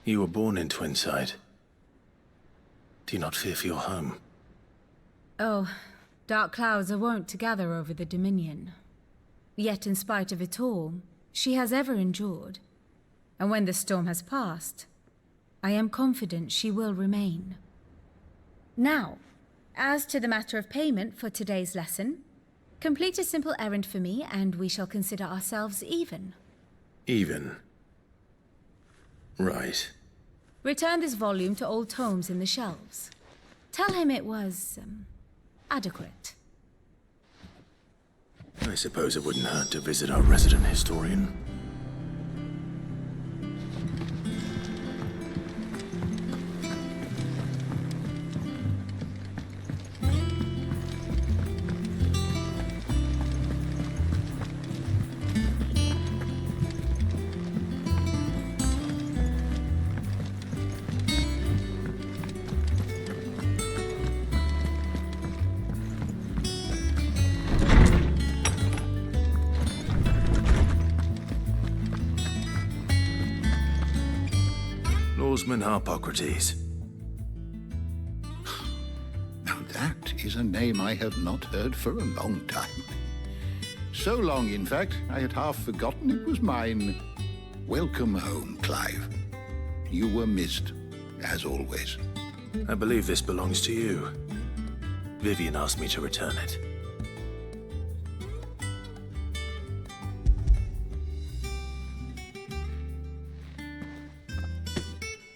You were born in Twinside. Do you not fear for your home? Oh, dark clouds are wont to gather over the Dominion. Yet in spite of it all, she has ever endured. And when the storm has passed, I am confident she will remain. Now, as to the matter of payment for today's lesson, complete a simple errand for me and we shall consider ourselves even. Even? Right. Return this volume to old tomes in the shelves. Tell him it was, adequate. I suppose it wouldn't hurt to visit our resident historian. Lawsman Harpocrates. Now that is a name I have not heard for a long time. So long, in fact, I had half forgotten it was mine. Welcome home, Clive. You were missed, as always. I believe this belongs to you. Vivian asked me to return it.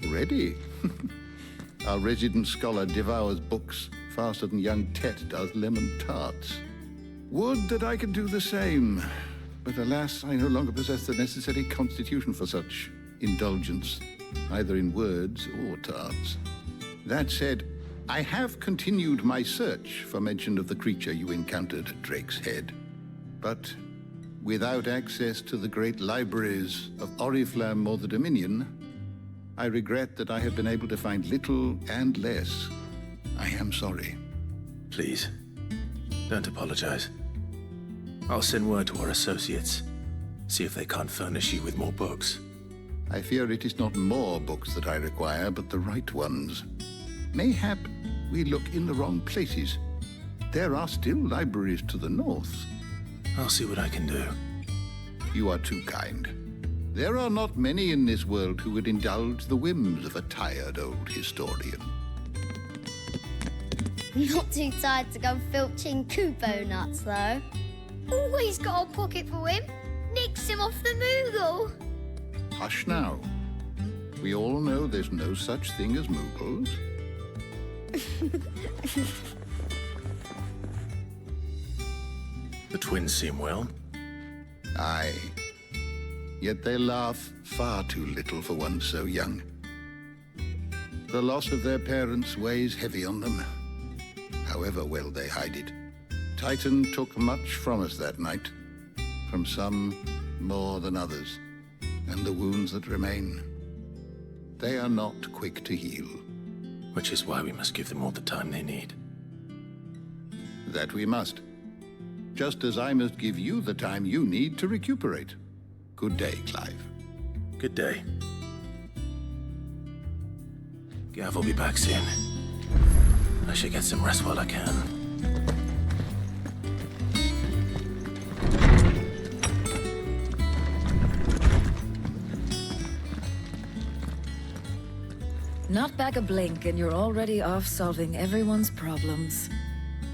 Ready? Our resident scholar devours books faster than young Tet does lemon tarts. Would that I could do the same. But alas, I no longer possess the necessary constitution for such indulgence, either in words or tarts. That said, I have continued my search for mention of the creature you encountered at Drake's Head. But without access to the great libraries of Oriflamme or the Dominion, I regret that I have been able to find little and less. I am sorry. Please, don't apologize. I'll send word to our associates. See if they can't furnish you with more books. I fear it is not more books that I require, but the right ones. Mayhap we look in the wrong places. There are still libraries to the north. I'll see what I can do. You are too kind. There are not many in this world who would indulge the whims of a tired old historian. Not too tired to go filching Kupo nuts, though. Always got a pocket for him. Nicks him off the Moogle. Hush now. We all know there's no such thing as Moogles. The twins seem well. Aye. Yet they laugh far too little for one so young. The loss of their parents weighs heavy on them, however well they hide it. Titan took much from us that night, from some more than others, and the wounds that remain, they are not quick to heal. Which is why we must give them all the time they need. That we must. Just as I must give you the time you need to recuperate. Good day, Clive. Good day. Gav will be back soon. I should get some rest while I can. Not back a blink and you're already off solving everyone's problems.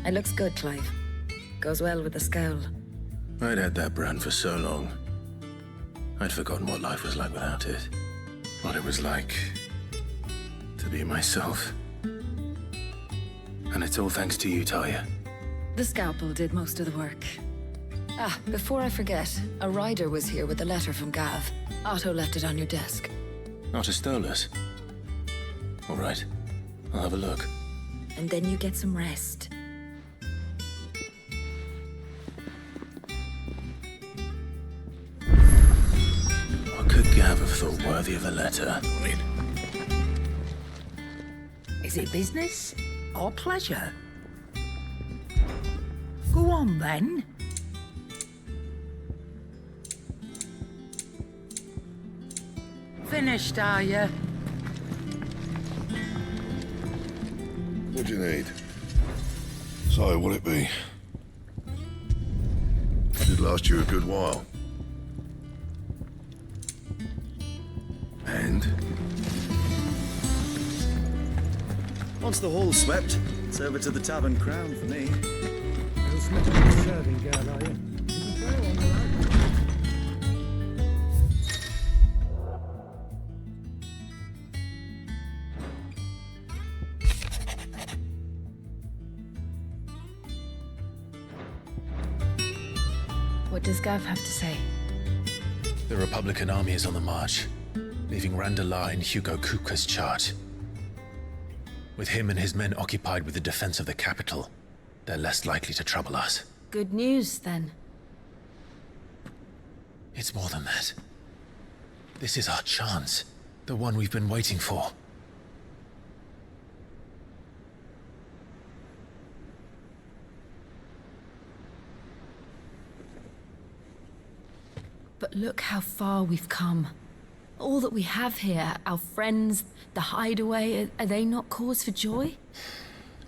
It looks good, Clive. Goes well with the scowl. I'd had that brand for so long. I'd forgotten what life was like without it. What it was like to be myself. And it's all thanks to you, Talia. The scalpel did most of the work. Ah, before I forget, a rider was here with a letter from Gav. Otto left it on your desk. Not a Stolas. All right, I'll have a look. And then you get some rest. What could Gav have thought worthy of a letter? Is it business or pleasure? Go on, then. Finished, are you? What do you need? So, what'll it be? Did last you a good while. And? Once the hall's swept, it's over to the Tavern Crown for me. You're a serving girl, are you? What does Gav have to say? The Republican army is on the march, leaving Randalar in Hugo Kupka's charge. With him and his men occupied with the defense of the capital, they're less likely to trouble us. Good news, then. It's more than that. This is our chance, the one we've been waiting for. But look how far we've come. All that we have here, our friends, the hideaway, are they not cause for joy?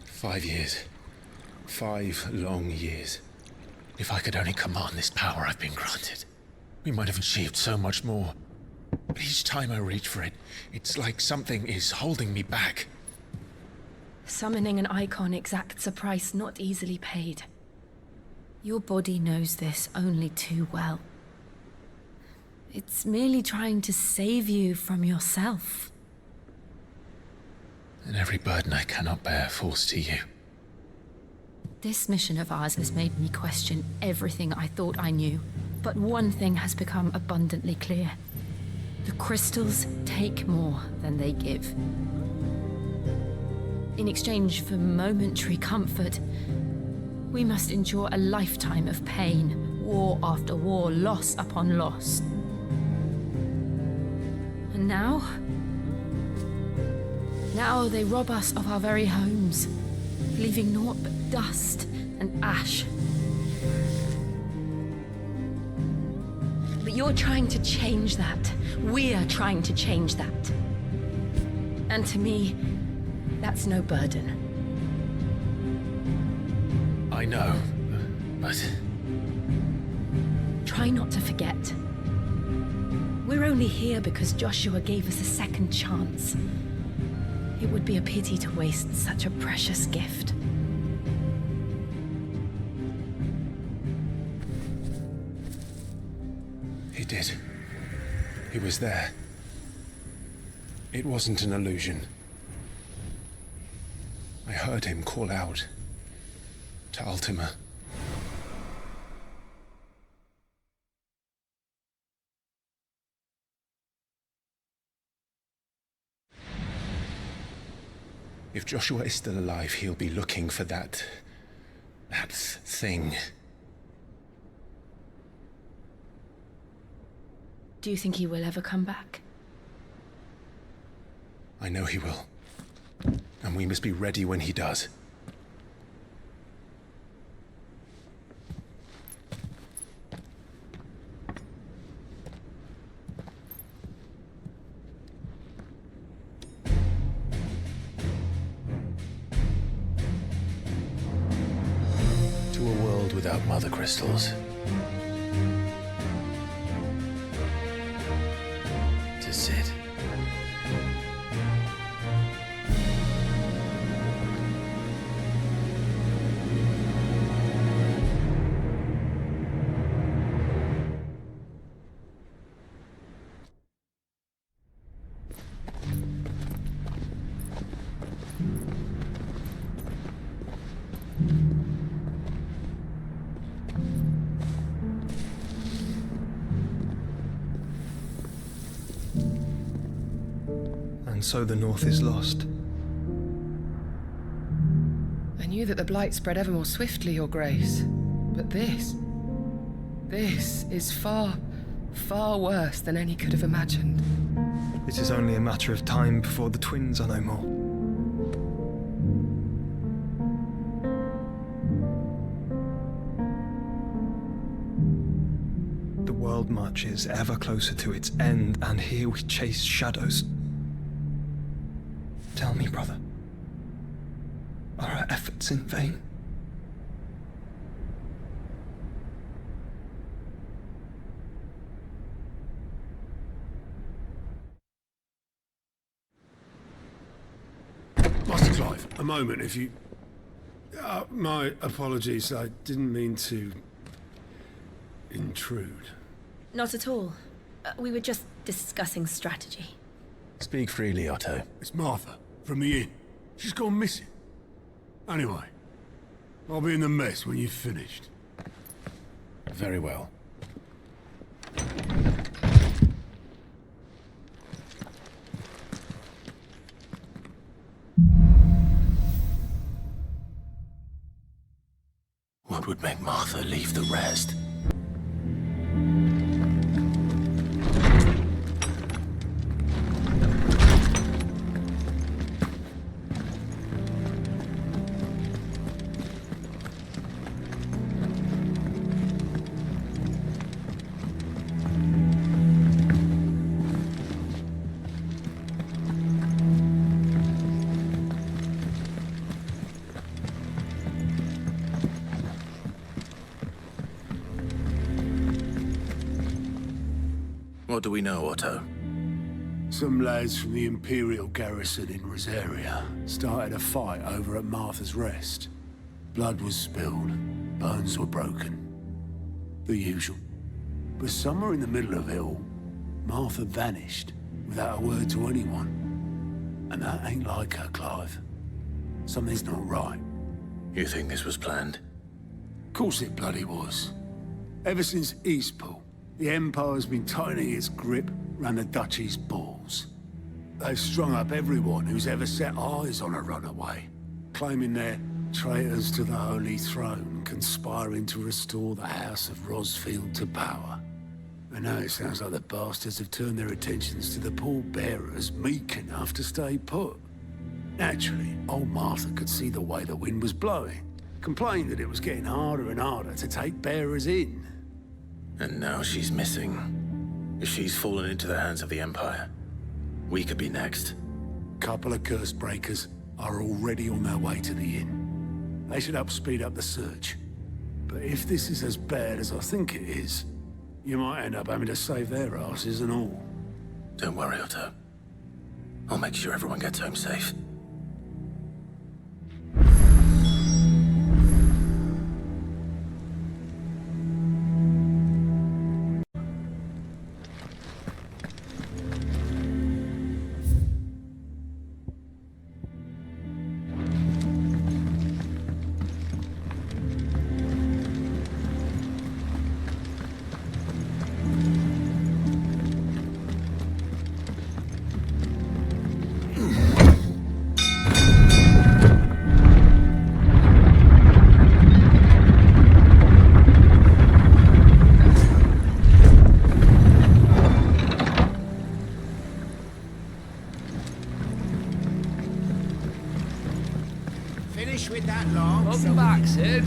5 years. 5 long years. If I could only command this power I've been granted, we might have achieved so much more. But each time I reach for it, it's like something is holding me back. Summoning an Eikon exacts a price not easily paid. Your body knows this only too well. It's merely trying to save you from yourself. And every burden I cannot bear falls to you. This mission of ours has made me question everything I thought I knew. But one thing has become abundantly clear. The crystals take more than they give. In exchange for momentary comfort, we must endure a lifetime of pain, war after war, loss upon loss. And now they rob us of our very homes, leaving naught but dust and ash. But you're trying to change that. We're trying to change that. And to me, that's no burden. I know, but... Try not to forget. We're only here because Joshua gave us a second chance. It would be a pity to waste such a precious gift. He did. He was there. It wasn't an illusion. I heard him call out to Ultima. If Joshua is still alive, he'll be looking for that thing. Do you think he will ever come back? I know he will. And we must be ready when he does. To a world without mother crystals. To Sid. And so the North is lost. I knew that the Blight spread ever more swiftly, Your Grace. But this is far, far worse than any could have imagined. It is only a matter of time before the twins are no more. The world marches ever closer to its end, and here we chase shadows. Tell me, brother. Are our efforts in vain? Master Clive, a moment, if you... my apologies, I didn't mean to... intrude. Not at all. We were just discussing strategy. Speak freely, Otto. It's Martha, from the inn. She's gone missing. Anyway, I'll be in the mess when you've finished. Very well. What would make Martha leave the rest? What do we know, Otto? Some lads from the Imperial garrison in Rosaria started a fight over at Martha's Rest. Blood was spilled, bones were broken. The usual. But somewhere in the middle of it all, Martha vanished without a word to anyone. And that ain't like her, Clive. Something's not right. You think this was planned? Course it bloody was. Ever since Eastpool, the Empire's been tightening its grip round the Duchy's balls. They've strung up everyone who's ever set eyes on a runaway, claiming they're traitors to the Holy Throne, conspiring to restore the House of Rosfield to power. And now it sounds like the bastards have turned their attentions to the pallbearers meek enough to stay put. Naturally, old Martha could see the way the wind was blowing, complained that it was getting harder and harder to take bearers in. And now she's missing. If she's fallen into the hands of the Empire, we could be next. Couple of curse breakers are already on their way to the inn. They should help speed up the search. But if this is as bad as I think it is, you might end up having to save their asses and all. Don't worry, Otto. I'll make sure everyone gets home safe. With that long. Welcome back, Sid.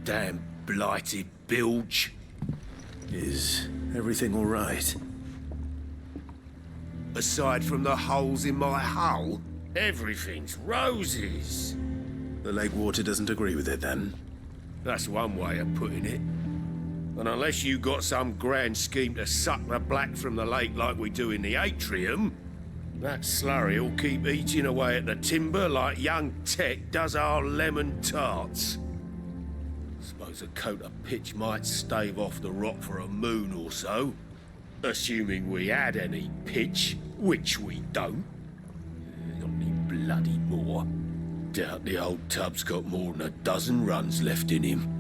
Damn blighted bilge. Is everything all right? Aside from the holes in my hull, everything's roses. The lake water doesn't agree with it, then? That's one way of putting it. And unless you got some grand scheme to suck the black from the lake like we do in the atrium, that slurry'll keep eating away at the timber like young Tech does our lemon tarts. Suppose a coat of pitch might stave off the rot for a moon or so, assuming we had any pitch, which we don't. Not any bloody more. Doubt the old tub's got more than a dozen runs left in him.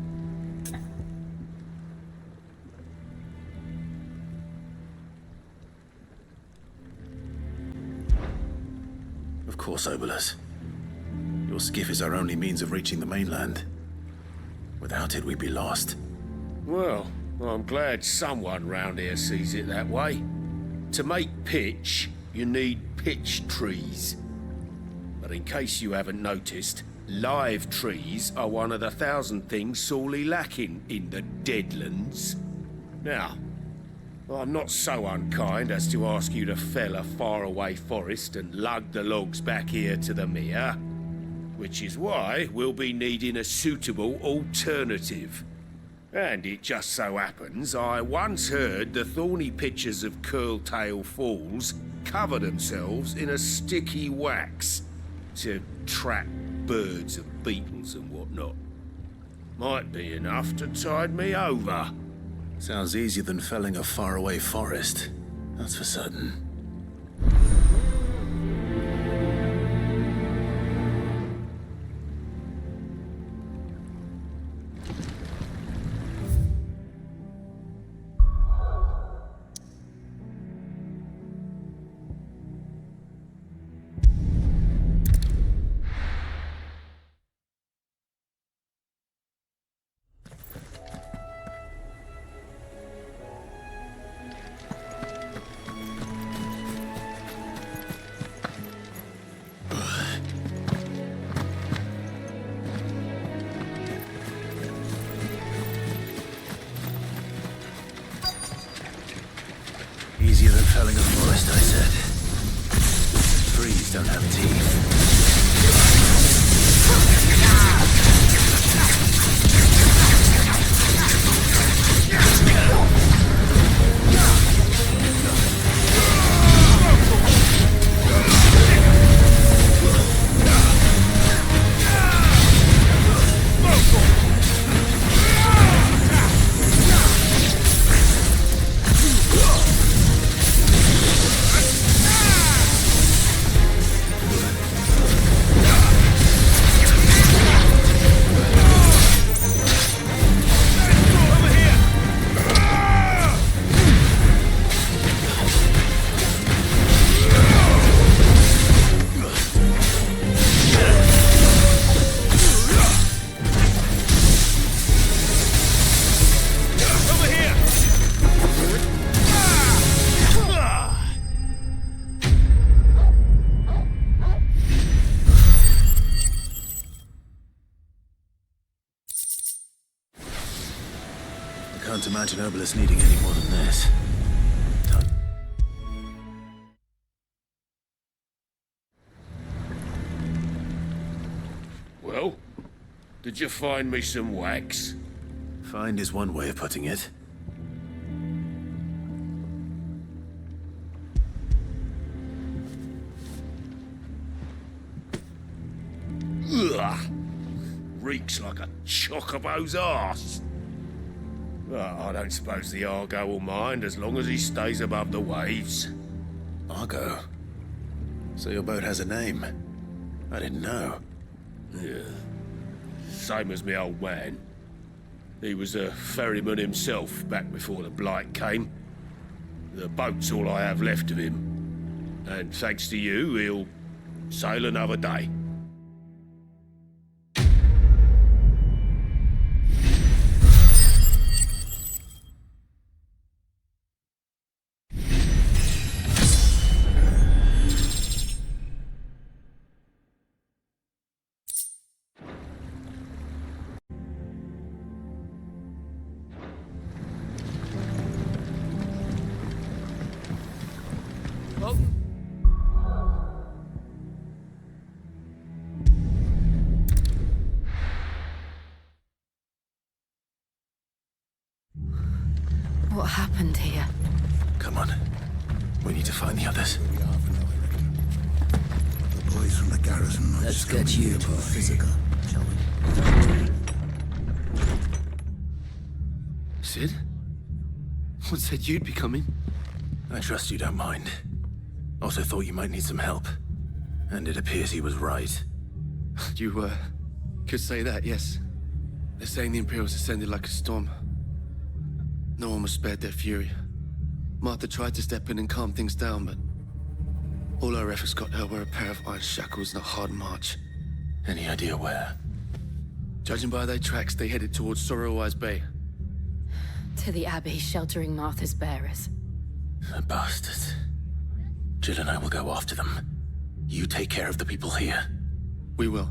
Of course, Obolus. Your skiff is our only means of reaching the mainland. Without it, we'd be lost. Well, I'm glad someone round here sees it that way. To make pitch, you need pitch trees. But in case you haven't noticed, live trees are one of the 1,000 things sorely lacking in the Deadlands. Now, I'm not so unkind as to ask you to fell a faraway forest and lug the logs back here to the mere, which is why we'll be needing a suitable alternative. And it just so happens I once heard the thorny pitchers of Curltail Falls cover themselves in a sticky wax to trap birds and beetles and whatnot. Might be enough to tide me over. Sounds easier than felling a faraway forest, that's for certain. Easier than felling a forest, I said. Trees don't have teeth. I can't imagine Obelisk needing any more than this. Well, did you find me some wax? Find is one way of putting it. Ugh! Reeks like a chocobo's arse. Well, I don't suppose the Argo will mind as long as he stays above the waves. Argo? So your boat has a name? I didn't know. Yeah. Same as me old man. He was a ferryman himself back before the Blight came. The boat's all I have left of him. And thanks to you, he'll sail another day. What happened here? Come on. We need to find the others. The boys from the garrison might Let's still get be you to nearby. physical, shall we? Sid? What said you'd be coming? I trust you don't mind. Also thought you might need some help. And it appears he was right. You, could say that, yes. They're saying the Imperials ascended like a storm. No one was spared their fury. Martha tried to step in and calm things down, but all our efforts got her were a pair of iron shackles and a hard march. Any idea where? Judging by their tracks, they headed towards Sorrowwise Bay. To the Abbey sheltering Martha's bearers. The bastards. Jill and I will go after them. You take care of the people here. We will.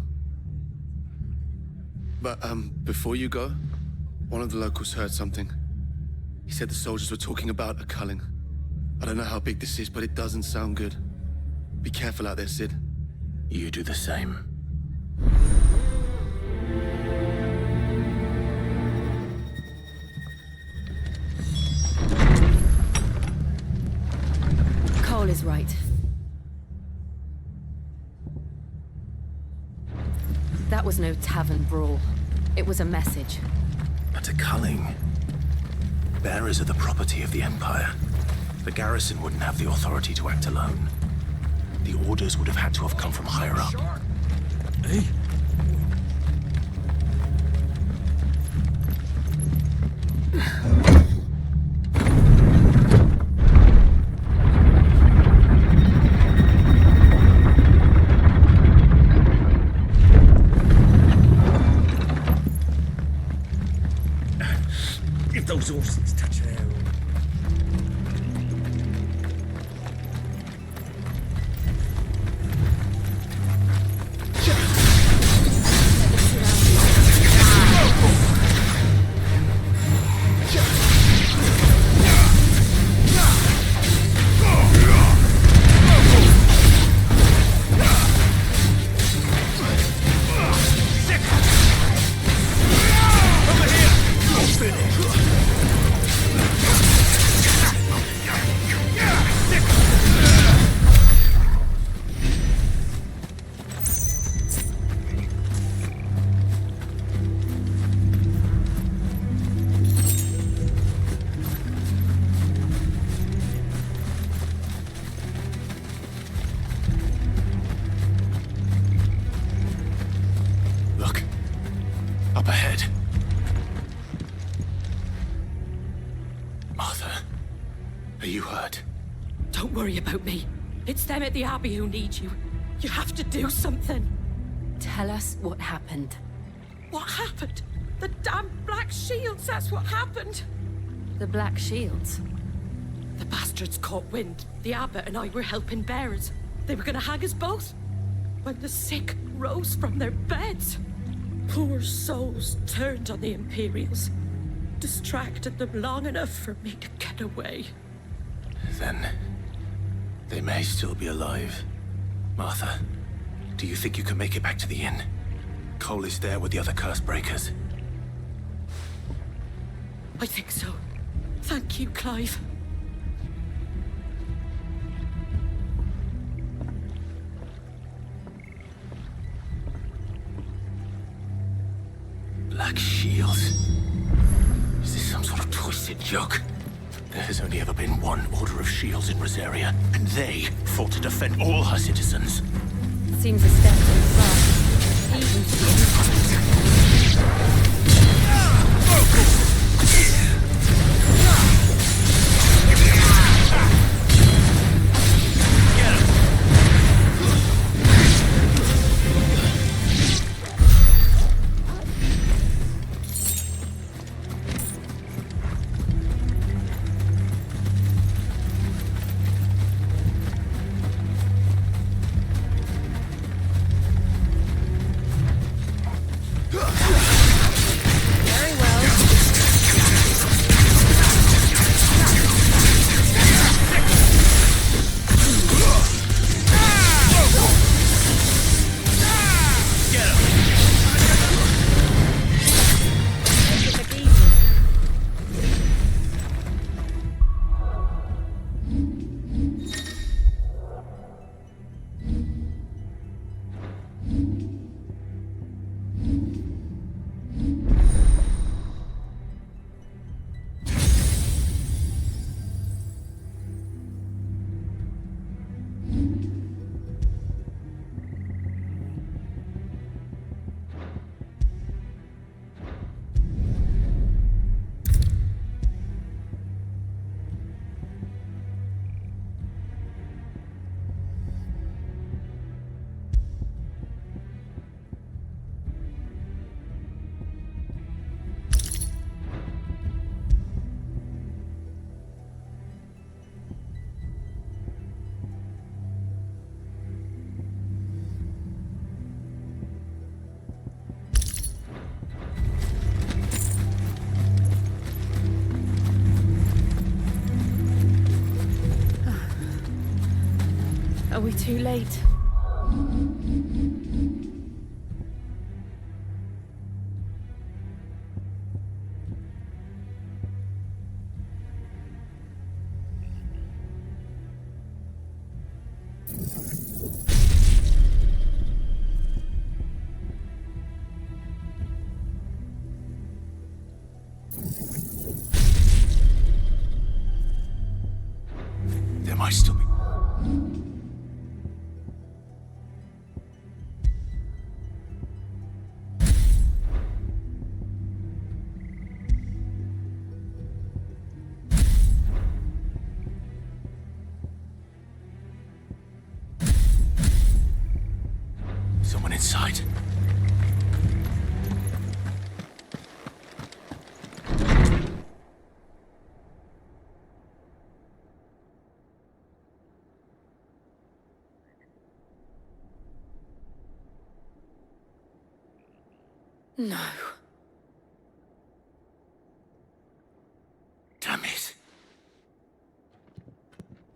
But, before you go, one of the locals heard something. He said the soldiers were talking about a culling. I don't know how big this is, but it doesn't sound good. Be careful out there, Sid. You do the same. Cole is right. That was no tavern brawl. It was a message. But a culling. Bearers are the property of the Empire. The garrison wouldn't have the authority to act alone. The orders would have had to have come from higher up. Hey? If those horses touch an arrow. Up ahead. Martha, are you hurt? Don't worry about me. It's them at the Abbey who need you. You have to do something. Tell us what happened. What happened? The damn Black Shields, that's what happened. The Black Shields? The bastards caught wind. The abbot and I were helping bearers. They were gonna hang us both. When the sick rose from their beds. Poor souls turned on the Imperials. Distracted them long enough for me to get away. Then, they may still be alive. Martha, do you think you can make it back to the inn? Cole is there with the other curse breakers. I think so. Thank you, Clive. Black Shields? Is this some sort of twisted joke? There has only ever been one Order of Shields in Rosaria, and they fought to defend all her citizens. Seems a step too far. Even to the inside. we too late? There might still be... someone inside. No. Damn it.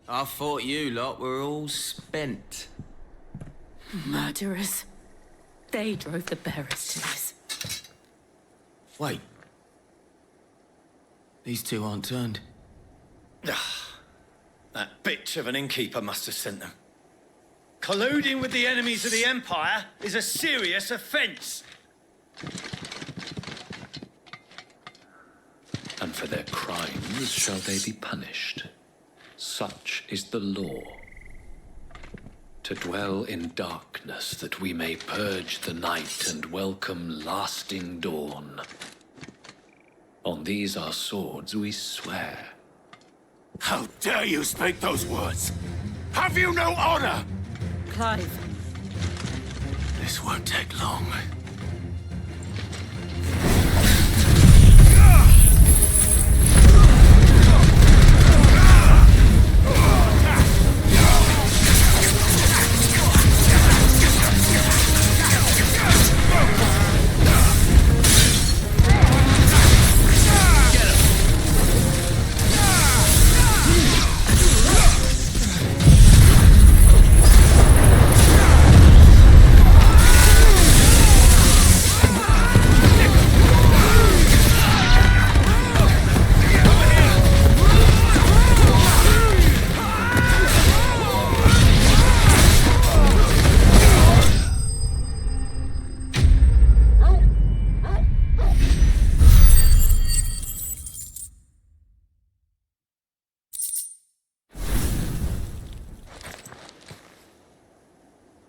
I thought you lot were all spent. Murderers. They drove the bearers to this. Wait. These two aren't turned. That bitch of an innkeeper must have sent them. Colluding with the enemies of the Empire is a serious offence. And for their crimes shall they be punished. Such is the law. To dwell in darkness that we may purge the night and welcome lasting dawn. On these our swords we swear. How dare you speak those words? Have you no honor? Clive. This won't take long.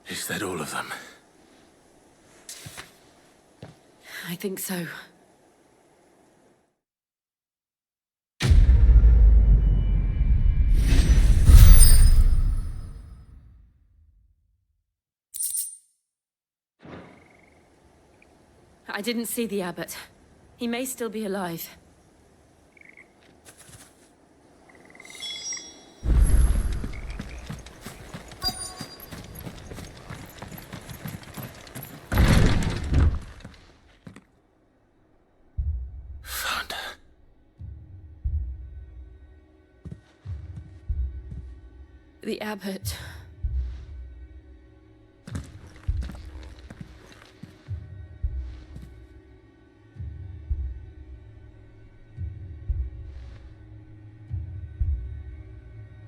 Is that all of them? I think so. I didn't see the abbot. He may still be alive. The abbot.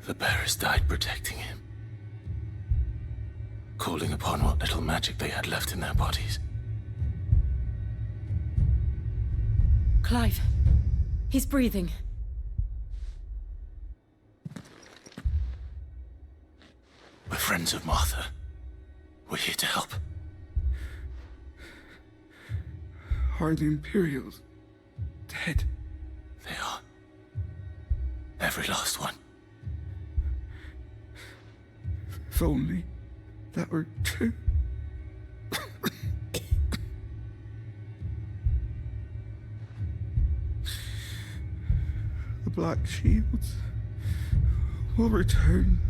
The bearers died protecting him, calling upon what little magic they had left in their bodies. Clive. He's breathing. We're friends of Martha. We're here to help. Are the Imperials dead? They are. Every last one. If only that were true. The Black Shields will return.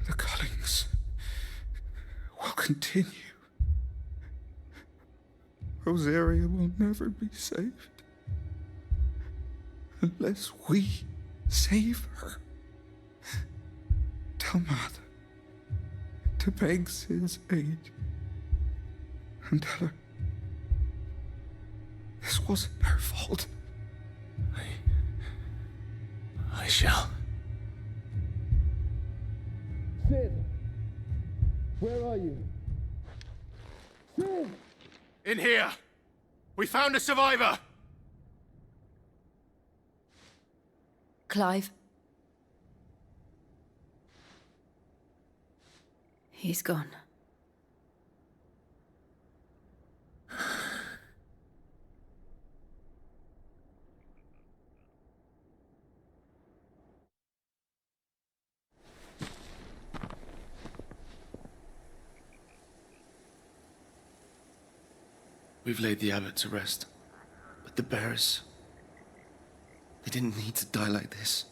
The cullings will continue. Rosaria will never be saved unless we save her. Tell Mother to beg Sin's aid and tell her this wasn't her fault. I shall. Sin! Where are you? Sin! In here! We found a survivor! Clive. He's gone. We've laid the abbot to rest, but the bearers, they didn't need to die like this.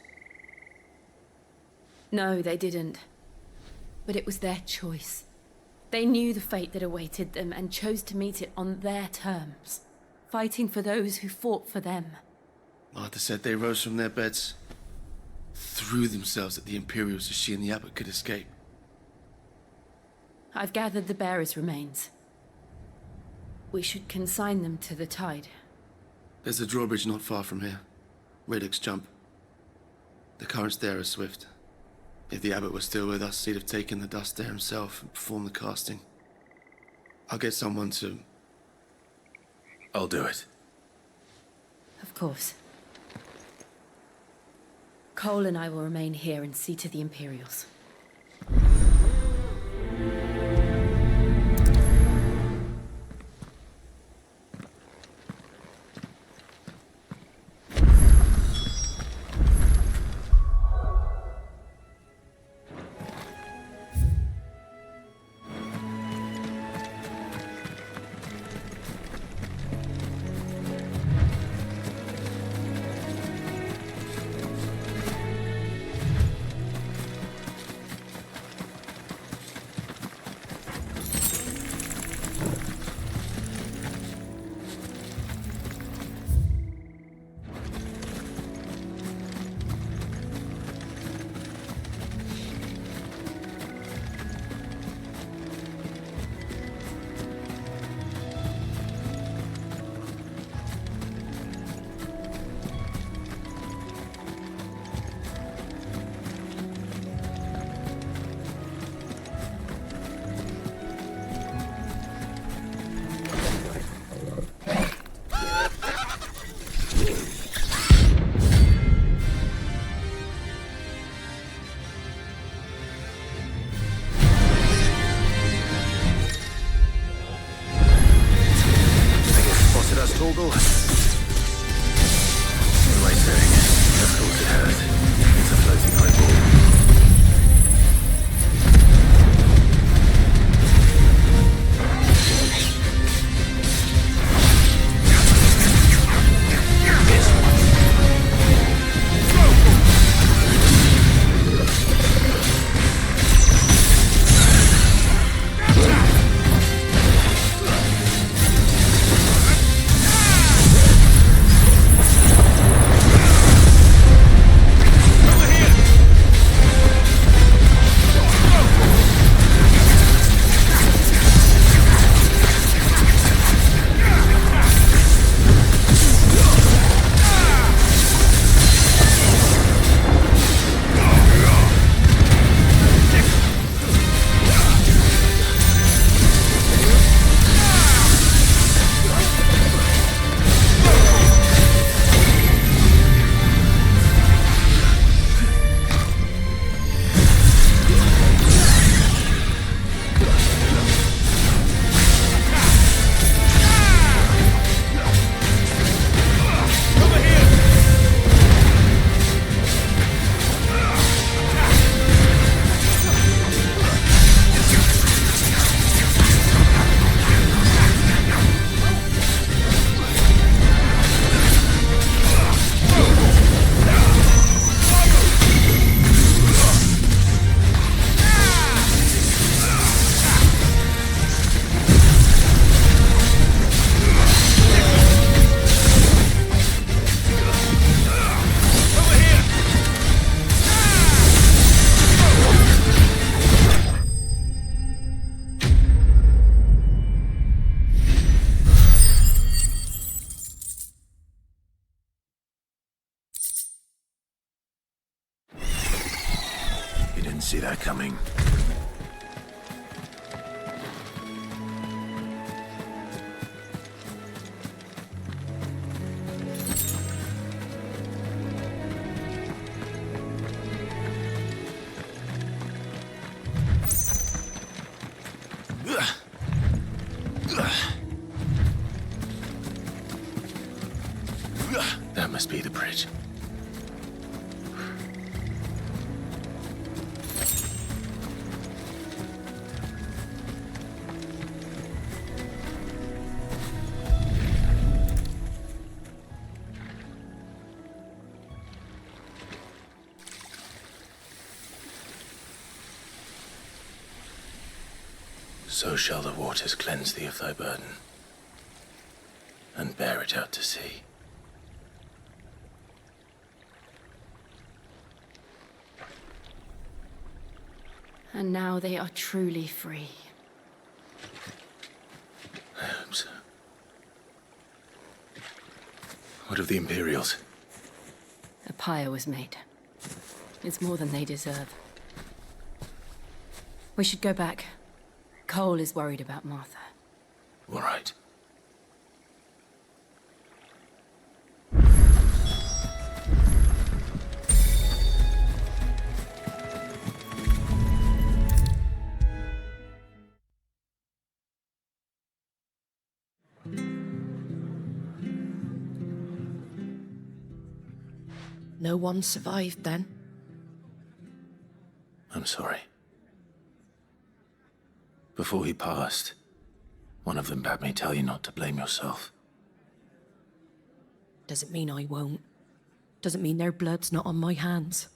No, they didn't. But it was their choice. They knew the fate that awaited them and chose to meet it on their terms, fighting for those who fought for them. Martha said they rose from their beds, threw themselves at the Imperials so she and the abbot could escape. I've gathered the bearers' remains. We should consign them to the tide. There's a drawbridge not far from here. Radix jump. The currents there are swift. If the abbot was still with us, he'd have taken the dust there himself and performed the casting. I'll get someone to... I'll do it. Of course. Cole and I will remain here and see to the Imperials. see that coming. That must be the bridge. So shall the waters cleanse thee of thy burden, and bear it out to sea. And now they are truly free. I hope so. What of the Imperials? A pyre was made. It's more than they deserve. We should go back. Cole is worried about Martha. All right. No one survived then? I'm sorry. Before he passed, one of them bade me tell you not to blame yourself. Doesn't mean I won't. Doesn't mean their blood's not on my hands.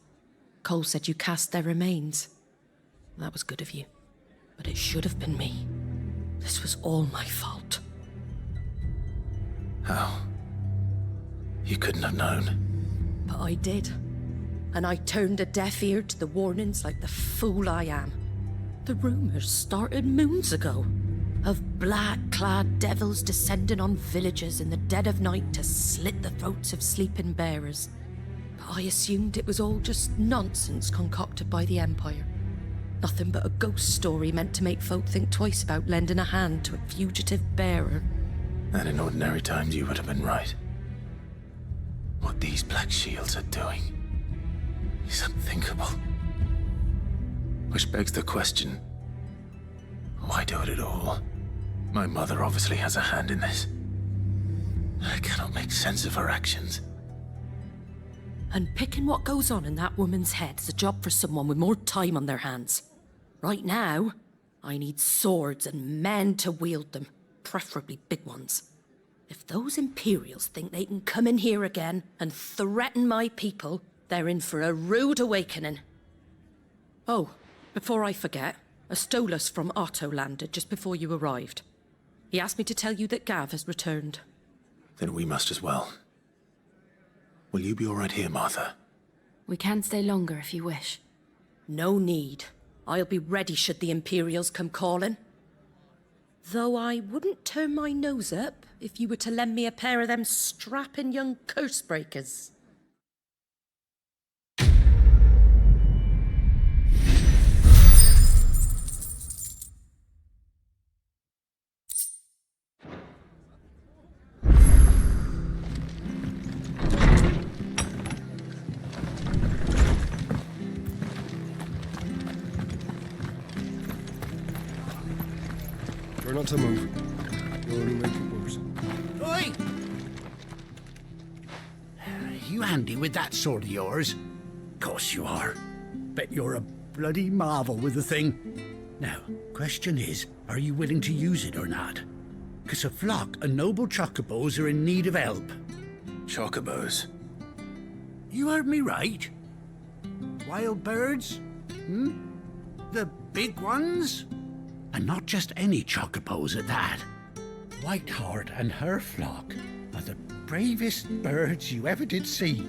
Cole said you cast their remains. That was good of you. But it should have been me. This was all my fault. How? You couldn't have known. But I did. And I turned a deaf ear to the warnings like the fool I am. The rumors started moons ago. Of black-clad devils descending on villages in the dead of night to slit the throats of sleeping bearers. But I assumed it was all just nonsense concocted by the Empire. Nothing but a ghost story meant to make folk think twice about lending a hand to a fugitive bearer. And in ordinary times you would have been right. What these Black Shields are doing is unthinkable. Which begs the question, why do it at all? My mother obviously has a hand in this. I cannot make sense of her actions. And picking what goes on in that woman's head is a job for someone with more time on their hands. Right now, I need swords and men to wield them, preferably big ones. If those Imperials think they can come in here again and threaten my people, they're in for a rude awakening. Oh, before I forget, a Stolas from Otto landed just before you arrived. He asked me to tell you that Gav has returned. Then we must as well. Will you be all right here, Martha? We can stay longer if you wish. No need. I'll be ready should the Imperials come calling. Though I wouldn't turn my nose up if you were to lend me a pair of them strapping young curse breakers. Try not to move. You'll only make it worse. Oi! You handy with that sword of yours? Course you are. Bet you're a bloody marvel with the thing. Now, question is, are you willing to use it or not? 'Cause a flock of noble chocobos are in need of help. Chocobos? You heard me right. Wild birds? The big ones? And not just any chocobos at that. Whiteheart and her flock are the bravest birds you ever did see.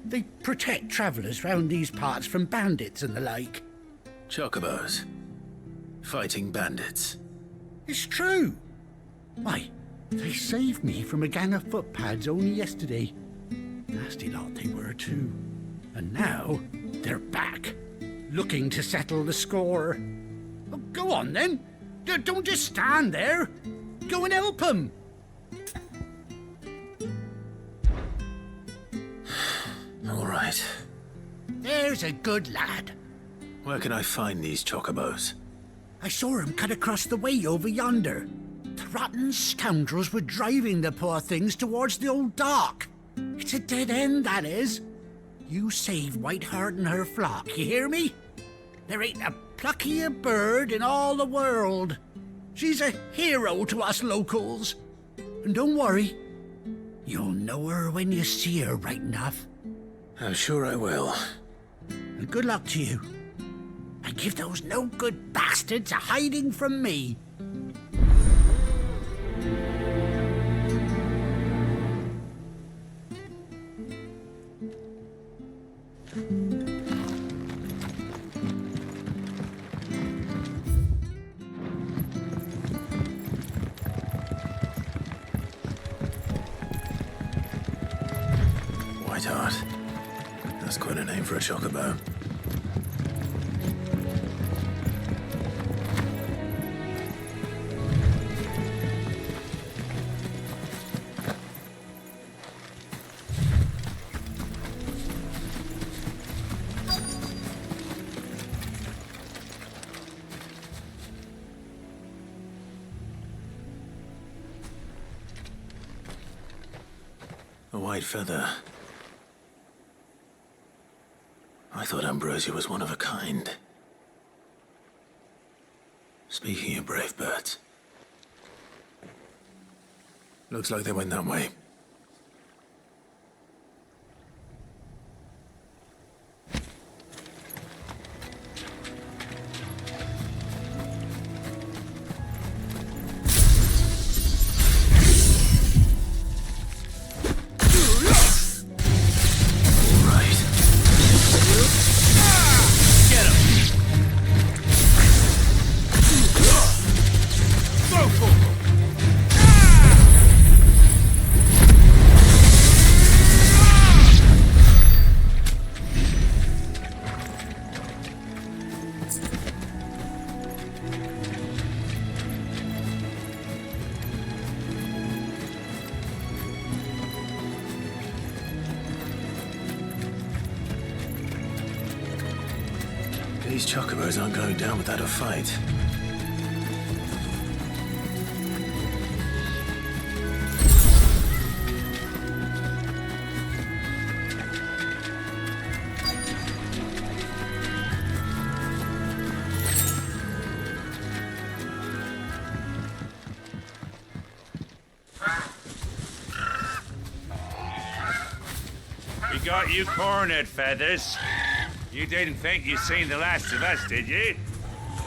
They protect travellers round these parts from bandits and the like. Chocobos? Fighting bandits? It's true. Why, they saved me from a gang of footpads only yesterday. Nasty lot they were too. And now, they're back. looking to settle the score. Oh, go on then. Don't just stand there. Go and help him. All right. There's a good lad. Where can I find these chocobos? I saw him cut across the way over yonder. The rotten scoundrels were driving the poor things towards the old dock. It's a dead end, that is. You save Whiteheart and her flock, you hear me? There ain't a pluckier bird in all the world. She's a hero to us locals. And don't worry, you'll know her when you see her right enough. I'm sure I will. And good luck to you. And give those no-good bastards a hiding from me. Whiteheart. That's quite a name for a chocobo. A white feather. I thought Ambrosia was one of a kind. Speaking of brave birds. Looks like they went that way. These chocobos aren't going down without a fight. We got you cornered, Feathers. You didn't think you'd seen the last of us, did you?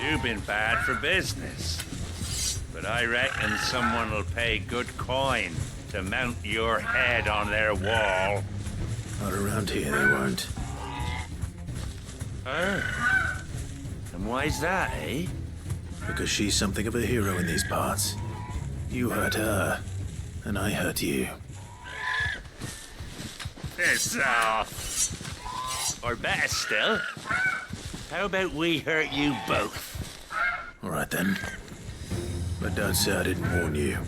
You've been bad for business. But I reckon someone will pay good coin to mount your head on their wall. Not around here, they won't. Oh. And why's that, eh? Because she's something of a hero in these parts. You hurt her, and I hurt you. Piss off. Or better still, how about we hurt you both? All right then. But don't say I didn't warn you.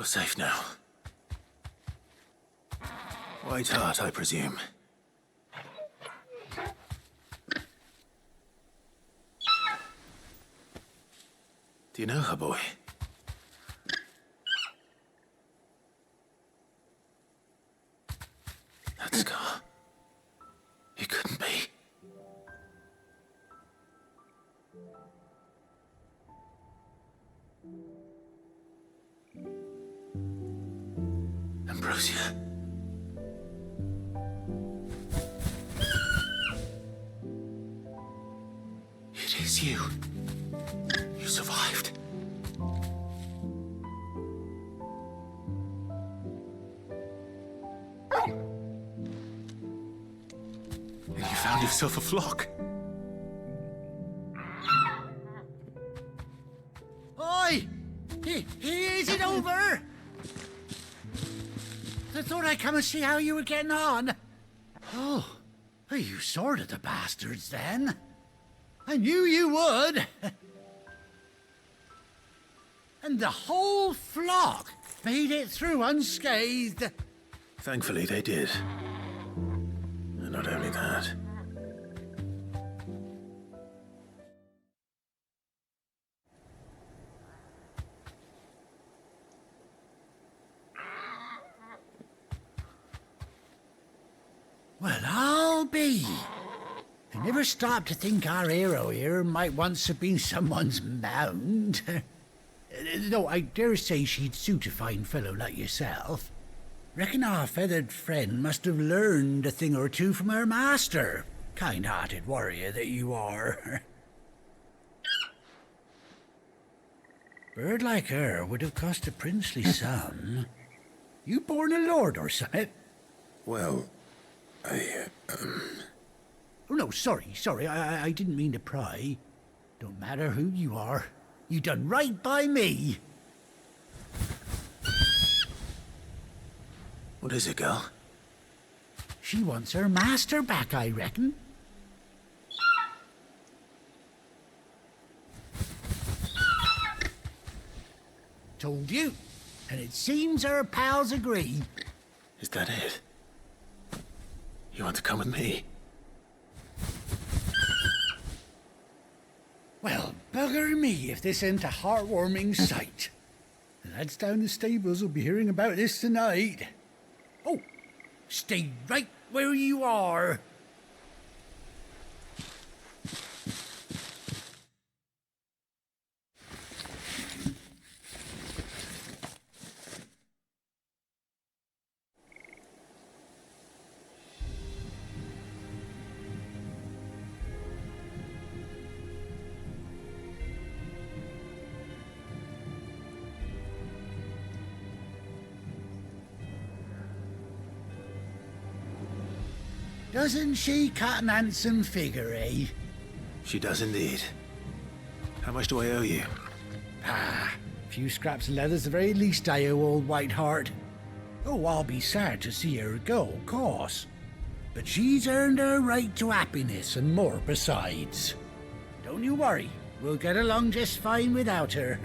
You're safe now. White Hart, I presume. Do you know her, boy? That scar. It couldn't be. Ambrosia. It is you. You survived. And you found yourself a flock. Oi! Is it over? I thought I'd come and see how you were getting on. Oh, you sorted the bastards then. I knew you would. And the whole flock made it through unscathed. Thankfully, they did. And not only that. Well, I'll be. I never stopped to think our hero here might once have been someone's mount. Though I dare say she'd suit a fine fellow like yourself. Reckon our feathered friend must have learned a thing or two from her master. Kind-hearted warrior that you are. Bird like her would have cost a princely sum. You born a lord or something? Well, Oh, no, sorry. I didn't mean to pry. Don't matter who you are. You done right by me. What is it, girl? She wants her master back, I reckon. Told you. And it seems her pals agree. Is that it? You want to come with me? Well, bugger me if this ain't a heartwarming sight. The lads down the stables will be hearing about this tonight. Oh, stay right where you are. Doesn't she cut an handsome figure, eh? She does indeed. How much do I owe you? A few scraps of leather's the very least I owe old White Hart. Oh, I'll be sad to see her go, of course. But she's earned her right to happiness and more besides. Don't you worry, we'll get along just fine without her.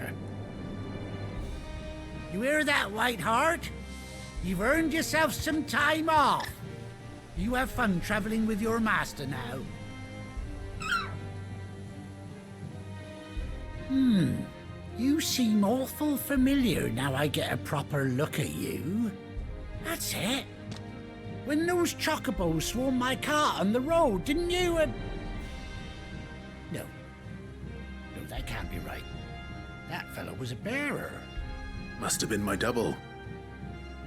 You hear that, White Hart? You've earned yourself some time off. You have fun traveling with your master now. You seem awful familiar now I get a proper look at you. That's it. When those chocobos swarmed my cart on the road, didn't you? No, that can't be right. That fellow was a bearer. Must have been my double.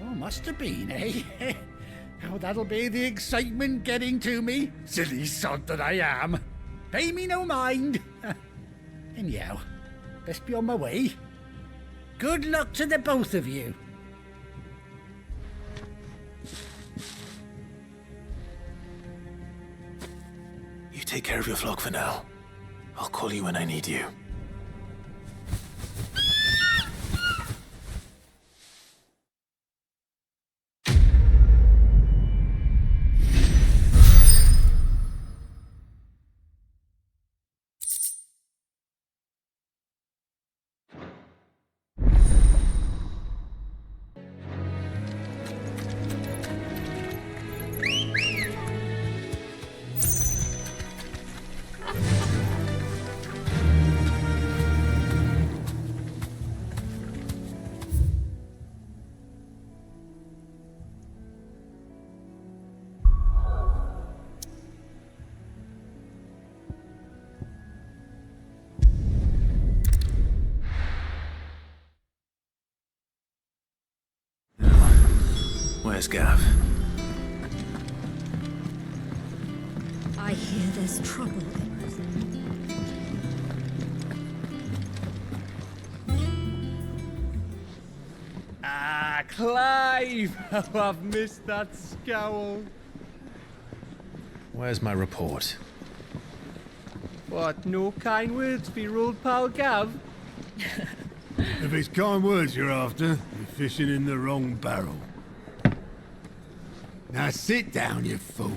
Oh, must have been, eh? Oh, that'll be the excitement getting to me. Silly sod that I am. Pay me no mind. Anyhow, best be on my way. Good luck to the both of you. You take care of your flock for now. I'll call you when I need you. Where's Gav? I hear there's trouble. Ah, Clive! Oh, I've missed that scowl. Where's my report? What, no kind words for your old pal Gav? If it's kind words you're after, you're fishing in the wrong barrel. Now sit down, you fool.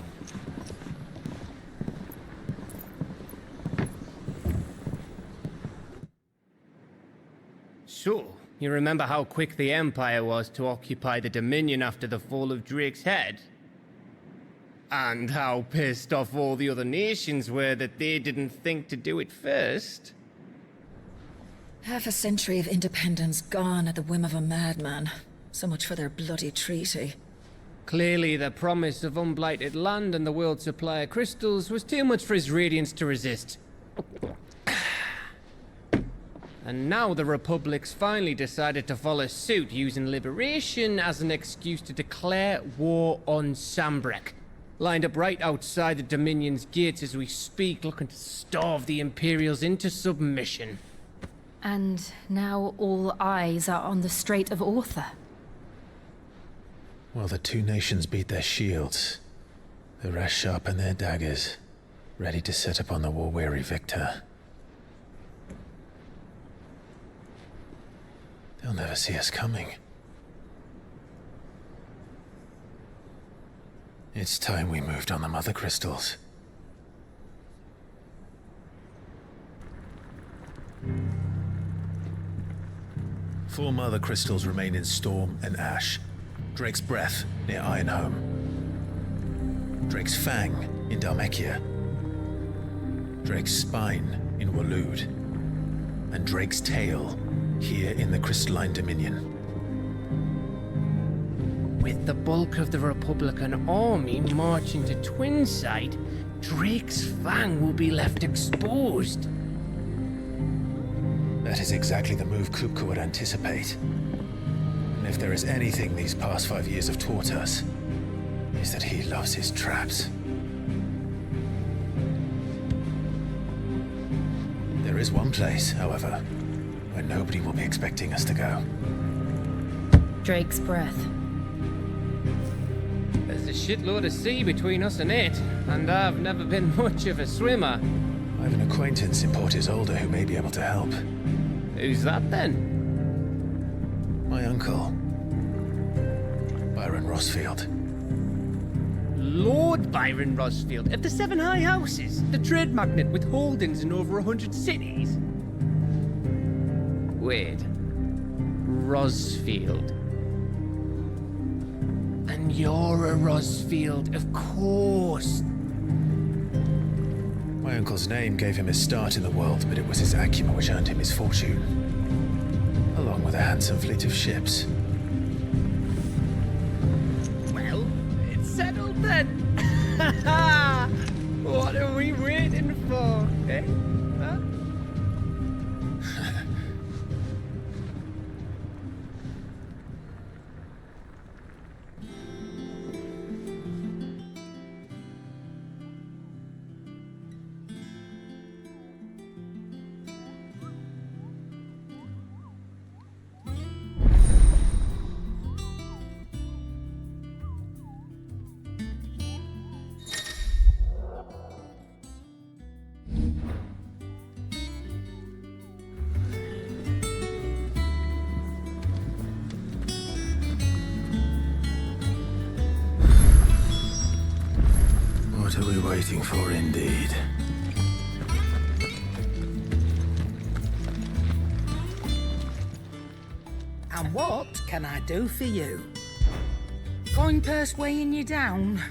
So, you remember how quick the Empire was to occupy the Dominion after the fall of Drake's head? And how pissed off all the other nations were that they didn't think to do it first? Half a century of independence gone at the whim of a madman. So much for their bloody treaty. Clearly, the promise of unblighted land and the world's supply of crystals was too much for his radiance to resist. And now the Republic's finally decided to follow suit, using liberation as an excuse to declare war on Sambrek. Lined up right outside the Dominion's gates as we speak, looking to starve the Imperials into submission. And now all eyes are on the Strait of Author. Well, the two nations beat their shields. The rest sharpen their daggers, ready to set upon the war-weary victor. They'll never see us coming. It's time we moved on the Mother Crystals. Four Mother Crystals remain in Storm and Ash. Drake's Breath near Ironhome. Drake's Fang in Dhalmekia. Drake's Spine in Waloed. And Drake's Tail here in the Crystalline Dominion. With the bulk of the Republican army marching to Twinside, Drake's Fang will be left exposed. That is exactly the move Kupka would anticipate. And if there is anything these past 5 years have taught us, is that he loves his traps. There is one place, however, where nobody will be expecting us to go. Drake's Breath. There's a shitload of sea between us and it, and I've never been much of a swimmer. I have an acquaintance in Port Isolde who may be able to help. Who's that then? My uncle, Byron Rosfield. Lord Byron Rosfield of the Seven High Houses, the trade magnate with holdings in over 100 cities. Wait, Rosfield. And you're a Rosfield, of course. My uncle's name gave him his start in the world, but it was his acumen which earned him his fortune, along with a handsome fleet of ships. Well, it's settled then. What are we waiting for, eh? Huh? What are we waiting for, indeed? And what can I do for you? Coin purse weighing you down?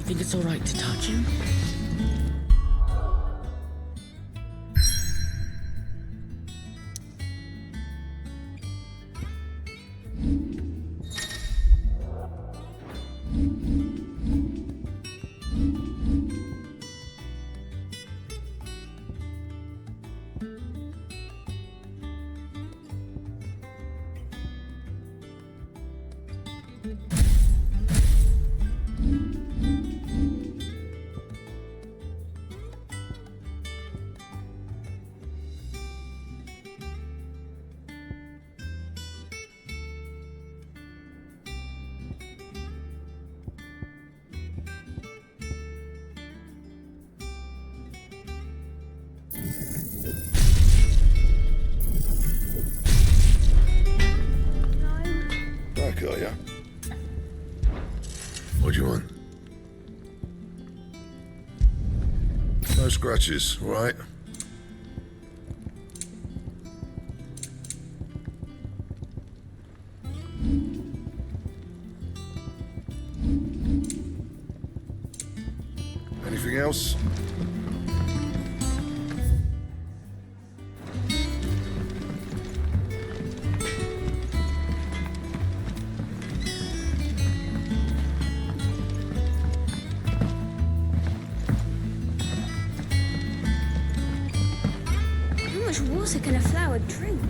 Think it's all right to touch him? ya. What do you want? No scratches, all right? Anything else? How much water can a flower drink?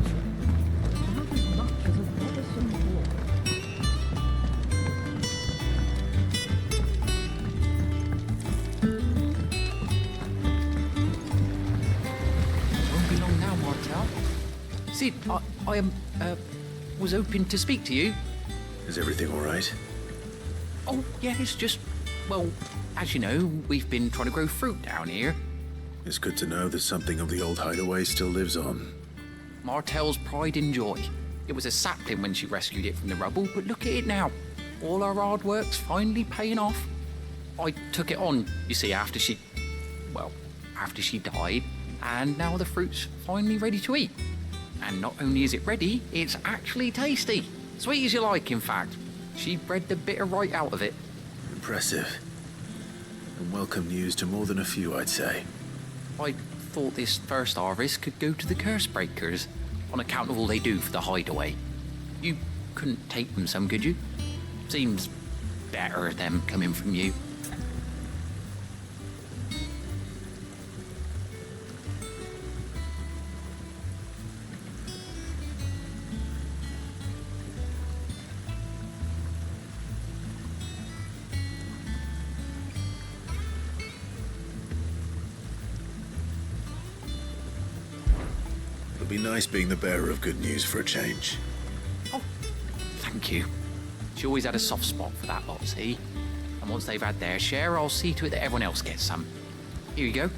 Won't be long now, Martel. Sid, I was hoping to speak to you. Is everything all right? Oh, yeah, it's just, well, as you know, we've been trying to grow fruit down here. It's good to know that something of the old hideaway still lives on. Martel's pride and joy. It was a sapling when she rescued it from the rubble, but look at it now. All our hard work's finally paying off. I took it on, you see, after she died, and now the fruit's finally ready to eat. And not only is it ready, it's actually tasty. Sweet as you like, in fact. She bred the bitter right out of it. Impressive. And welcome news to more than a few, I'd say. I thought this first harvest could go to the curse breakers, on account of all they do for the hideaway. You couldn't take them some, could you? Seems better them coming from you. It'll be nice being the bearer of good news for a change. Oh, thank you. She always had a soft spot for that lot, see? And once they've had their share, I'll see to it that everyone else gets some. Here you go.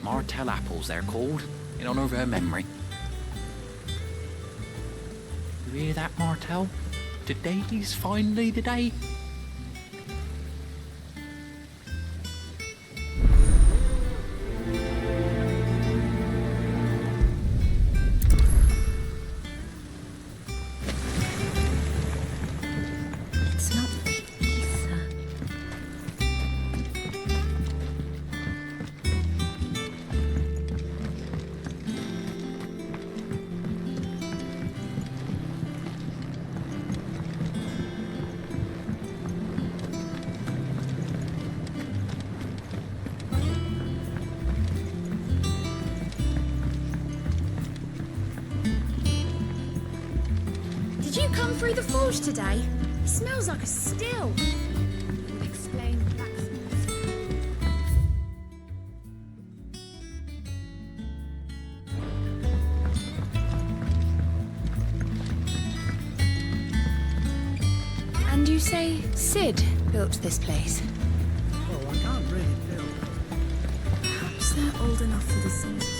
Martel apples, they're called, in honor of her memory. You hear that, Martel? Today's finally the day. It's not the ether. Did you come through the forge today? It smells like a still. Would explain Blacksmith. And you say Sid built this place? Oh, I can't really tell. Perhaps they're old enough for the census.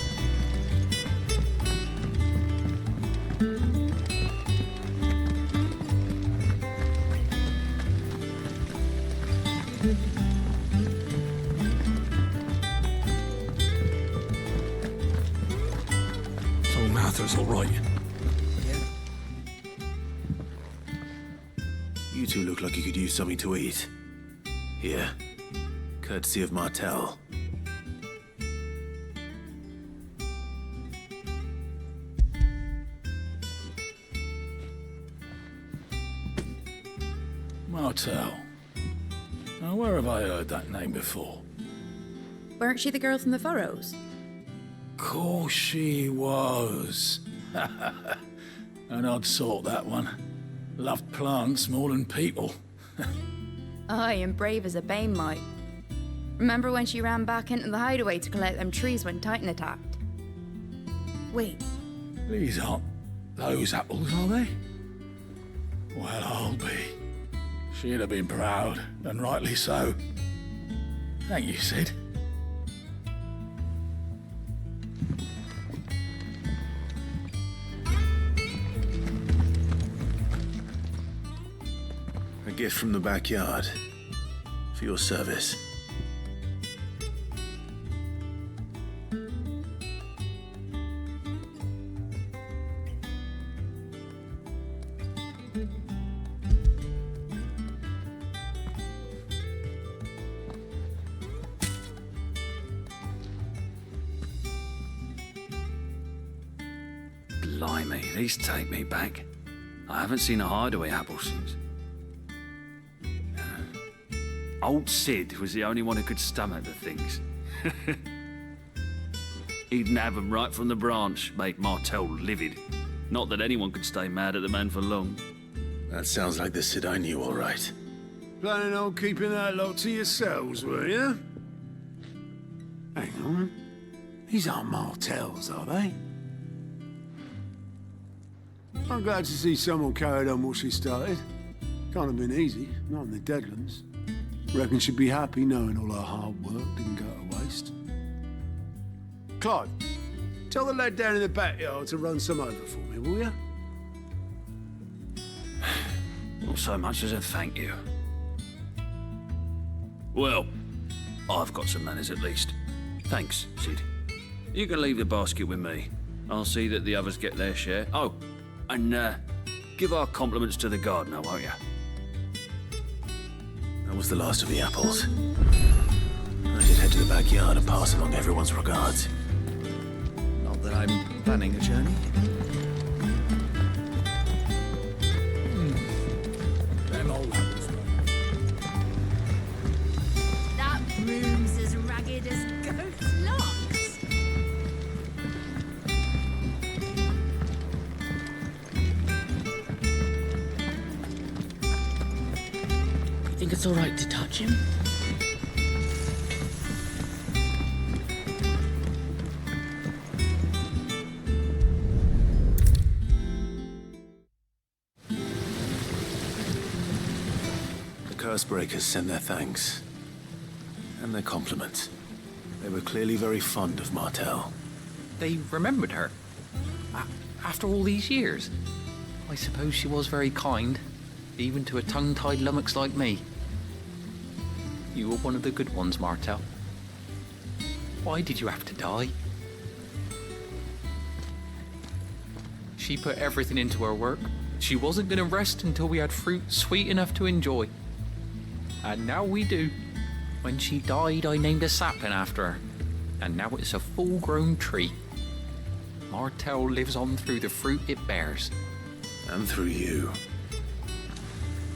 So Martha's all right. You two look like you could use something to eat. Here. Courtesy of Martel. Martel. Now, where have I heard that name before? Weren't she the girl from the Furrows? Course she was. An odd sort, that one. Loved plants more than people. Aye, and brave as a bane might. Remember when she ran back into the hideaway to collect them trees when Titan attacked? Wait, These aren't those apples, are they? Well, I'll be. She'd have been proud, and rightly so. Thank you, Sid. A gift from the backyard. For your service. Blimey, these take me back. I haven't seen a hideaway apple since. Old Sid was the only one who could stomach the things. He'd nab them right from the branch, made Martel livid. Not that anyone could stay mad at the man for long. That sounds like the Sid I knew, all right. Planning on keeping that lot to yourselves, were you? Hang on. These aren't Martels, are they? I'm glad to see someone carried on what she started. Can't have been easy, not in the Deadlands. Reckon she'd be happy knowing all her hard work didn't go to waste. Clive, tell the lad down in the backyard to run some over for me, will you? Not so much as a thank you. Well, I've got some manners at least. Thanks, Sid. You can leave the basket with me. I'll see that the others get their share. Oh, and give our compliments to the gardener, won't you? That was the last of the apples. I did head to the backyard and pass along everyone's regards. Not that I'm planning a journey. Them old apples, That room's as ragged as goat's locks. You think it's all right to touch him? The Cursebreakers sent their thanks. And their compliments. They were clearly very fond of Martel. They remembered her. After all these years. I suppose she was very kind. Even to a tongue-tied lummox like me. You were one of the good ones, Martel. Why did you have to die? She put everything into her work. She wasn't going to rest until we had fruit sweet enough to enjoy. And now we do. When she died, I named a sapling after her. And now it's a full-grown tree. Martel lives on through the fruit it bears. And through you.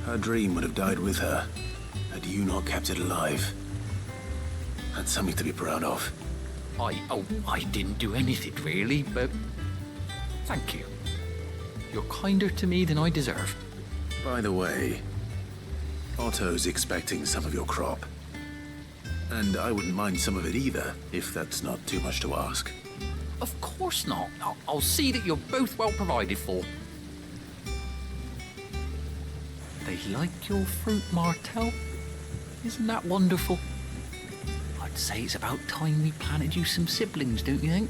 Her dream would have died with her, had you not kept it alive. That's something to be proud of. I didn't do anything really, but thank you. You're kinder to me than I deserve. By the way, Otto's expecting some of your crop. And I wouldn't mind some of it either, if that's not too much to ask. Of course not. I'll see that you're both well provided for. They like your fruit, Martel. Isn't that wonderful? I'd say it's about time we planted you some siblings, don't you think?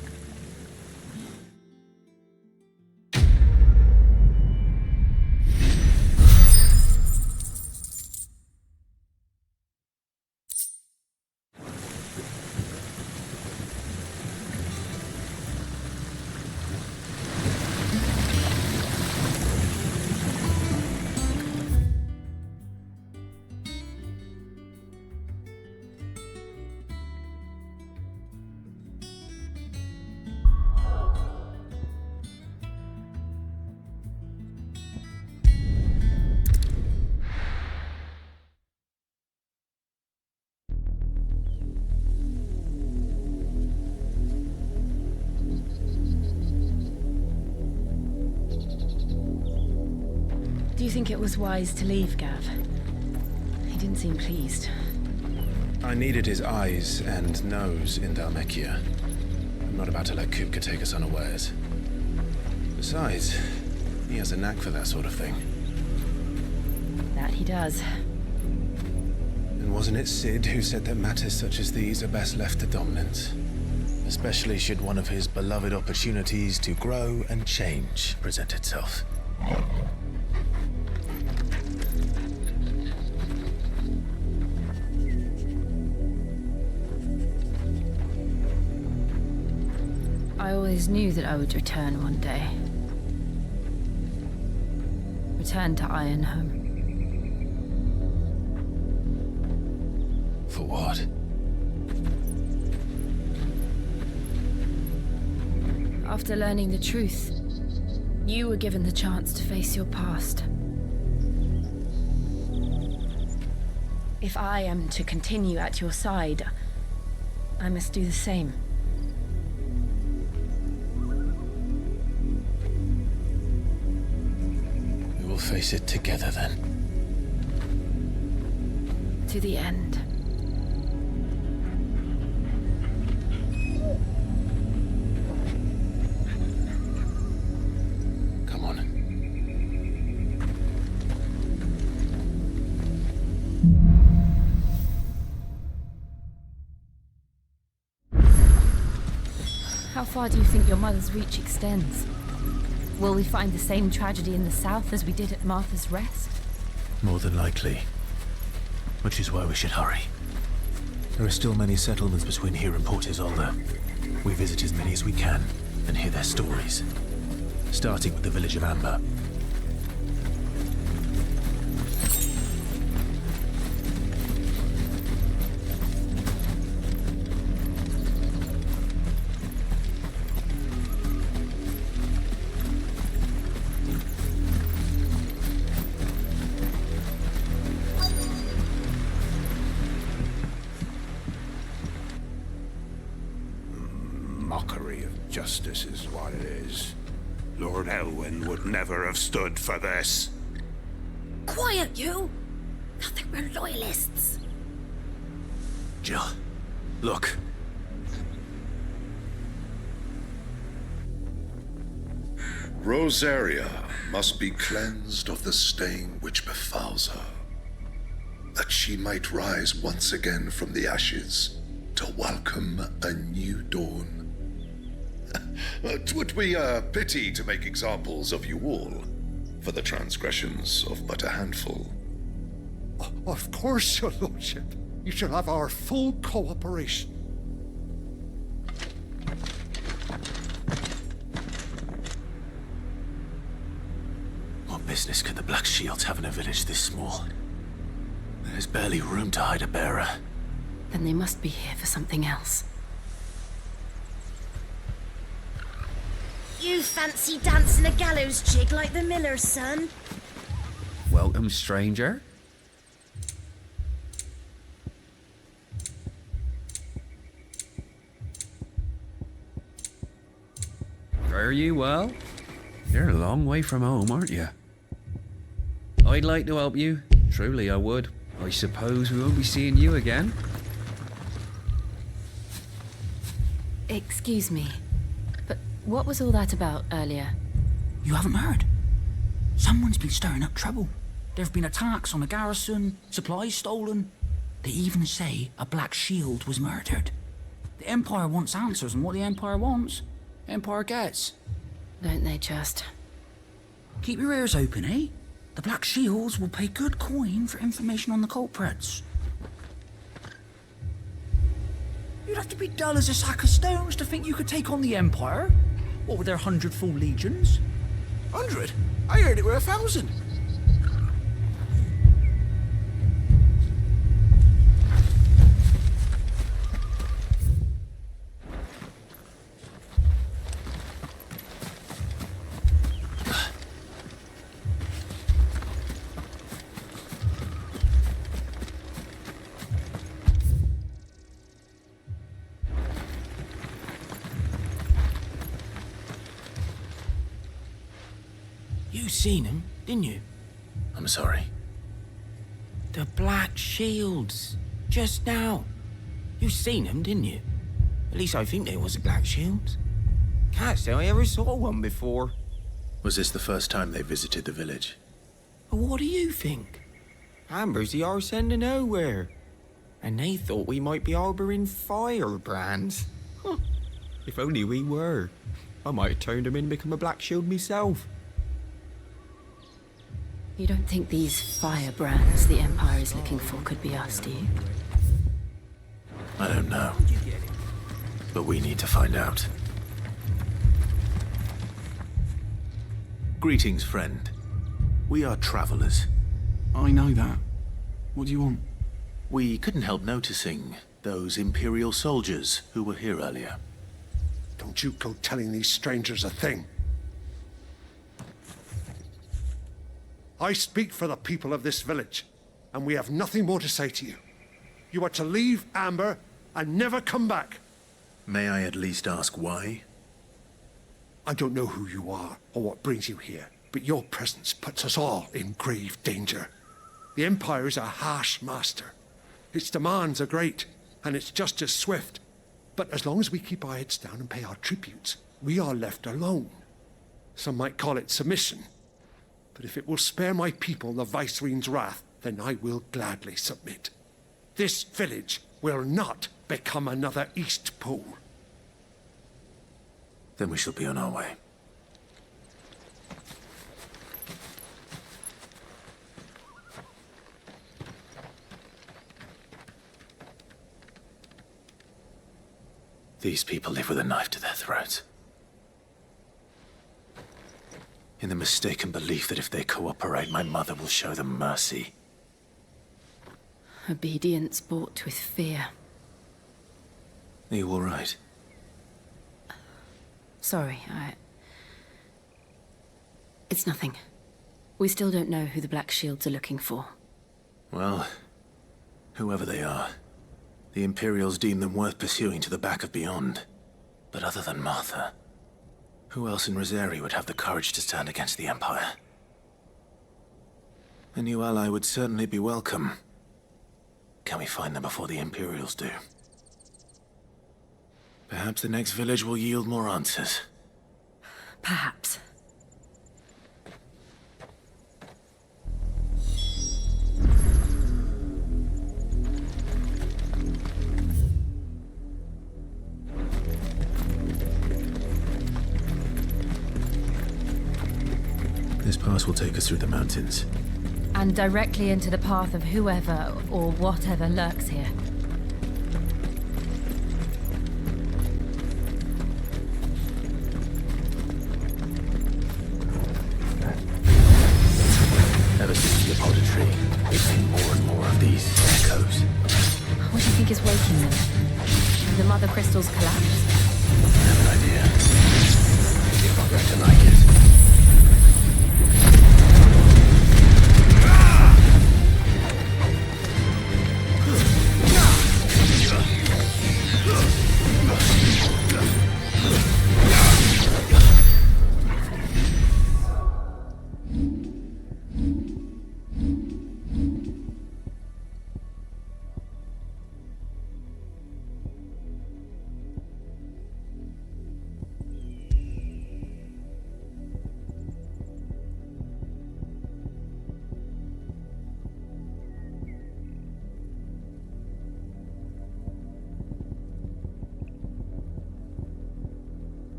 Do you think it was wise to leave, Gav? He didn't seem pleased. I needed his eyes and nose in Dhalmekia. I'm not about to let Kupka take us unawares. Besides, he has a knack for that sort of thing. That he does. And wasn't it Sid who said that matters such as these are best left to dominance? Especially should one of his beloved opportunities to grow and change present itself. I always knew that I would return one day. Return to Ironhome. For what? After learning the truth, you were given the chance to face your past. If I am to continue at your side, I must do the same. We will face it together then. To the end. Come on. How far do you think your mother's reach extends? Will we find the same tragedy in the south as we did at Martha's Rest? More than likely. Which is why we should hurry. There are still many settlements between here and Port Isolde. We visit as many as we can and hear their stories. Starting with the village of Amber. Mockery of justice is what it is. Lord Elwyn would never have stood for this. Quiet, you! Nothing but loyalists. Jill, look. Rosaria must be cleansed of the stain which befouls her, that she might rise once again from the ashes to welcome a new dawn. 'Twould be a pity to make examples of you all, for the transgressions of but a handful. Of course, your lordship. You shall have our full cooperation. What business could the Black Shields have in a village this small? There's barely room to hide a bearer. Then they must be here for something else. You fancy dancing a gallows jig like the miller's son? Welcome, stranger. Are you well? You're a long way from home, aren't you? I'd like to help you. Truly, I would. I suppose we won't be seeing you again. Excuse me, but what was all that about earlier? You haven't heard? Someone's been stirring up trouble. There have been attacks on the garrison, supplies stolen. They even say a Black Shield was murdered. The Empire wants answers, and what the Empire wants, Empire gets. Don't they just? Keep your ears open, eh? The Black Shields will pay good coin for information on the culprits. You'd have to be dull as a sack of stones to think you could take on the Empire. What with their 100 full legions? 100? I heard it were 1,000. You seen them, didn't you? I'm sorry. The Black Shields. Just now. You seen them, didn't you? At least I think there was a Black Shield. Can't say I ever saw one before. Was this the first time they visited the village? But what do you think? Amber's the arse end of nowhere. And they thought we might be harbouring firebrands. Huh. If only we were. I might have turned them in and become a Black Shield myself. You don't think these firebrands the Empire is looking for could be us, do you? I don't know. But we need to find out. Greetings, friend. We are travelers. I know that. What do you want? We couldn't help noticing those Imperial soldiers who were here earlier. Don't you go telling these strangers a thing. I speak for the people of this village, and we have nothing more to say to you. You are to leave Amber and never come back. May I at least ask why? I don't know who you are or what brings you here, but your presence puts us all in grave danger. The Empire is a harsh master. Its demands are great, and its justice swift. But as long as we keep our heads down and pay our tributes, we are left alone. Some might call it submission. But if it will spare my people the Viceroy's wrath, then I will gladly submit. This village will not become another East Pool. Then we shall be on our way. These people live with a knife to their throats. In the mistaken belief that if they cooperate, my mother will show them mercy. Obedience bought with fear. Are you all right? Sorry, It's nothing. We still don't know who the Black Shields are looking for. Well, whoever they are, the Imperials deem them worth pursuing to the back of beyond. But other than Martha, who else in Rosari would have the courage to stand against the Empire? A new ally would certainly be welcome. Can we find them before the Imperials do? Perhaps the next village will yield more answers. Perhaps. This pass will take us through the mountains. And directly into the path of whoever or whatever lurks here. Ever since the apodder tree, we've seen more and more of these echoes. What do you think is waking them? The mother crystals collapse? I have an idea. You're not going to like it.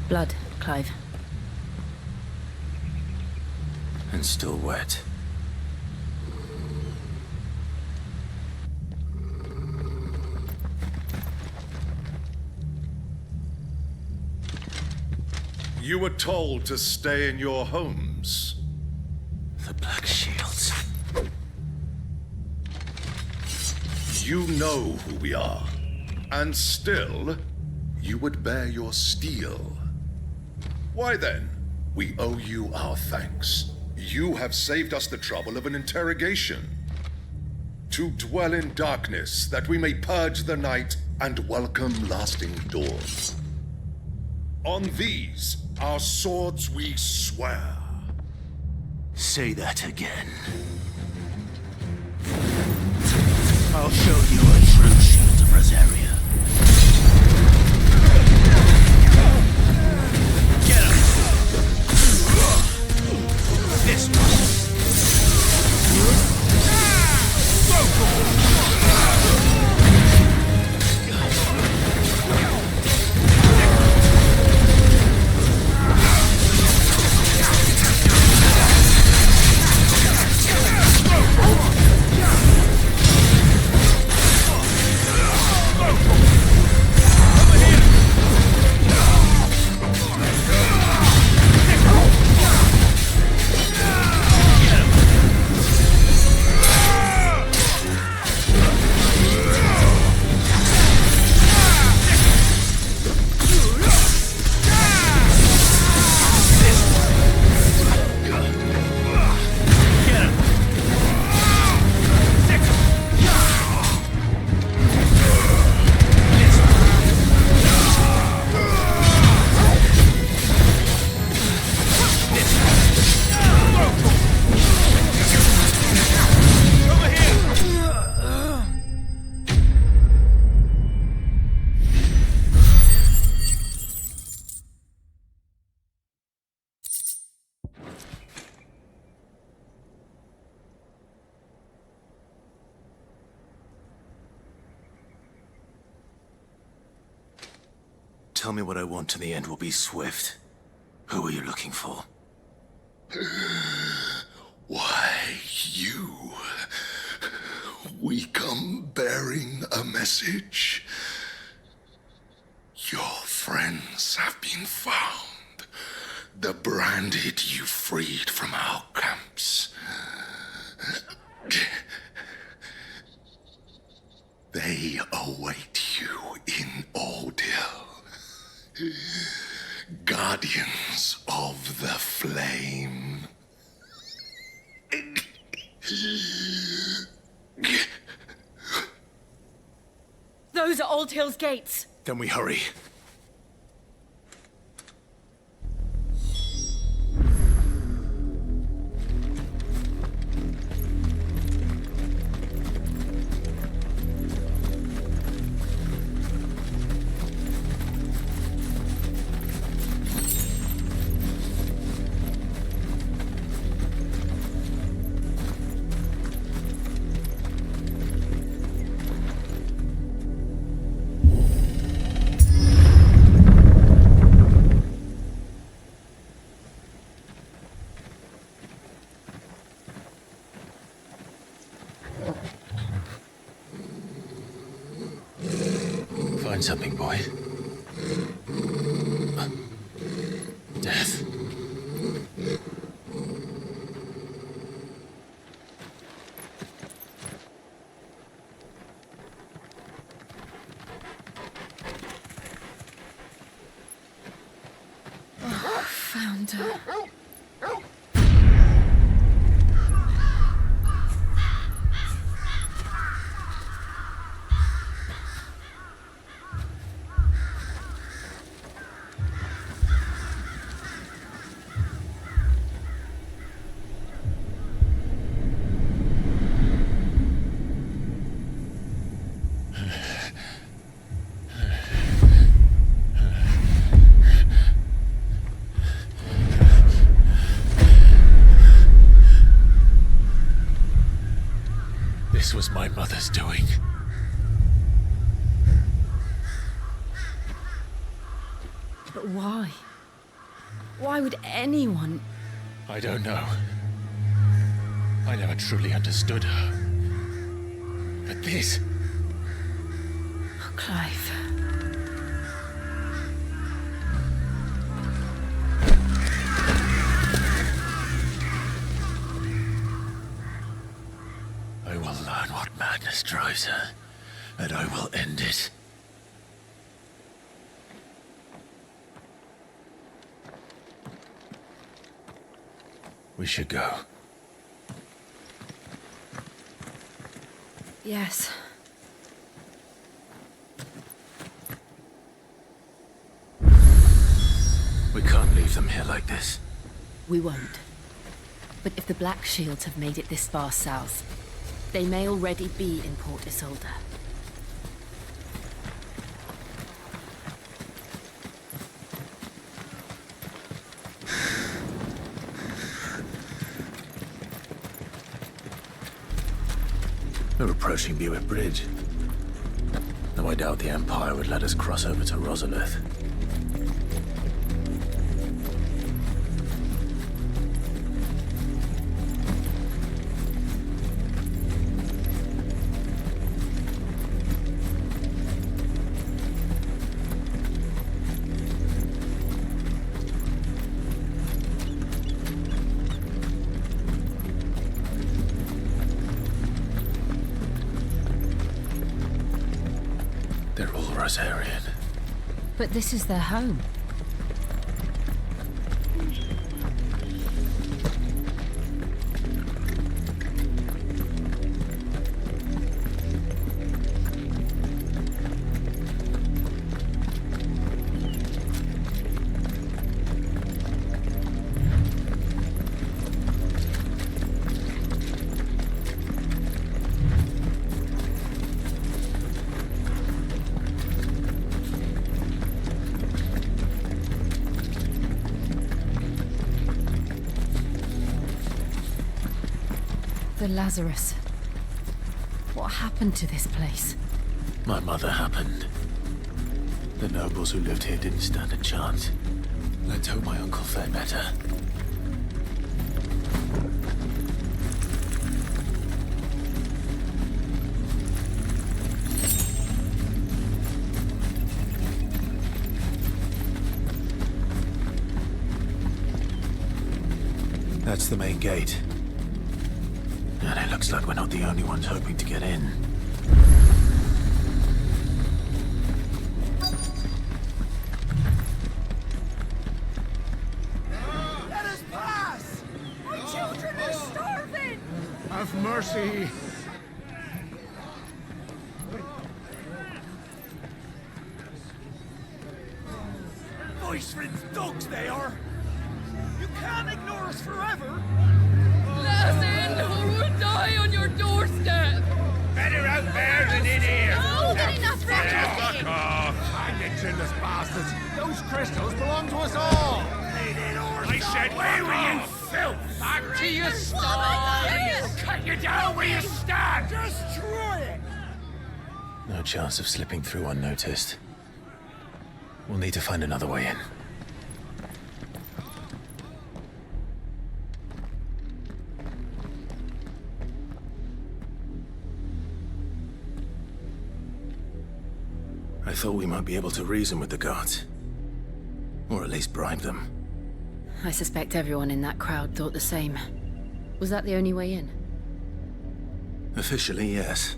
Blood, Clive. And still wet. You were told to stay in your homes. The Black Shields. You know who we are. And still, you would bear your steel. Why then? We owe you our thanks. You have saved us the trouble of an interrogation. To dwell in darkness, that we may purge the night and welcome lasting dawn. On these, our swords we swear. Say that again. I'll show you a true shield of Rosaria. Get him! This one! Tell me what I want and the end will be swift. Who are you looking for? Why, you. We come bearing a message. Your friends have been found. The branded you freed from our camps. They await you in Ordeal. Guardians of the Flame. Those are Old Hill's gates. Then we hurry. Find something, boy. Death. Found her. This was my mother's doing. But why? Why would anyone... I don't know. I never truly understood her. But this... Oh, Clive. I will learn what madness drives her, and I will end it. We should go. Yes. We can't leave them here like this. We won't. But if the Black Shields have made it this far south, they may already be in Port Isolde. We're approaching Buick Bridge. Though I doubt the Empire would let us cross over to Rosalith. They're all Rosarian. But this is their home. The Lazarus. What happened to this place? My mother happened. The nobles who lived here didn't stand a chance. Let's hope my uncle fared better. That's the main gate. And it looks like we're not the only ones hoping to get in. Let us pass! My children are starving! Have mercy! Voice-ridden dogs they are! You can't ignore us forever! Let us in, or we'll die on your doorstep! Better out there than in here! Oh, Now, enough fuck off! Hang it, chinless bastards! Those crystals belong to us all! I said, where were you, filth? Back to your sties! We'll cut you down where you stand! Destroy it! No chance of slipping through unnoticed. We'll need to find another way in. I thought we might be able to reason with the guards. Or at least bribe them. I suspect everyone in that crowd thought the same. Was that the only way in? Officially, yes.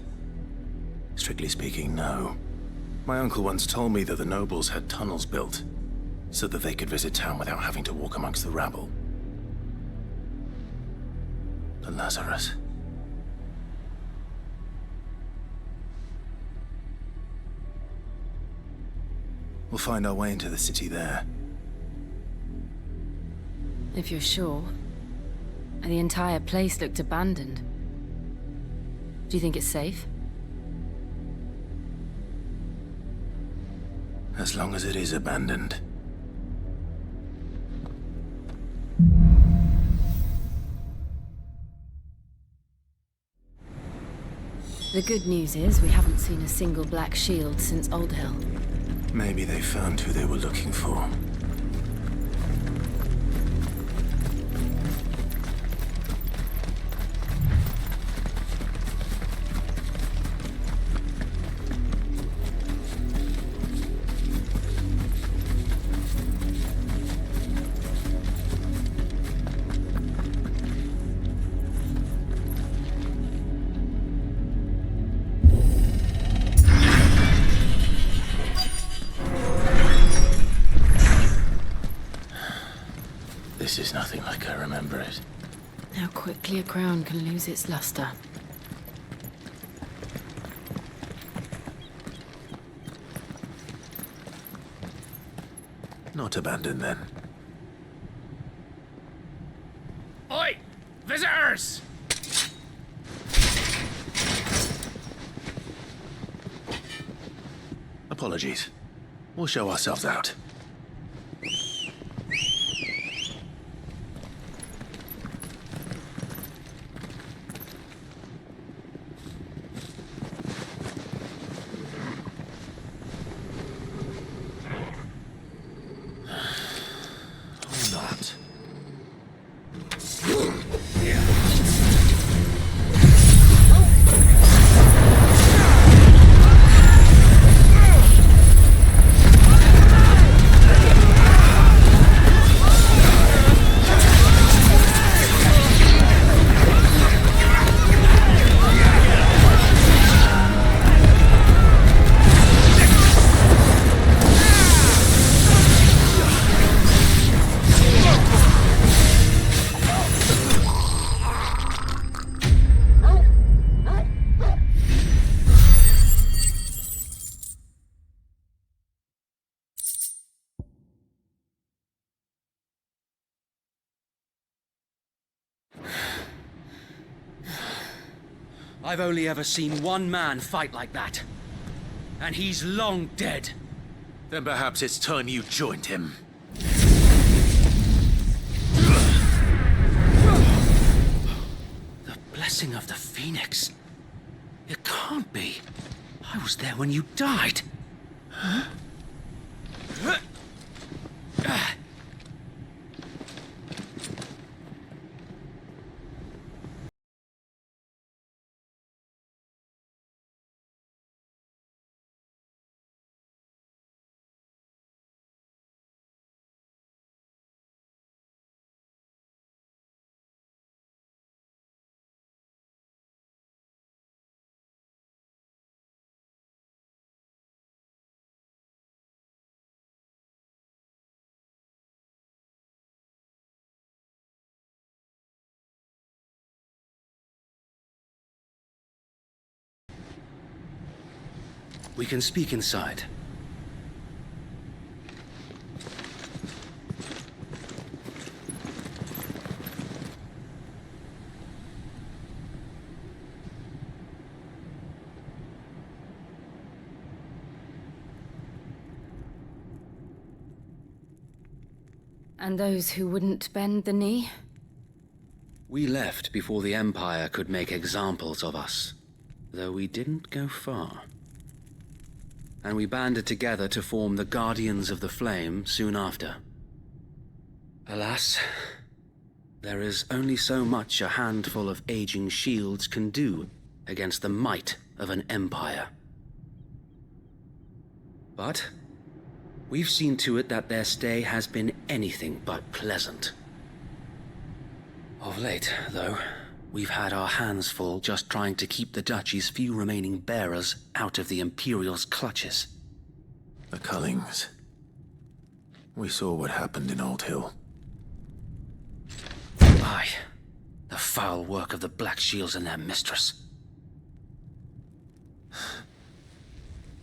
Strictly speaking, no. My uncle once told me that the nobles had tunnels built, so that they could visit town without having to walk amongst the rabble. The Lazarus. We'll find our way into the city there. If you're sure. And the entire place looked abandoned. Do you think it's safe? As long as it is abandoned. The good news is we haven't seen a single black shield since Old Hill. Maybe they found who they were looking for. This is nothing like I remember it. How quickly a crown can lose its luster. Not abandoned, then. Oi! Visitors! Apologies. We'll show ourselves out. I've only ever seen one man fight like that. And he's long dead. Then perhaps it's time you joined him. The blessing of the Phoenix. It can't be. I was there when you died. Huh? We can speak inside. And those who wouldn't bend the knee? We left before the Empire could make examples of us, though we didn't go far. And we banded together to form the Guardians of the Flame soon after. Alas, there is only so much a handful of aging shields can do against the might of an empire. But we've seen to it that their stay has been anything but pleasant. Of late, though, we've had our hands full just trying to keep the Duchy's few remaining bearers out of the Imperial's clutches. The Cullings. We saw what happened in Old Hill. Aye. The foul work of the Black Shields and their mistress.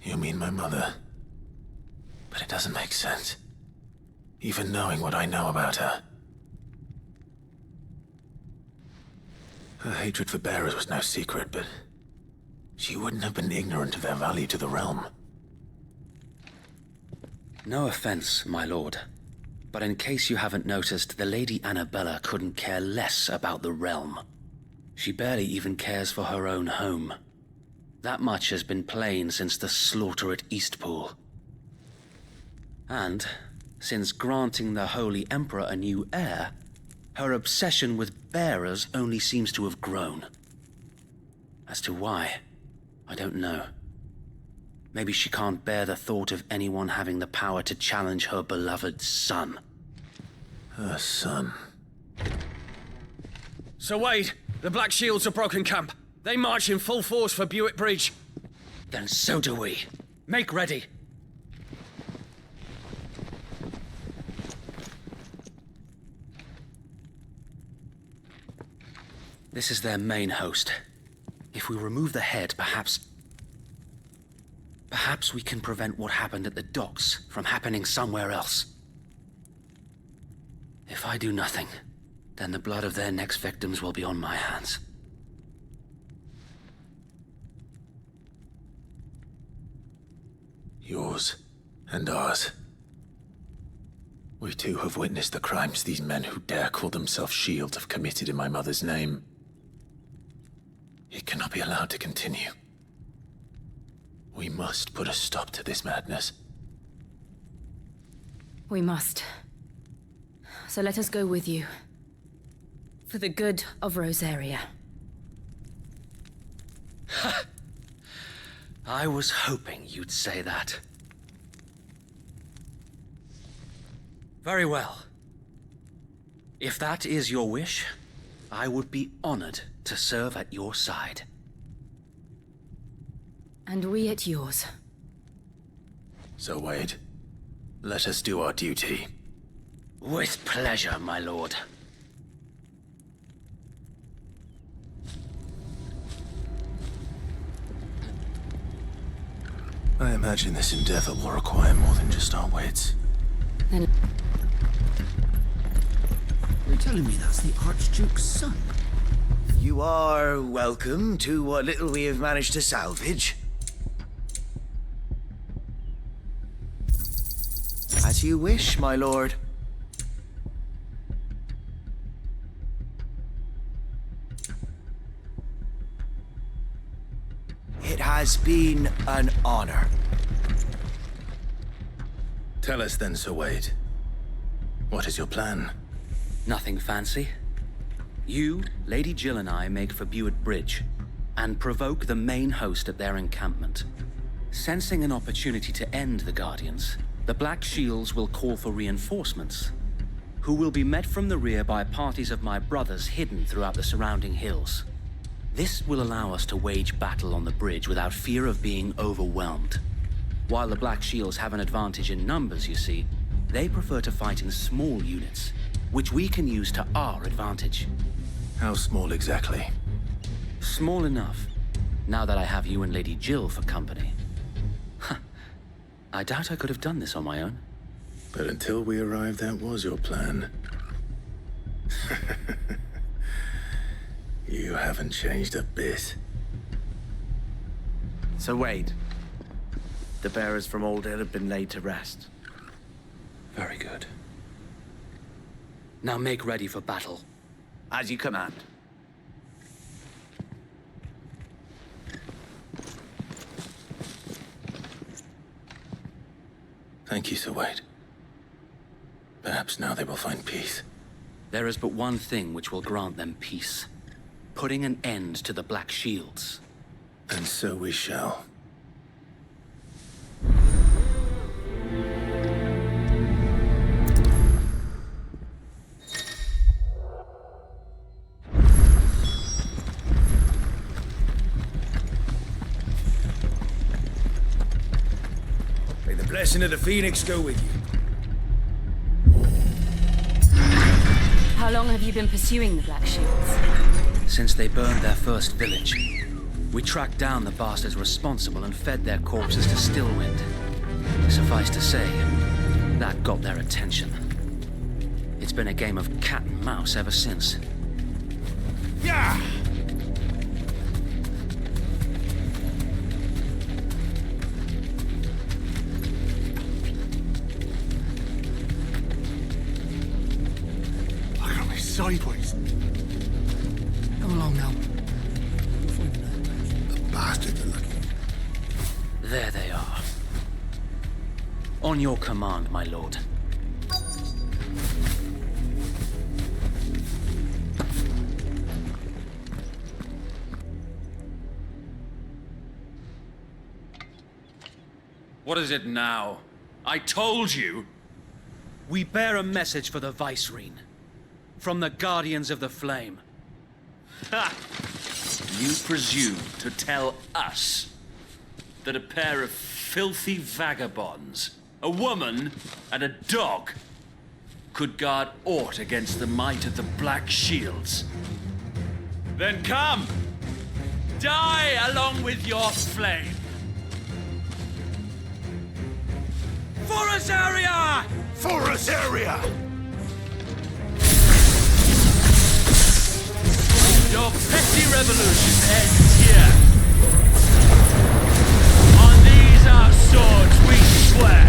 You mean my mother? But it doesn't make sense. Even knowing what I know about her. Her hatred for bearers was no secret, but she wouldn't have been ignorant of their value to the realm. No offense, my lord, but in case you haven't noticed, the Lady Annabella couldn't care less about the realm. She barely even cares for her own home. That much has been plain since the slaughter at Eastpool. And, since granting the Holy Emperor a new heir, her obsession with bearers only seems to have grown. As to why, I don't know. Maybe she can't bear the thought of anyone having the power to challenge her beloved son. Her son? Sir Wade, the Black Shields have broken camp. They march in full force for Buick Bridge. Then so do we. Make ready. This is their main host. If we remove the head, perhaps we can prevent what happened at the docks from happening somewhere else. If I do nothing, then the blood of their next victims will be on my hands. Yours and ours. We too have witnessed the crimes these men who dare call themselves Shield have committed in my mother's name. It cannot be allowed to continue. We must put a stop to this madness. We must. So let us go with you. For the good of Rosaria. I was hoping you'd say that. Very well. If that is your wish, I would be honored to serve at your side. And we at yours. So, Wade, let us do our duty. With pleasure, my lord. I imagine this endeavor will require more than just our wits. Then... You're telling me that's the Archduke's son? You are welcome to what little we have managed to salvage. As you wish, my lord. It has been an honor. Tell us then, Sir Wade. What is your plan? Nothing fancy. You, Lady Jill and I make for Buett Bridge and provoke the main host at their encampment. Sensing an opportunity to end the Guardians, the Black Shields will call for reinforcements, who will be met from the rear by parties of my brothers hidden throughout the surrounding hills. This will allow us to wage battle on the bridge without fear of being overwhelmed. While the Black Shields have an advantage in numbers, you see, they prefer to fight in small units, which we can use to our advantage. How small exactly? Small enough, now that I have you and Lady Jill for company. I doubt I could have done this on my own. But until we arrived, that was your plan. You haven't changed a bit. So Wade, the bearers from Old Hill have been laid to rest. Very good. Now make ready for battle. As you command. Thank you, Sir Wade. Perhaps now they will find peace. There is but one thing which will grant them peace. Putting an end to the Black Shields. And so we shall. May the blessing of the Phoenix go with you. How long have you been pursuing the Black Shields? Since they burned their first village. We tracked down the bastards responsible and fed their corpses to Stillwind. Suffice to say, that got their attention. It's been a game of cat and mouse ever since. Yeah! Look at me sideways. Come along now. The bastards are looking. There they are. On your command, my lord. What is it now? I told you! We bear a message for the Vicereine. From the Guardians of the Flame. Ha! You presume to tell us that a pair of filthy vagabonds, a woman and a dog, could guard aught against the might of the Black Shields? Then come! Die along with your flame! For Azaria! For Azaria! Your petty revolution ends here. On these our swords we swear.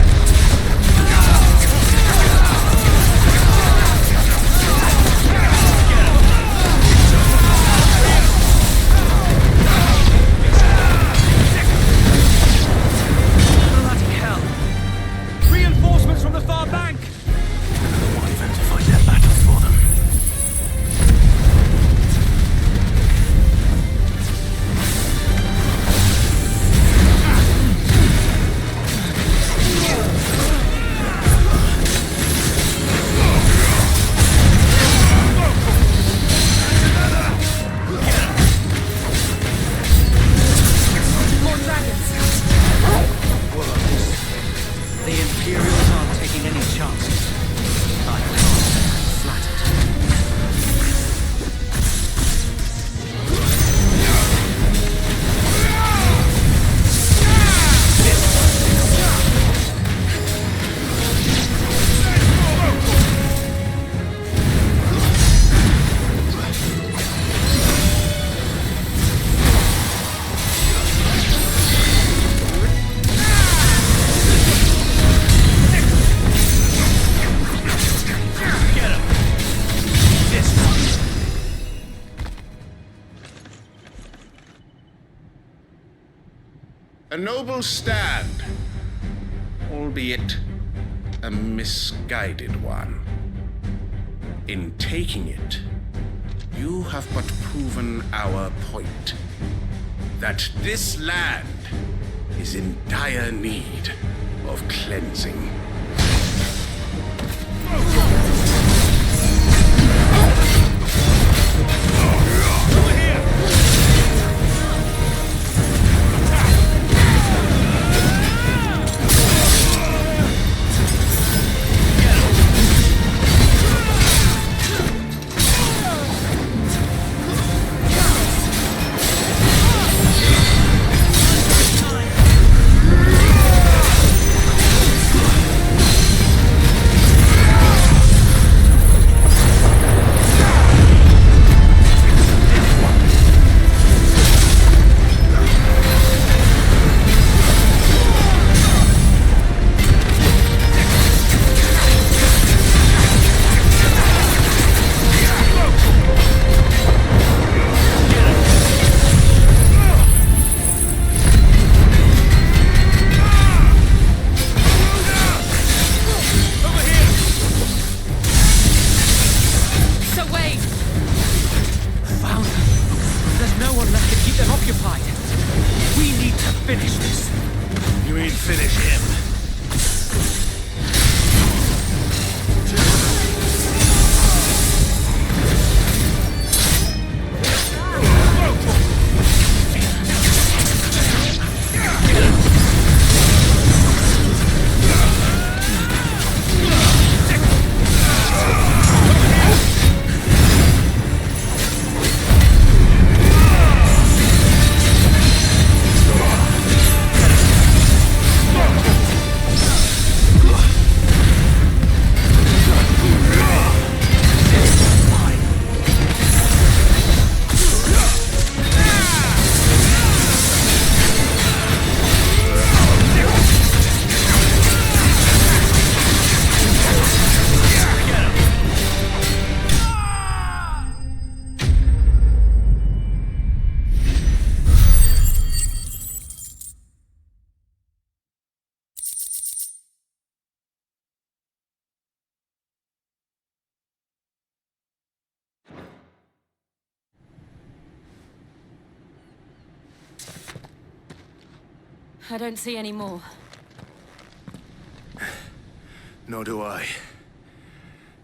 Bloody hell! Reinforcements from the far bank! Why even to fight their battles for them? More dragons. The Imperials aren't taking any chances. I can't say I'm flattered. A noble stand, albeit a misguided one. In taking it, you have but proven our point, that this land is in dire need of cleansing. I don't see any more. Nor do I.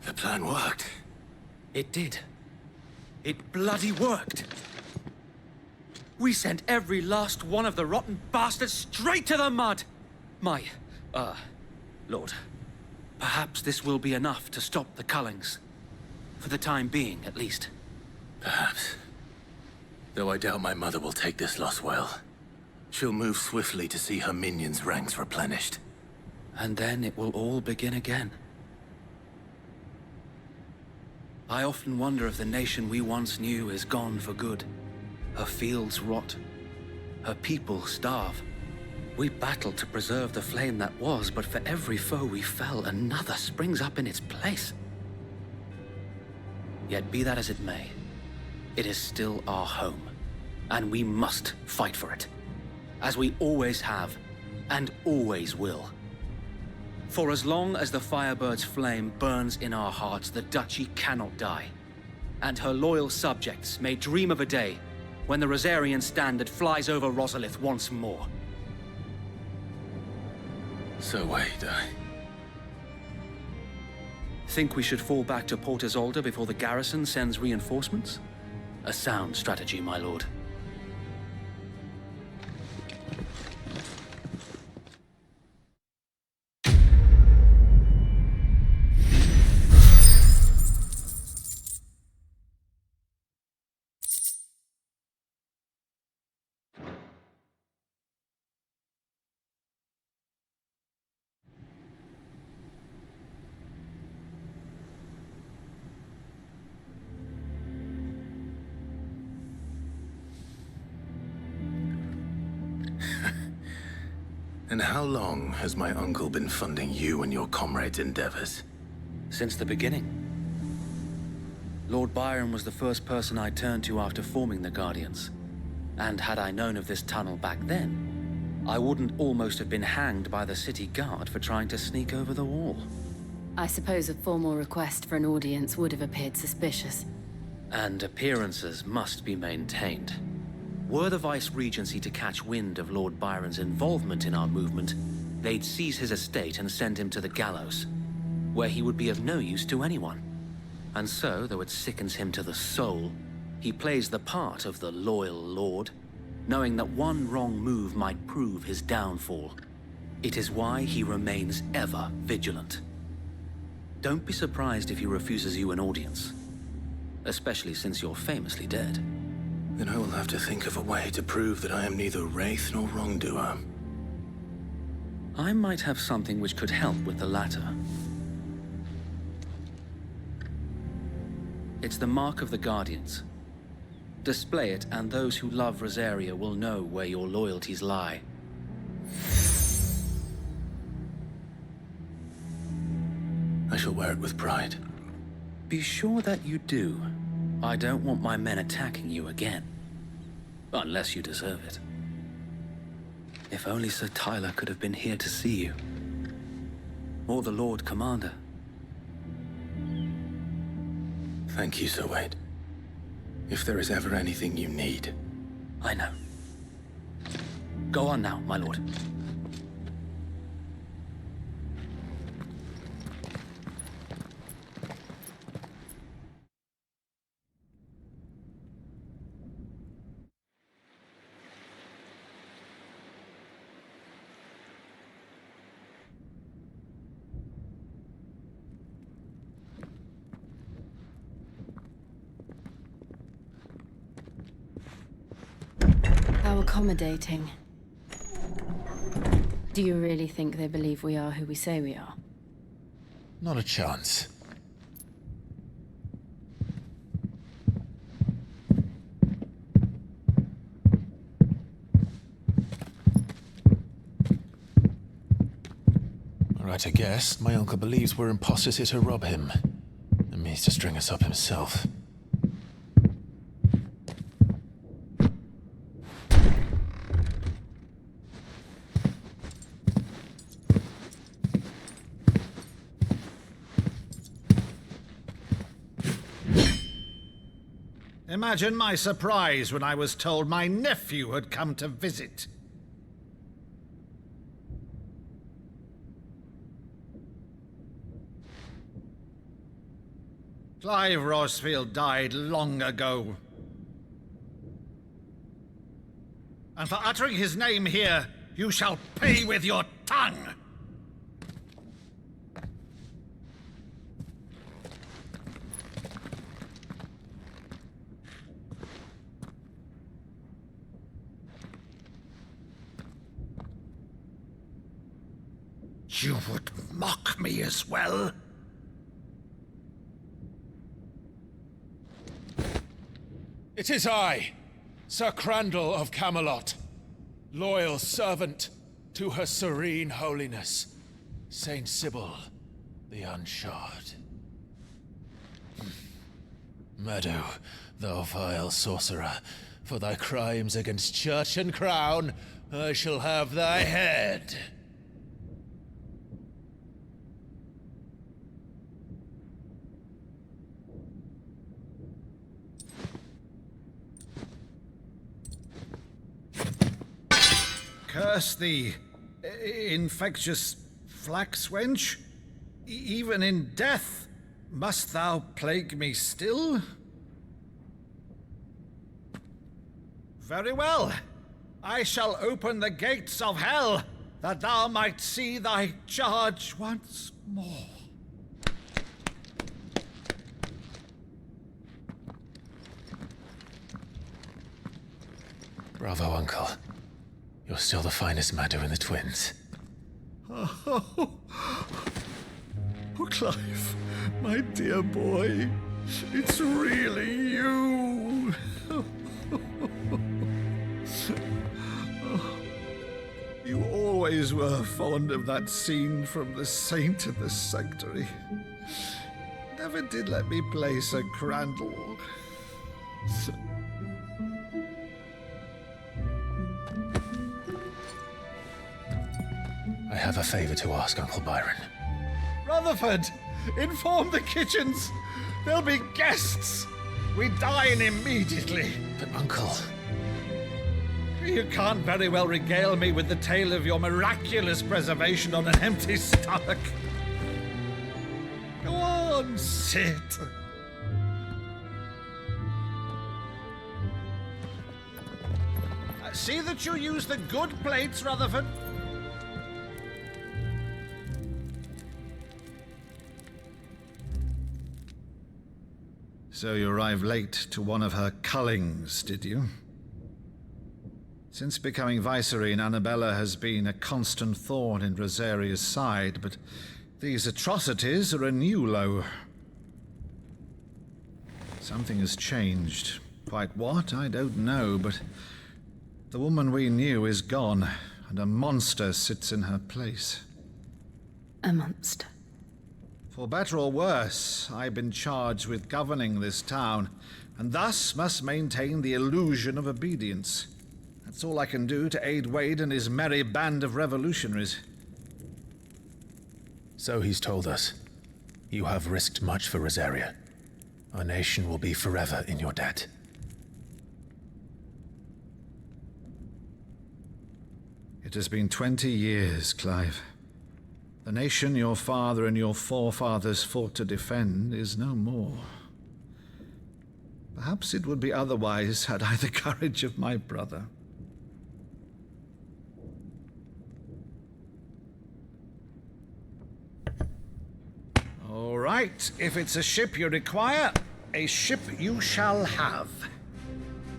The plan worked. It did. It bloody worked. We sent every last one of the rotten bastards straight to the mud! My, Lord, perhaps this will be enough to stop the Cullings. For the time being, at least. Perhaps. Though I doubt my mother will take this loss well. She'll move swiftly to see her minions' ranks replenished. And then it will all begin again. I often wonder if the nation we once knew is gone for good. Her fields rot. Her people starve. We battled to preserve the flame that was, but for every foe we fell, another springs up in its place. Yet be that as it may, it is still our home, and we must fight for it, as we always have, and always will. For as long as the Firebird's flame burns in our hearts, the Duchy cannot die, and her loyal subjects may dream of a day when the Rosarian standard flies over Rosalith once more. So wait, Think we should fall back to Port Isolde before the garrison sends reinforcements? A sound strategy, my lord. And how long has my uncle been funding you and your comrades' endeavors? Since the beginning. Lord Byron was the first person I turned to after forming the Guardians. And had I known of this tunnel back then, I wouldn't almost have been hanged by the city guard for trying to sneak over the wall. I suppose a formal request for an audience would have appeared suspicious. And appearances must be maintained. Were the Vice-Regency to catch wind of Lord Byron's involvement in our movement, they'd seize his estate and send him to the gallows, where he would be of no use to anyone. And so, though it sickens him to the soul, he plays the part of the loyal lord, knowing that one wrong move might prove his downfall. It is why he remains ever vigilant. Don't be surprised if he refuses you an audience, especially since you're famously dead. Then I will have to think of a way to prove that I am neither wraith nor wrongdoer. I might have something which could help with the latter. It's the mark of the Guardians. Display it, and those who love Rosaria will know where your loyalties lie. I shall wear it with pride. Be sure that you do. I don't want my men attacking you again. Unless you deserve it. If only Sir Tyler could have been here to see you. Or the Lord Commander. Thank you, Sir Wade. If there is ever anything you need. I know. Go on now, my lord. How accommodating. Do you really think they believe we are who we say we are? Not a chance. Right, I guess. My uncle believes we're imposters here to rob him. And means to string us up himself. Imagine my surprise when I was told my nephew had come to visit. Clive Rosfield died long ago. And for uttering his name here, you shall pay with your tongue! You would mock me as well? It is I, Sir Crandall of Camelot, loyal servant to her serene holiness, Saint Sybil the Unshod. Meadow, thou vile sorcerer, for thy crimes against church and crown, I shall have thy head. Curse thee, infectious flax wench. Even in death, must thou plague me still? Very well. I shall open the gates of hell, that thou might see thy charge once more. Bravo, Uncle. You're still the finest Meadow in the twins. Oh, Clive, my dear boy, it's really you. You always were fond of that scene from The Saint of the Sanctuary. Never did let me play Sir Crandall. I have a favor to ask, Uncle Byron. Rutherford, inform the kitchens. There'll be guests. We dine immediately. But, Uncle... You can't very well regale me with the tale of your miraculous preservation on an empty stomach. Go on, sit. See that you use the good plates, Rutherford. So you arrived late to one of her cullings, did you? Since becoming Vicereine, Annabella has been a constant thorn in Rosaria's side, but these atrocities are a new low. Something has changed. Quite what, I don't know, but the woman we knew is gone, and a monster sits in her place. A monster? For better or worse, I've been charged with governing this town, and thus must maintain the illusion of obedience. That's all I can do to aid Wade and his merry band of revolutionaries. So he's told us. You have risked much for Rosaria. Our nation will be forever in your debt. It has been 20 years, Clive. The nation your father and your forefathers fought to defend is no more. Perhaps it would be otherwise had I the courage of my brother. All right, if it's a ship you require, a ship you shall have.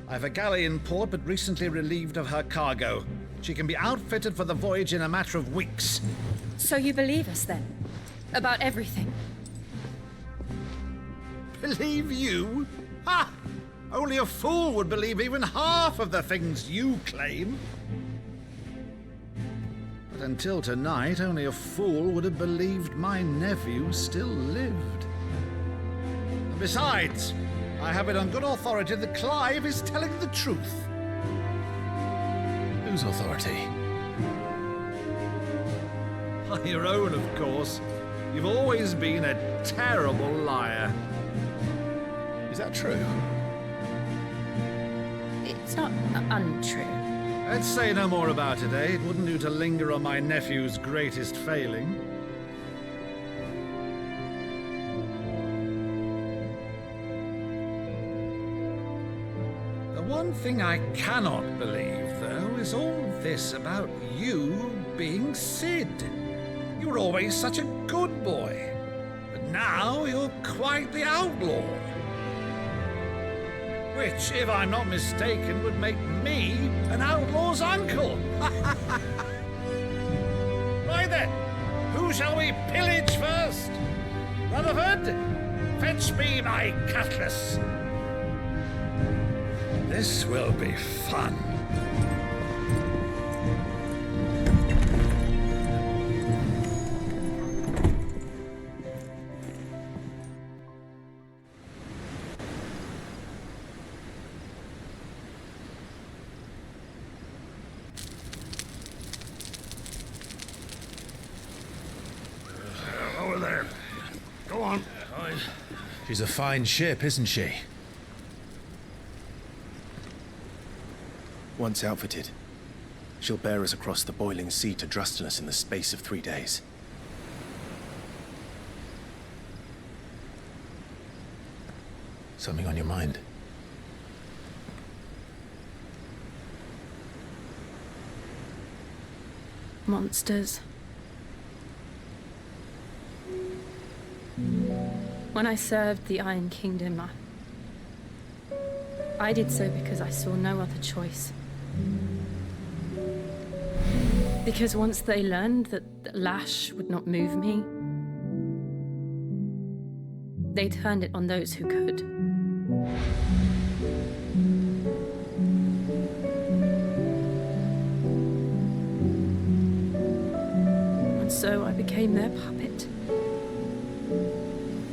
I've a galley in port, but recently relieved of her cargo. She can be outfitted for the voyage in a matter of weeks. So you believe us, then? About everything? Believe you? Ha! Only a fool would believe even half of the things you claim. But until tonight, only a fool would have believed my nephew still lived. And besides, I have it on good authority that Clive is telling the truth. Whose authority? Your own, of course. You've always been a terrible liar. Is that true? It's not untrue. Let's say no more about it, eh? It wouldn't do to linger on my nephew's greatest failing. The one thing I cannot believe, though, is all this about you being Sid. You were always such a good boy, but now you're quite the outlaw. Which, if I'm not mistaken, would make me an outlaw's uncle. Right then, who Who shall we pillage first? Rutherford, fetch me my cutlass. This will be fun. Over there. Go on. She's a fine ship, isn't she? Once outfitted, she'll bear us across the boiling sea to Drustinus in the space of 3 days. Something on your mind? Monsters. When I served the Iron Kingdom, I did so because I saw no other choice. Because once they learned that the lash would not move me, they turned it on those who could. And so I became their puppet.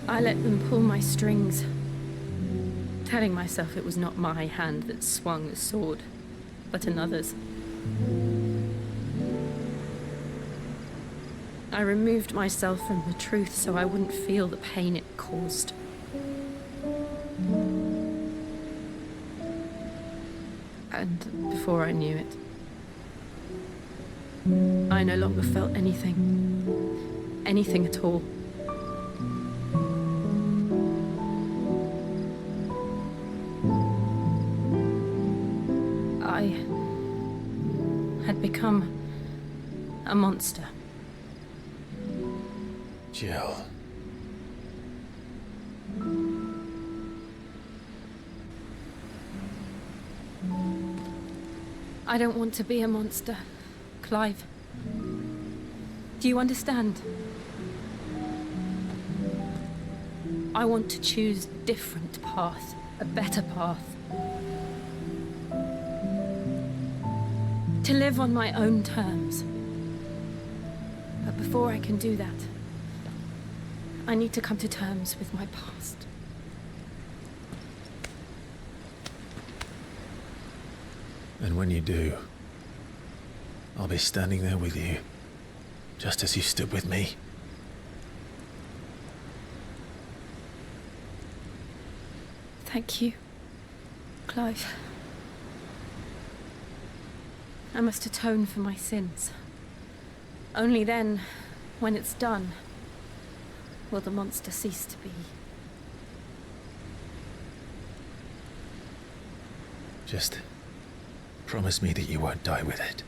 I let them pull my strings, telling myself it was not my hand that swung the sword, but another's. I removed myself from the truth so I wouldn't feel the pain it caused. And before I knew it, I no longer felt anything. Anything at all. I had become a monster. Jill. I don't want to be a monster, Clive. Do you understand? I want to choose a different path, a better path. To live on my own terms. But before I can do that, I need to come to terms with my past. And when you do, I'll be standing there with you, just as you stood with me. Thank you, Clive. I must atone for my sins. Only then, when it's done, will the monster cease to be. Just promise me that you won't die with it.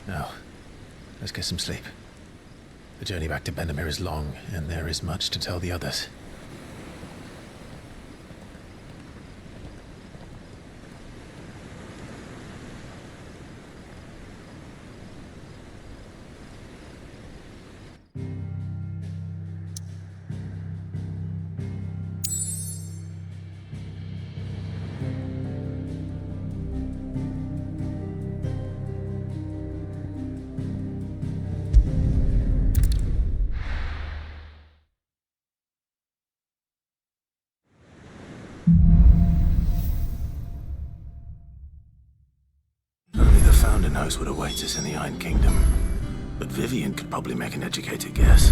Now, let's get some sleep. The journey back to Benamir is long, and there is much to tell the others. Knows what awaits us in the Iron Kingdom, but Vivian could probably make an educated guess.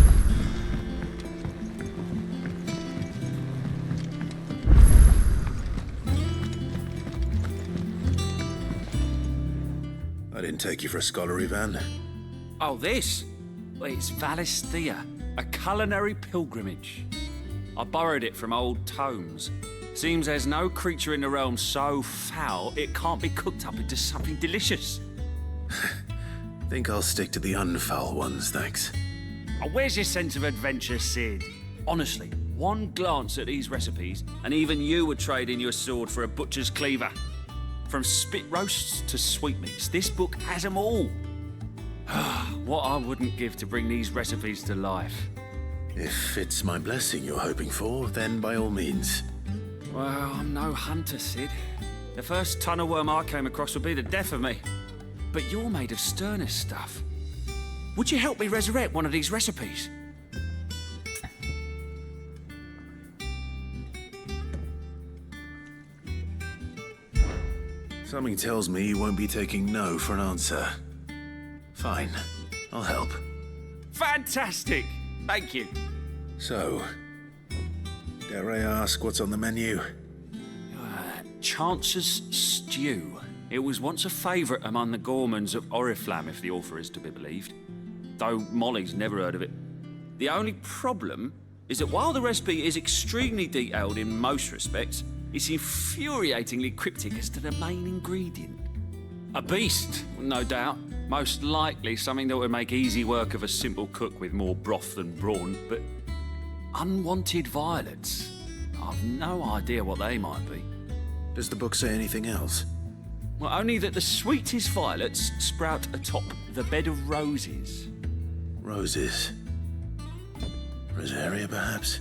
I didn't take you for a scholarly van. Oh, this? Well, it's Valisthea, a culinary pilgrimage. I borrowed it from old tomes. Seems there's no creature in the realm so foul it can't be cooked up into something delicious. Think I'll stick to the unfoul ones, thanks. Oh, where's your sense of adventure, Sid? Honestly, one glance at these recipes, and even you would trade in your sword for a butcher's cleaver. From spit roasts to sweetmeats, this book has them all. What I wouldn't give to bring these recipes to life. If it's my blessing you're hoping for, then by all means. Well, I'm no hunter, Sid. The first tunnel worm I came across would be the death of me. But you're made of sterner stuff. Would you help me resurrect one of these recipes? Something tells me you won't be taking no for an answer. Fine, I'll help. Fantastic! Thank you. So, dare I ask what's on the menu? Chance's Stew. It was once a favourite among the gourmands of Oriflamme, if the author is to be believed. Though Molly's never heard of it. The only problem is that while the recipe is extremely detailed in most respects, it's infuriatingly cryptic as to the main ingredient. A beast, no doubt. Most likely something that would make easy work of a simple cook with more broth than brawn, but unwanted violets. I've no idea what they might be. Does the book say anything else? Well, only that the sweetest violets sprout atop the bed of roses. Roses. Rosaria, perhaps?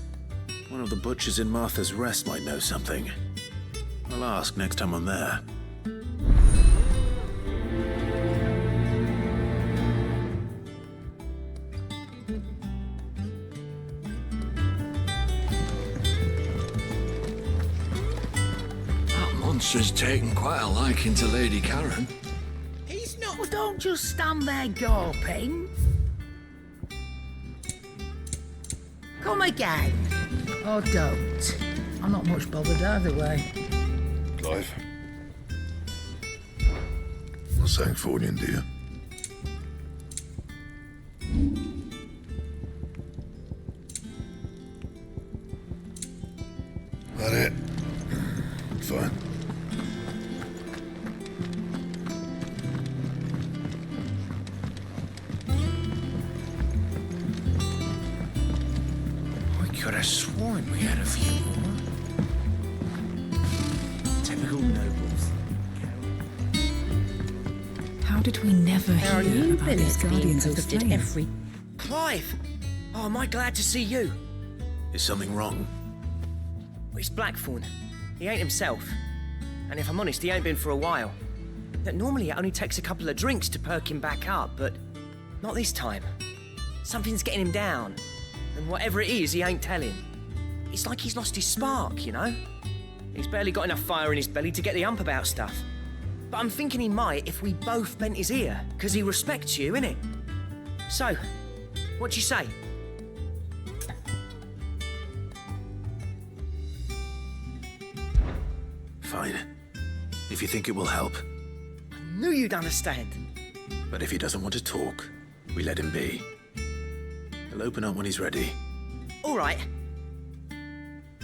One of the butchers in Martha's Rest might know something. I'll ask next time I'm there. That monster's taken quite a liking to Lady Karen. He's not. Well, don't just stand there gawping. Come again. Or don't. I'm not much bothered either way. Clive. What's that for you, dear? That it? Fine. Could have sworn we had a few more. Typical nobles. How did we never How hear you about been these being guardians of the posted flame? every... Clive! Oh, am I glad to see you? Is something wrong? Well, it's Blackthorn. He ain't himself. And if I'm honest, he ain't been for a while. That normally it only takes a couple of drinks to perk him back up, but not this time. Something's getting him down. And whatever it is, he ain't telling. It's like he's lost his spark, you know? He's barely got enough fire in his belly to get the ump about stuff. But I'm thinking he might if we both bent his ear, because he respects you, innit? So, what do you say? Fine. If you think it will help. I knew you'd understand. But if he doesn't want to talk, we let him be. He'll open up when he's ready. All right.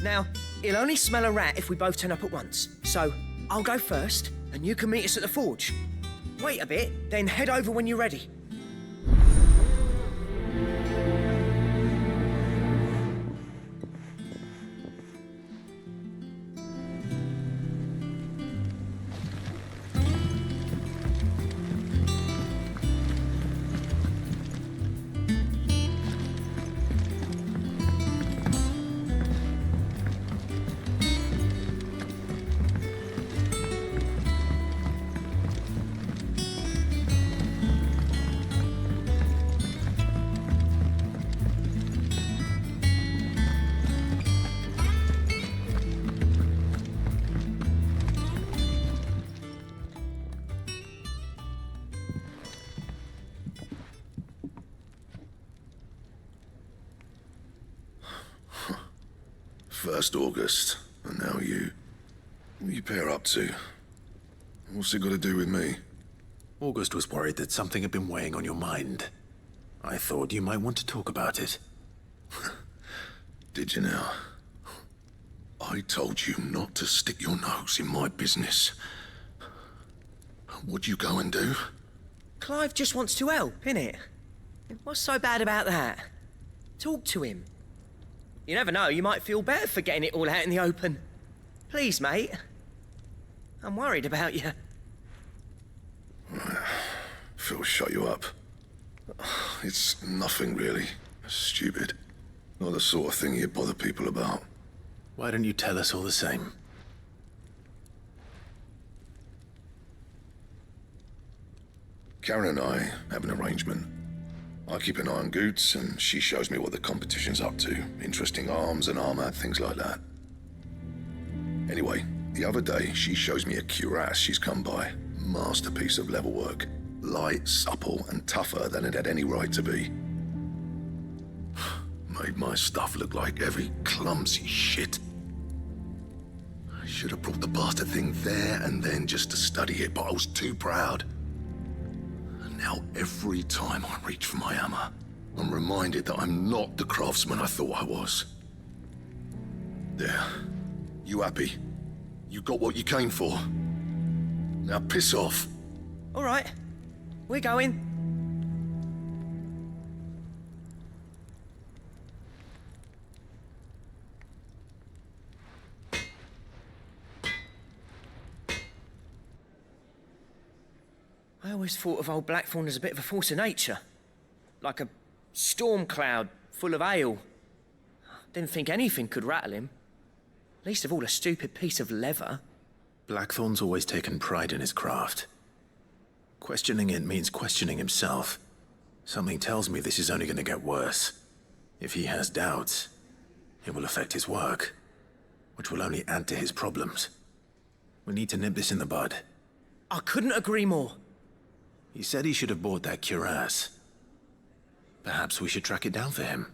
Now, he'll only smell a rat if we both turn up at once. So, I'll go first, and you can meet us at the forge. Wait a bit, then head over when you're ready. First August, and now you. What are you pair up to? What's it got to do with me? August was worried that something had been weighing on your mind. I thought you might want to talk about it. Did you now? I told you not to stick your nose in my business. What'd you go and do? Clive just wants to help, innit? What's so bad about that? Talk to him. You never know, you might feel better for getting it all out in the open. Please, mate. I'm worried about you. Phil shut you up. It's nothing really. Stupid. Not the sort of thing you bother people about. Why don't you tell us all the same? Karen and I have an arrangement. I keep an eye on Goots, and she shows me what the competition's up to. Interesting arms and armor, things like that. Anyway, the other day, she shows me a cuirass she's come by. Masterpiece of level work. Light, supple, and tougher than it had any right to be. Made my stuff look like heavy, clumsy shit. I should have brought the bastard thing there and then just to study it, but I was too proud. And now every time I reach for my hammer, I'm reminded that I'm not the craftsman I thought I was. There. You happy? You got what you came for. Now piss off. All right. We're going. I always thought of old Blackthorn as a bit of a force of nature. Like a storm cloud full of ale. Didn't think anything could rattle him. Least of all a stupid piece of leather. Blackthorn's always taken pride in his craft. Questioning it means questioning himself. Something tells me this is only going to get worse. If he has doubts, it will affect his work, which will only add to his problems. We need to nip this in the bud. I couldn't agree more. He said he should have bought that cuirass. Perhaps we should track it down for him.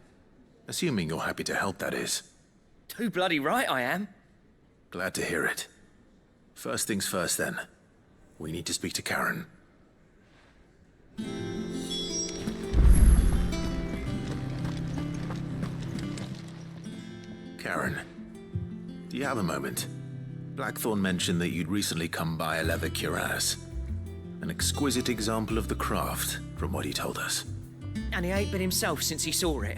Assuming you're happy to help, that is. Too bloody right I am. Glad to hear it. First things first, then. We need to speak to Karen. Karen, do you have a moment? Blackthorn mentioned that you'd recently come by a leather cuirass. An exquisite example of the craft, from what he told us. And he ain't been himself since he saw it.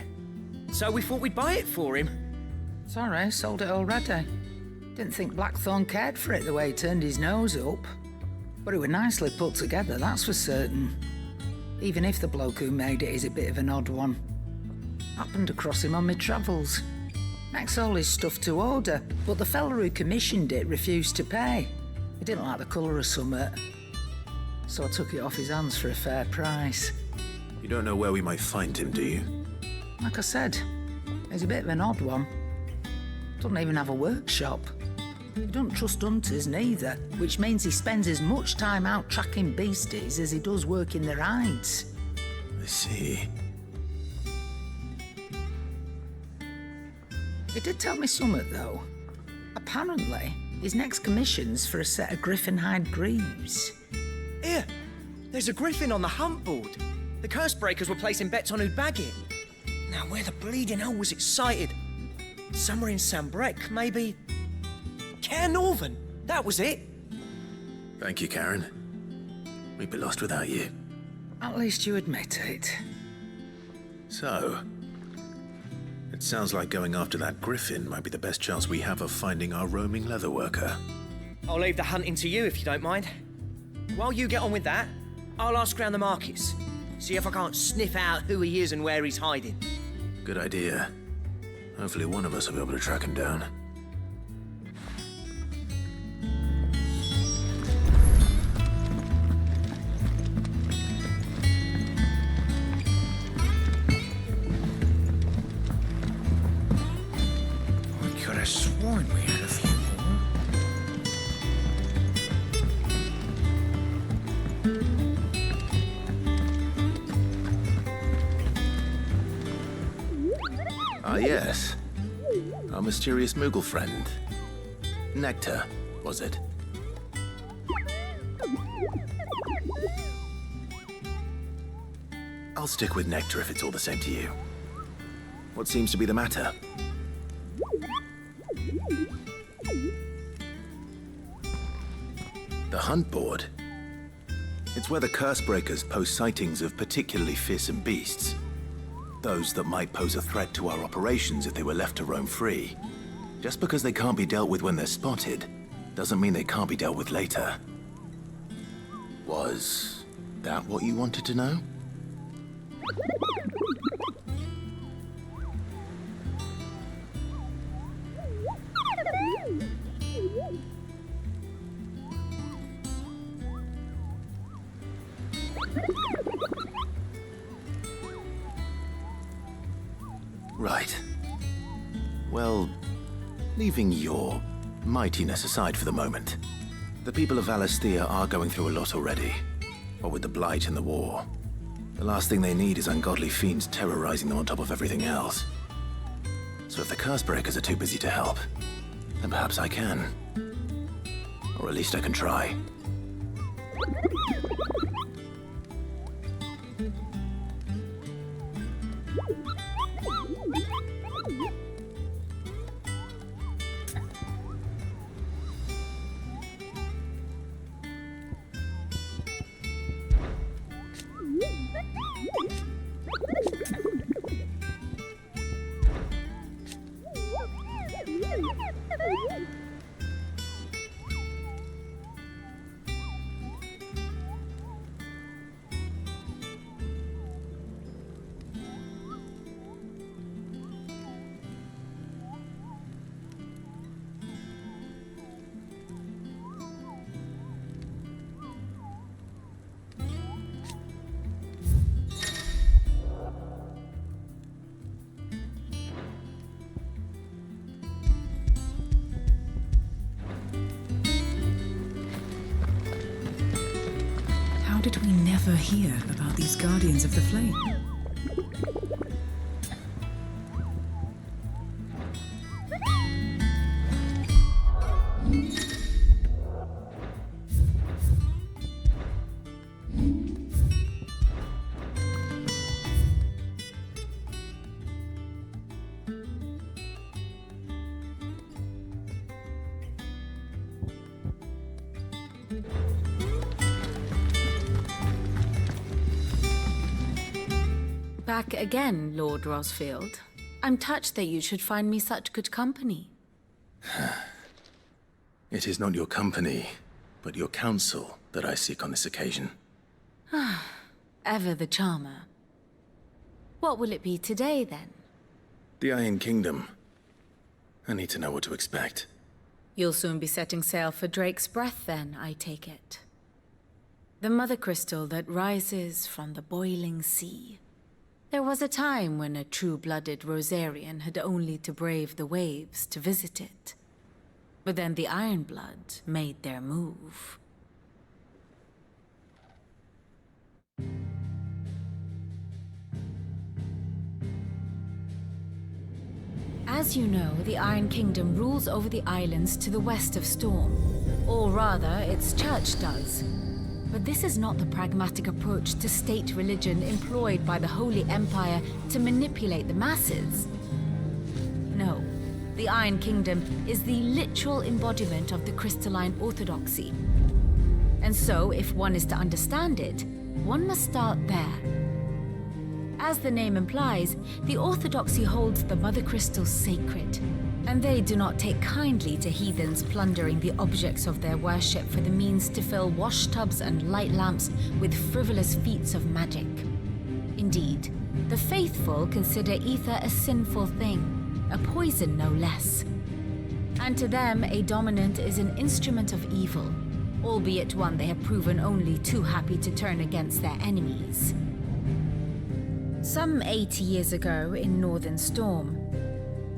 So we thought we'd buy it for him. Sorry, sold it already. Didn't think Blackthorn cared for it the way he turned his nose up. But it was nicely put together, that's for certain. Even if the bloke who made it is a bit of an odd one. Happened across him on my travels. Makes all his stuff to order, but the fella who commissioned it refused to pay. He didn't like the colour of summit. So I took it off his hands for a fair price. You don't know where we might find him, do you? Like I said, he's a bit of an odd one. Doesn't even have a workshop. He don't trust hunters neither, which means he spends as much time out tracking beasties as he does working their hides. I see. He did tell me something, though. Apparently, his next commission's for a set of griffin hide greaves. Here, there's a griffin on the hunt board. The curse breakers were placing bets on who'd bag it. Now, where the bleeding hell was it sighted? Somewhere in Sambrec, maybe... Cairnorthern, that was it. Thank you, Karen. We'd be lost without you. At least you admit it. So, it sounds like going after that griffin might be the best chance we have of finding our roaming leatherworker. I'll leave the hunting to you if you don't mind. While you get on with that, I'll ask around the markets. See if I can't sniff out who he is and where he's hiding. Good idea. Hopefully one of us will be able to track him down. I could have sworn we had a few more. Ah, yes. Our mysterious Moogle friend. Nectar, was it? I'll stick with Nectar if it's all the same to you. What seems to be the matter? The hunt board? It's where the curse breakers post sightings of particularly fearsome beasts. Those that might pose a threat to our operations if they were left to roam free. Just because they can't be dealt with when they're spotted, doesn't mean they can't be dealt with later. Was that what you wanted to know? Right. Well, leaving your mightiness aside for the moment, the people of Valisthea are going through a lot already. What with the Blight and the war. The last thing they need is ungodly fiends terrorizing them on top of everything else. So if the Cursebreakers are too busy to help, then perhaps I can. Or at least I can try. How did we never hear about these Guardians of the Flame? Back again, Lord Rosfield. I'm touched that you should find me such good company. It is not your company, but your counsel that I seek on this occasion. Ever the charmer. What will it be today, then? The Iron Kingdom. I need to know what to expect. You'll soon be setting sail for Drake's Breath, then, I take it. The mother crystal that rises from the boiling sea. There was a time when a true-blooded Rosarian had only to brave the waves to visit it. But then the Ironblood made their move. As you know, the Iron Kingdom rules over the islands to the west of Storm. Or rather, its church does. But this is not the pragmatic approach to state religion employed by the Holy Empire to manipulate the masses. No, the Iron Kingdom is the literal embodiment of the crystalline orthodoxy. And so, if one is to understand it, one must start there. As the name implies, the orthodoxy holds the Mother Crystal sacred, and they do not take kindly to heathens plundering the objects of their worship for the means to fill washtubs and light lamps with frivolous feats of magic. Indeed, the faithful consider ether a sinful thing, a poison no less. And to them, a dominant is an instrument of evil, albeit one they have proven only too happy to turn against their enemies. Some 80 years ago in Northern Storm,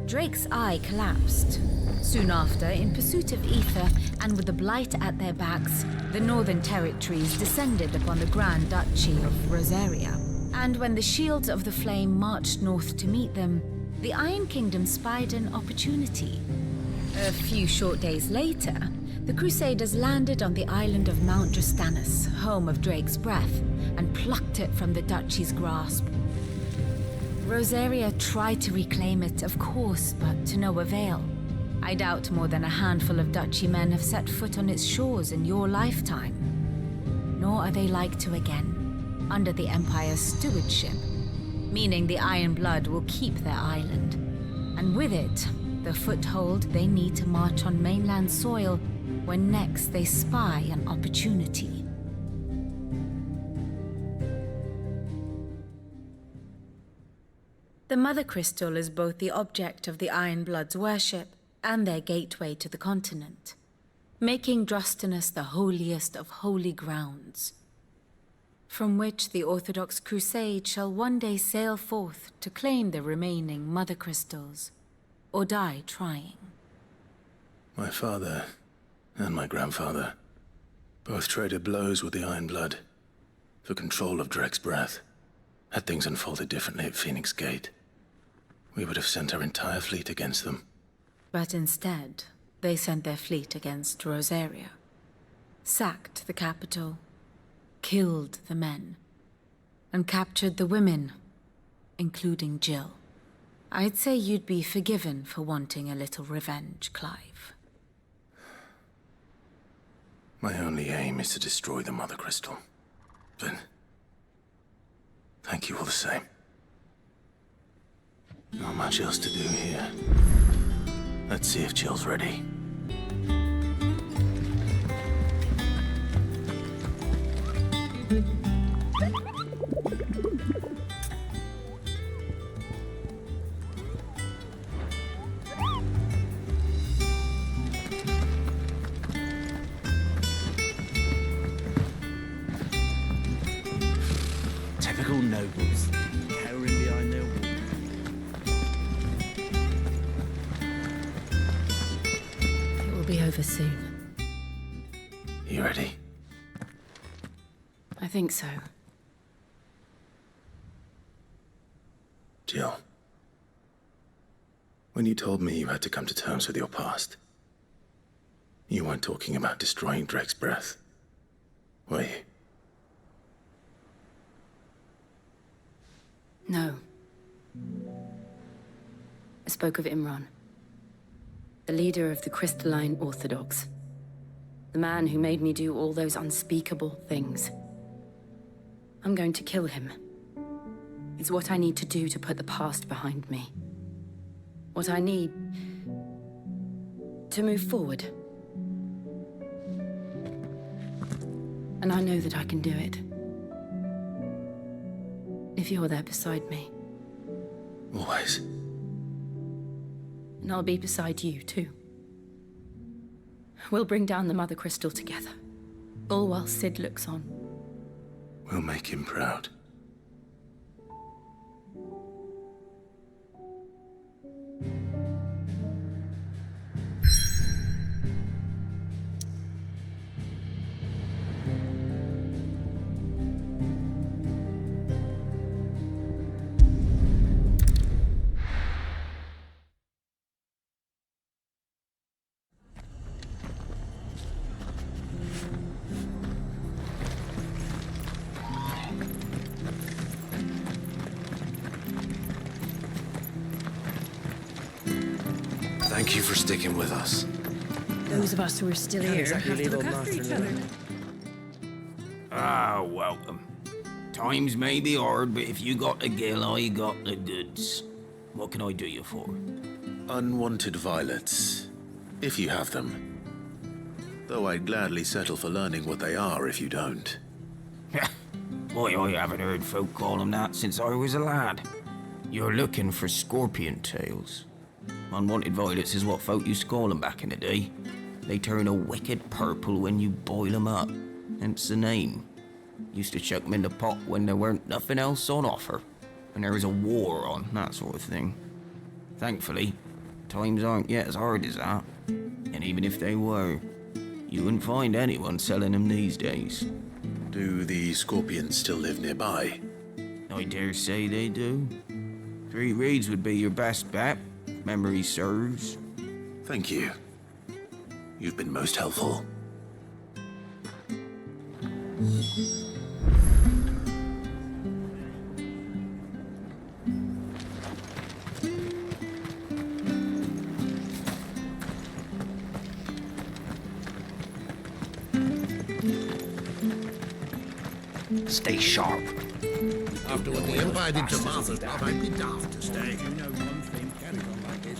Drake's eye collapsed. Soon after, in pursuit of ether and with the Blight at their backs, the Northern Territories descended upon the Grand Duchy of Rosaria. And when the Shields of the Flame marched north to meet them, the Iron Kingdom spied an opportunity. A few short days later, the Crusaders landed on the island of Mount Justanus, home of Drake's Breath, and plucked it from the Duchy's grasp. Rosaria tried to reclaim it, of course, but to no avail. I doubt more than a handful of Duchy men have set foot on its shores in your lifetime. Nor are they like to again, under the Empire's stewardship, meaning the Iron Blood will keep their island, and with it, the foothold they need to march on mainland soil when next they spy an opportunity. The Mother Crystal is both the object of the Iron Blood's worship and their gateway to the continent, making Drostanus the holiest of holy grounds, from which the Orthodox Crusade shall one day sail forth to claim the remaining Mother Crystals, or die trying. My father and my grandfather both traded blows with the Iron Blood for control of Drek's breath. Had things unfolded differently at Phoenix Gate, we would have sent our entire fleet against them. But instead, they sent their fleet against Rosaria, sacked the capital, killed the men, and captured the women, including Jill. I'd say you'd be forgiven for wanting a little revenge, Clive. My only aim is to destroy the Mother Crystal. But thank you all the same. Not much else to do here. Let's see if Jill's ready. Typical nobles, cowering behind their wall. It will be over soon. You ready? I think so. Jill, when you told me you had to come to terms with your past, you weren't talking about destroying Drek's breath, were you? No. I spoke of Imran, the leader of the Crystalline Orthodox. The man who made me do all those unspeakable things. I'm going to kill him. It's what I need to do to put the past behind me. What I need to move forward. And I know that I can do it. If you're there beside me. Always. And I'll be beside you, too. We'll bring down the Mother Crystal together. All while Sid looks on. We'll make him proud. Thank you for sticking with us. Those of us who are still here have to look after each other. Ah, welcome. Times may be hard, but if you got the gill, I got the goods. What can I do you for? Unwanted violets, if you have them. Though I'd gladly settle for learning what they are if you don't. Boy, I haven't heard folk call them that since I was a lad. You're looking for scorpion tails. Unwanted violets is what folk used to call them back in the day. They turn a wicked purple when you boil them up. Hence the name. Used to chuck them in the pot when there weren't nothing else on offer. When there was a war on, that sort of thing. Thankfully, times aren't yet as hard as that. And even if they were, you wouldn't find anyone selling them these days. Do the scorpions still live nearby? I dare say they do. 3 reeds would be your best bet, if memory serves. Thank you. You've been most helpful. Stay sharp. After what the Empire did to Martha's Blood, I'd be daft to stay. You know one thing, carry on like this.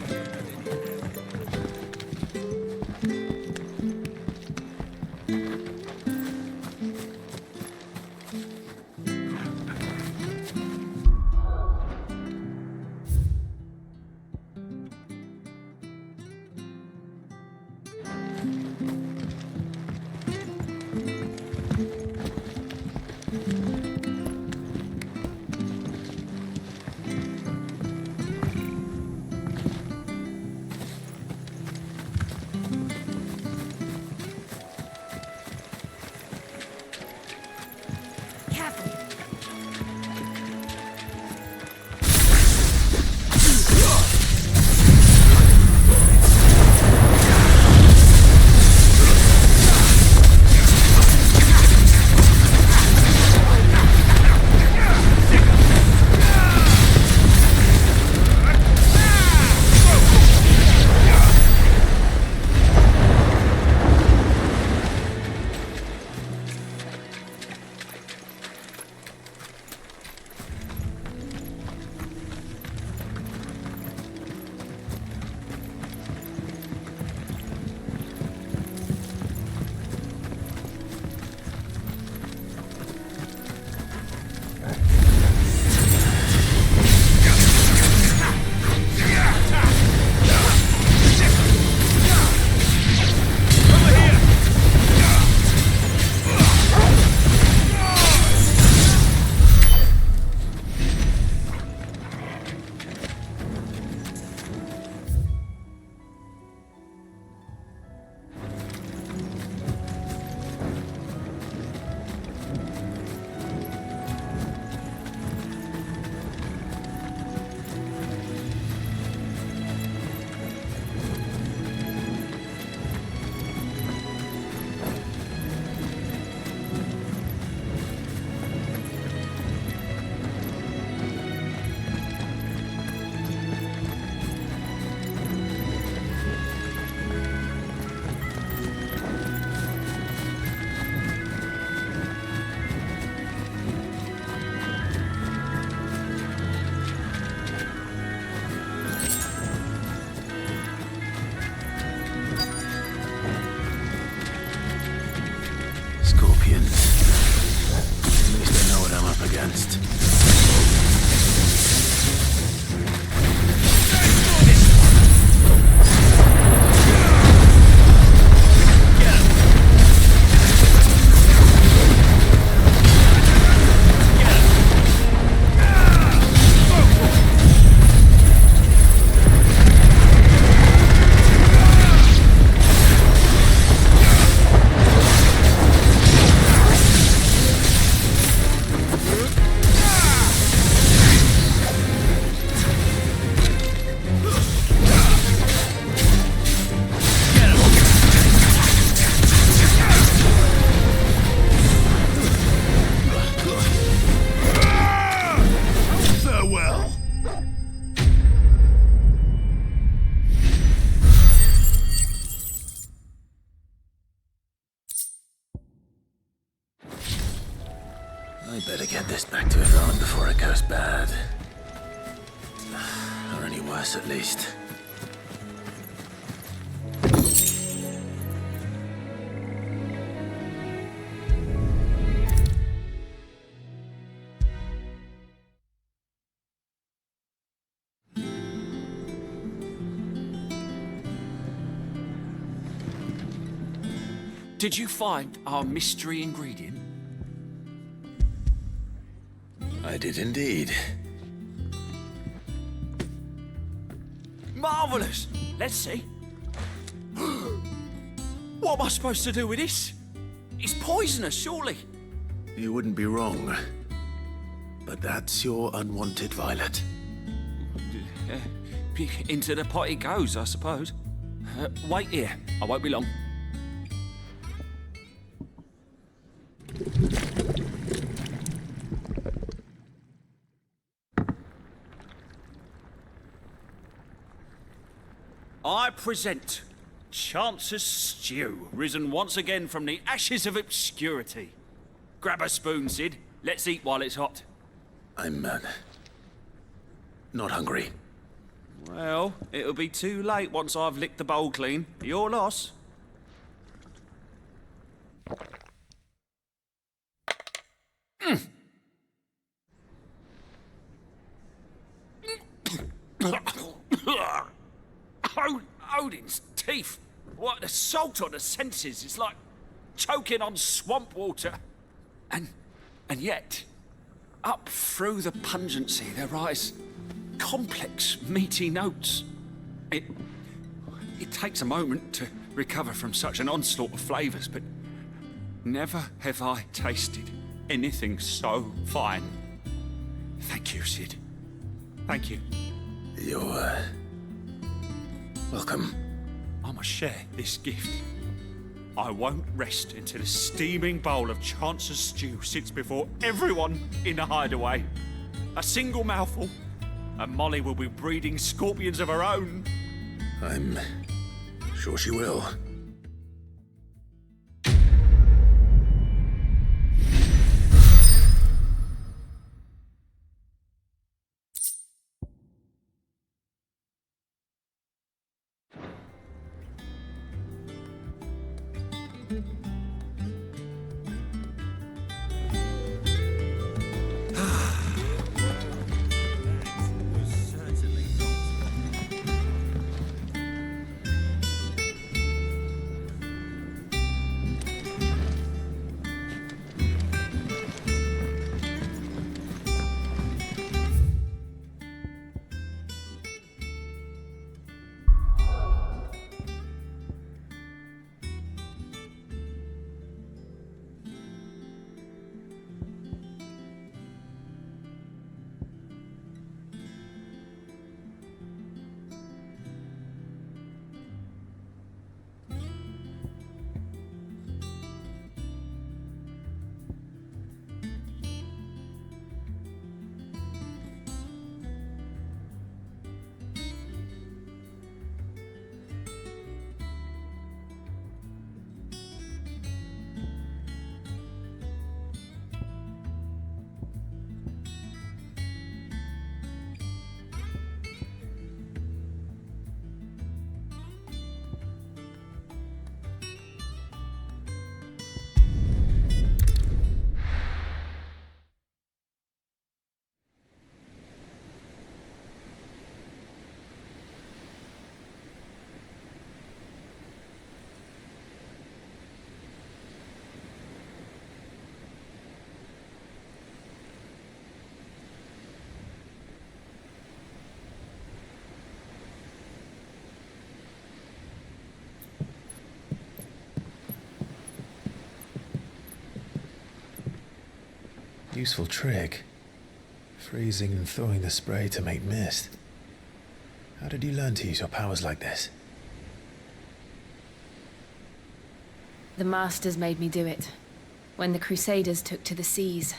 Gotta get this back to Iran before it goes bad. Or any worse, at least. Did you find our mystery ingredient? I did indeed. Marvellous! Let's see. What am I supposed to do with this? It's poisonous, surely. You wouldn't be wrong. But that's your unwanted violet. Into the pot it goes, I suppose. Wait here. I won't be long. I present Chance's Stew, risen once again from the ashes of obscurity. Grab a spoon, Sid. Let's eat while it's hot. I'm, not hungry. Well, it'll be too late once I've licked the bowl clean. Your loss. Odin's teeth. What the salt on the senses is like choking on swamp water. And yet, up through the pungency there rise complex, meaty notes. It takes a moment to recover from such an onslaught of flavours, but never have I tasted anything so fine. Thank you, Sid. Thank you. You're, welcome. I must share this gift. I won't rest until a steaming bowl of Chance's stew sits before everyone in the hideaway. A single mouthful, and Molly will be breeding scorpions of her own. I'm sure she will. Useful trick. Freezing and thawing the spray to make mist. How did you learn to use your powers like this? The Masters made me do it. When the Crusaders took to the seas,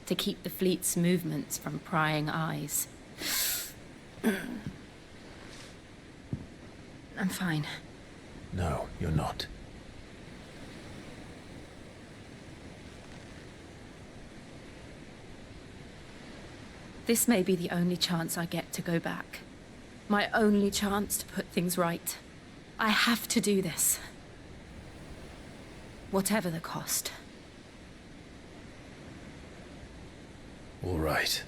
to keep the fleet's movements from prying eyes. I'm fine. No, you're not. This may be the only chance I get to go back. My only chance to put things right. I have to do this. Whatever the cost. All right.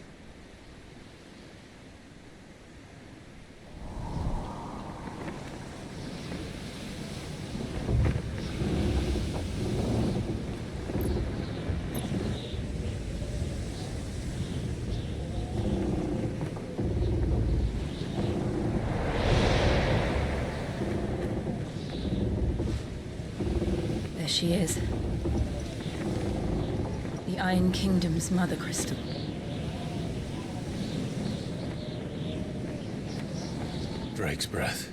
There she is. The Iron Kingdom's Mother Crystal. Drake's breath.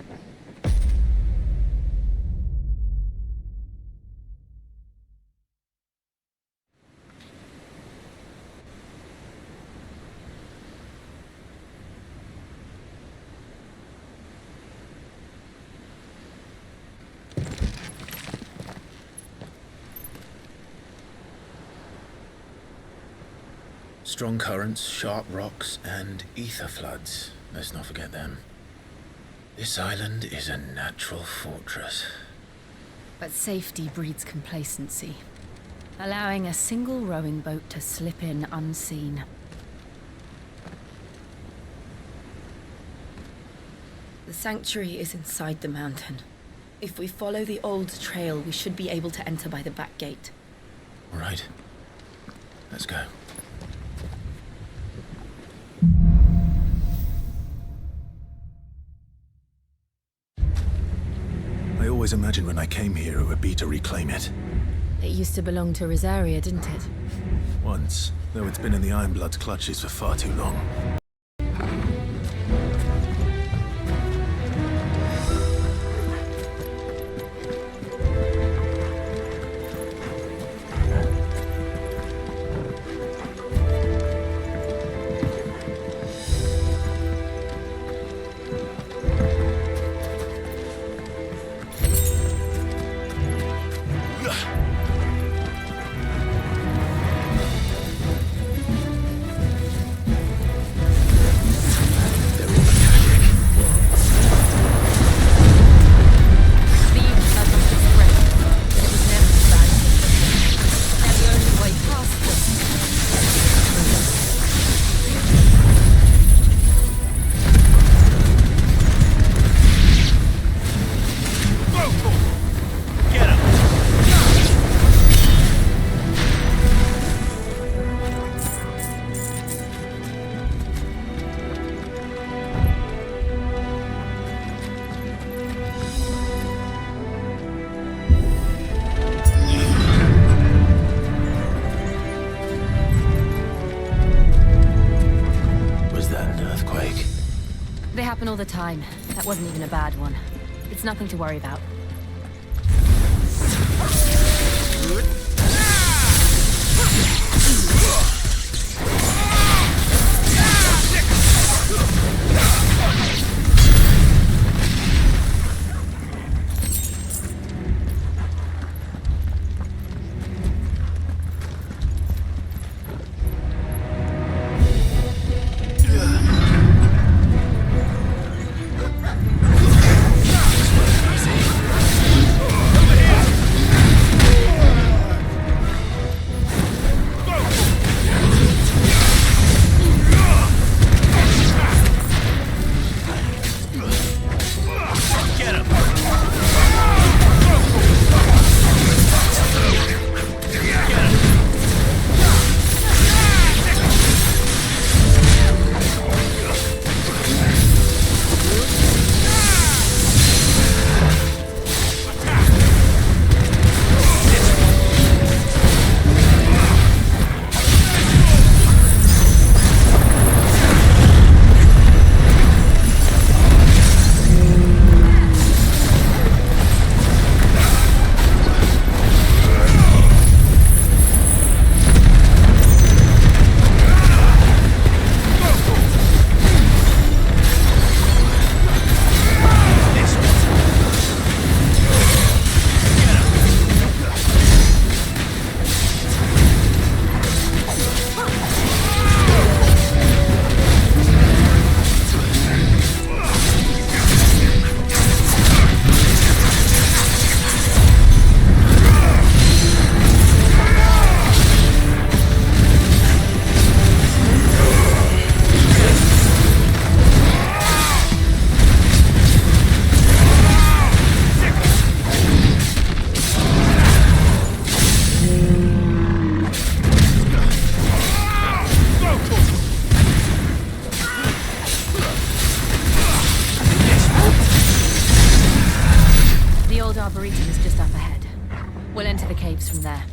Strong currents, sharp rocks, and ether floods. Let's not forget them. This island is a natural fortress. But safety breeds complacency, allowing a single rowing boat to slip in unseen. The sanctuary is inside the mountain. If we follow the old trail, we should be able to enter by the back gate. All right. Let's go. I always imagined when I came here it would be to reclaim it. It used to belong to Rosaria, didn't it? Once, though it's been in the Ironblood's clutches for far too long. All the time. That wasn't even a bad one. It's nothing to worry about. Arboretum is just up ahead. We'll enter the caves from there.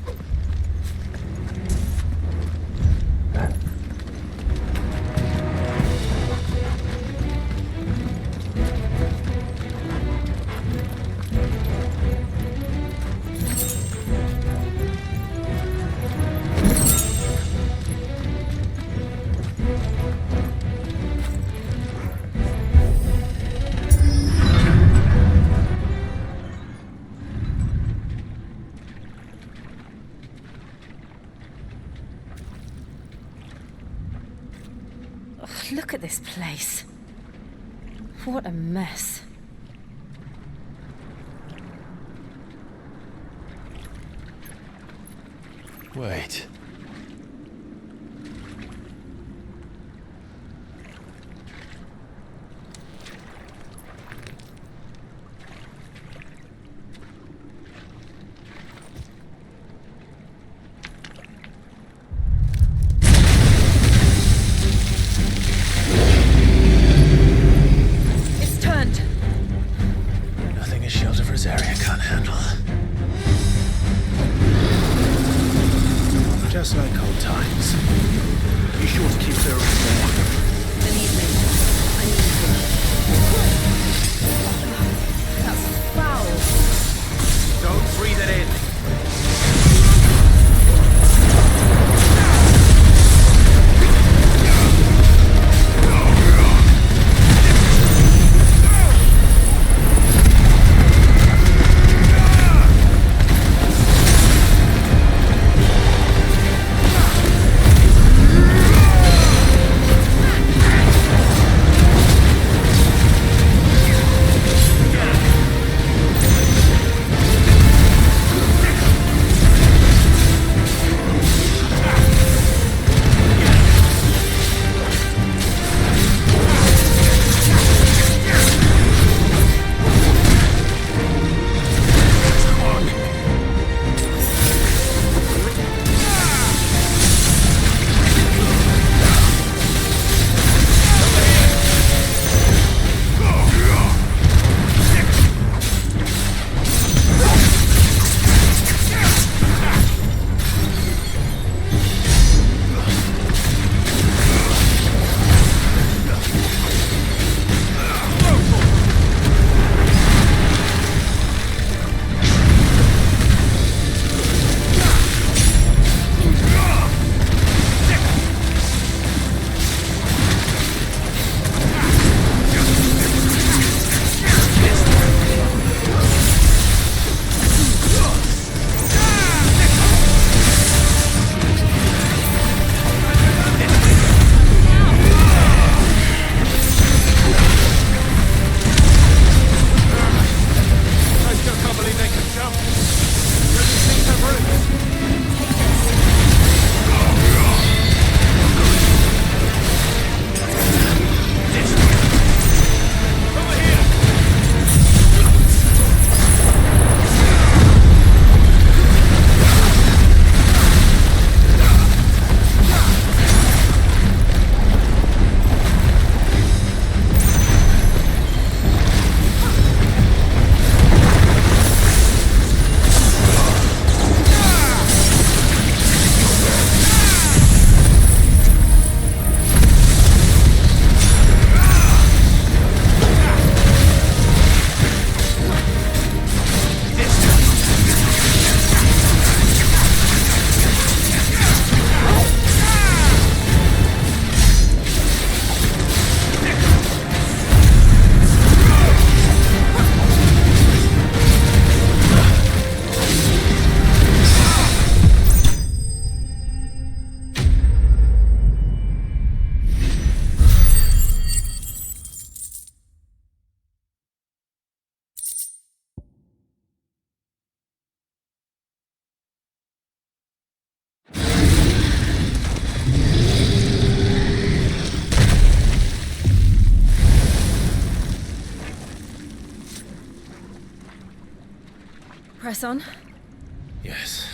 Look at this place. What a mess. Wait. Just like old times. Be sure to keep her around there. Believe me, I need you. That's foul. Don't breathe it in. Press on? Yes.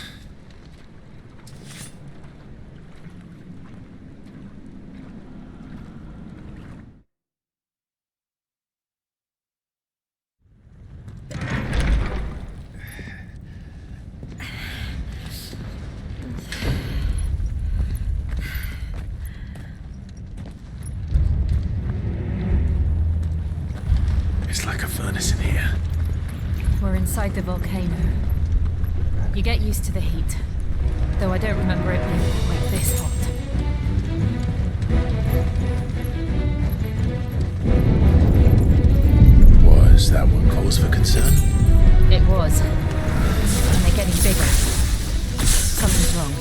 It's like a furnace in here. We're inside the volcano. You get used to the heat, though I don't remember it being like this hot. Was that one cause for concern? It was. And they're getting bigger. Something's wrong.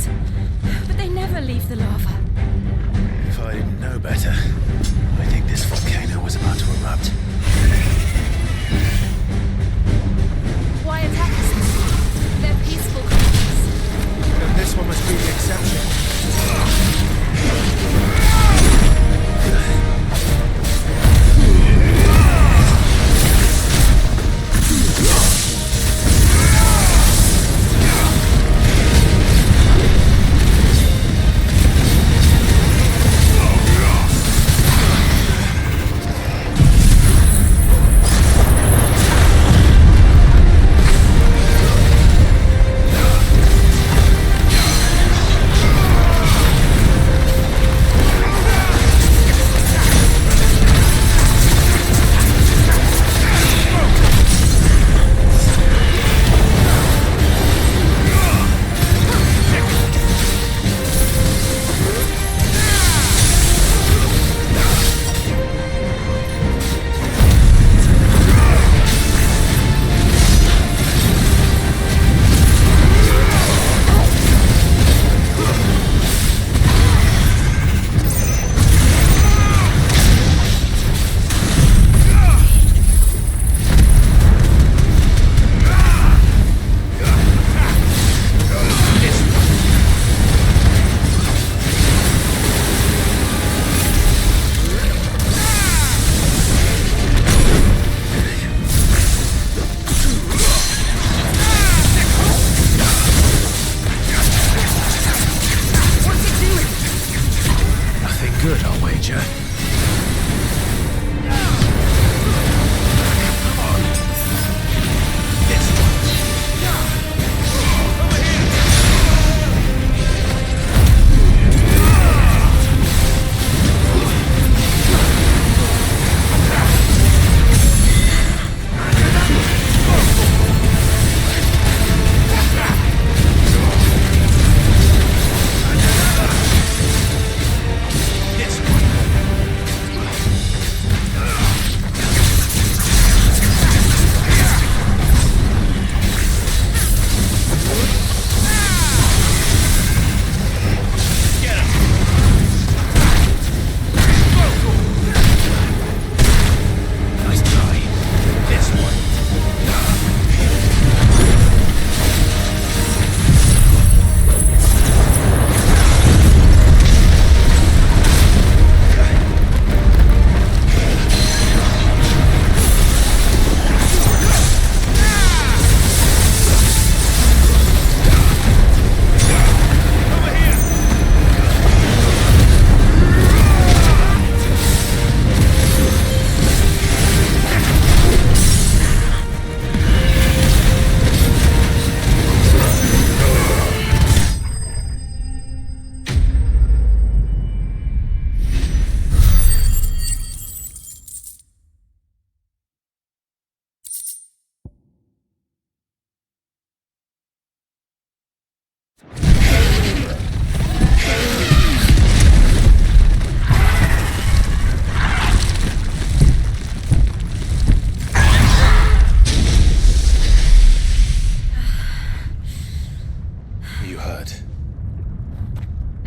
things. But they never leave the lava. If I know better, I think this volcano was about to erupt. Why attack us? They're peaceful creatures. Then this one must be the exception.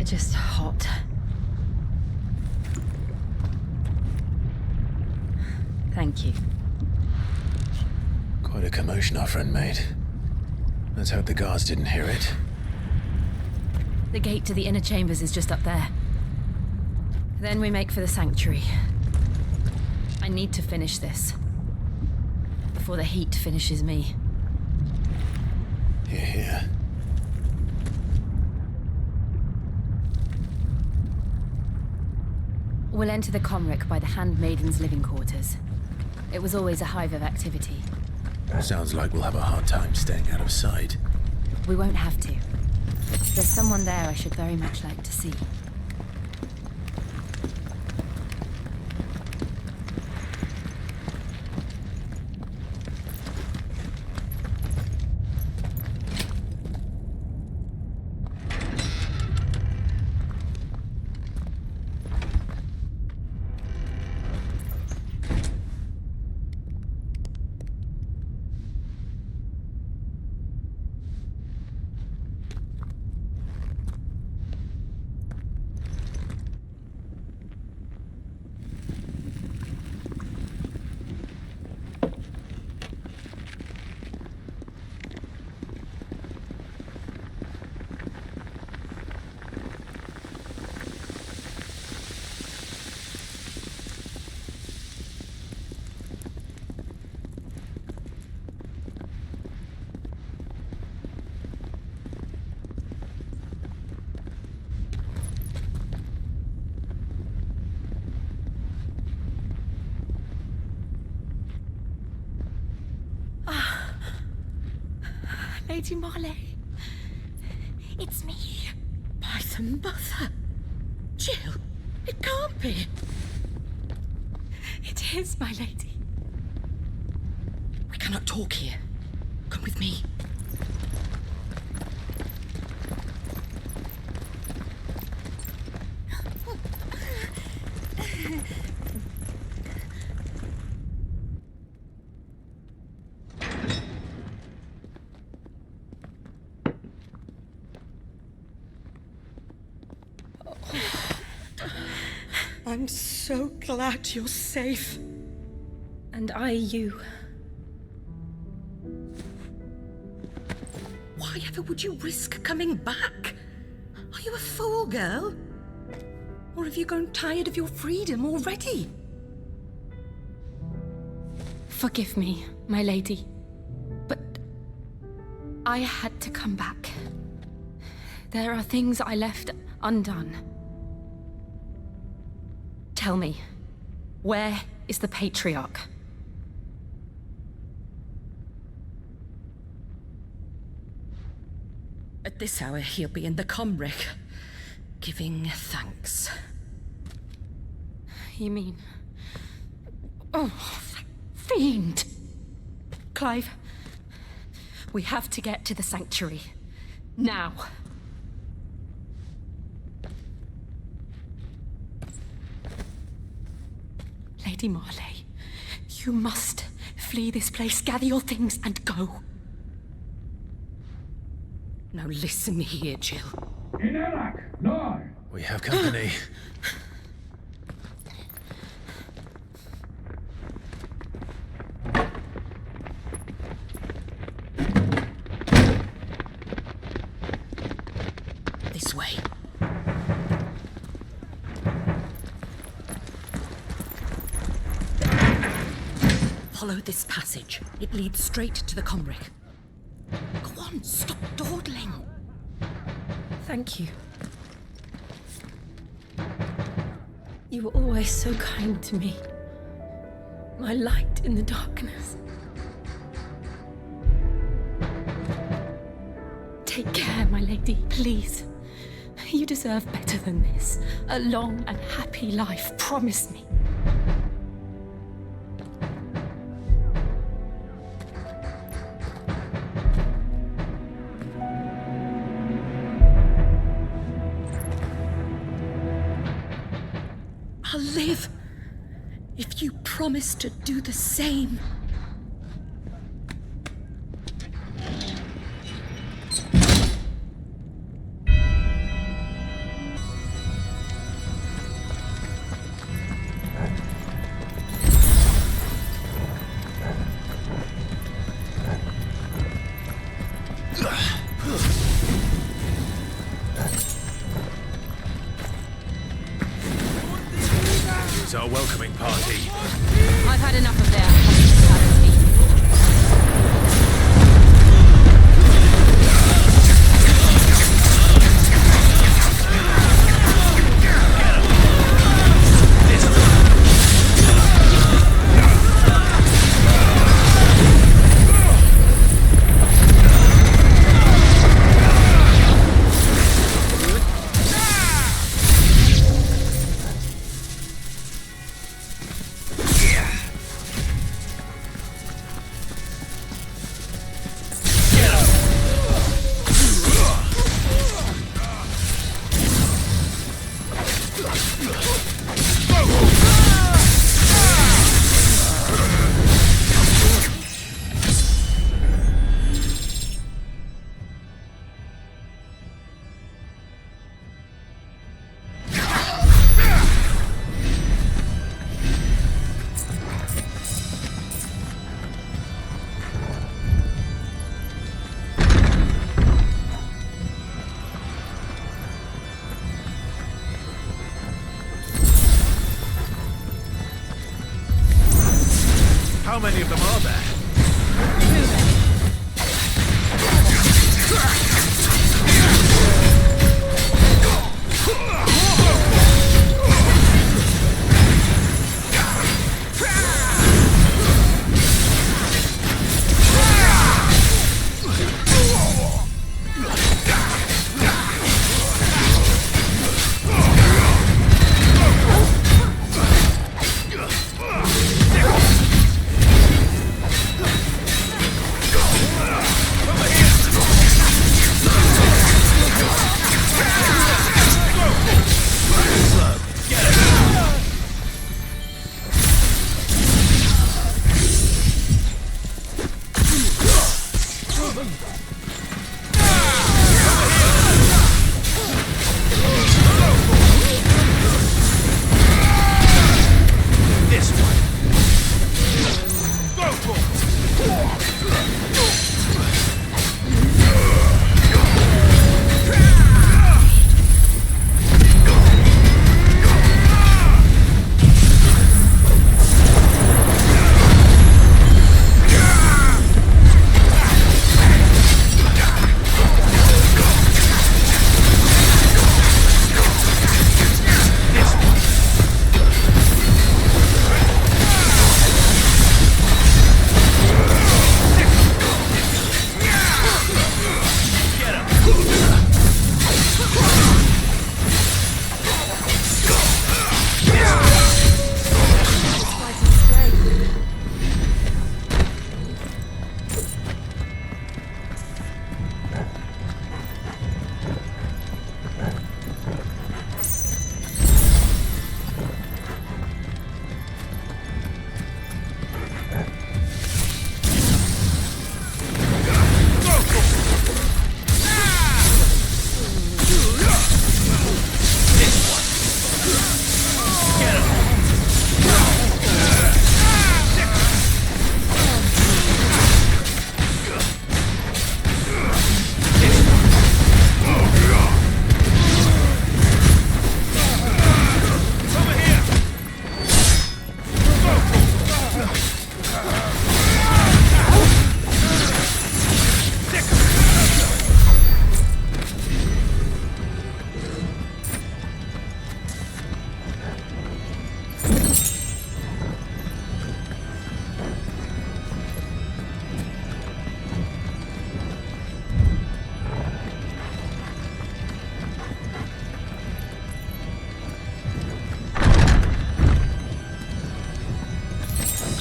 Just hot. Thank you. Quite a commotion our friend made. Let's hope the guards didn't hear it. The gate to the inner chambers is just up there. Then we make for the sanctuary. I need to finish this. Before the heat finishes me. Hear, hear. We'll enter the Comric by the Handmaiden's living quarters. It was always a hive of activity. Sounds like we'll have a hard time staying out of sight. We won't have to. There's someone there I should very much like to see. Lady Marley. It's me. By the mother. Jill, it can't be. It is, my lady. We cannot talk here. Come with me. I'm so glad you're safe. And you. Why ever would you risk coming back? Are you a fool, girl? Or have you grown tired of your freedom already? Forgive me, my lady. But I had to come back. There are things I left undone. Tell me, where is the Patriarch? At this hour, he'll be in the Comric, giving thanks. You mean... Oh, fiend! Clive, we have to get to the sanctuary. Now. Lady Marley, you must flee this place, gather your things, and go. Now listen here, Jill. We have company. This way. Follow this passage. It leads straight to the Comric. Go on, stop dawdling. Thank you. You were always so kind to me. My light in the darkness. Take care, my lady, please. You deserve better than this. A long and happy life, promise me. I'll live if you promise to do the same. It's our welcoming party. I've had enough of their hospitality. How many of them are there?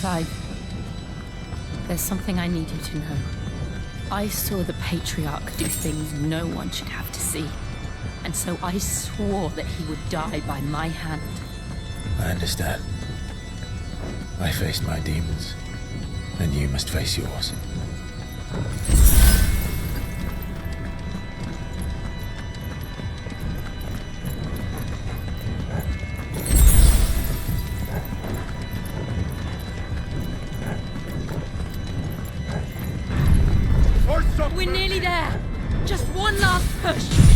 Clive, there's something I need you to know. I saw the Patriarch do things no one should have to see. And so I swore that he would die by my hand. I understand. I faced my demons, and you must face yours. We're nearly there. Just one last push.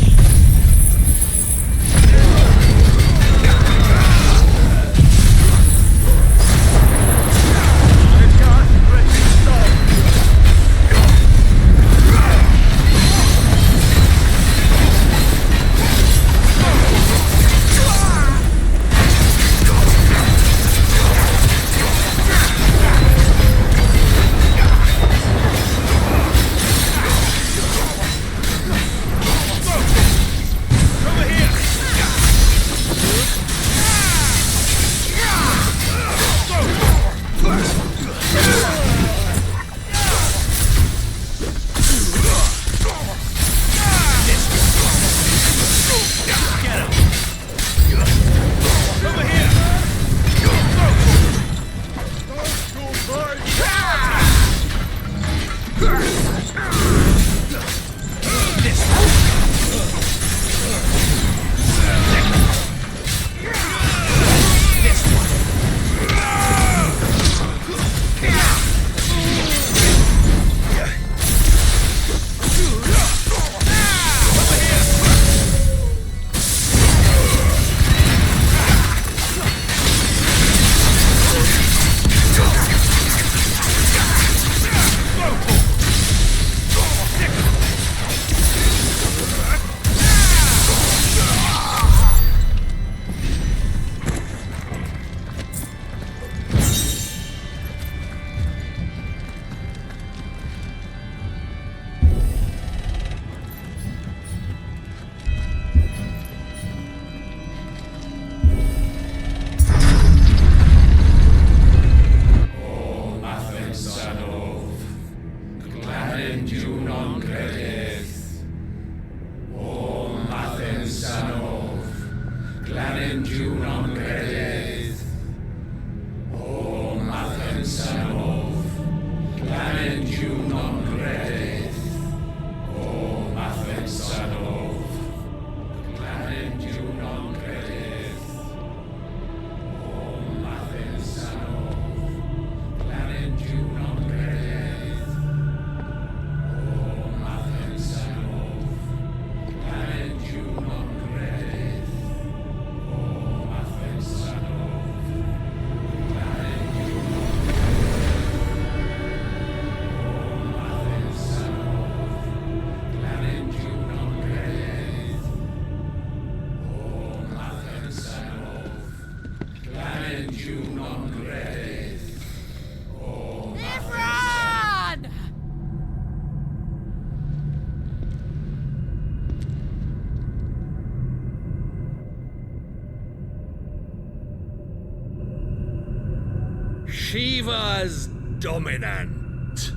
Shiva's dominant.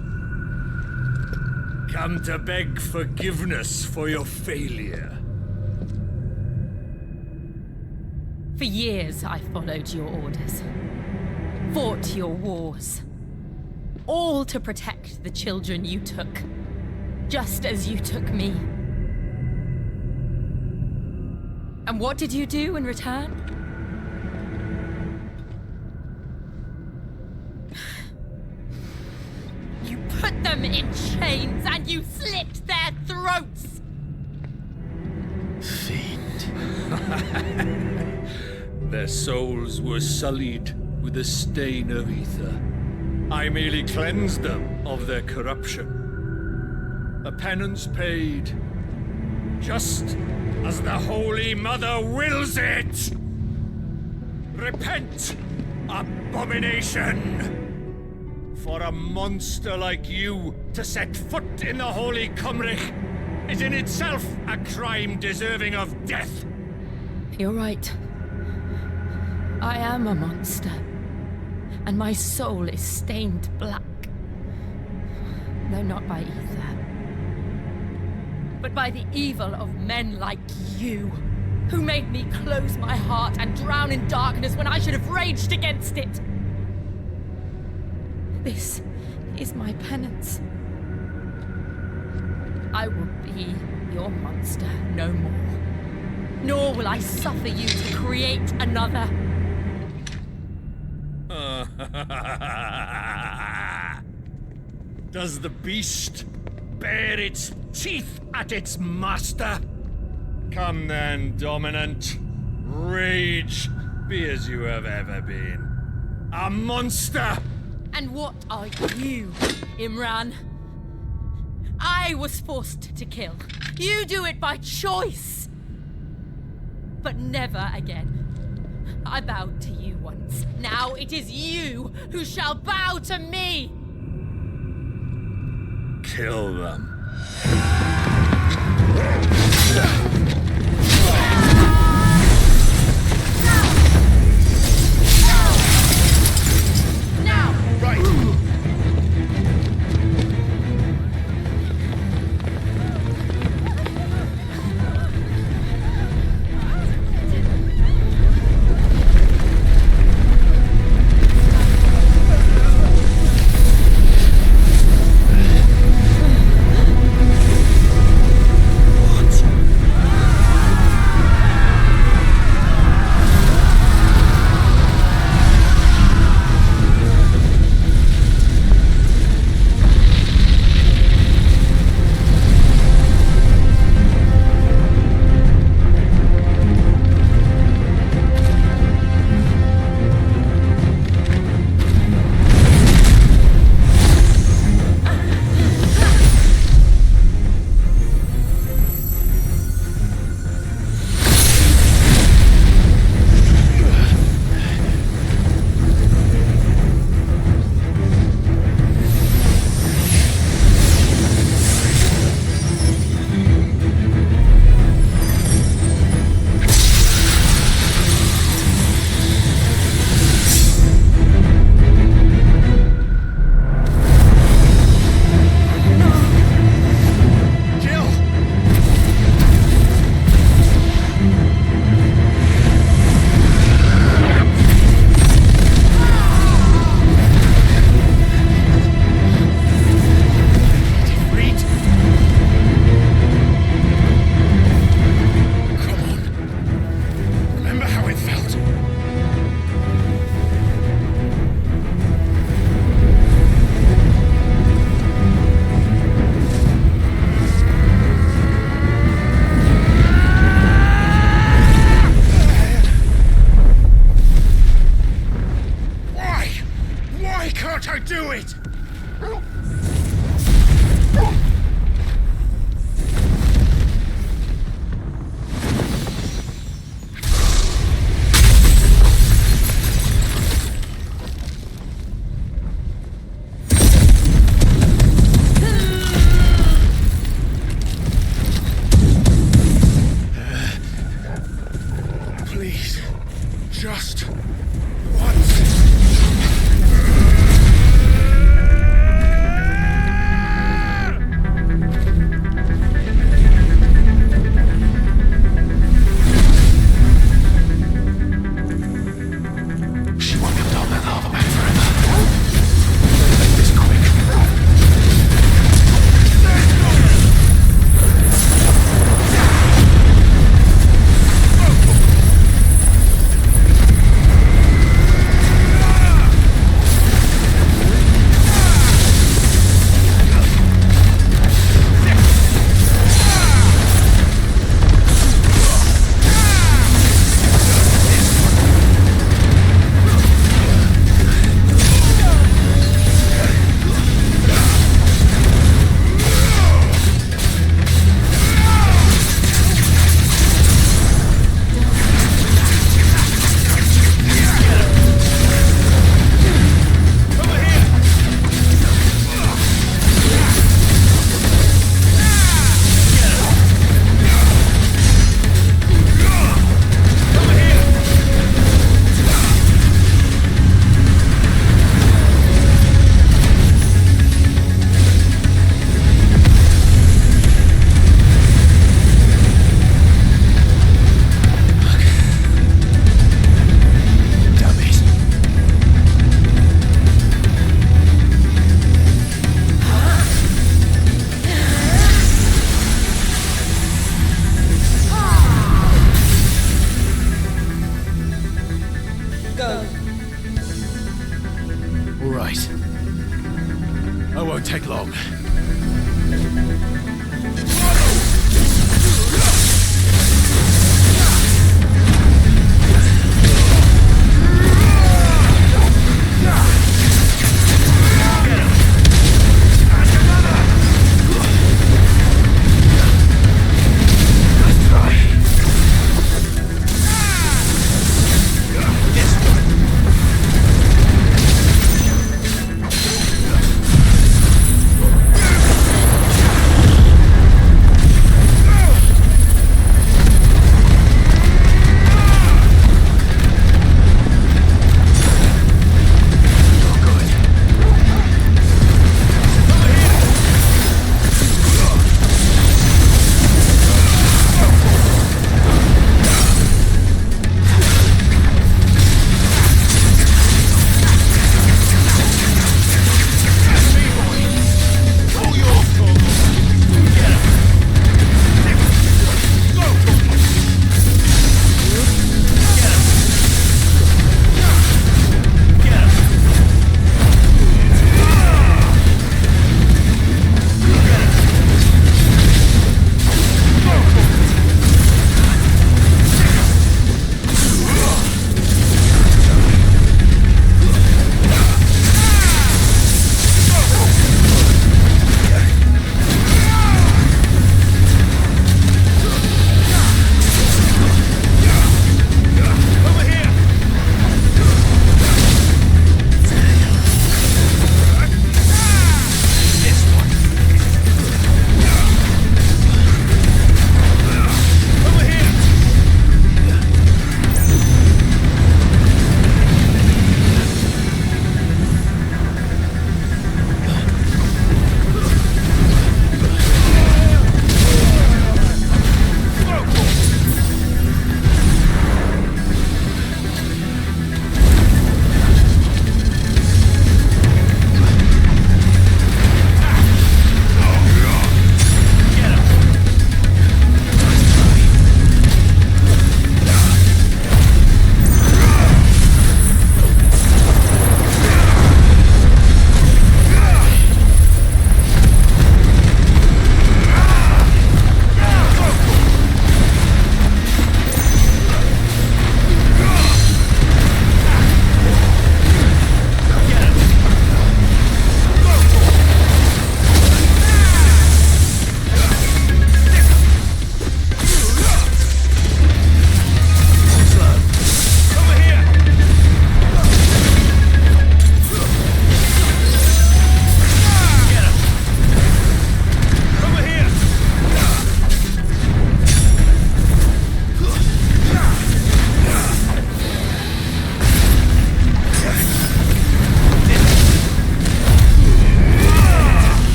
Come to beg forgiveness for your failure. For years, I followed your orders. Fought your wars. All to protect the children you took. Just as you took me. And what did you do in return? You put them in chains and you slit their throats! Fiend. Their souls were sullied with the stain of ether. I merely cleansed them of their corruption. A penance paid, just as the Holy Mother wills it! Repent, abomination! For a monster like you to set foot in the Holy Cymric is in itself a crime deserving of death. You're right. I am a monster. and my soul is stained black. No, not by ether, but by the evil of men like you, who made me close my heart and drown in darkness when I should have raged against it. This is my penance. I will be your monster no more, nor will I suffer you to create another. Does the beast bare its teeth at its master? Come then, Dominant. Rage, be as you have ever been. A monster! And what are you, Imran? I was forced to kill. You do it by choice. But never again. I bowed to you once. Now it is you who shall bow to me! Kill them.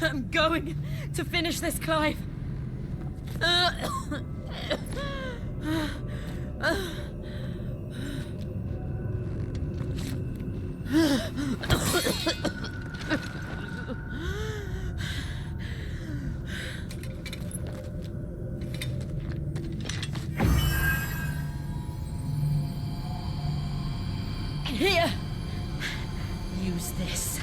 I'm going to finish this, Clive. Here! Use this.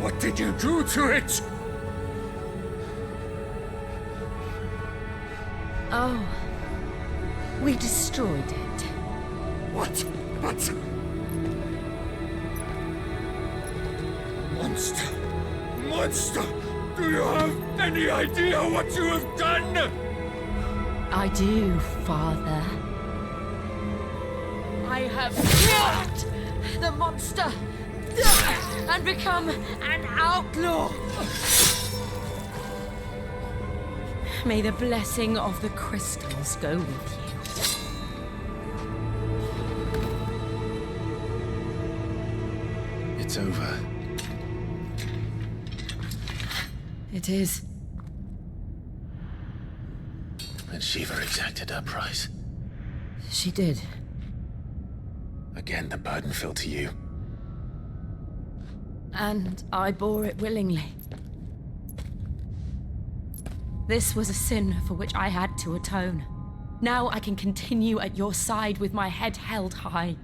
What did you do to it? Oh, we destroyed it. What? But... Monster! Monster! Do you have any idea what you have done? I do, Father. I have killed the monster and become an outlaw. May the blessing of the crystals go with you. It's over. It is. And Shiva exacted her price. She did. Again, the burden fell to you. And I bore it willingly. This was a sin for which I had to atone. Now I can continue at your side with my head held high.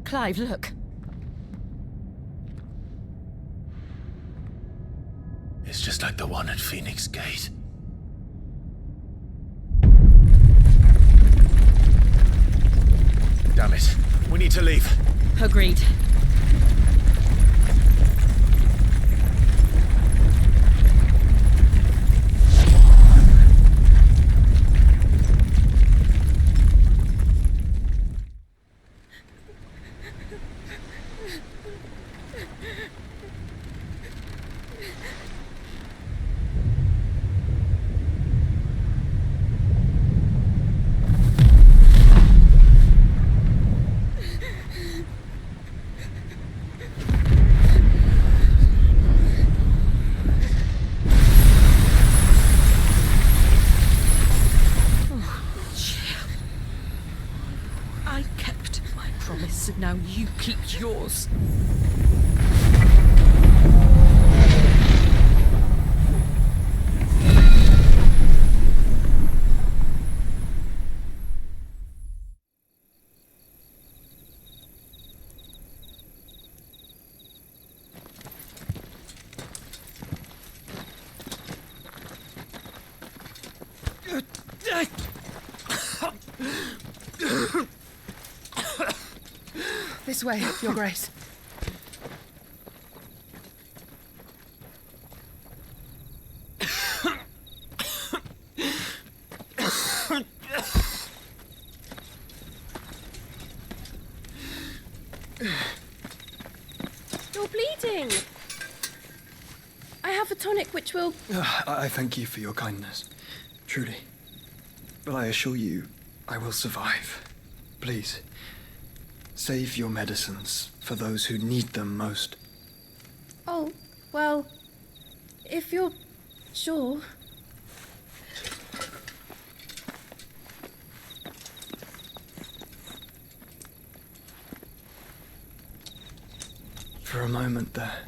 Clive, look. It's just like the one at Phoenix Gate. Damn it. We need to leave. Agreed. Now you keep yours. This way, Your Grace. You're bleeding. I have a tonic which will... I thank you for your kindness, truly. But I assure you, I will survive. Please, save your medicines for those who need them most. Oh, well, if you're sure... For a moment there,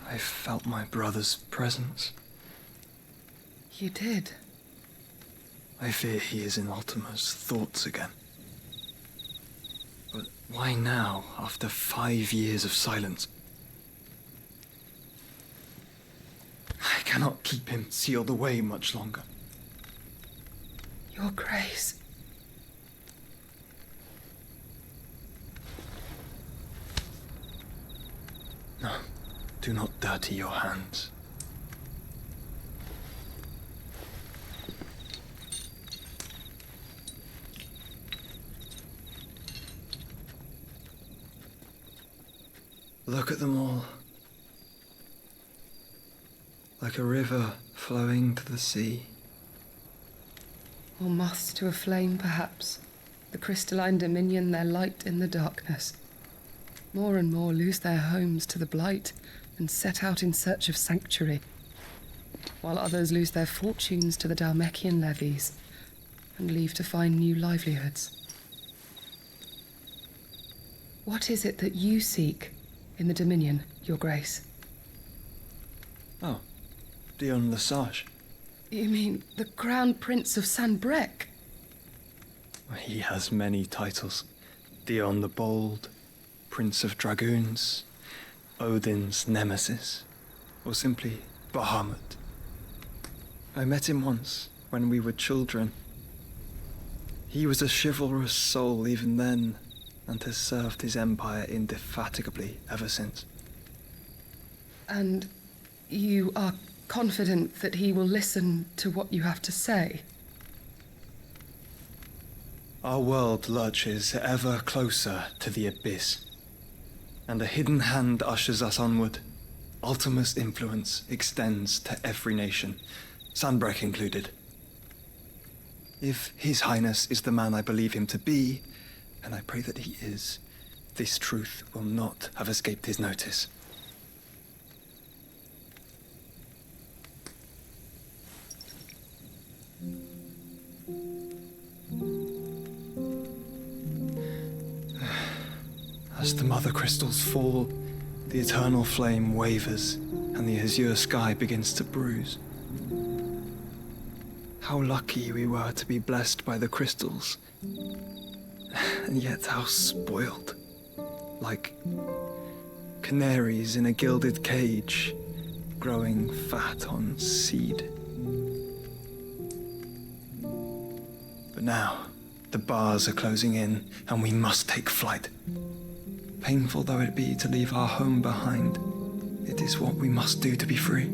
I felt my brother's presence. You did? I fear he is in Ultima's thoughts again. But why now, after 5 years of silence? I cannot keep him sealed away much longer. Your Grace. No, do not dirty your hands. Look at them all. Like a river flowing to the sea. Or moths to a flame, perhaps. The crystalline dominion their light in the darkness. More and more lose their homes to the blight and set out in search of sanctuary, while others lose their fortunes to the Dhalmekian levies and leave to find new livelihoods. What is it that you seek in the Dominion, Your Grace? Oh, Dion Lesage. You mean the Crown Prince of Sanbrec? He has many titles. Dion the Bold, Prince of Dragoons, Odin's Nemesis, or simply Bahamut. I met him once, when we were children. He was a chivalrous soul even then, and has served his empire indefatigably ever since. And you are confident that he will listen to what you have to say? Our world lurches ever closer to the abyss, and a hidden hand ushers us onward. Ultima's influence extends to every nation, Sanbrec included. If His Highness is the man I believe him to be, and I pray that he is, this truth will not have escaped his notice. As the mother crystals fall, the eternal flame wavers, and the azure sky begins to bruise. How lucky we were to be blessed by the crystals, and yet how spoiled. Like canaries in a gilded cage, growing fat on seed. But now, the bars are closing in, and we must take flight. Painful though it be to leave our home behind, it is what we must do to be free.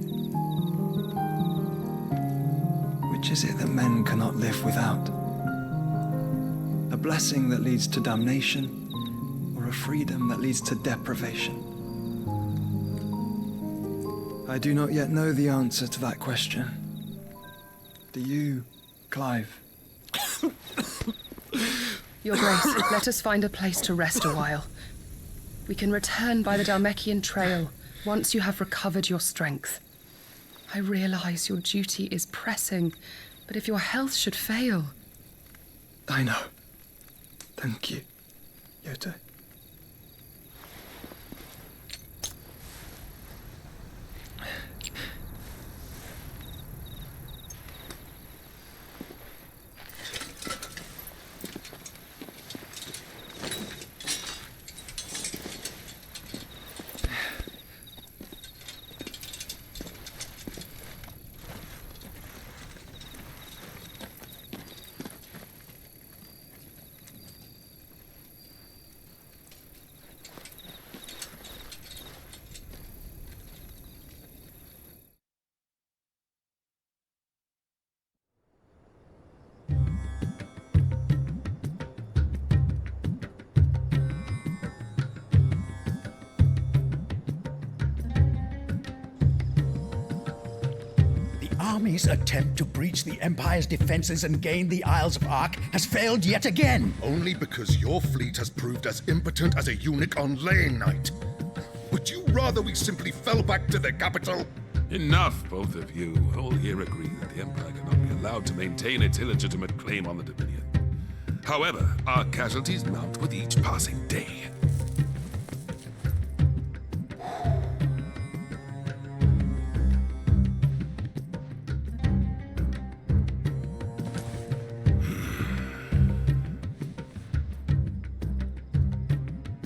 Which is it that men cannot live without? A blessing that leads to damnation, or a freedom that leads to deprivation? I do not yet know the answer to that question. Do you, Clive? Your Grace, let us find a place to rest a while. We can return by the Dhalmekian trail once you have recovered your strength. I realize your duty is pressing, but if your health should fail... I know. Thank you, Yote. army's attempt to breach the Empire's defenses and gain the Isles of Ark has failed yet again. Only because your fleet has proved as impotent as a eunuch on Lane Night. Would you rather we simply fell back to the capital? Enough, both of you. All here agree that the Empire cannot be allowed to maintain its illegitimate claim on the Dominion. However, our casualties mount with each passing day.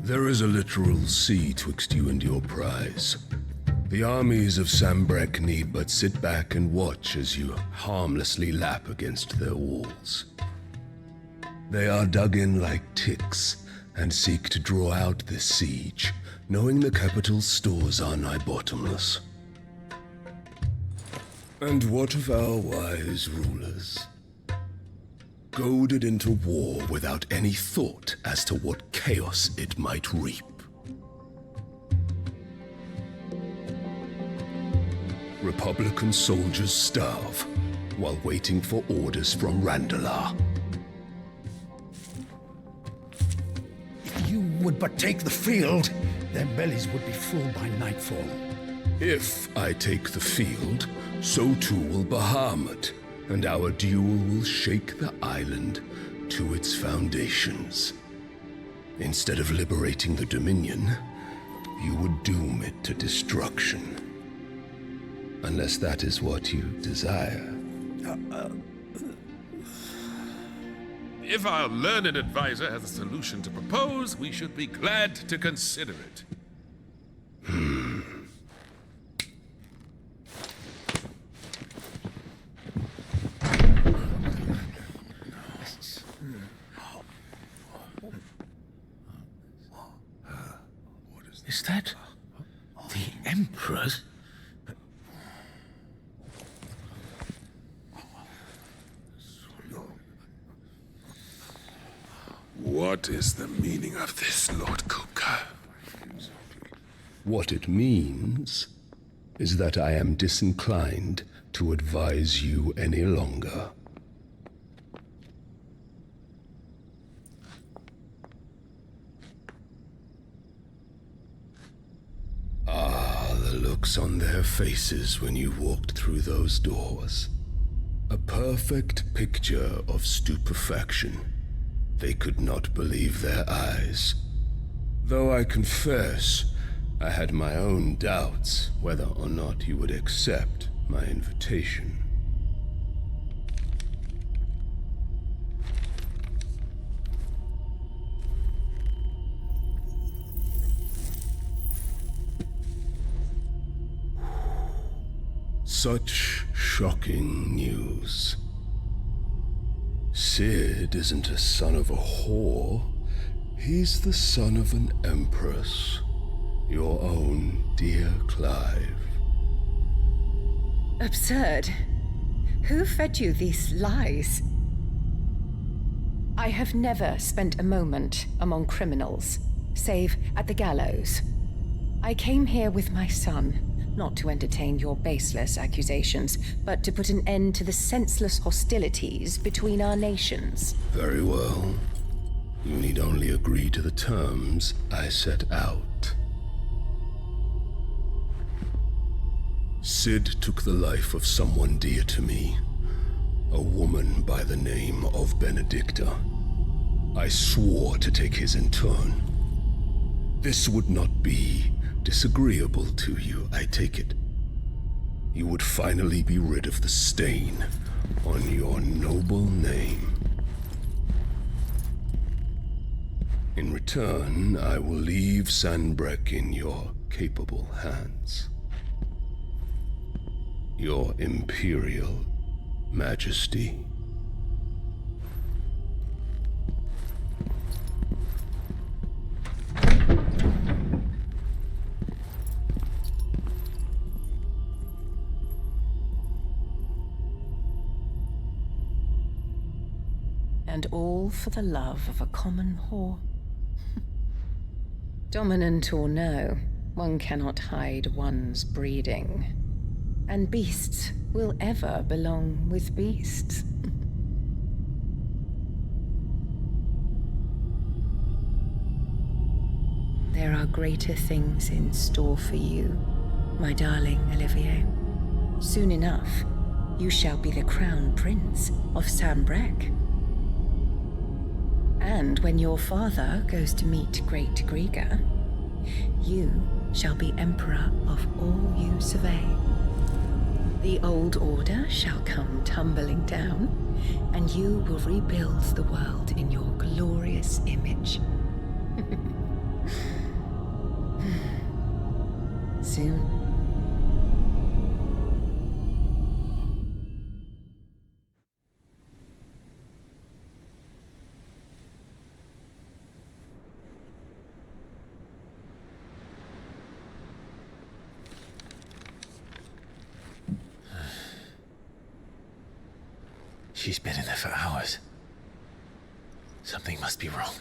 There is a literal sea twixt you and your prize. The armies of Sambrek need but sit back and watch as you harmlessly lap against their walls. They are dug in like ticks and seek to draw out this siege, knowing the capital's stores are nigh bottomless. And what of our wise rulers? Goaded into war without any thought as to what chaos it might reap. Republican soldiers starve while waiting for orders from Randalar. If you would but take the field, their bellies would be full by nightfall. If I take the field, so too will Bahamut, and our duel will shake the island to its foundations. Instead of liberating the Dominion, you would doom it to destruction. Unless that is what you desire. If our learned advisor has a solution to propose, we should be glad to consider it. Is that the Emperor's? What is the meaning of this, Lord Kupka? What it means is that I am disinclined to advise you any longer. The looks on their faces when you walked through those doors. A perfect picture of stupefaction. They could not believe their eyes. Though I confess, I had my own doubts whether or not you would accept my invitation. Such shocking news. Sid isn't a son of a whore. He's the son of an empress. Your own dear Clive. Absurd. Who fed you these lies? I have never spent a moment among criminals, save at the gallows. I came here with my son. Not to entertain your baseless accusations, but to put an end to the senseless hostilities between our nations. Very well. You need only agree to the terms I set out. Sid took the life of someone dear to me, a woman by the name of Benedikta. I swore to take his in turn. This would not be disagreeable to you, I take it. You would finally be rid of the stain on your noble name. In return, I will leave Sanbrek in your capable hands. Your Imperial Majesty. And all for the love of a common whore. Dominant or no, one cannot hide one's breeding. And beasts will ever belong with beasts. There are greater things in store for you, my darling Olivier. Soon enough, you shall be the crown prince of Sambrec. And when your father goes to meet Great Griga, you shall be emperor of all you survey. The old order shall come tumbling down, and you will rebuild the world in your glorious image. Soon. She's been in there for hours. Something must be wrong.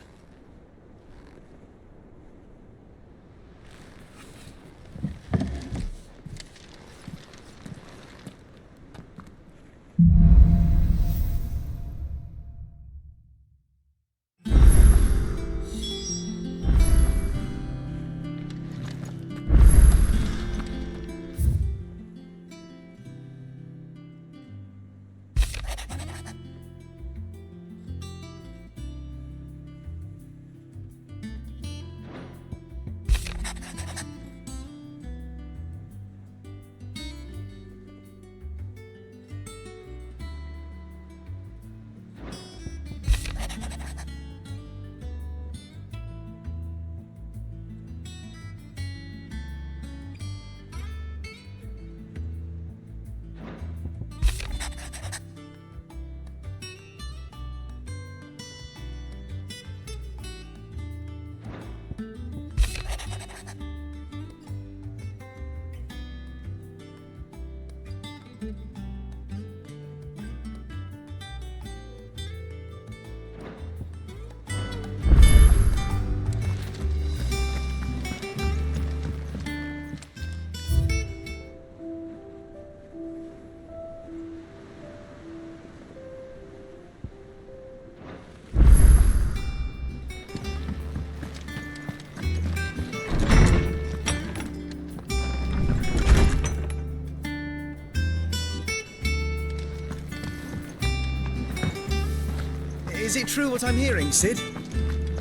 Is it true what I'm hearing, Sid?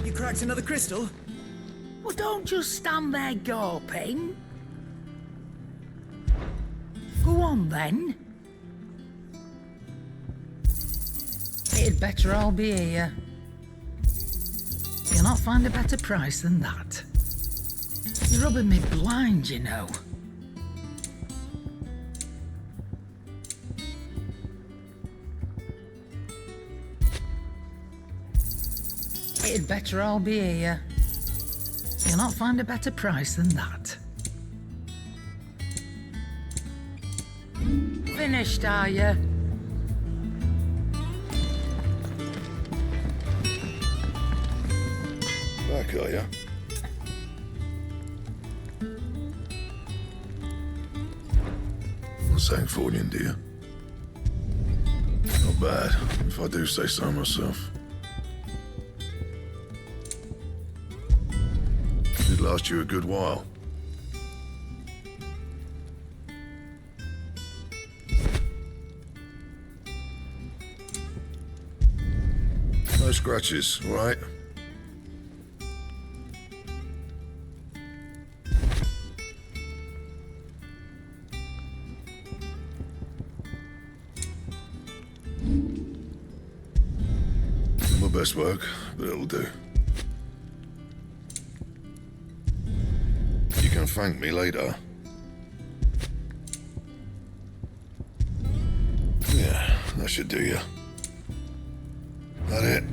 You cracked another crystal? Well, don't just stand there gawping. Go on, then. It'd better all be here. You'll not find a better price than that. You're rubbing me blind, you know. It'd better all be here. You'll not find a better price than that. Finished, are you? Back, are ya? What's saying for you, dear? Not bad, if I do say so myself. Did last you a good while. No scratches, all right? Not my best work, but it'll do. You can thank me later. Yeah, that should do you. That it?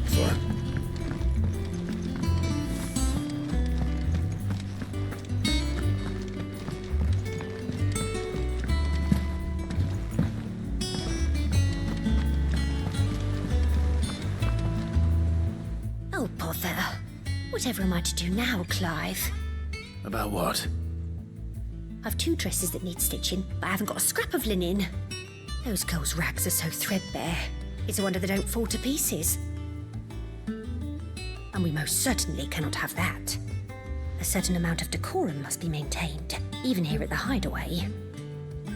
Fine. Oh, bother. Whatever am I to do now, Clive? About what? I've 2 dresses that need stitching, but I haven't got a scrap of linen. Those girls' rags are so threadbare. It's a wonder they don't fall to pieces. And we most certainly cannot have that. A certain amount of decorum must be maintained, even here at the Hideaway.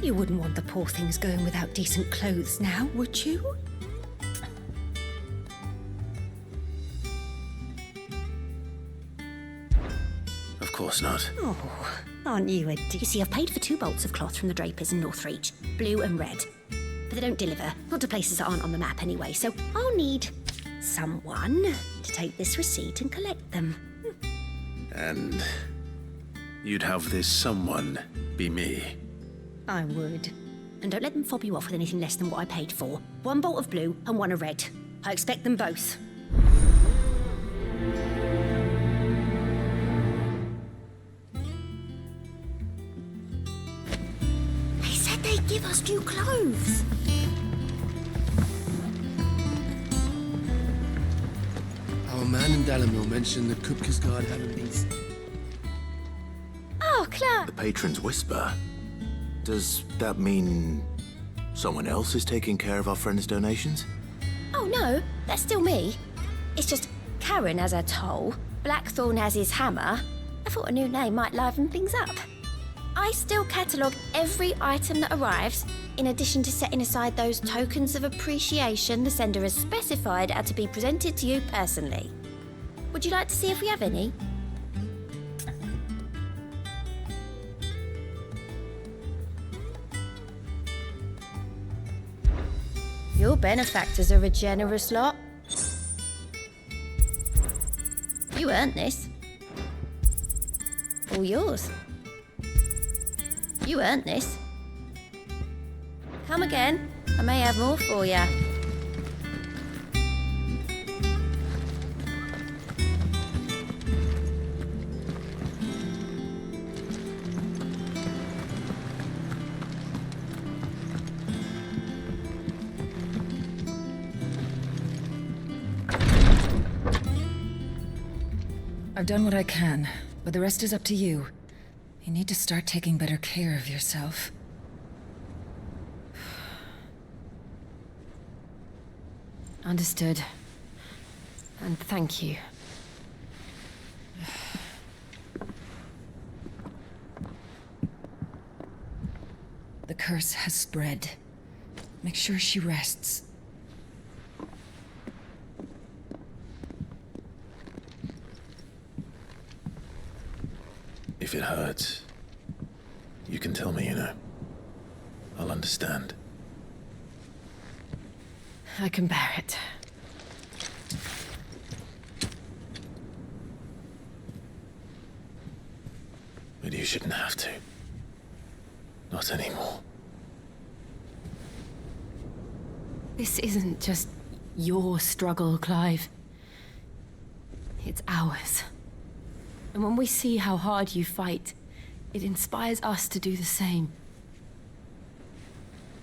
You wouldn't want the poor things going without decent clothes now, would you? Of course not. Oh, aren't you a You see, I've paid for 2 bolts of cloth from the drapers in Northreach, blue and red. But they don't deliver, not to places that aren't on the map anyway, so I'll need someone to take this receipt and collect them. And you'd have this someone be me. I would. And don't let them fob you off with anything less than what I paid for. 1 bolt of blue and 1 of red. I expect them both. They said they'd give us new clothes. Our man in Dalamil mentioned that Kupka's guard having these. Oh, Clark! The patron's whisper. Does that mean someone else is taking care of our friend's donations? Oh, no, that's still me. It's just Karen has her toll, Blackthorn has his hammer. I thought a new name might liven things up. I still catalogue every item that arrives, in addition to setting aside those tokens of appreciation the sender has specified are to be presented to you personally. Would you like to see if we have any? Your benefactors are a generous lot. You earned this. All yours. You earned this. Come again. I may have more for you. I've done what I can, but the rest is up to you. You need to start taking better care of yourself. Understood. And thank you. The curse has spread. Make sure she rests. If it hurts, you can tell me, you know. I'll understand. I can bear it. But you shouldn't have to. Not anymore. This isn't just your struggle, Clive. It's ours. And when we see how hard you fight, it inspires us to do the same.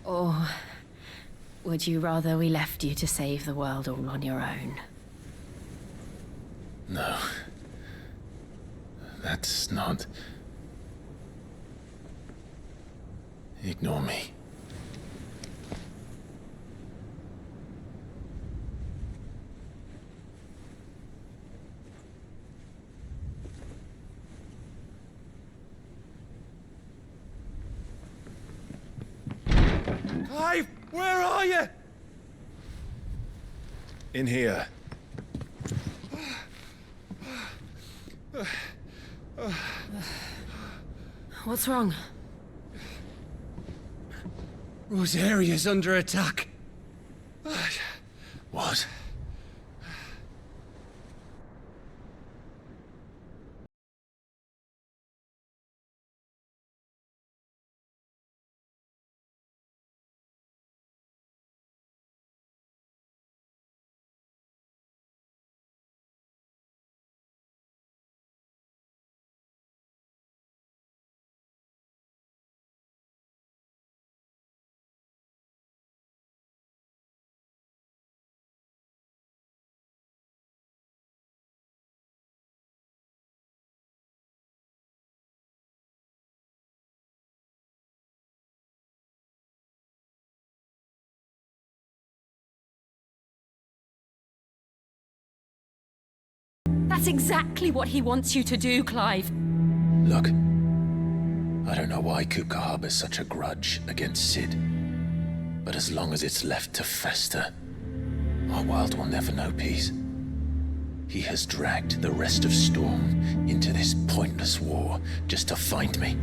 Or would you rather we left you to save the world all on your own? No. That's not... Ignore me. Clive, where are you? In here. What's wrong? Rosaria's under attack. What? That's exactly what he wants you to do, Clive. Look, I don't know why Kupka harbors such a grudge against Sid, but as long as it's left to fester, our world will never know peace. He has dragged the rest of Storm into this pointless war just to find me.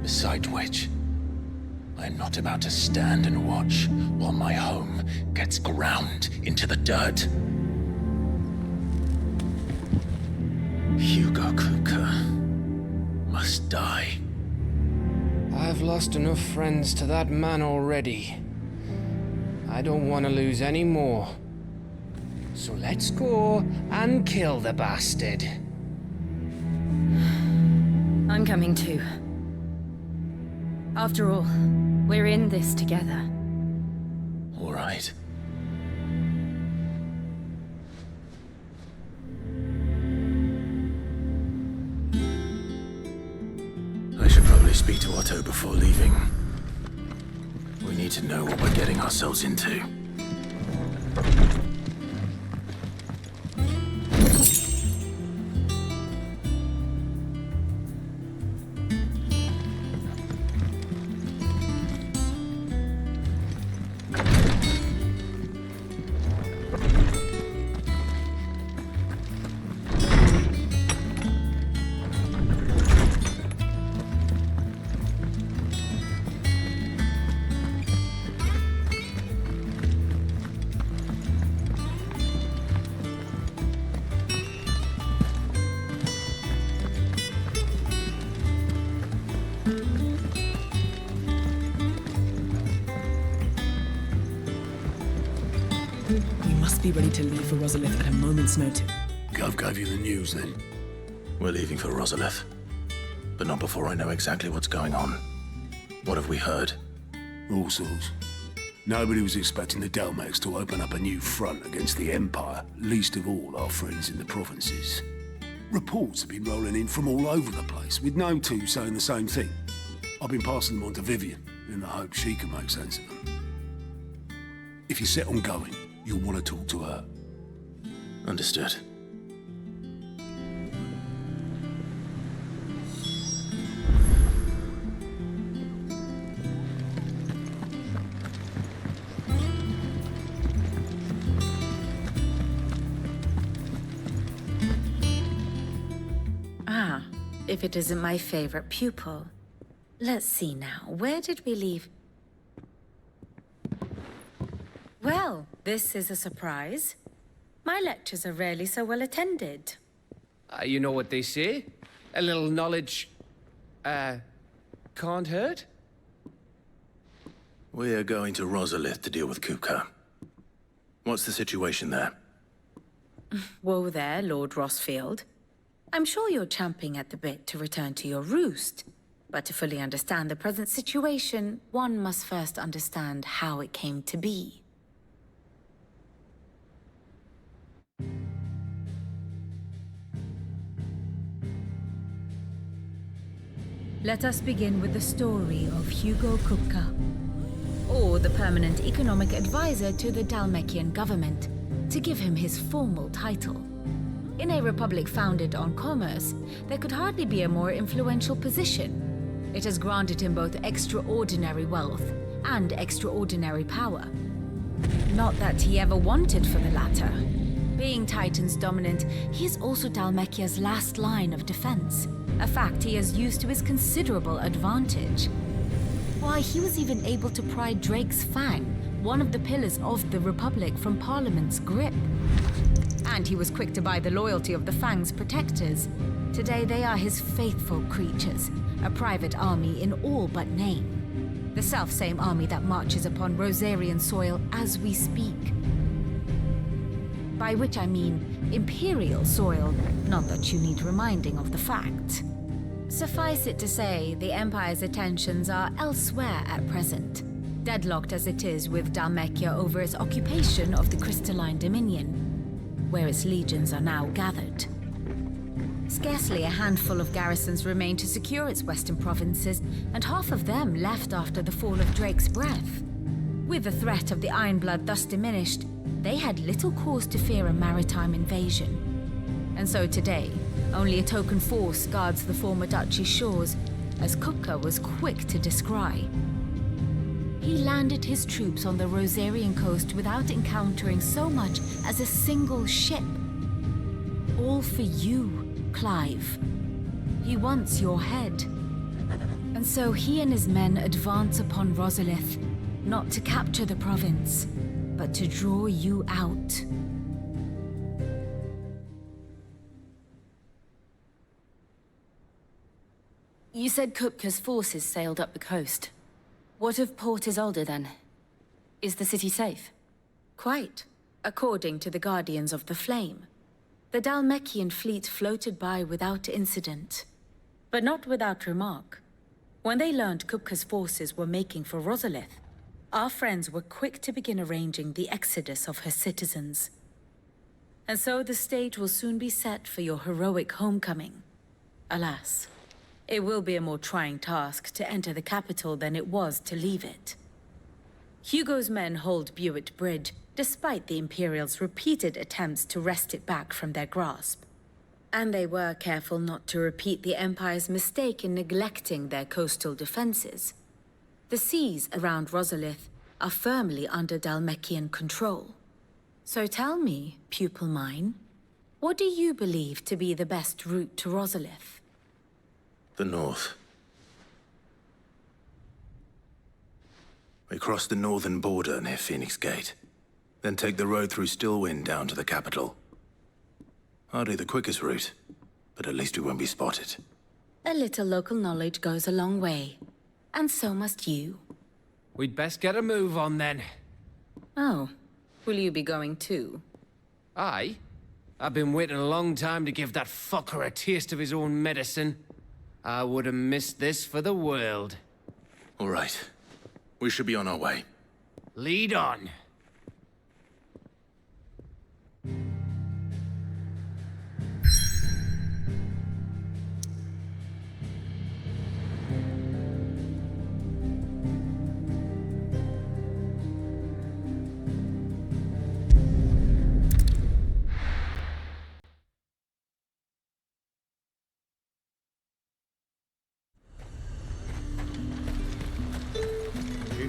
Besides which, I am not about to stand and watch while my home gets ground into the dirt. Hugo Kupka must die. I've lost enough friends to that man already. I don't want to lose any more. So let's go and kill the bastard. I'm coming too. After all, we're in this together. All right. I should probably speak to Otto before leaving. We need to know what we're getting ourselves into. Be ready to leave for Rosalith at a moment's notice. Gov gave you the news then? We're leaving for Rosalith, but not before I know exactly what's going on. What have we heard? All sorts. Nobody was expecting the Delmex to open up a new front against the Empire, least of all our friends in the provinces. Reports have been rolling in from all over the place, with no two saying the same thing. I've been passing them on to Vivian, in the hope she can make sense of them. If you're set on going, you'll want to talk to her. Understood. Ah, if it isn't my favorite pupil. Let's see now, where did we leave? Well, this is a surprise. My lectures are rarely so well attended. You know what they say? A little knowledge, can't hurt? We're going to Rosalith to deal with Kupka. What's the situation there? Whoa there, Lord Rossfield. I'm sure you're champing at the bit to return to your roost. But to fully understand the present situation, one must first understand how it came to be. Let us begin with the story of Hugo Kupka, or the permanent economic advisor to the Dalmekian government, to give him his formal title. In a republic founded on commerce, there could hardly be a more influential position. It has granted him both extraordinary wealth and extraordinary power. Not that he ever wanted for the latter. Being Titan's dominant, he is also Dalmekia's last line of defense, a fact he has used to his considerable advantage. Why, he was even able to pry Drake's Fang, one of the pillars of the Republic, from Parliament's grip. And he was quick to buy the loyalty of the Fang's protectors. Today they are his faithful creatures, a private army in all but name. The self-same army that marches upon Rosarian soil as we speak. By which I mean Imperial soil, not that you need reminding of the fact. Suffice it to say, the Empire's attentions are elsewhere at present, deadlocked as it is with Dalmekia over its occupation of the Crystalline Dominion, where its legions are now gathered. Scarcely a handful of garrisons remain to secure its western provinces, and half of them left after the fall of Drake's Breath. With the threat of the Ironblood thus diminished, they had little cause to fear a maritime invasion. And so today, only a token force guards the former duchy's shores, as Kupka was quick to descry. He landed his troops on the Rosarian coast without encountering so much as a single ship. All for you, Clive. He wants your head. And so he and his men advance upon Rosalith, not to capture the province, but to draw you out. You said Kupka's forces sailed up the coast. What of Port Isolde, then? Is the city safe? Quite, according to the Guardians of the Flame. The Dhalmekian fleet floated by without incident, but not without remark. When they learned Kupka's forces were making for Rosalith, our friends were quick to begin arranging the exodus of her citizens. And so the stage will soon be set for your heroic homecoming. Alas, it will be a more trying task to enter the capital than it was to leave it. Hugo's men hold Buet Bridge, despite the Imperials' repeated attempts to wrest it back from their grasp. And they were careful not to repeat the Empire's mistake in neglecting their coastal defenses. The seas around Rosalith are firmly under Dhalmekian control. So tell me, pupil mine, what do you believe to be the best route to Rosalith? The north. We cross the northern border near Phoenix Gate, then take the road through Stillwind down to the capital. Hardly the quickest route, but at least we won't be spotted. A little local knowledge goes a long way, and so must you. We'd best get a move on then. Oh, will you be going too? Aye. I've been waiting a long time to give that fucker a taste of his own medicine. I would have missed this for the world. All right. We should be on our way. Lead on.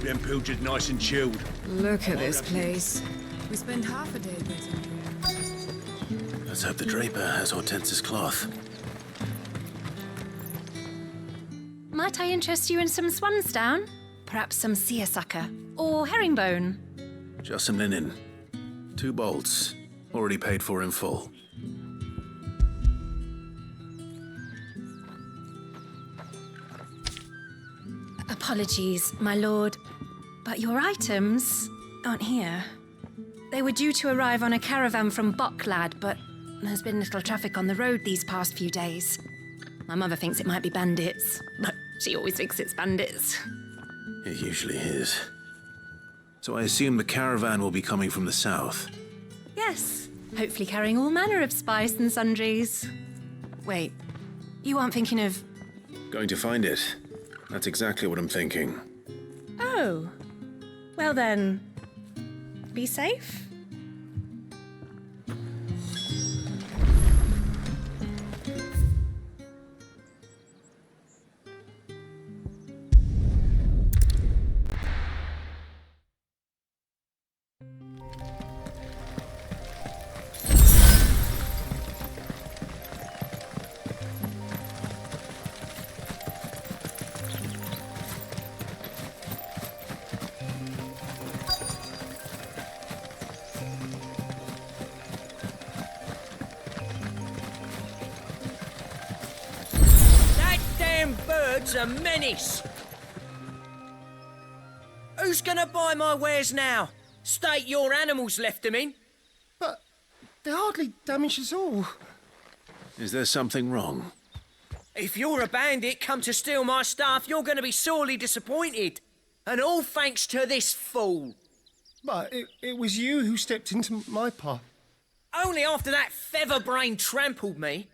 Them pilchards nice and chilled. Look at this place. We spend half a day getting here. Let's hope the Draper has Hortense's cloth. Might I interest you in some swansdown? Perhaps some seersucker? Or herringbone? Just some linen. 2 bolts. Already paid for in full. Apologies, my lord, but your items aren't here. They were due to arrive on a caravan from Boklad, but there's been little traffic on the road these past few days. My mother thinks it might be bandits, but she always thinks it's bandits. It usually is. So I assume the caravan will be coming from the south. Yes, hopefully carrying all manner of spice and sundries. Wait, you aren't thinking of... Going to find it. That's exactly what I'm thinking. Oh. Well then, be safe. Bird's a menace! Who's gonna buy my wares now? State your animals left them in. But they hardly damage us all. Is there something wrong? If you're a bandit come to steal my stuff, you're gonna be sorely disappointed. And all thanks to this fool. But it was you who stepped into my path. Only after that feather-brain trampled me.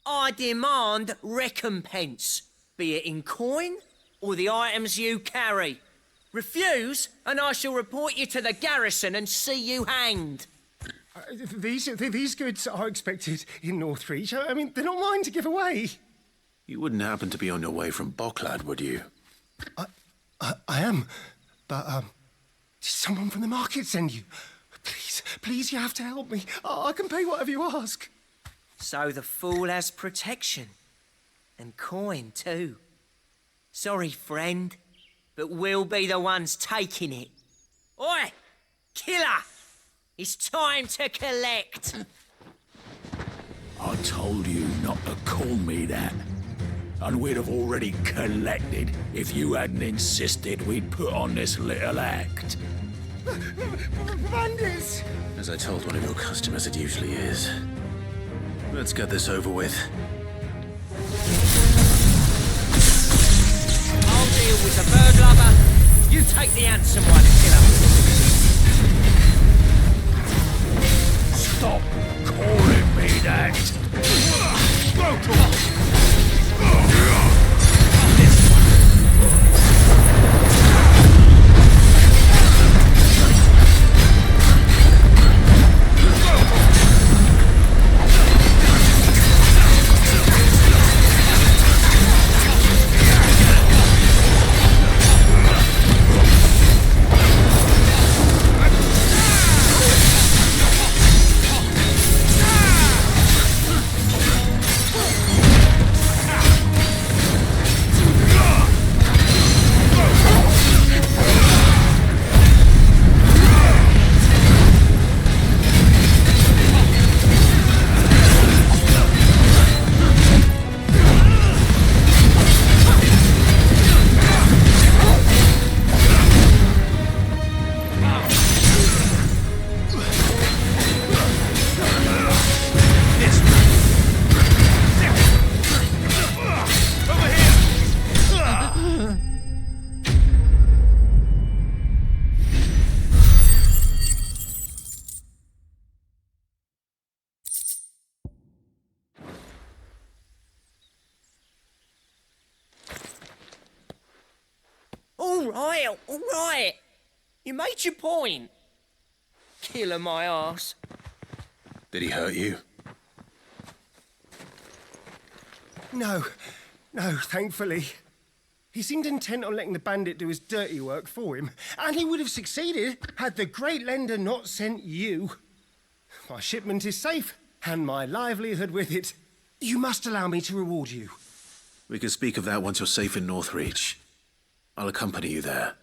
I demand recompense, be it in coin or the items you carry. Refuse, and I shall report you to the garrison and see you hanged. These goods are expected in Northreach. I mean, they're not mine to give away. You wouldn't happen to be on your way from Bocklad, would you? I am, but did someone from the market send you? Please, you have to help me. I can pay whatever you ask. So the fool has protection. And coin, too. Sorry, friend, but we'll be the ones taking it. Oi! Killer! It's time to collect! I told you not to call me that. And we'd have already collected if you hadn't insisted we'd put on this little act. Bandits! As I told one of your customers, it usually is. Let's get this over with. I'll deal with the bird lover. You take the handsome one, killer. Stop calling me that! All right. You made your point. Killer my ass. Did he hurt you? No, thankfully. He seemed intent on letting the bandit do his dirty work for him, and he would have succeeded had the Great Lender not sent you. My shipment is safe, and my livelihood with it. You must allow me to reward you. We can speak of that once you're safe in Northreach. I'll accompany you there.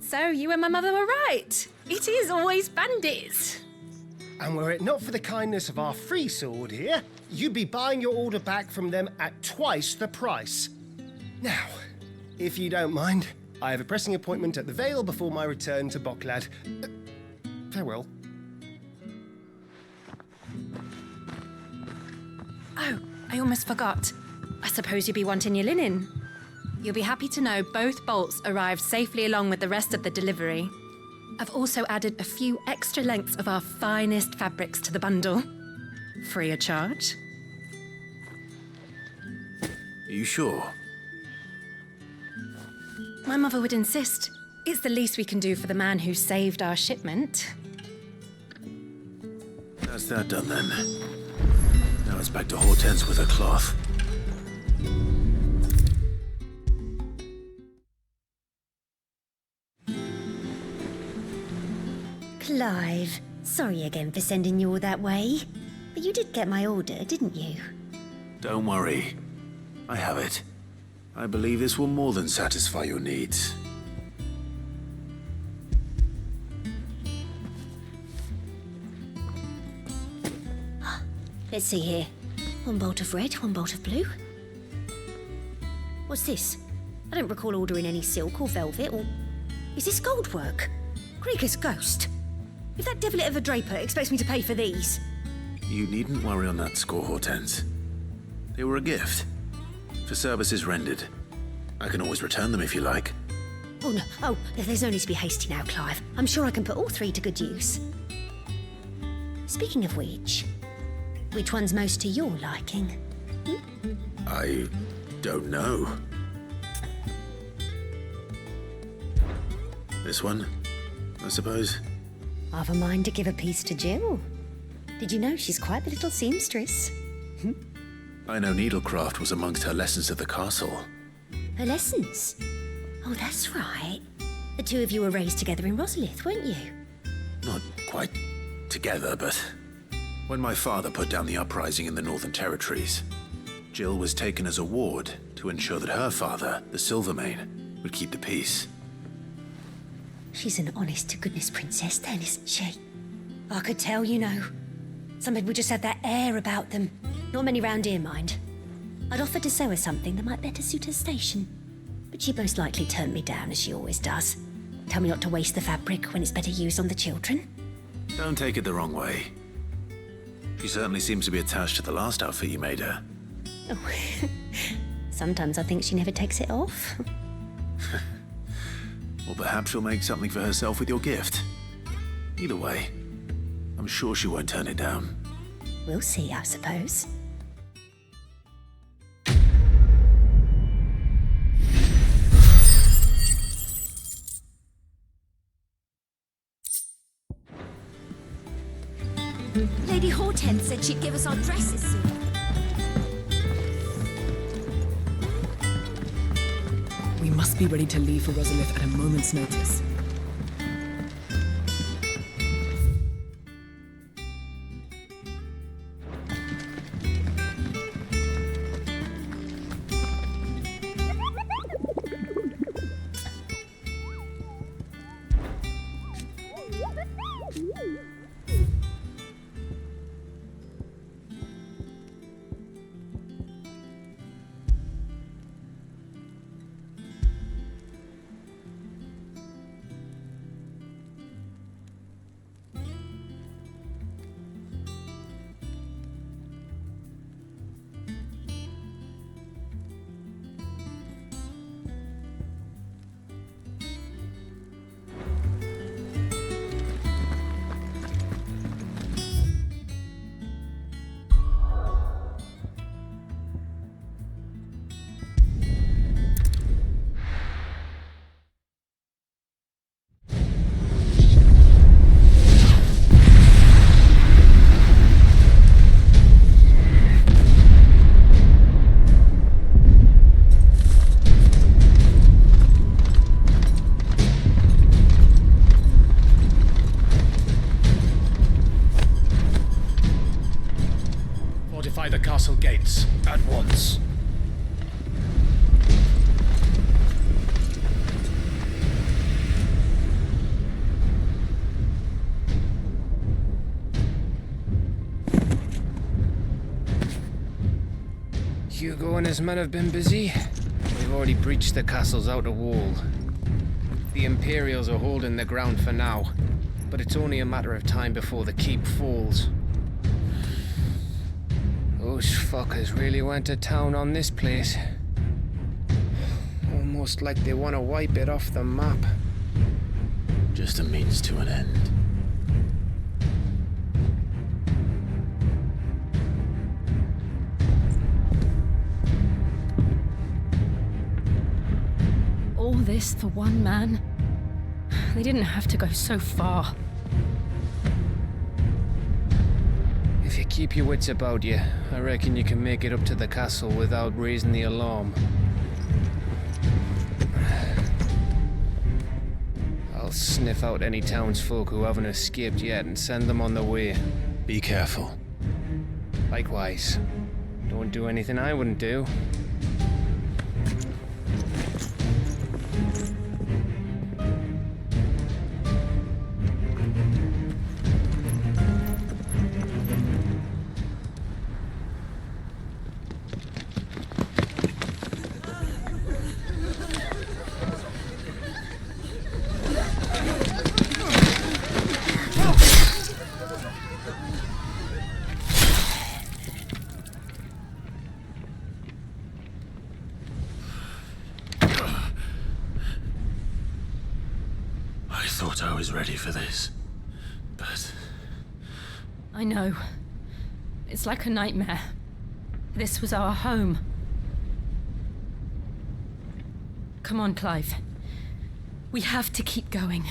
So you and my mother were right. It is always bandits. And were it not for the kindness of our free sword here, you'd be buying your order back from them at twice the price. Now, if you don't mind, I have a pressing appointment at the Vale before my return to Bocklad. Farewell. Oh, I almost forgot. I suppose you'll be wanting your linen. You'll be happy to know both bolts arrived safely along with the rest of the delivery. I've also added a few extra lengths of our finest fabrics to the bundle. Free of charge. Are you sure? My mother would insist. It's the least we can do for the man who saved our shipment. That's that done then. Now it's back to Hortense with her cloth. Clive, sorry again for sending you all that way. But you did get my order, didn't you? Don't worry. I have it. I believe this will more than satisfy your needs. Let's see here. One bolt of red, one bolt of blue. What's this? I don't recall ordering any silk or velvet or... Is this gold work? Krieger's ghost. If that devil of a draper expects me to pay for these... You needn't worry on that score, Hortense. They were a gift. For services rendered. I can always return them if you like. Oh, no. Oh, there's no need to be hasty now, Clive. I'm sure I can put all three to good use. Speaking of which one's most to your liking? I don't know. This one, I suppose. I've a mind to give a piece to Jill. Did you know she's quite the little seamstress? I know needlecraft was amongst her lessons at the castle. Her lessons? Oh, that's right. The two of you were raised together in Rosalith, weren't you? Not quite together, but when my father put down the uprising in the Northern Territories, Jill was taken as a ward to ensure that her father, the Silvermane, would keep the peace. She's an honest-to-goodness princess then, isn't she? I could tell, you know. Some people just have that air about them. Not many round here, mind. I'd offered to sew her something that might better suit her station. But she'd most likely turn me down, as she always does. Tell me not to waste the fabric when it's better used on the children. Don't take it the wrong way. She certainly seems to be attached to the last outfit you made her. Oh, sometimes I think she never takes it off. Or perhaps she'll make something for herself with your gift. Either way, I'm sure she won't turn it down. We'll see, I suppose. Lady Hortense said she'd give us our dresses soon. We must be ready to leave for Rosalith at a moment's notice. The castle gates at once. Hugo and his men have been busy. They've already breached the castle's outer wall. The Imperials are holding the ground for now, but it's only a matter of time before the keep falls. Those fuckers really went to town on this place. Almost like they want to wipe it off the map. Just a means to an end. All this for one man? They didn't have to go so far. If you keep your wits about you, I reckon you can make it up to the castle without raising the alarm. I'll sniff out any townsfolk who haven't escaped yet and send them on their way. Be careful. Likewise. Don't do anything I wouldn't do. not always ready for this, but... I know. It's like a nightmare. This was our home. Come on, Clive. We have to keep going.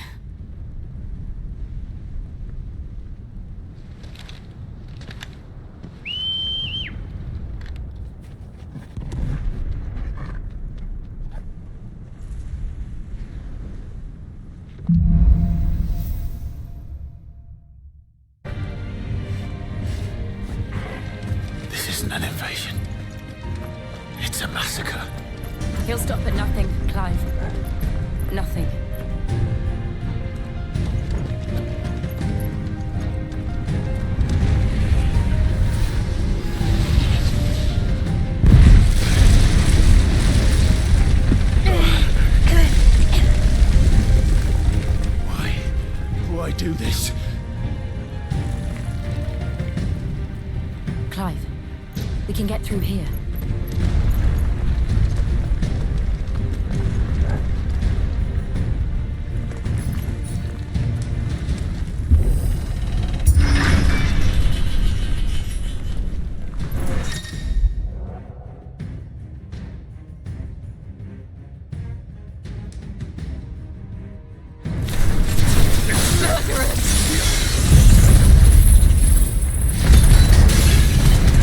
This isn't an invasion. It's a massacre. He'll stop at nothing, Clive. Nothing. Why do this? Clive, we can get through here.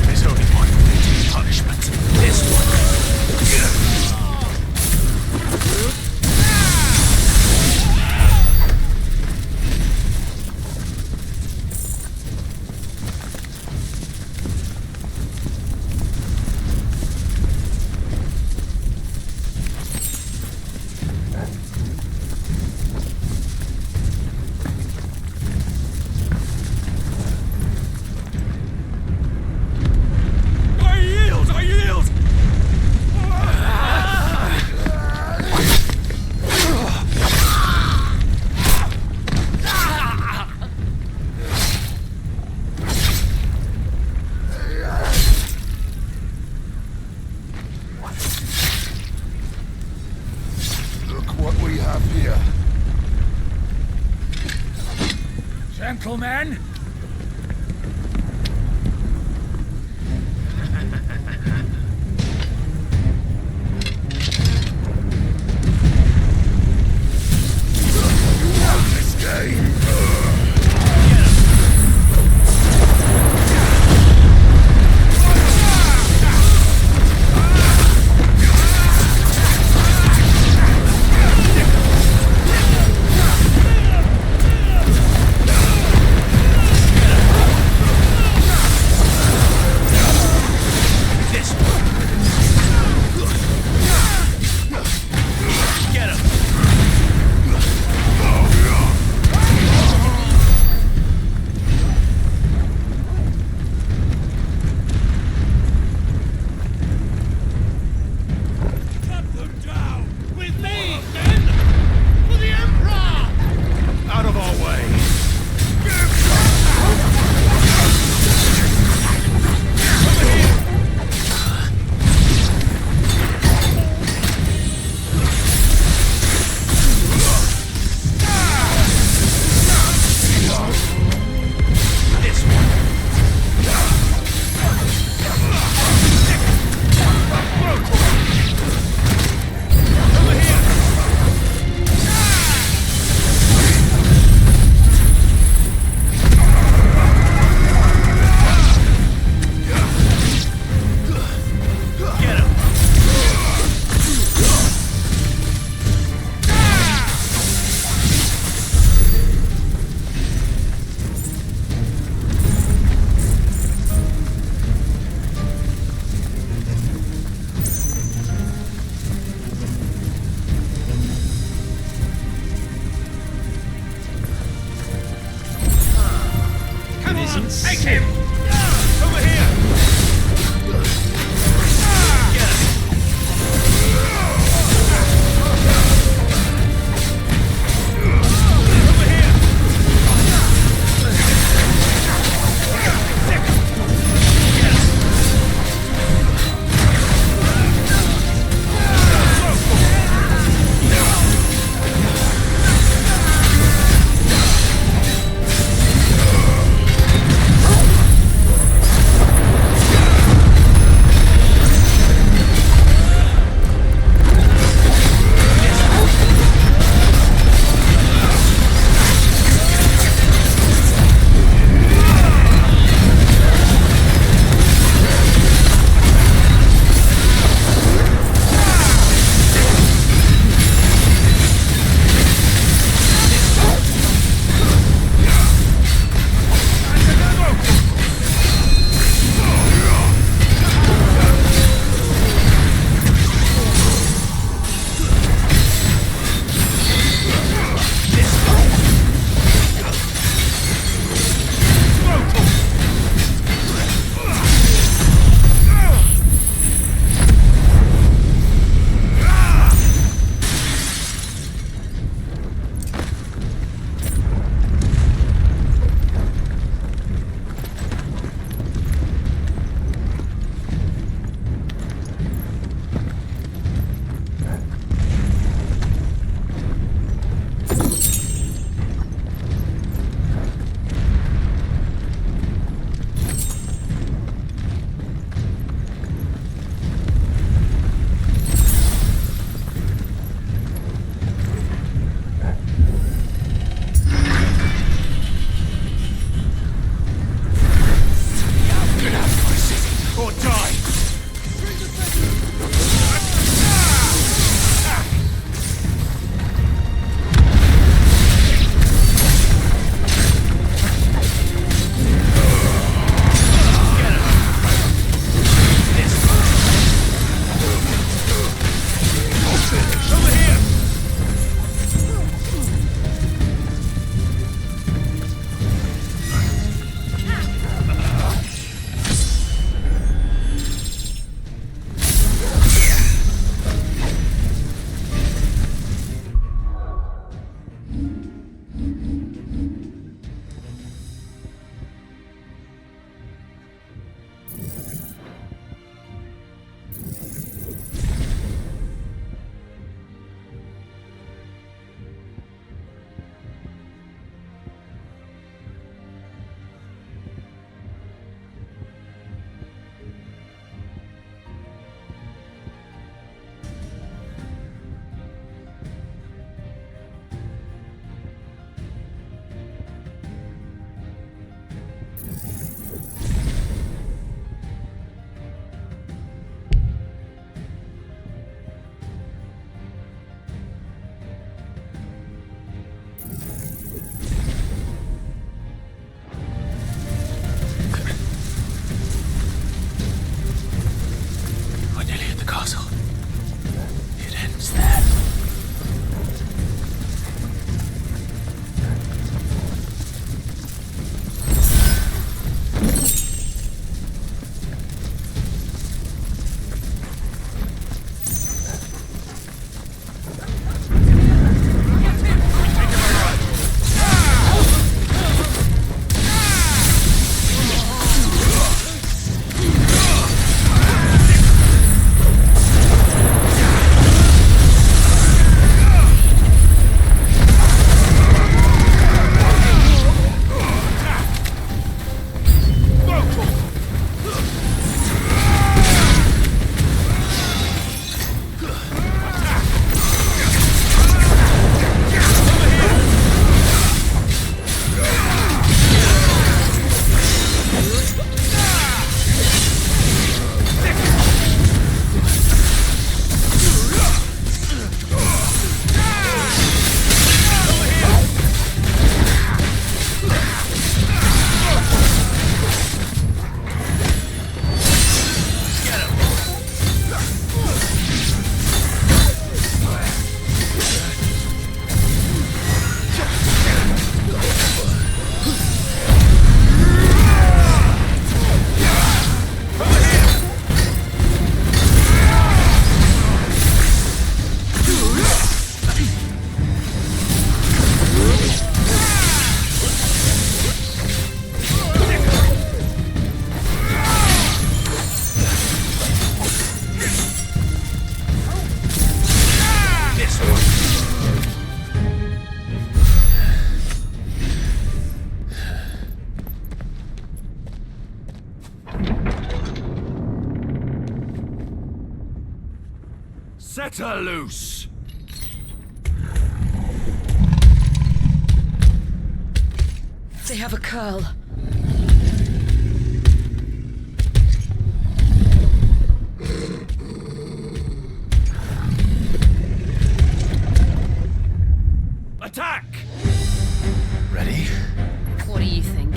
There's only one punishment. This one. I yield! I yield! Look what we have here. Gentlemen! This game. Cut them down! With me, men! For the Emperor! Out of our way. This one! Over here! Get him! Come on! Take him! Over here! Get him! Over here! Get him! Set her loose! They have a curl. Attack! Ready? What do you think?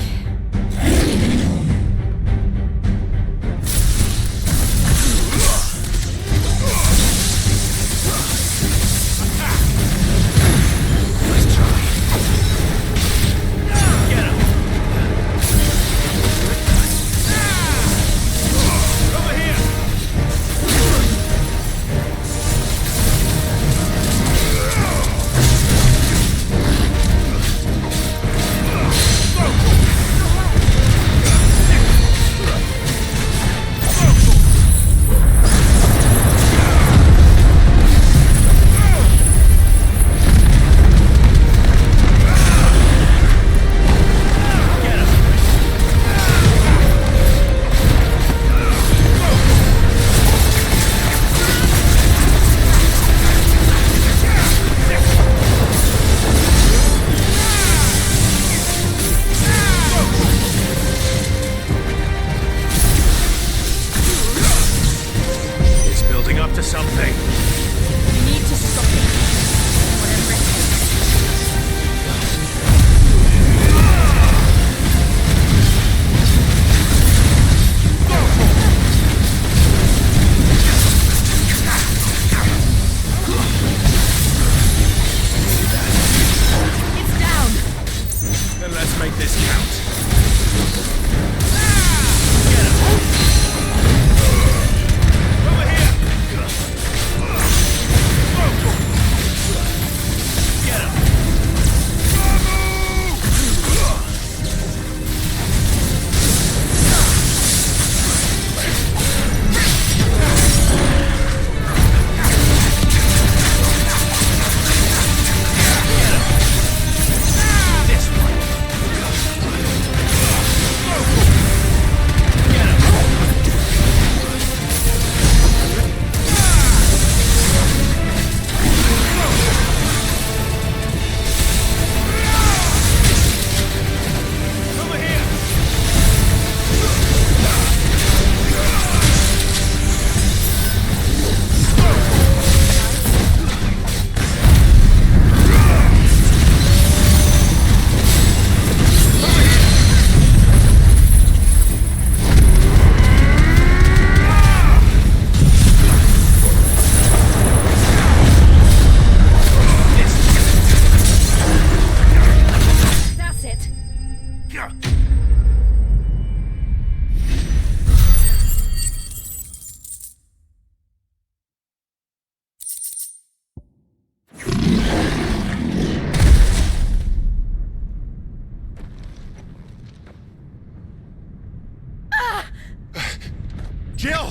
Jill!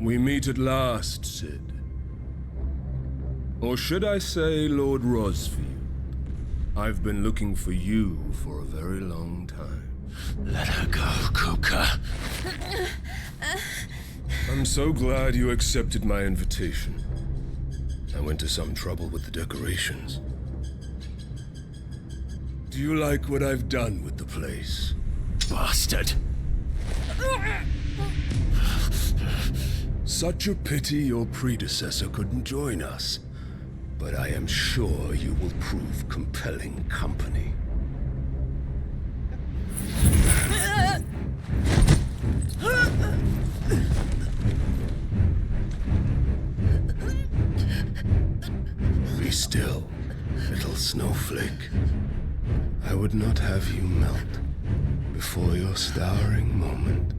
We meet at last, Sid. Or should I say, Lord Rosfield? I've been looking for you for a very long time. Let her go, Kupka. I'm so glad you accepted my invitation. I went to some trouble with the decorations. Do you like what I've done with the place? Bastard! Such a pity your predecessor couldn't join us. But I am sure you will prove compelling company. Be still, little snowflake. I would not have you melt before your starring moment.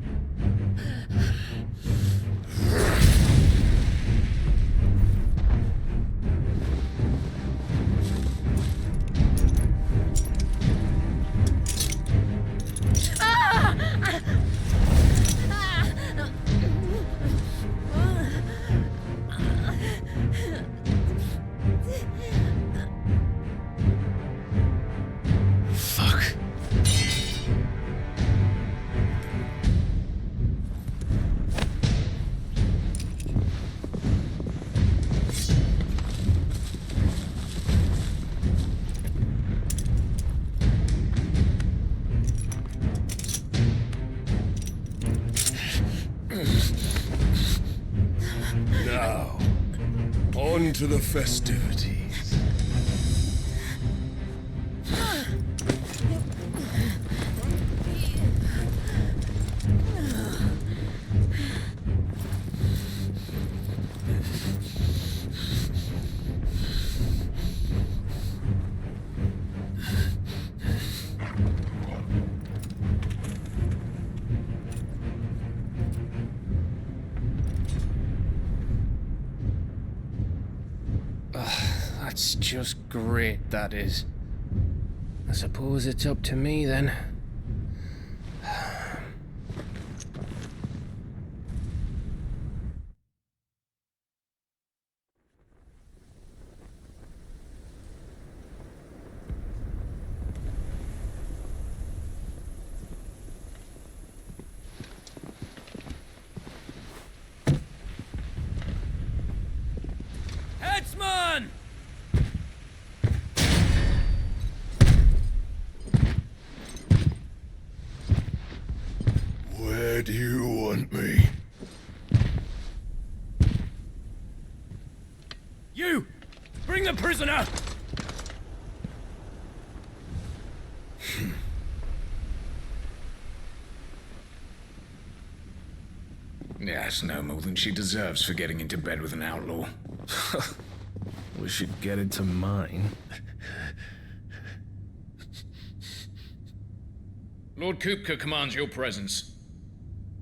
on to the festivities. That's just great, that is. I suppose it's up to me then. Headsman! Where do you want me? You! Bring the prisoner! That's no more than she deserves for getting into bed with an outlaw. We should get into mine. Lord Kupka commands your presence.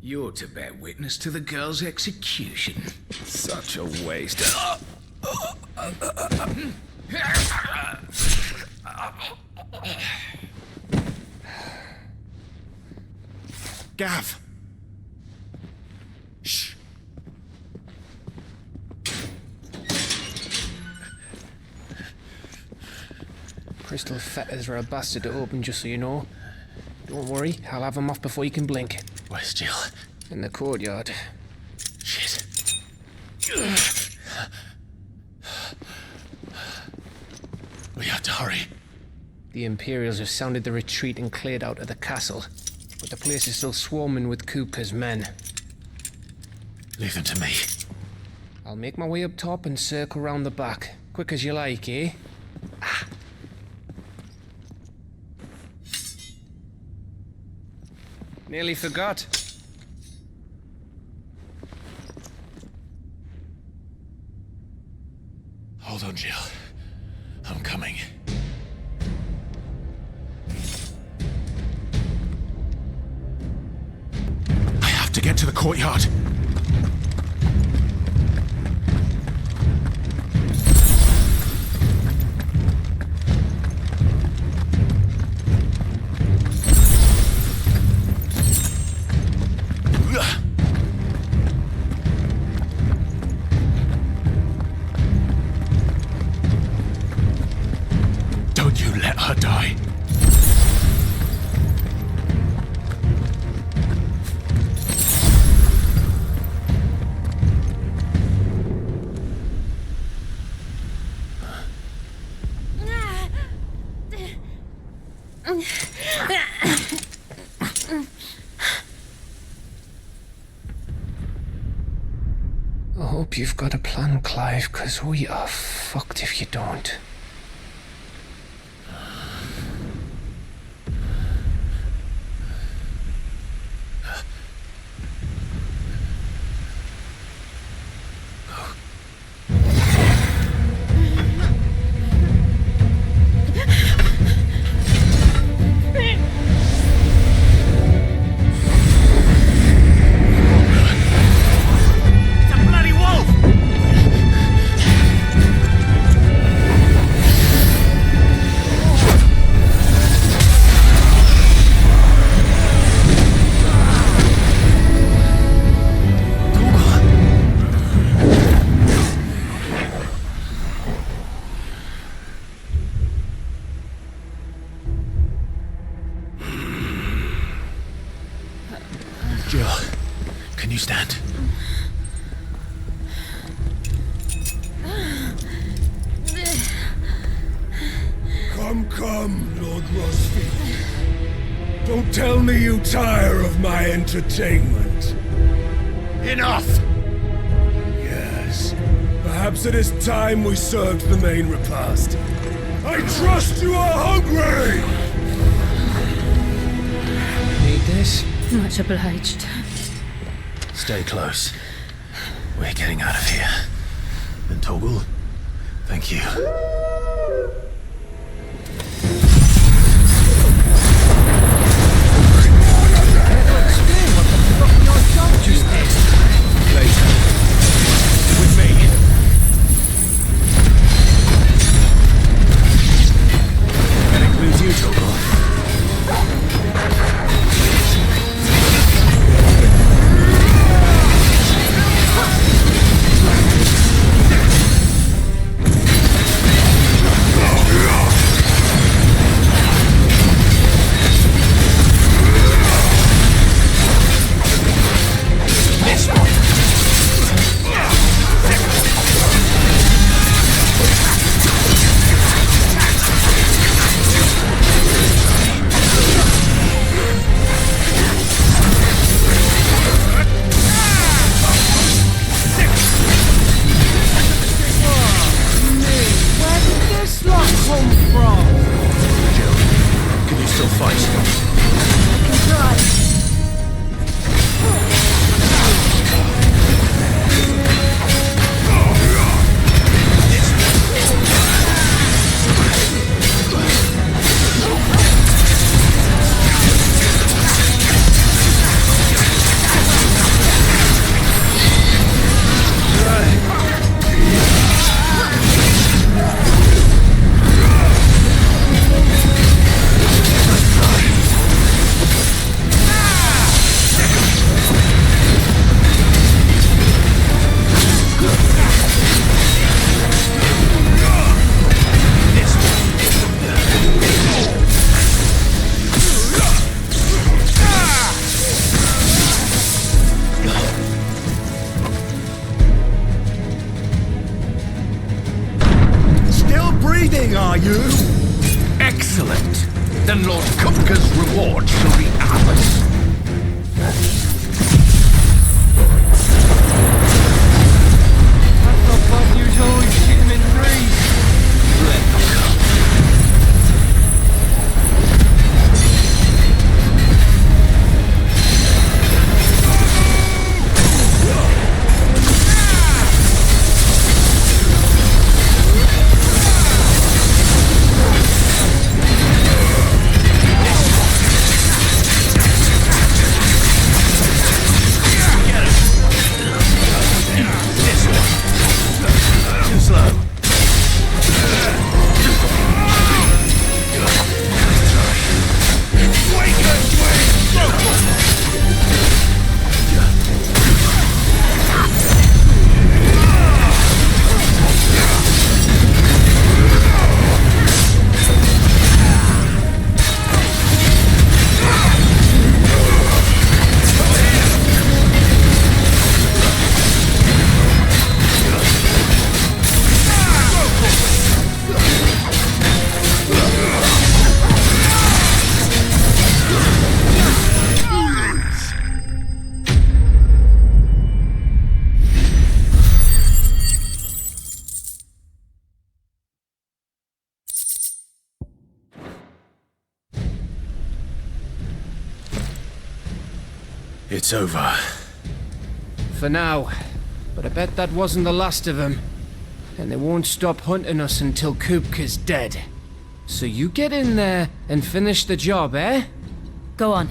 You're to bear witness to the girl's execution. Such a waste. Gav! Shh! Crystal fetters are a bastard to open, just so you know. Don't worry, I'll have them off before you can blink. Where's Jill? In the courtyard. Shit. We have to hurry. The Imperials have sounded the retreat and cleared out of the castle, but the place is still swarming with Kupka's men. Leave them to me. I'll make my way up top and circle round the back. Quick as you like, eh? Nearly forgot. Hold on, Jill. I'm coming. I have to get to the courtyard. Don't you let her die. I hope you've got a plan, Clive, because we are fucked if you don't. Jill, can you stand? Come, Lord Rosfield. Don't tell me you tire of my entertainment. Enough! Yes, perhaps Perhaps it is time we served the main repast. I trust you are hungry! Need this? Much obliged. Stay close. We're getting out of here. And Toggle, thank you. Later. With me. That includes you, Toggle. Are you? Excellent. Then Lord Kupka's reward shall be ours. I thought Bob used always shoot him in threes. Let them come. It's over. For now. But I bet that wasn't the last of them. And they won't stop hunting us until Kupka's dead. So you get in there and finish the job, eh? Go on.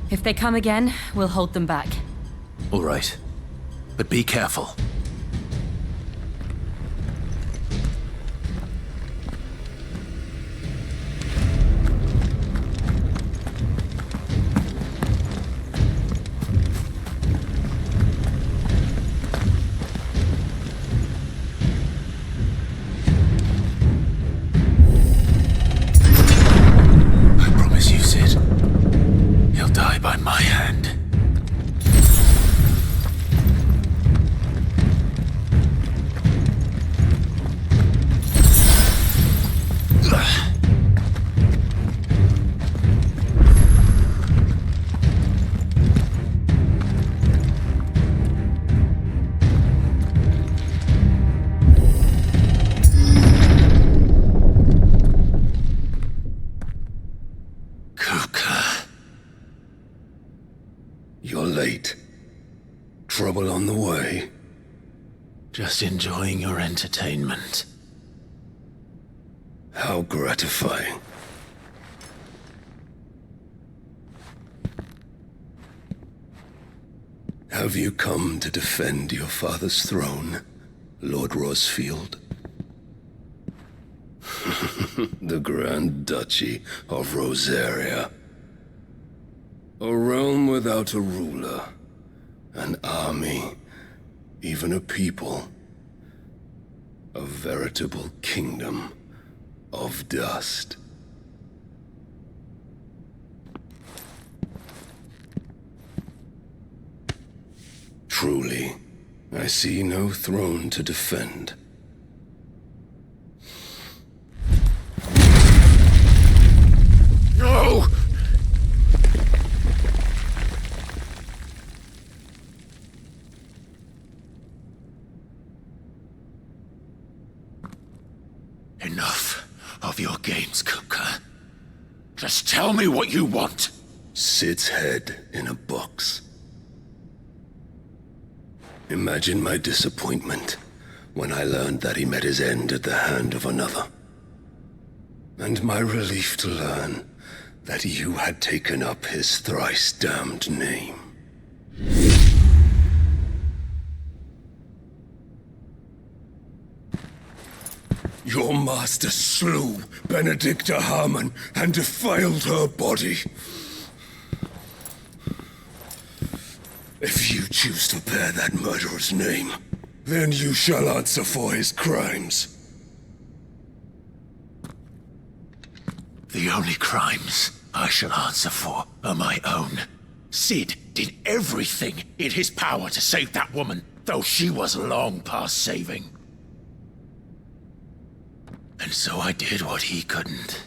If they come again, we'll hold them back. All right. But be careful. By my hand. You're late. Trouble on the way? Just enjoying your entertainment. How gratifying. Have you come to defend your father's throne, Lord Rosfield? The Grand Duchy of Rosaria. A realm without a ruler, an army, even a people. A veritable kingdom of dust. Truly, I see no throne to defend. No! Enough of your games, Kupka. Just tell me what you want. Sid's head in a box. Imagine my disappointment when I learned that he met his end at the hand of another. And my relief to learn that you had taken up his thrice damned name. Your master slew Benedikta Harman and defiled her body. If you choose to bear that murderer's name, then you shall answer for his crimes. The only crimes I shall answer for are my own. Sid did everything in his power to save that woman, though she was long past saving. And so I did what he couldn't.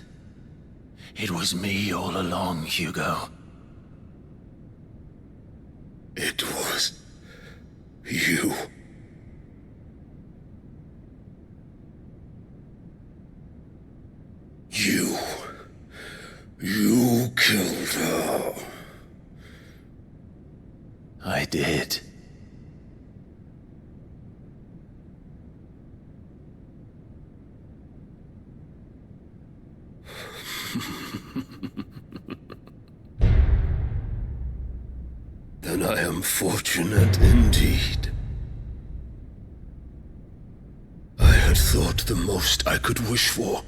It was me all along, Hugo. It was you. You killed her. I did. Then I am fortunate indeed. I had thought the most I could wish for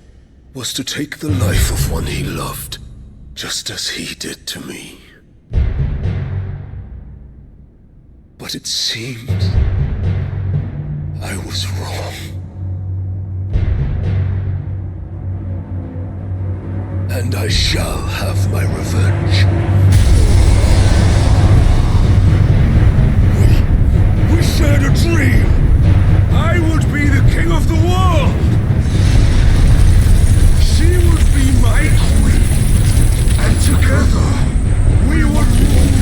was to take the life of one he loved, just as he did to me. But it seems I was wrong. And I shall have my revenge. We shared a dream! I would be the king of the world! She would be my queen! And together, we would rule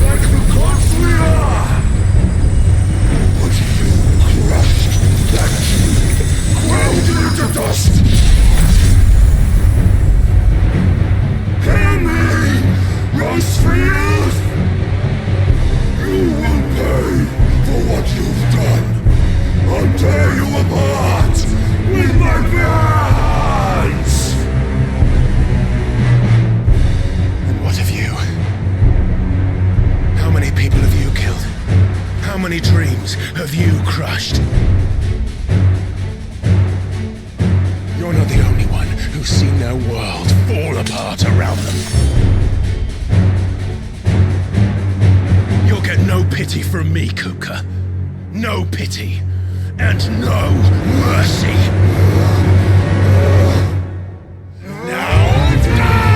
like the gods we are! But you crushed that dream, ground it into dust! Hear me, Rosefield! You will pay for what you've done. I'll tear you apart with my bare hands! And what of you? How many people have you killed? How many dreams have you crushed? You're not the only one who's seen their world fall apart around them. You'll get no pity from me, Kupka. No pity. And no mercy. Now die!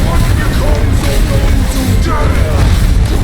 What becomes of those who dare to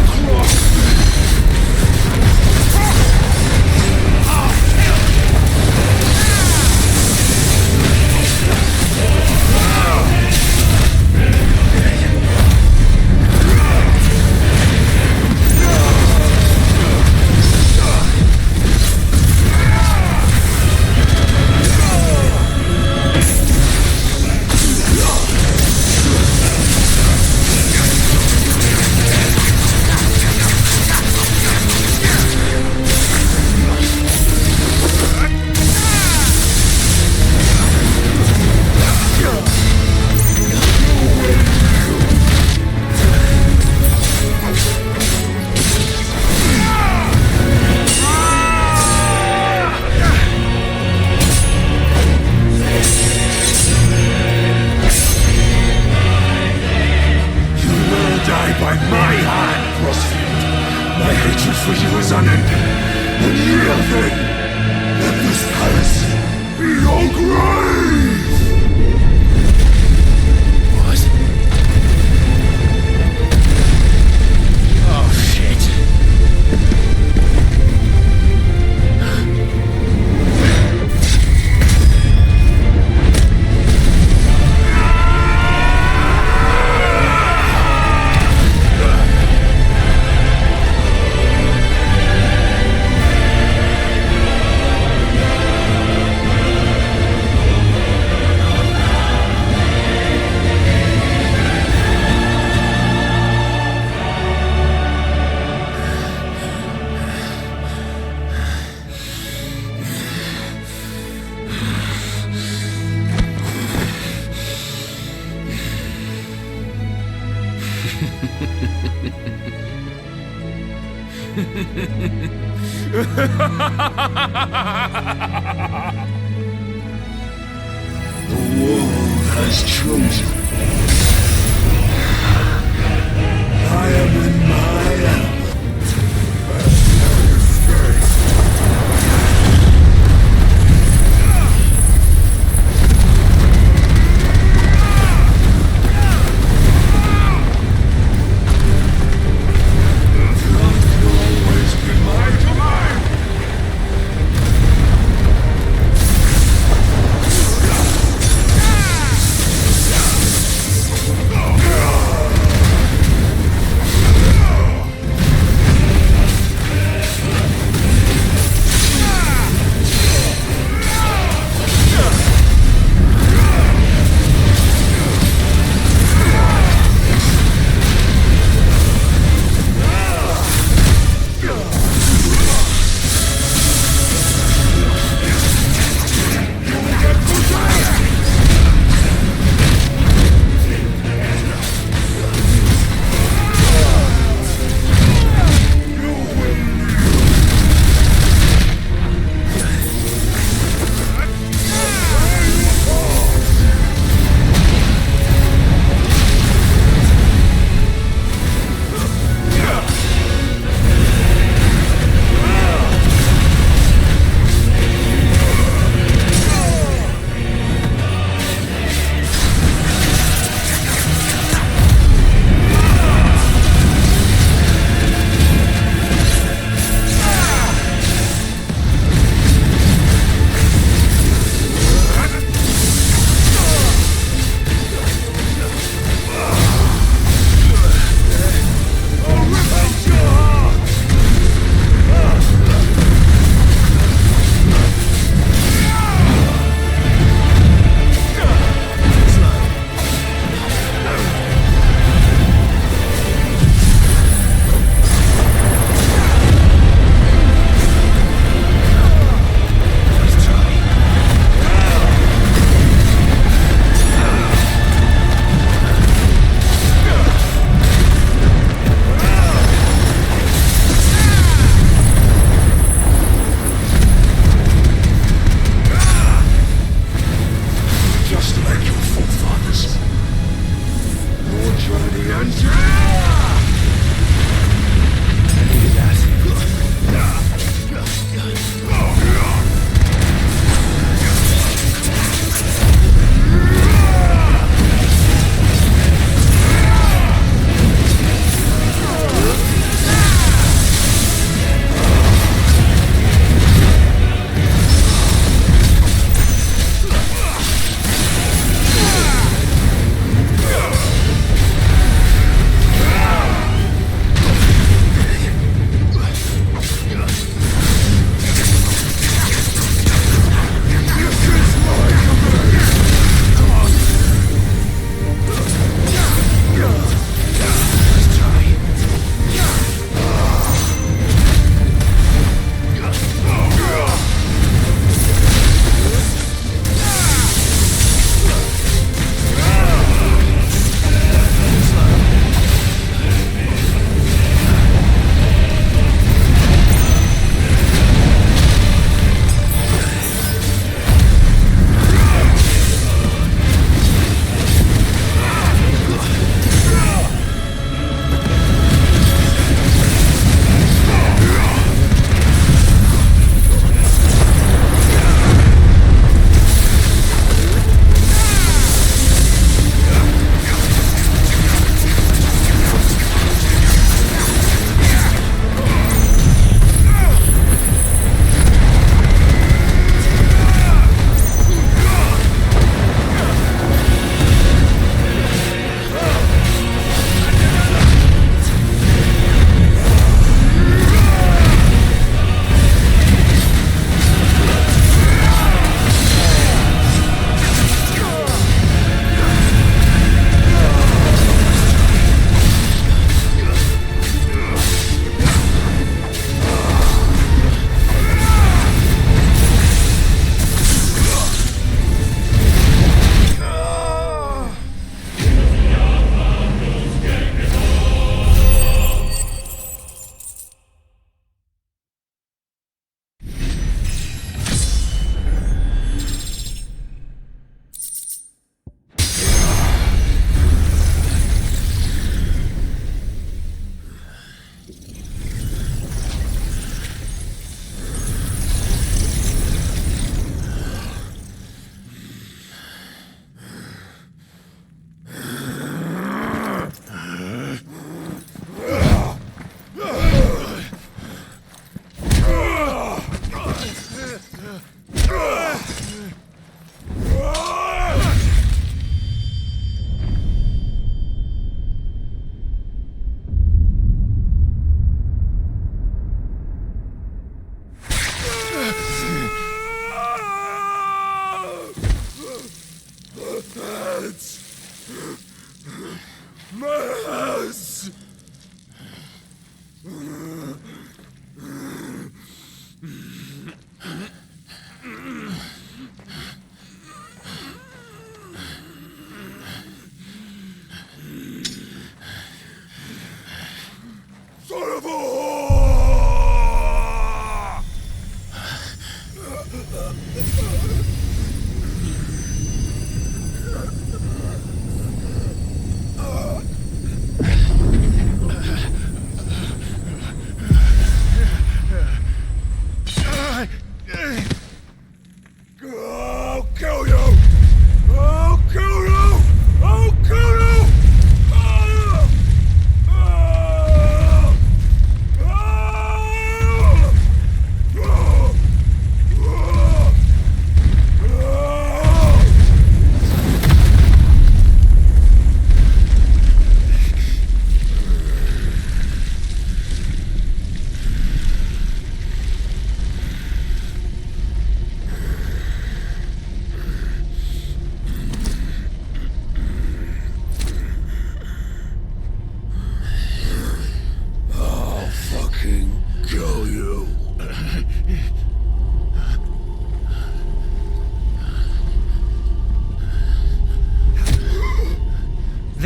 The world has chosen. I am in my element.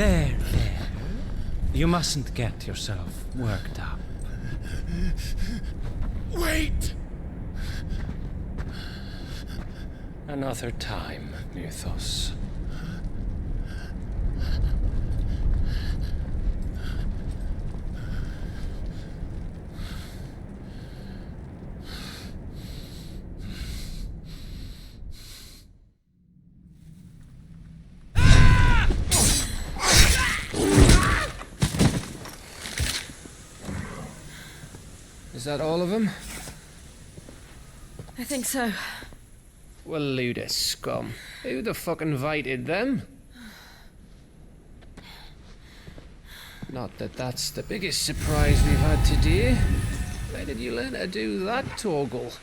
There. You mustn't get yourself worked up. Wait! Another time, Mythos. Is that all of them? I think so. Well, Luda scum. Who the fuck invited them? Not that that's the biggest surprise we've had today. Where did you learn to do that, Torgal?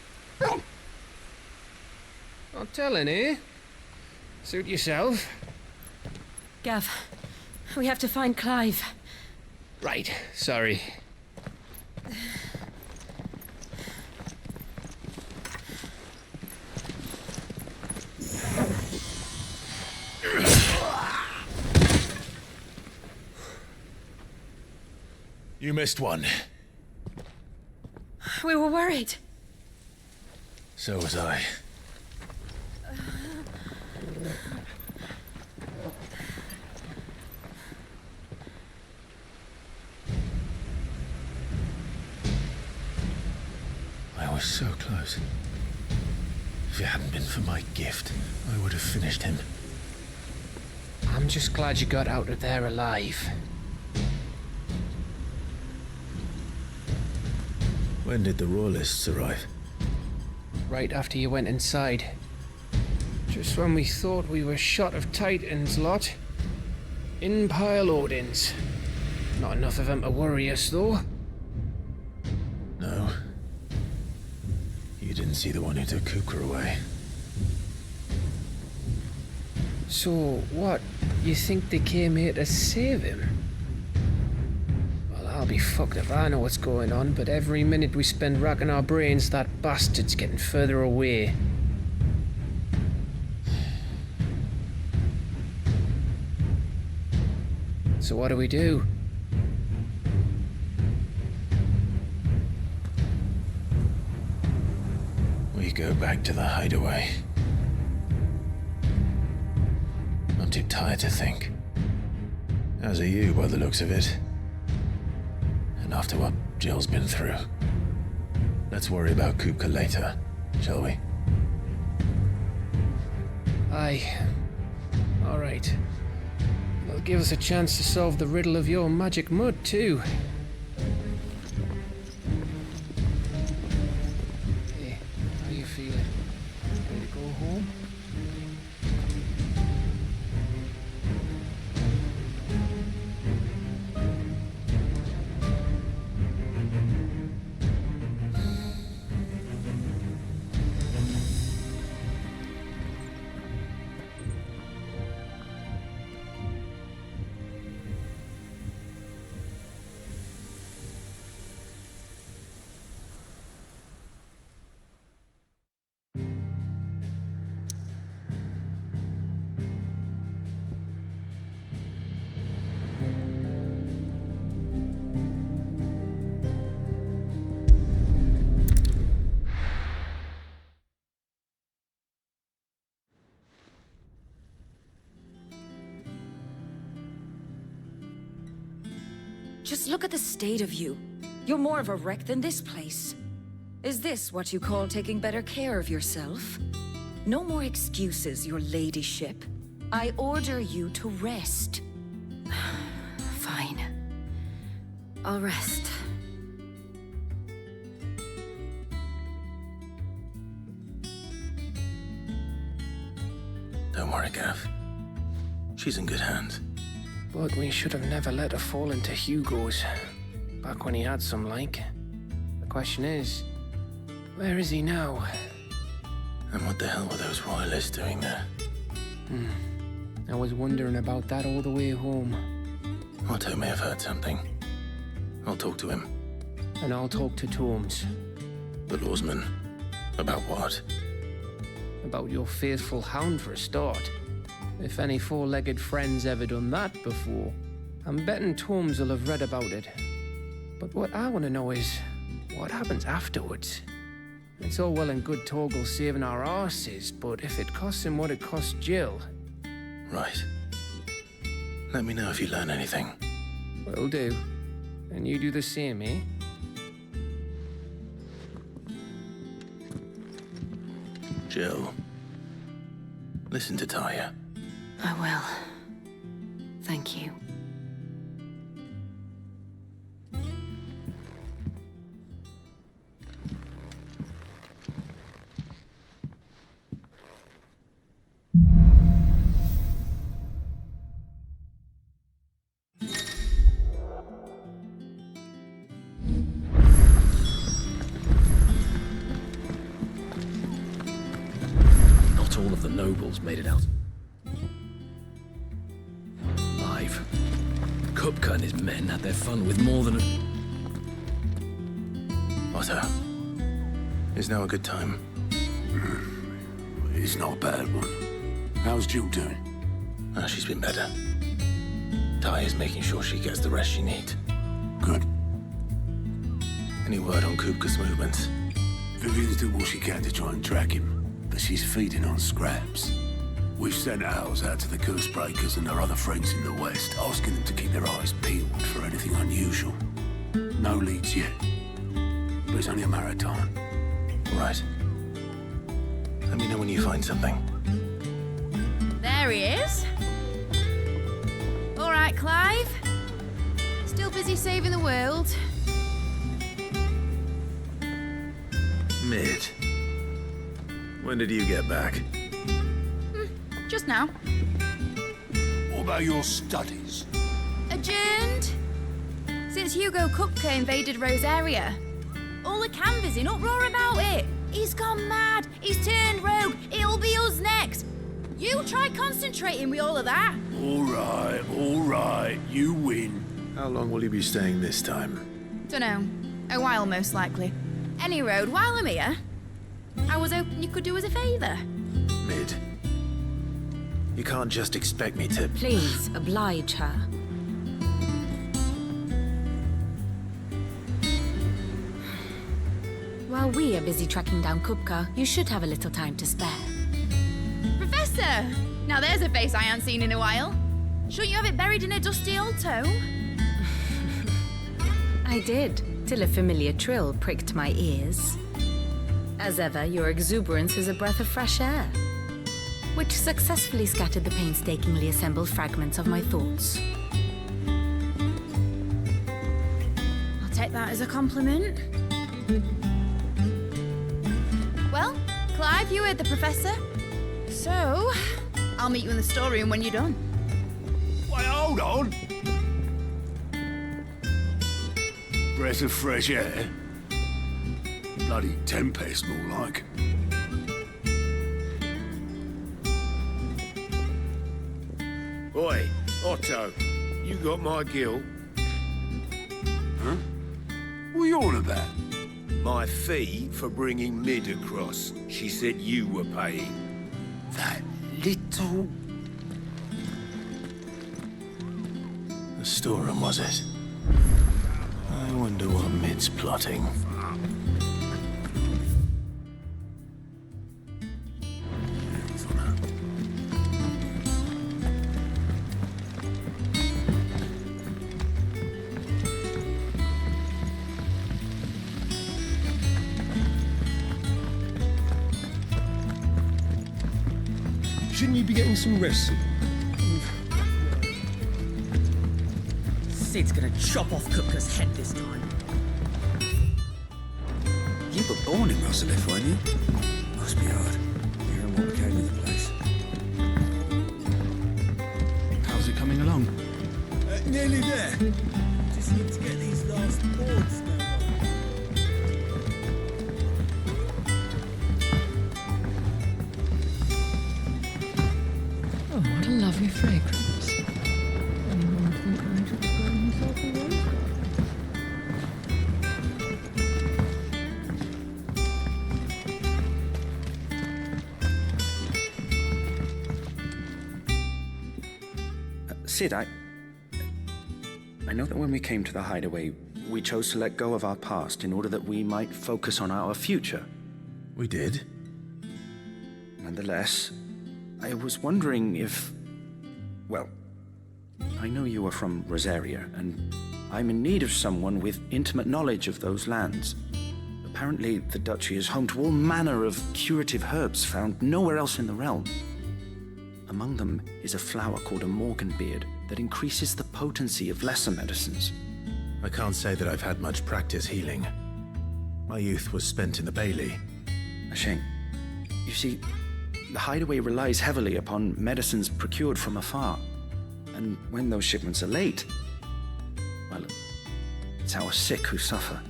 Not telling, eh? Suit yourself. Gav, we have to find Clive. Right, sorry. You missed one. We were worried. So was I. I was so close. If it hadn't been for my gift, I would have finished him. I'm just glad you got out of there alive. When did the Royalists arrive? Right after you went inside. Just when we thought we were shot of Titans, lot. In pile Odins. Not enough of them to worry us, though. No. You didn't see the one who took Kupka away. So, what? You think they came here to save him? I'll be fucked if I know what's going on, but every minute we spend racking our brains, that bastard's getting further away. So what do we do? We go back to the hideaway. I'm too tired to think. As are you, by the looks of it. And after what Jill's been through. Let's worry about Kupka later, shall we? Aye. All right. That'll give us a chance to solve the riddle of your magic mud, too. Hey, how you feeling? Ready to go home? Just look at the state of you. You're more of a wreck than this place. Is this what you call taking better care of yourself? No more excuses, your ladyship. I order you to rest. Fine. I'll rest. Don't worry, Gav. She's in good hands. But we should have never let her fall into Hugo's. Back when he had some like. The question is, where is he now? And what the hell were those royalists doing there? I was wondering about that all the way home. Otto may have heard something. I'll talk to him. And I'll talk to Torms. The lawsman. About what? About your faithful hound for a start. If any four-legged friend's ever done that before, I'm betting Torms will have read about it. But what I want to know is, what happens afterwards? It's all well and good Torgal saving our arses, but if it costs him what it cost Jill... Right. Let me know if you learn anything. Will do. And you do the same, eh? Jill, listen to Taya. I will. Thank you. Not all of the nobles made it out. Clive. Kupka and his men had their fun with more than a... Otto, is now a good time? It's not a bad one. How's Jill doing? She's been better. Taya's making sure she gets the rest she needs. Good. Any word on Kupka's movements? Vivian's doing what she can to try and track him, but she's feeding on scraps. We've sent ours out to the Cursebreakers and their other friends in the west, asking them to keep their eyes peeled for anything unusual. No leads yet, but it's only a matter of time. Right. Let me know when you find something. There he is. All right, Clive. Still busy saving the world. Mid. When did you get back? Just now. What about your studies? Adjourned. Since Hugo Kupka invaded Rosaria. All the canvass in uproar about it. He's gone mad. He's turned rogue. It'll be us next. You try concentrating with all of that. All right. You win. How long will you be staying this time? Dunno. A while, most likely. Any road, while I'm here, I was hoping you could do us a favour. Mid. You can't just expect me to... Please, oblige her. While we are busy tracking down Kupka, you should have a little time to spare. Professor! Now there's a face I haven't seen in a while. Shouldn't you have it buried in a dusty old tome? I did, till a familiar trill pricked my ears. As ever, your exuberance is a breath of fresh air, which successfully scattered the painstakingly assembled fragments of my thoughts. I'll take that as a compliment. Well, Clive, you heard the Professor. So, I'll meet you in the storeroom when you're done. Wait, hold on. Breath of fresh air. Bloody tempest, more like. Oi, Otto, you got my gill? Huh? What are you on about? My fee for bringing Mid across. She said you were paying. That little... The storeroom, was it? I wonder what Mid's plotting. Shouldn't you be getting some rest? Sid's gonna chop off Kupka's head this time. You were born in Rosalith, weren't you? Must be hard, hearing what came with the place. How's it coming along? Nearly there. Just need to get these last boards now. Oh, what a lovely fragrance. Anyone think I should have grown himself a rose garden? Sid, I know that when we came to the hideaway, we chose to let go of our past in order that we might focus on our future. We did. Nonetheless, I was wondering if... Well, I know you are from Rosaria, and I'm in need of someone with intimate knowledge of those lands. Apparently, the duchy is home to all manner of curative herbs found nowhere else in the realm. Among them is a flower called a morganbeard that increases the potency of lesser medicines. I can't say that I've had much practice healing. My youth was spent in the Bailey. A shame. You see, the hideaway relies heavily upon medicines procured from afar. And when those shipments are late, well, it's our sick who suffer.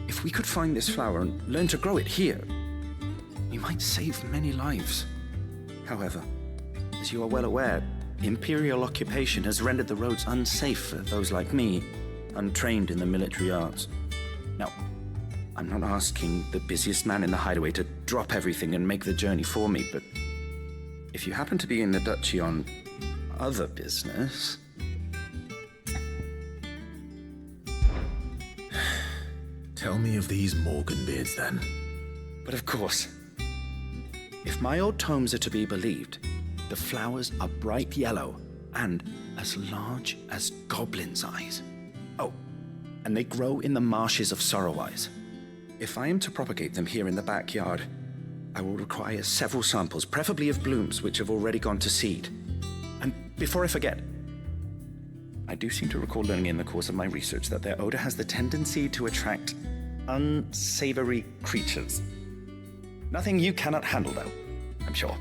If we could find this flower and learn to grow it here, we might save many lives. However, as you are well aware, Imperial occupation has rendered the roads unsafe for those like me, untrained in the military arts. Now, I'm not asking the busiest man in the hideaway to drop everything and make the journey for me, but if you happen to be in the duchy on other business... Tell me of these morganbeards, then. But of course. If my old tomes are to be believed, the flowers are bright yellow and as large as goblins' eyes. Oh, and they grow in the marshes of Sorrowwise. If I am to propagate them here in the backyard, I will require several samples, preferably of blooms which have already gone to seed. And before I forget, I do seem to recall learning in the course of my research that their odor has the tendency to attract unsavory creatures. Nothing you cannot handle, though, I'm sure.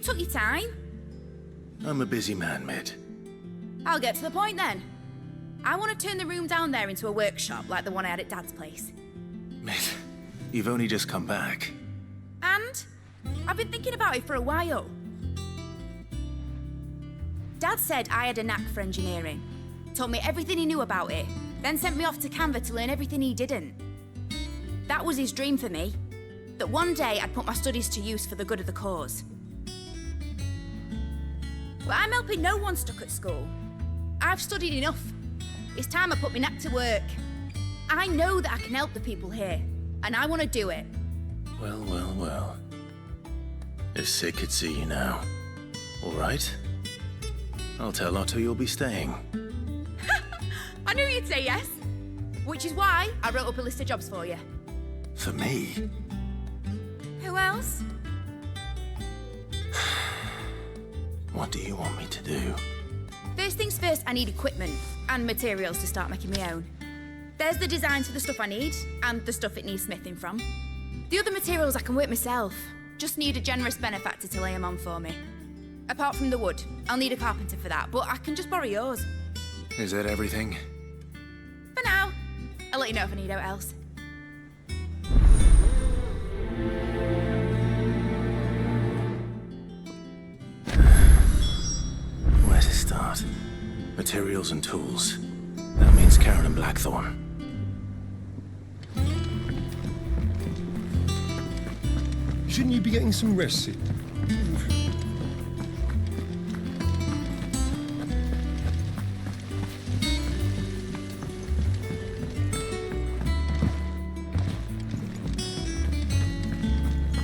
Took your time. I'm a busy man, Mid. I'll get to the point then. I want to turn the room down there into a workshop like the one I had at Dad's place. Mid, you've only just come back. And I've been thinking about it for a while. Dad said I had a knack for engineering, told me everything he knew about it, then sent me off to Canva to learn everything he didn't. That was his dream for me, that one day I'd put my studies to use for the good of the cause. But I'm helping no one stuck at school. I've studied enough. It's time I put my neck to work. I know that I can help the people here, and I want to do it. Well, well, well. If Sid could see you now. All right. I'll tell Otto you'll be staying. I knew you'd say yes. Which is why I wrote up a list of jobs for you. For me? Who else? What do you want me to do? First things first, I need equipment and materials to start making my own. There's the designs for the stuff I need and the stuff it needs smithing from. The other materials I can work myself. Just need a generous benefactor to lay them on for me. Apart from the wood, I'll need a carpenter for that, but I can just borrow yours. Is that everything? For now. I'll let you know if I need out else. Where to start? Materials and tools. That means Karen and Blackthorn. Shouldn't you be getting some rest, Sid?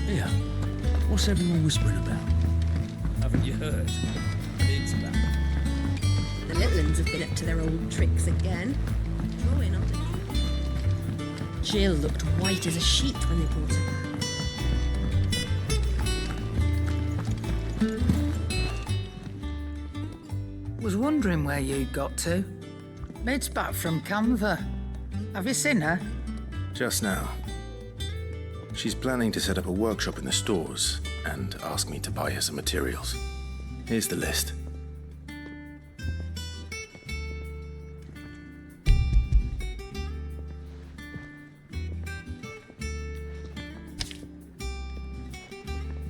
Yeah. What's everyone whispering about? Haven't you heard? Big's back. The little uns have been up to their old tricks again. growing underneath. Jill looked white as a sheet when they brought her back. Was wondering where you'd got to. Maid's back from Canva. Have you seen her? Just now. She's planning to set up a workshop in the stores and ask me to buy her some materials. Here's the list.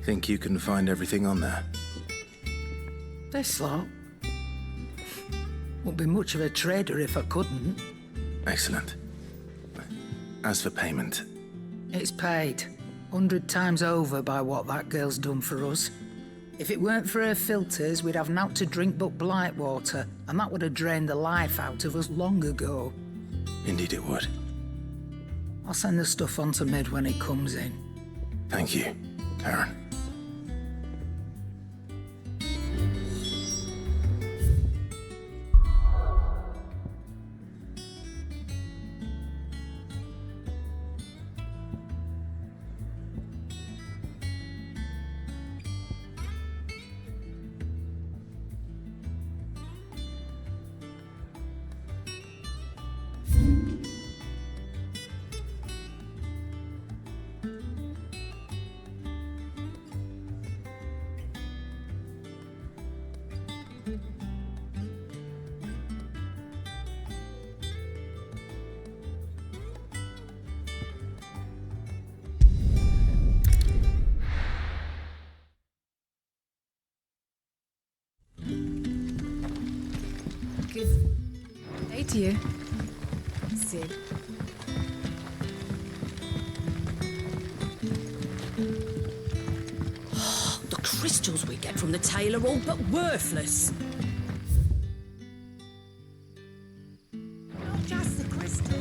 Think you can find everything on there? This lot? Wouldn't be much of a trader if I couldn't. Excellent. As for payment... It's paid. 100 times over by what that girl's done for us. If it weren't for her filters, we'd have naught to drink but blight water, and that would have drained the life out of us long ago. Indeed it would. I'll send the stuff on to Mid when it comes in. Thank you, Karen. Good day to you, Sid. The crystals we get from the tail are all but worthless. Not just the crystals.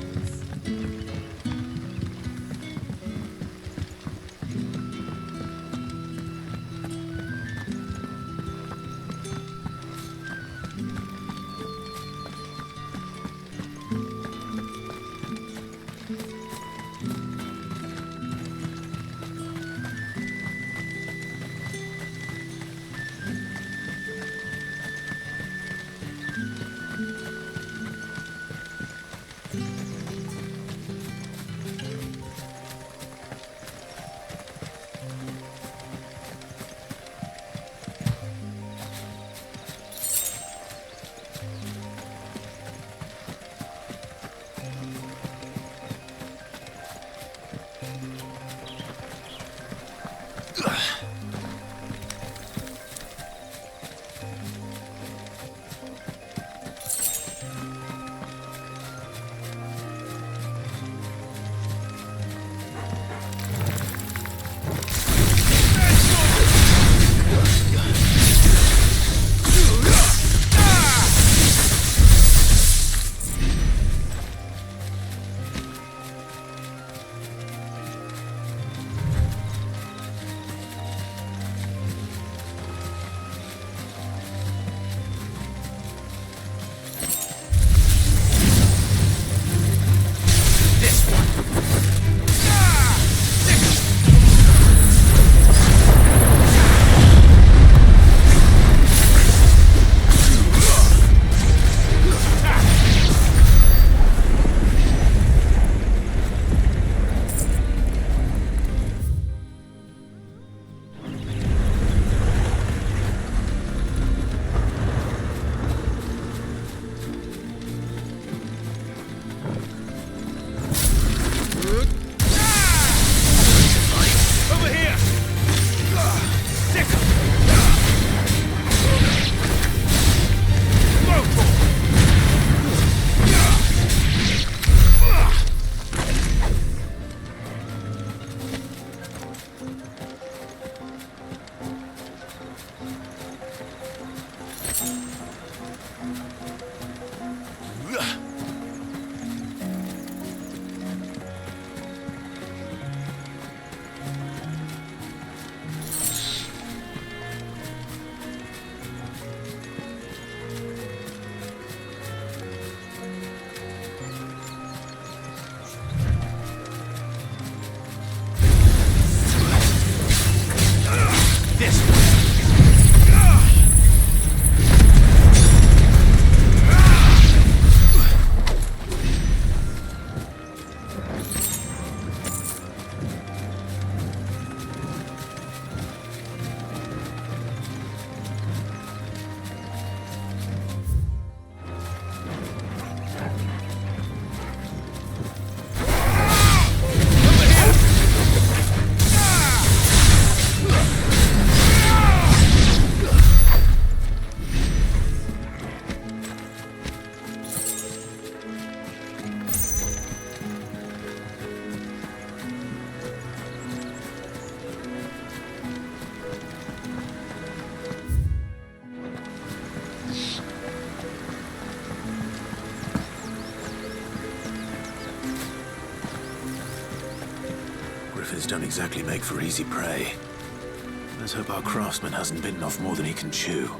Smithers don't exactly make for easy prey. Let's hope our craftsman hasn't bitten off more than he can chew.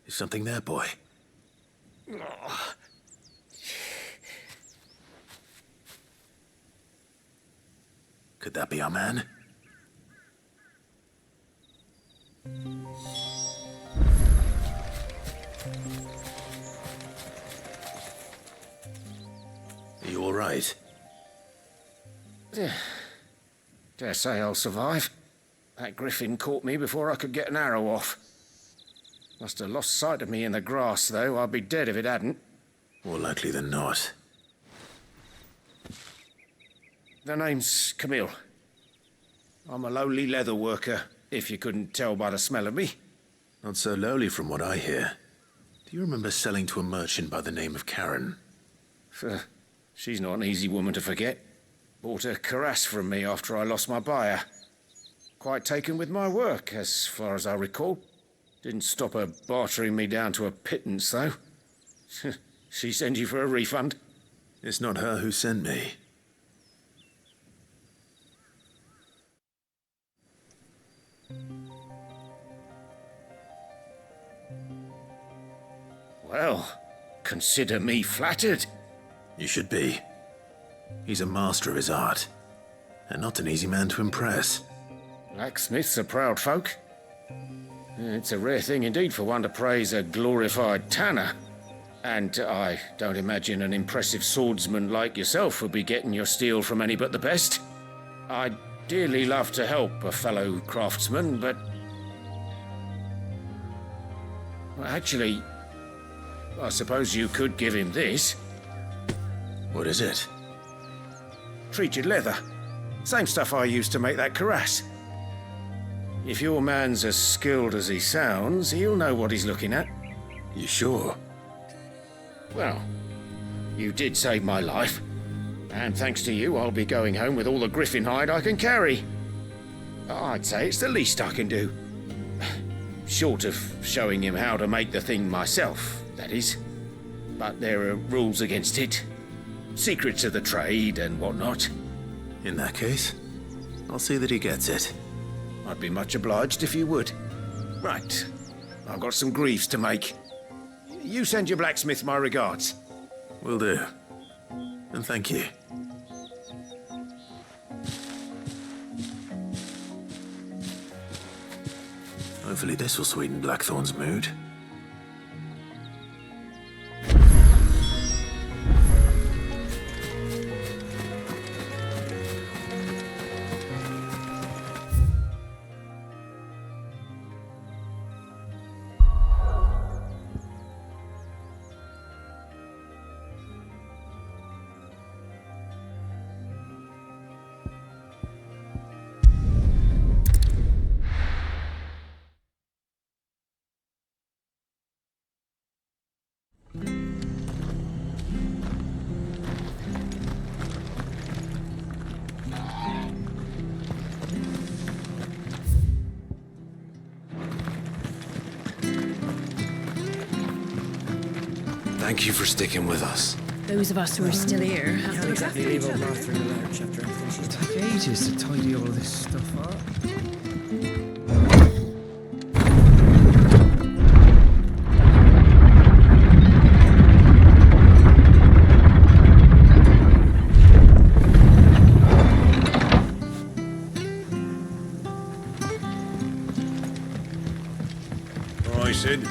Is something there, boy? Could that be our man? Are you all right? Dare say I'll survive. That griffin caught me before I could get an arrow off. Must have lost sight of me in the grass, though. I'd be dead if it hadn't. More likely than not. The name's Camille. I'm a lowly leather worker, if you couldn't tell by the smell of me. Not so lowly from what I hear. Do you remember selling to a merchant by the name of Karen? She's not an easy woman to forget. Bought a cuirass from me after I lost my buyer. Quite taken with my work, as far as I recall. Didn't stop her bartering me down to a pittance, though. She sent you for a refund? It's not her who sent me. Well, consider me flattered. You should be. He's a master of his art, and not an easy man to impress. Blacksmiths are proud folk. It's a rare thing indeed for one to praise a glorified tanner. And I don't imagine an impressive swordsman like yourself would be getting your steel from any but the best. I'd dearly love to help a fellow craftsman, but... well, actually, I suppose you could give him this. What is it? Treated leather. Same stuff I used to make that cuirass. If your man's as skilled as he sounds, he'll know what he's looking at. You sure? Well, you did save my life. And thanks to you, I'll be going home with all the griffin hide I can carry. I'd say it's the least I can do. Short of showing him how to make the thing myself, that is. But there are rules against it. Secrets of the trade and whatnot. In that case, I'll see that he gets it. I'd be much obliged if you would. Right. I've got some greaves to make. You send your blacksmith my regards. Will do. And thank you. Hopefully this will sweeten Blackthorn's mood. Thank you for sticking with us. Those of us who are still here have to Exactly leave old Martha in the lurch after everything she's done. It'll take ages to tidy all this stuff up. All right, Sid.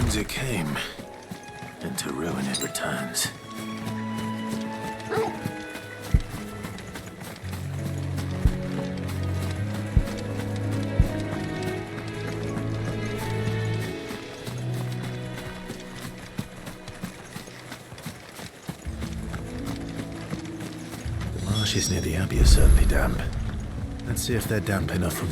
ruins it came, and to ruin it returns. The marshes near the Abbey are certainly damp. Let's see if they're damp enough for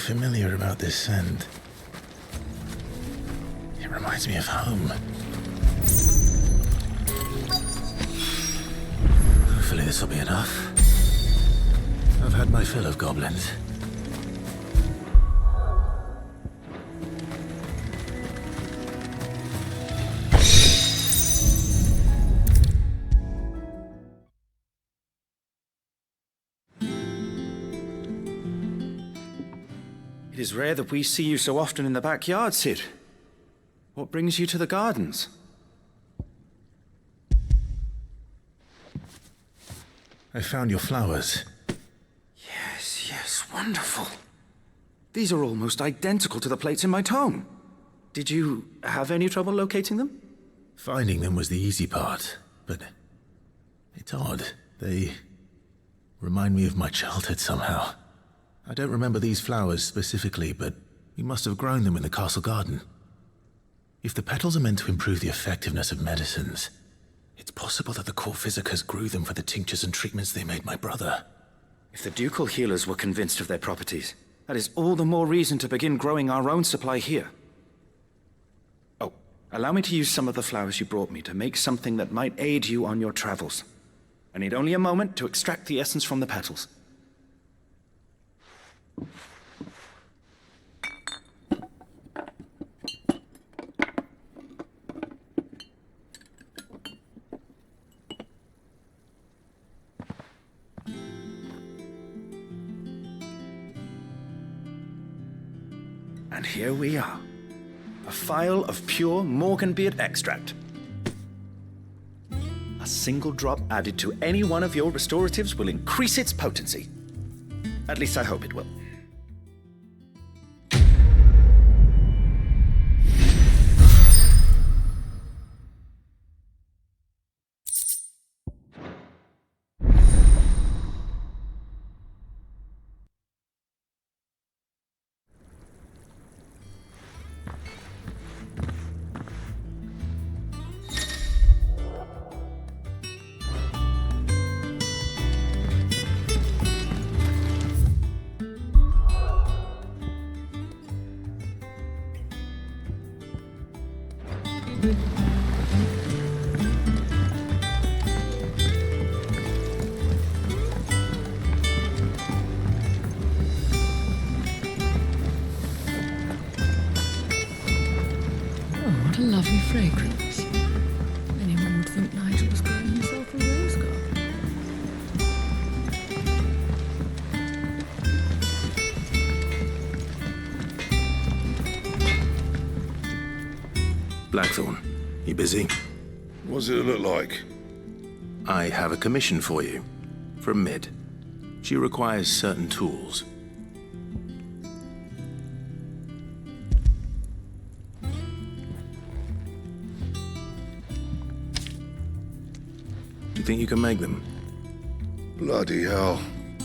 familiar about this scent. It reminds me of home. Hopefully this will be enough. I've had my fill of goblins. It is rare that we see you so often in the backyard, Sid. What brings you to the gardens? I found your flowers. Yes, wonderful. These are almost identical to the plates in my tome. Did you have any trouble locating them? Finding them was the easy part, but it's odd. They remind me of my childhood somehow. I don't remember these flowers specifically, but we must have grown them in the castle garden. If the petals are meant to improve the effectiveness of medicines, it's possible that the court physicers grew them for the tinctures and treatments they made my brother. If the ducal healers were convinced of their properties, that is all the more reason to begin growing our own supply here. Oh, allow me to use some of the flowers you brought me to make something that might aid you on your travels. I need only a moment to extract the essence from the petals. And here we are. A phial of pure Morganbeard extract. A single drop added to any one of your restoratives will increase its potency. At least I hope it will. What a lovely fragrance. Anyone would think Nigel was growing himself a rose garden. Blackthorn, you busy? What's it look like? I have a commission for you. From Mid. She requires certain tools. Do you think you can make them? Bloody hell.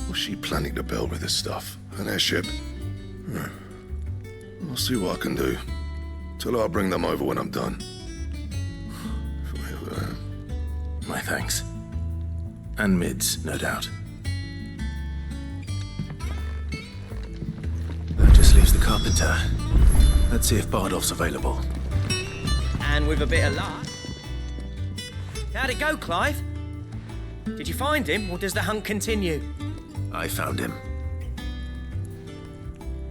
What's she planning to build with this stuff? An airship? I'll see what I can do. Tell her I'll bring them over when I'm done. My thanks. And Mid's, no doubt. That just leaves the carpenter. Let's see if Bardolph's available. And with a bit of luck... How'd it go, Clive? Did you find him, or does the hunt continue? I found him.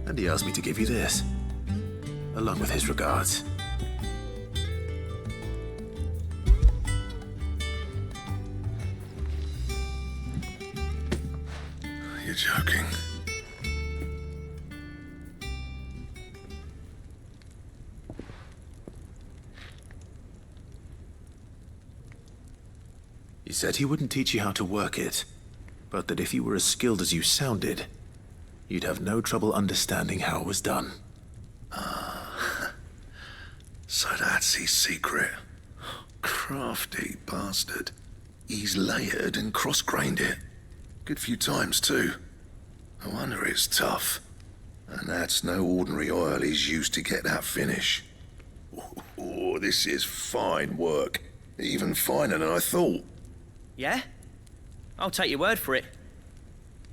And he asked me to give you this. Along with his regards. You're joking. He said he wouldn't teach you how to work it, but that if you were as skilled as you sounded, you'd have no trouble understanding how it was done. So that's his secret. Crafty bastard. He's layered and cross-grained it. Good few times, too. No wonder it's tough. And that's no ordinary oil he's used to get that finish. Oh, this is fine work. Even finer than I thought. Yeah? I'll take your word for it.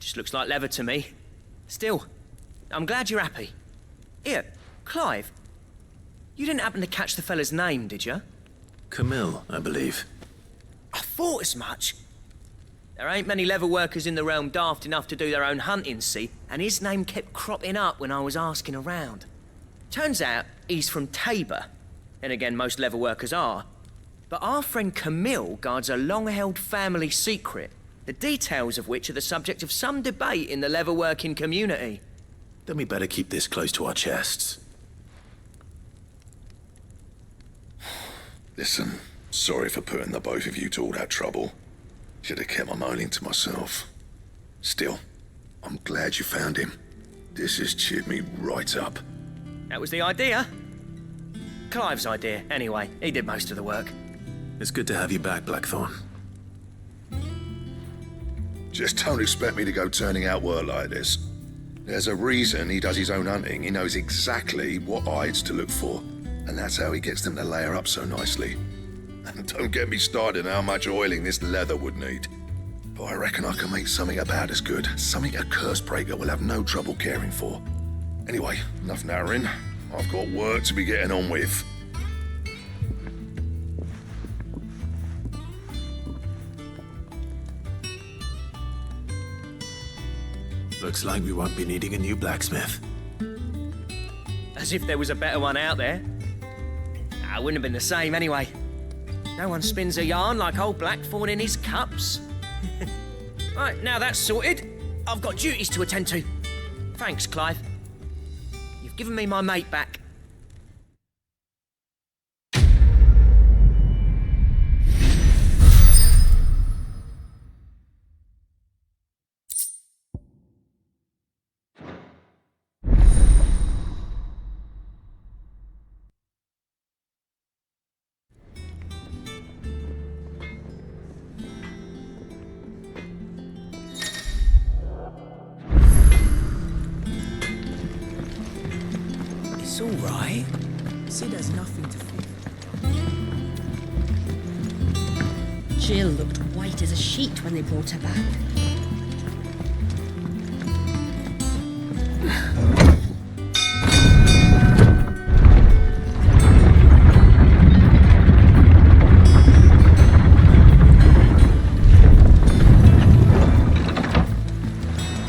Just looks like leather to me. Still, I'm glad you're happy. Here, Clive. You didn't happen to catch the fella's name, did you? Camille, I believe. I thought as much. There ain't many leather workers in the realm daft enough to do their own hunting, see? And his name kept cropping up when I was asking around. Turns out he's from Tabor. And again, most leather workers are. But our friend Camille guards a long-held family secret, the details of which are the subject of some debate in the leather-working community. Then we better keep this close to our chests. Listen, sorry for putting the both of you to all that trouble. Should have kept my moaning to myself. Still, I'm glad you found him. This has cheered me right up. That was the idea. Clive's idea, anyway. He did most of the work. It's good to have you back, Blackthorn. Just don't expect me to go turning out work like this. There's a reason he does his own hunting. He knows exactly what hides to look for. And that's how he gets them to layer up so nicely. And don't get me started on how much oiling this leather would need. But I reckon I can make something about as good. Something a Cursebreaker will have no trouble caring for. Anyway, enough narrowing. I've got work to be getting on with. Looks like we won't be needing a new blacksmith. As if there was a better one out there. It wouldn't have been the same anyway. No one spins a yarn like old Blackthorn in his cups. Right, now that's sorted, I've got duties to attend to. Thanks, Clive. You've giving me my mate back. It's all right. Sid has nothing to fear. Jill looked white as a sheet when they brought her back.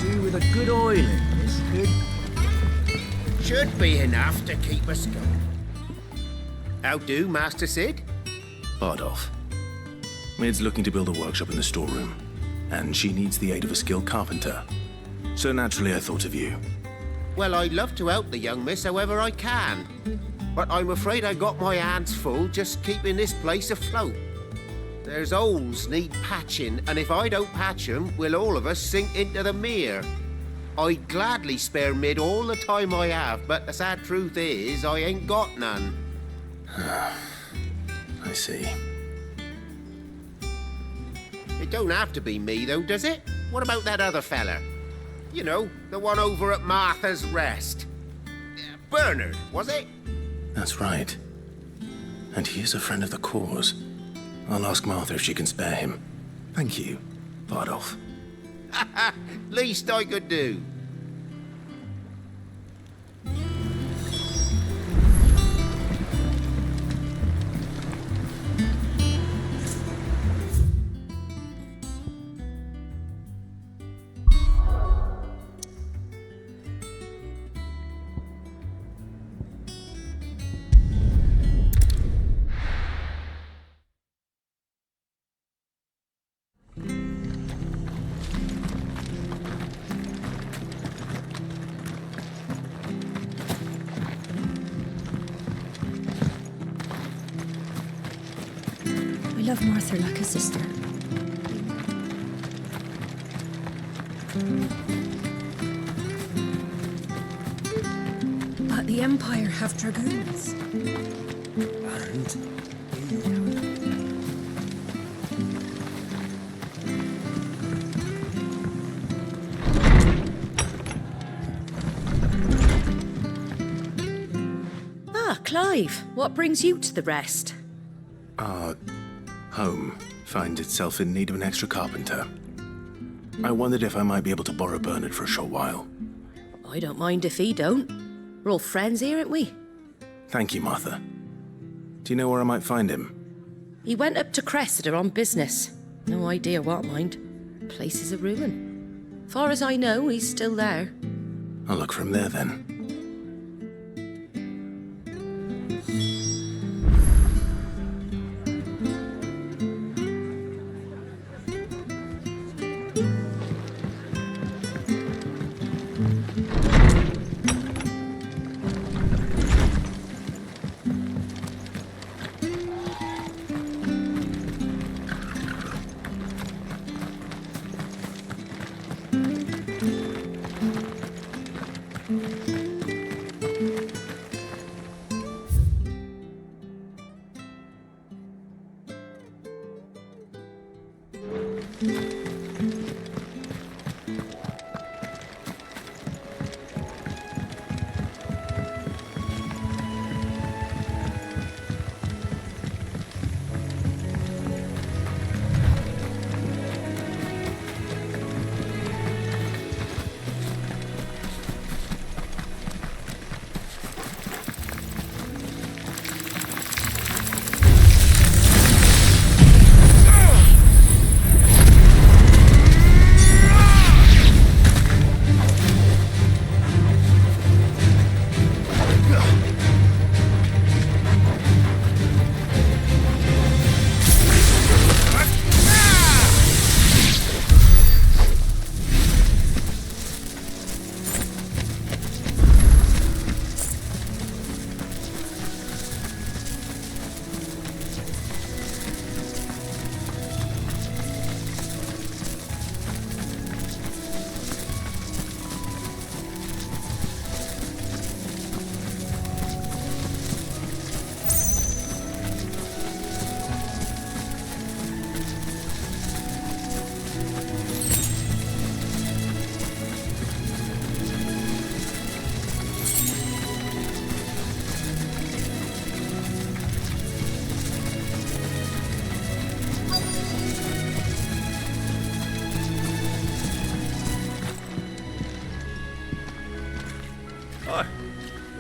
Do with a good oiling, this good. Should be enough to keep us going. How do, Master Sid? Bardolph. Mid's looking to build a workshop in the storeroom, and she needs the aid of a skilled carpenter. So naturally I thought of you. Well, I'd love to help the young miss however I can. But I'm afraid I got my hands full just keeping this place afloat. There's holes need patching, and if I don't patch them, we'll all of us sink into the mere. I'd gladly spare Mid all the time I have, but the sad truth is, I ain't got none. I see. It don't have to be me, though, does it? What about that other fella? You know, the one over at Martha's Rest. Bernard, was it? That's right. And he is a friend of the cause. I'll ask Martha if she can spare him. Thank you, Bardolph. Least I could do. I love Martha like a sister. But the Empire have dragoons. And Clive, what brings you to the rest? Our home finds itself in need of an extra carpenter. I wondered if I might be able to borrow Bernard for a short while. I don't mind if he don't. We're all friends here, aren't we? Thank you, Martha. Do you know where I might find him? He went up to Cressida on business. No idea what, mind. Place is a ruin. Far as I know, he's still there. I'll look for him there then.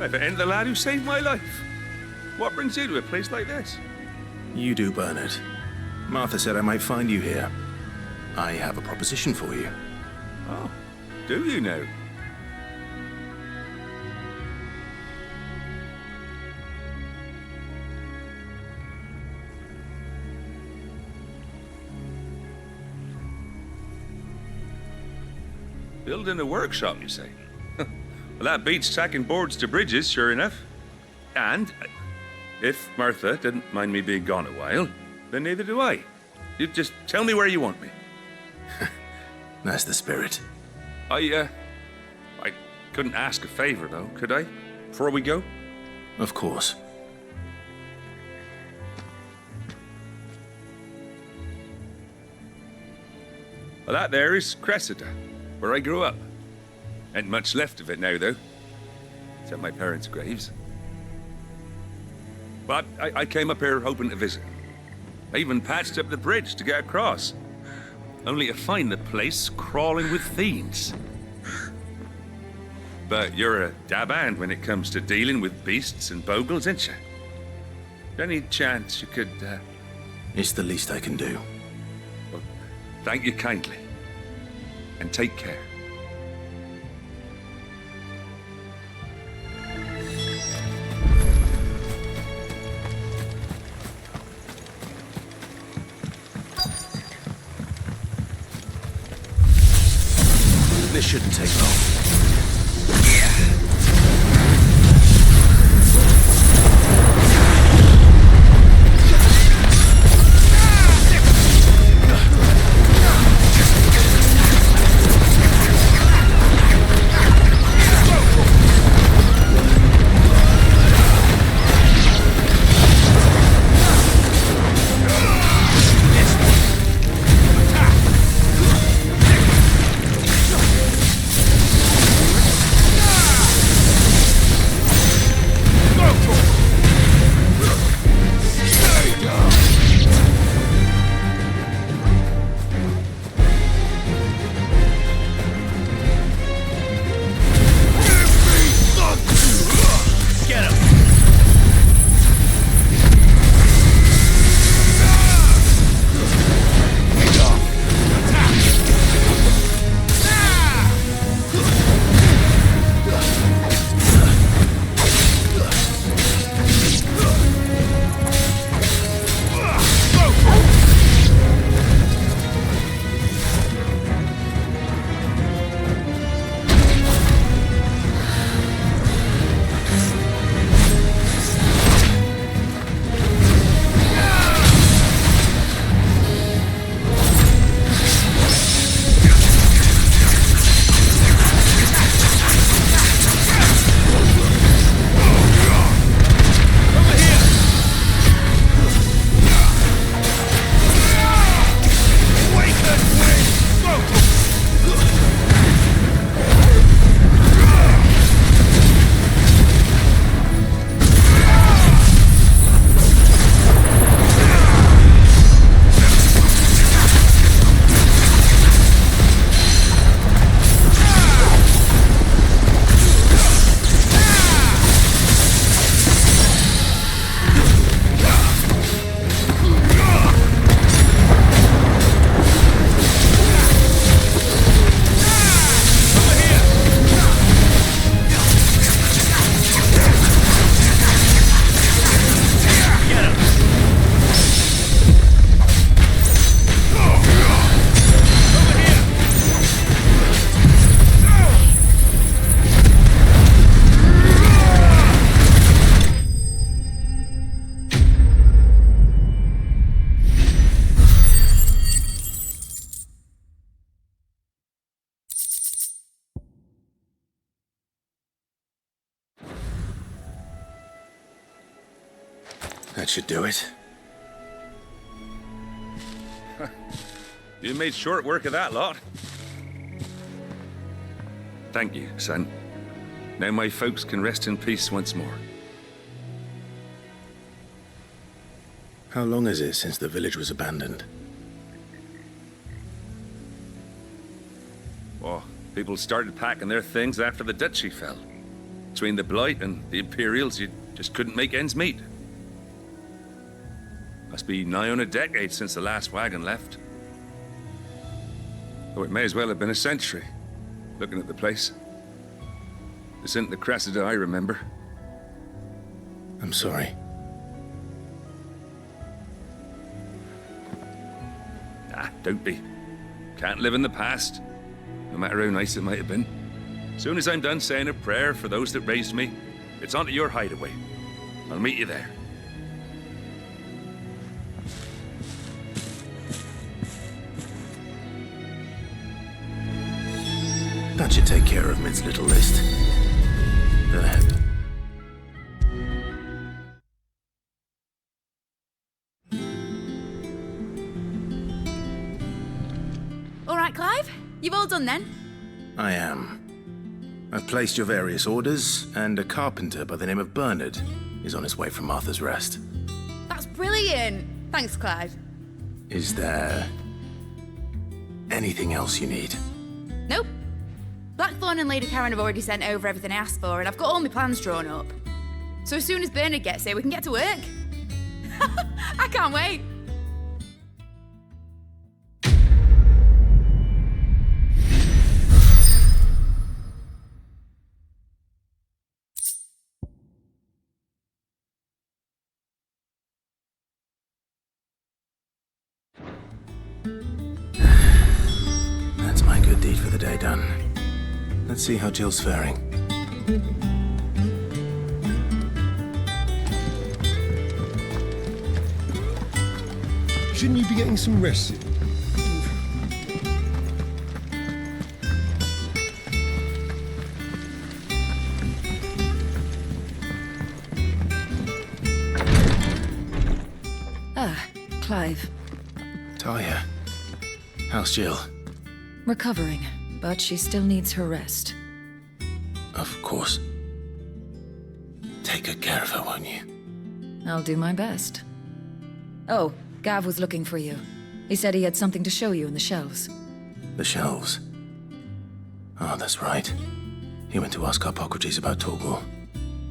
If it ain't the lad who saved my life. What brings you to a place like this? You do, Bernard. Martha said I might find you here. I have a proposition for you. Oh, do you now? Building a workshop, you say? Well, that beats tacking boards to bridges, sure enough. And if Martha didn't mind me being gone a while, then neither do I. You just tell me where you want me. That's the spirit. I couldn't ask a favor, though, could I? Before we go? Of course. Well, that there is Cressida, where I grew up. Ain't much left of it now, though. Except my parents' graves. But I came up here hoping to visit. I even patched up the bridge to get across. Only to find the place crawling with fiends. But you're a dab hand when it comes to dealing with beasts and bogles, ain't you? Any chance you could, It's the least I can do. Well, thank you kindly. And take care. This shouldn't take long. That should do it. You made short work of that lot. Thank you, son. Now my folks can rest in peace once more. How long is it since the village was abandoned? Well, people started packing their things after the duchy fell. Between the Blight and the Imperials, you just couldn't make ends meet. Must be nigh on a decade since the last wagon left. Though it may as well have been a century, looking at the place. This isn't the Cressida I remember. I'm sorry. Don't be. Can't live in the past, no matter how nice it might have been. Soon as I'm done saying a prayer for those that raised me, it's onto your hideaway. I'll meet you there. That should take care of Mid's little list. Then ahead. All right, Clive? You've all done then? I am. I've placed your various orders, and a carpenter by the name of Bernard is on his way from Martha's Rest. That's brilliant. Thanks, Clive. Is there anything else you need? Nope. Blackthorn and Lady Karen have already sent over everything I asked for, and I've got all my plans drawn up. So as soon as Bernard gets here, we can get to work. I can't wait. That's my good deed for the day done. Let's see how Jill's faring. Shouldn't you be getting some rest? Ah, Clive. Talia, how's Jill? Recovering, but she still needs her rest. Of course. Take good care of her, won't you? I'll do my best. Oh, Gav was looking for you. He said he had something to show you in the shelves. The shelves? Oh, that's right. He went to ask Harpocrates about Torgal.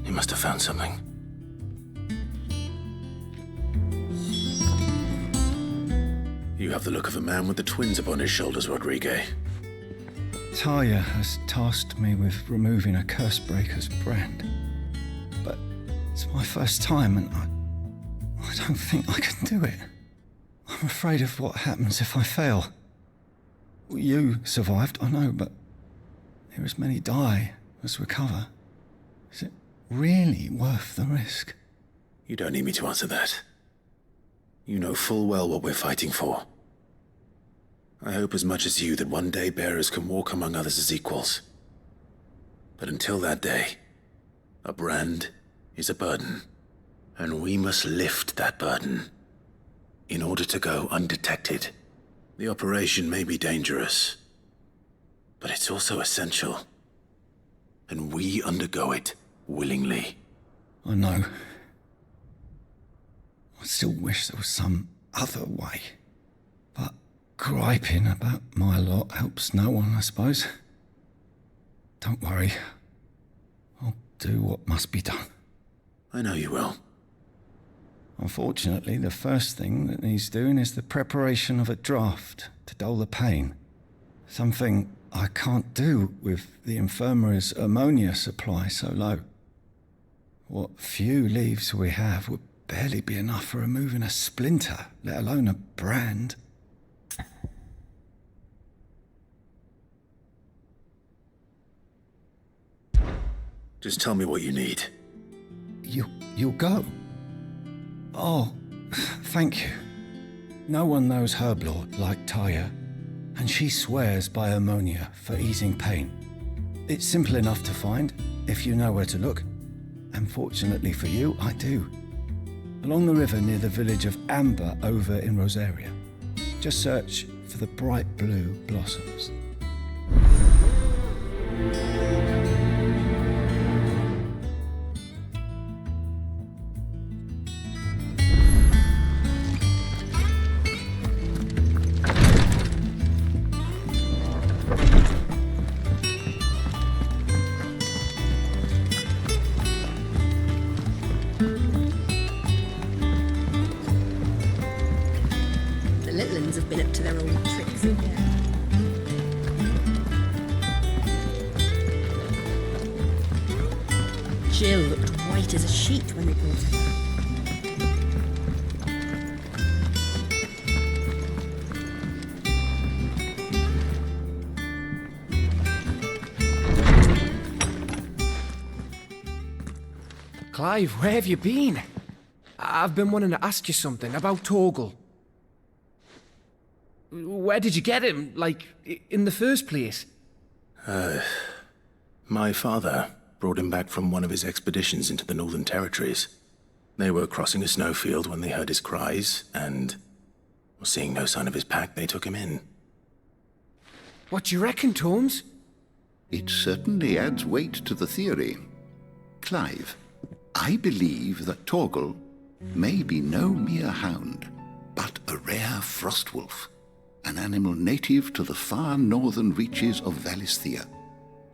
He must have found something. You have the look of a man with the twins upon his shoulders, Rodrigue. Talia has tasked me with removing a Cursebreaker's brand. But it's my first time, and I don't think I can do it. I'm afraid of what happens if I fail. You survived, I know, but there as many die as recover. Is it really worth the risk? You don't need me to answer that. You know full well what we're fighting for. I hope as much as you that one day bearers can walk among others as equals. But until that day, a brand is a burden, and we must lift that burden in order to go undetected. The operation may be dangerous, but it's also essential, and we undergo it willingly. I know. I still wish there was some other way. But griping about my lot helps no one, I suppose. Don't worry. I'll do what must be done. I know you will. Unfortunately, the first thing that needs doing is the preparation of a draft to dull the pain. Something I can't do with the infirmary's ammonia supply so low. What few leaves we have would barely be enough for removing a splinter, let alone a brand. Just tell me what you need. You'll go? Oh, thank you. No one knows Herblord like Talia, and she swears by ammonia for easing pain. It's simple enough to find, if you know where to look. And fortunately for you, I do. Along the river near the village of Amber over in Rosaria. Just search for the bright blue blossoms. Jill looked white as a sheet when they brought her. Clive, where have you been? I've been wanting to ask you something about Torgal. Where did you get him, like, in the first place? My father brought him back from one of his expeditions into the Northern Territories. They were crossing a snowfield when they heard his cries, and, seeing no sign of his pack, they took him in. What do you reckon, Tomes? It certainly adds weight to the theory. Clive, I believe that Torgal may be no mere hound, but a rare frostwolf, an animal native to the far northern reaches of Valisthea.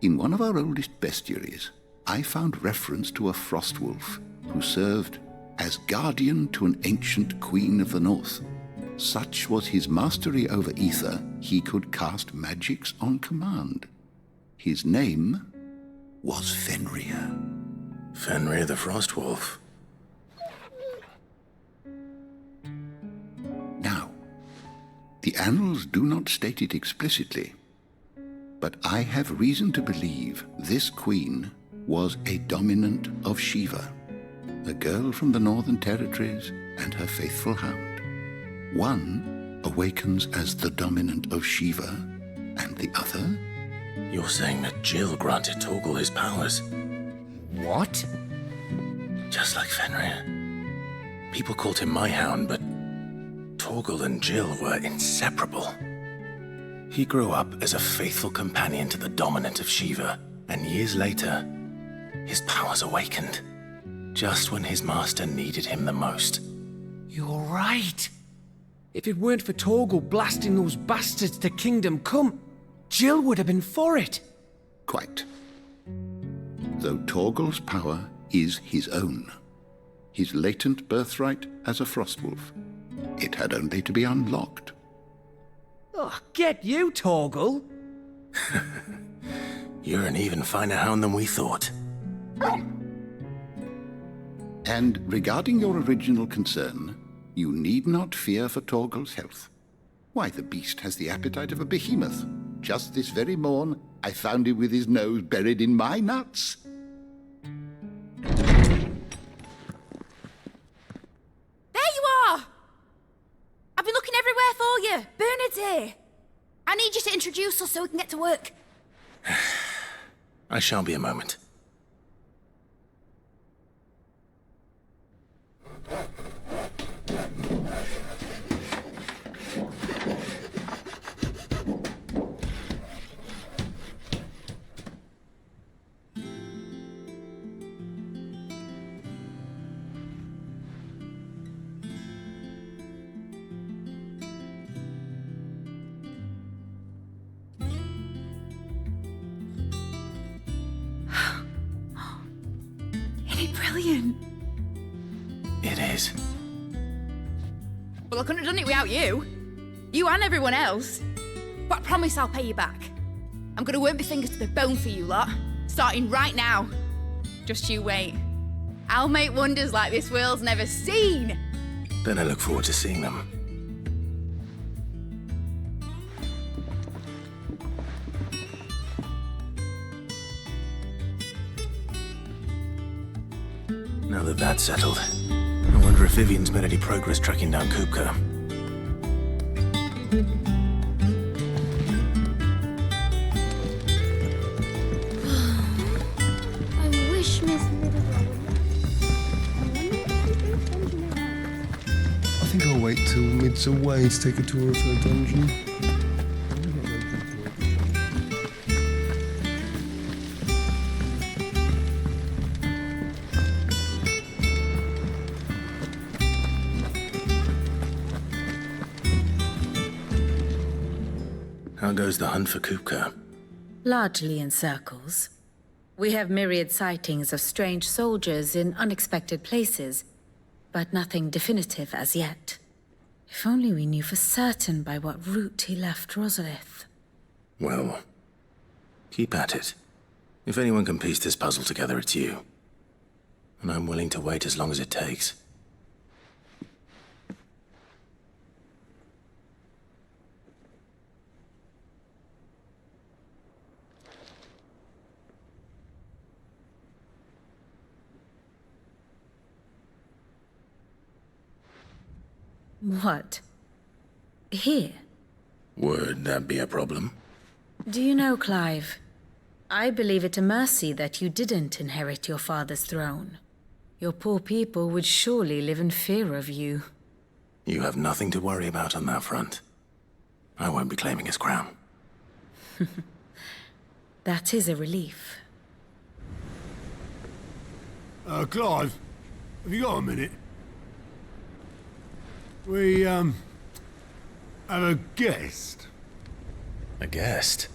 In one of our oldest bestiaries, I found reference to a frostwolf who served as guardian to an ancient queen of the north. Such was his mastery over ether, he could cast magics on command. His name was Fenrir. Fenrir the Frostwolf. Now, the annals do not state it explicitly, but I have reason to believe this queen was a dominant of Shiva, a girl from the Northern Territories and her faithful hound. One awakens as the dominant of Shiva, and the other? You're saying that Jill granted Torgal his powers? What? Just like Fenrir. People called him my hound, but Torgal and Jill were inseparable. He grew up as a faithful companion to the dominant of Shiva, and years later, his powers awakened, just when his master needed him the most. You're right. If it weren't for Torgal blasting those bastards to Kingdom Come, Jill would have been for it. Quite. Though Torgal's power is his own, his latent birthright as a frostwolf, it had only to be unlocked. Oh, get you, Torgal! You're an even finer hound than we thought. And regarding your original concern, you need not fear for Torgal's health. Why, the beast has the appetite of a behemoth. Just this very morn, I found him with his nose buried in my nuts. There you are! I've been looking everywhere for you. Bernard's here. I need you to introduce us so we can get to work. I shan't be a moment. Brilliant. It is. Well, I couldn't have done it without you. You and everyone else. But I promise I'll pay you back. I'm gonna work my fingers to the bone for you lot, starting right now. Just you wait. I'll make wonders like this world's never seen. Then I look forward to seeing them. Now that that's settled, I wonder if Vivian's made any progress tracking down Kupka. I wish Miss Riddle. I think I'll wait till Mid's away to take a tour of her dungeon. How goes the hunt for Kupka? Largely in circles. We have myriad sightings of strange soldiers in unexpected places, but nothing definitive as yet. If only we knew for certain by what route he left Rosalith. Well, keep at it. If anyone can piece this puzzle together, it's you. and I'm willing to wait as long as it takes. What? Here? Would that be a problem? Do you know, Clive? I believe it a mercy that you didn't inherit your father's throne. Your poor people would surely live in fear of you. You have nothing to worry about on that front. I won't be claiming his crown. That is a relief. Clive, have you got a minute? We, have a guest. A guest?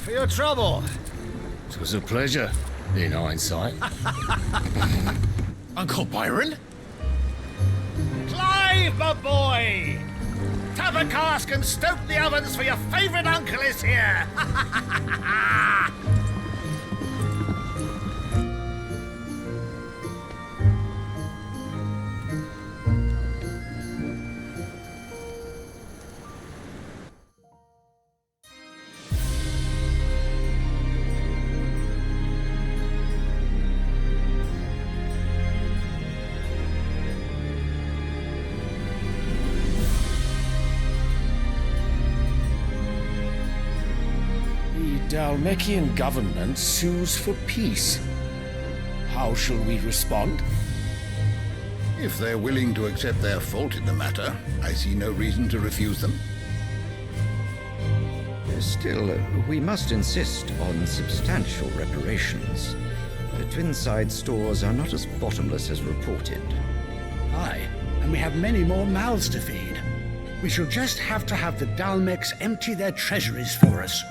For your trouble. It was a pleasure, in hindsight. Uncle Byron? Clive, my boy! Tap a cask and stoke the ovens, for your favourite uncle is here! Dalmekian government sues for peace. How shall we respond? If they're willing to accept their fault in the matter, I see no reason to refuse them. Still, we must insist on substantial reparations. The Twinside stores are not as bottomless as reported. Aye, and we have many more mouths to feed. We shall just have to have the Dalmecs empty their treasuries for us.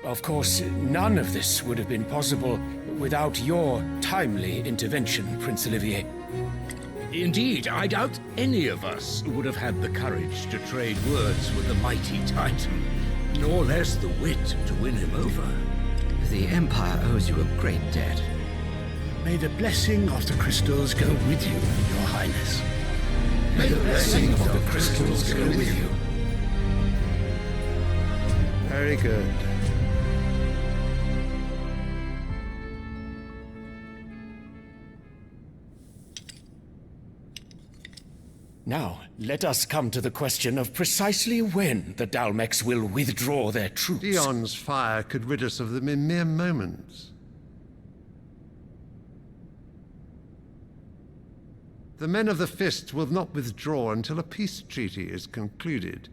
Of course, none of this would have been possible without your timely intervention, Prince Olivier. Indeed, I doubt any of us would have had the courage to trade words with the mighty Titan, nor less the wit to win him over. The Empire owes you a great debt. May the blessing of the crystals go with you, Your Highness. May the blessing of the crystals go with you. Very good. Now, let us come to the question of precisely when the Dalmecs will withdraw their troops. Dion's fire could rid us of them in mere moments. The men of the Fist will not withdraw until a peace treaty is concluded.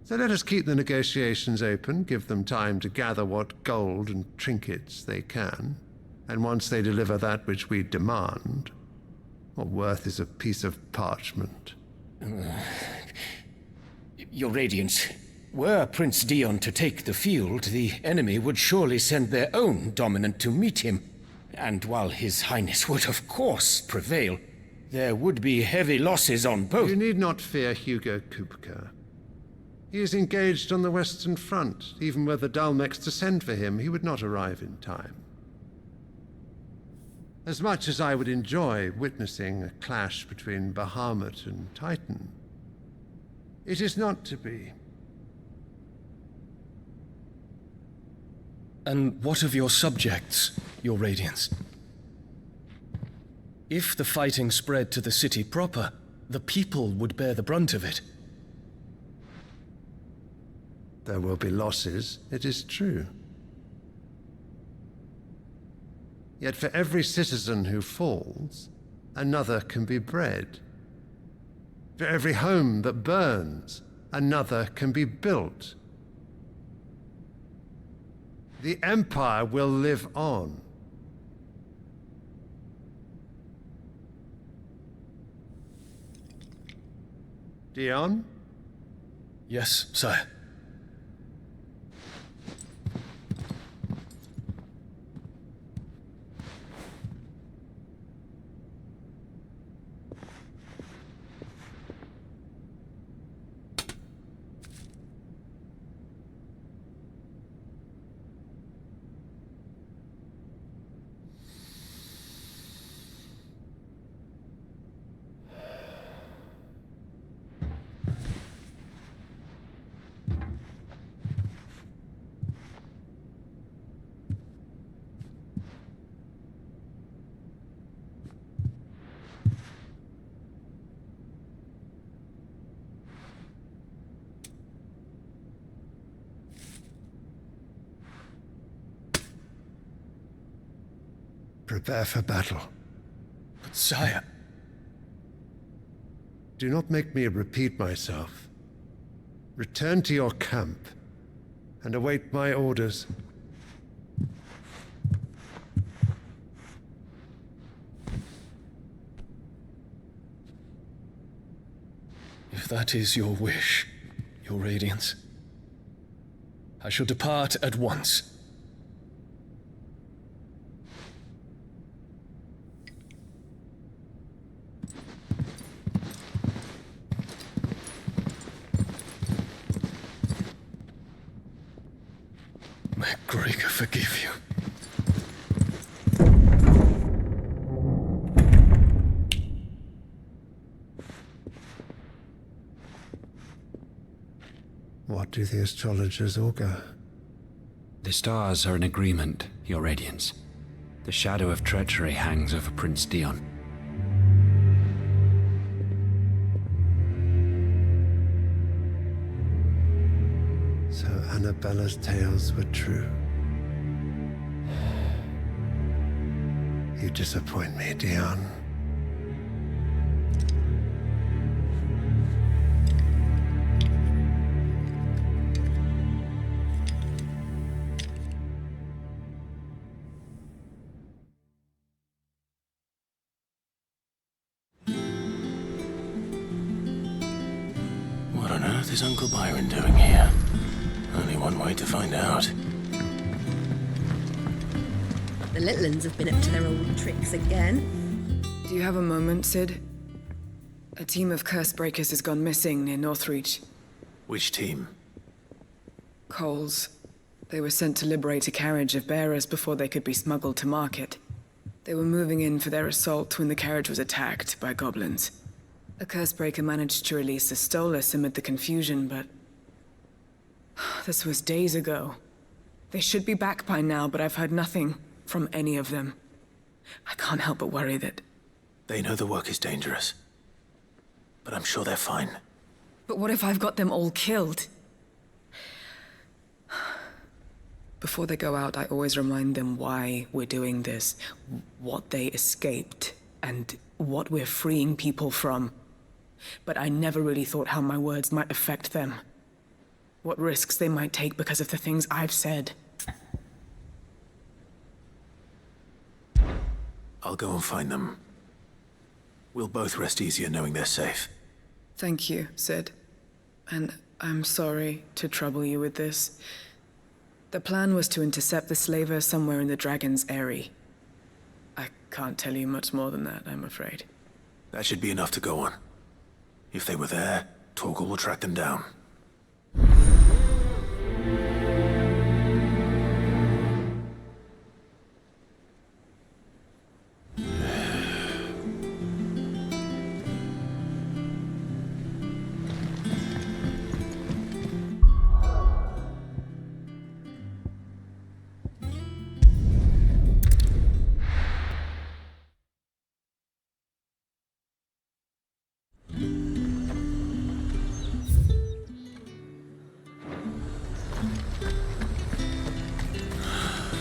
So let us keep the negotiations open, give them time to gather what gold and trinkets they can, and once they deliver that which we demand, what worth is a piece of parchment? Your Radiance, were Prince Dion to take the field, the enemy would surely send their own dominant to meet him. And while His Highness would of course prevail, there would be heavy losses on both. You need not fear Hugo Kupka. He is engaged on the Western Front. Even were the Dalmecs to send for him, he would not arrive in time. As much as I would enjoy witnessing a clash between Bahamut and Titan, it is not to be. And what of your subjects, Your Radiance? If the fighting spread to the city proper, the people would bear the brunt of it. There will be losses, it is true. Yet for every citizen who falls, another can be bred. For every home that burns, another can be built. The Empire will live on. Dion? Yes, sire. Prepare for battle. But sire... Do not make me repeat myself. Return to your camp and await my orders. If that is your wish, Your Radiance, I shall depart at once. May Gregor forgive you. What do the astrologers augur? The stars are in agreement, Your Radiance. The shadow of treachery hangs over Prince Dion. So Annabella's tales were true. You disappoint me, Dion. What on earth is Uncle Byron doing here? Only one way to find out. The little uns have been up to their old tricks again. Do you have a moment, Sid? A team of curse breakers has gone missing near Northreach. Which team? Coles. They were sent to liberate a carriage of bearers before they could be smuggled to market. They were moving in for their assault when the carriage was attacked by goblins. A cursebreaker managed to release a Stolas amid the confusion, but... this was days ago. They should be back by now, but I've heard nothing from any of them. I can't help but worry that... They know the work is dangerous. But I'm sure they're fine. But what if I've got them all killed? Before they go out, I always remind them why we're doing this, what they escaped, and what we're freeing people from. But I never really thought how my words might affect them. What risks they might take because of the things I've said. I'll go and find them. We'll both rest easier knowing they're safe. Thank you, Sid. And I'm sorry to trouble you with this. The plan was to intercept the slaver somewhere in the Dragon's Eyrie. I can't tell you much more than that, I'm afraid. That should be enough to go on. If they were there, Torgal will track them down.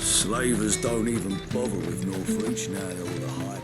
Slavers don't even bother with Northreach now they're all the hype.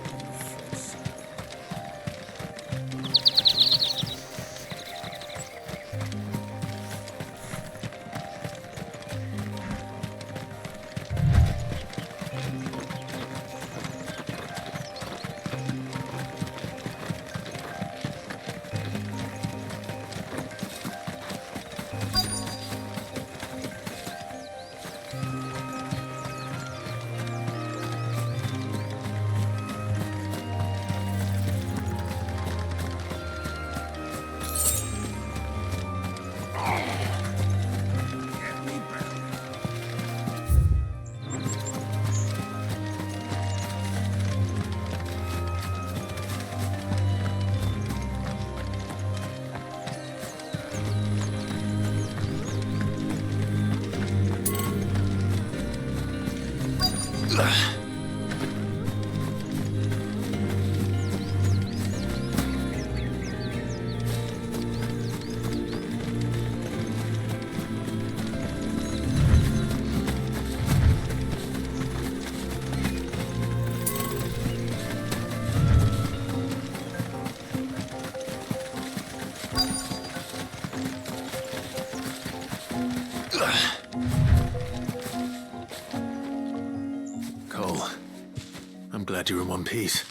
I'm glad you're in one piece.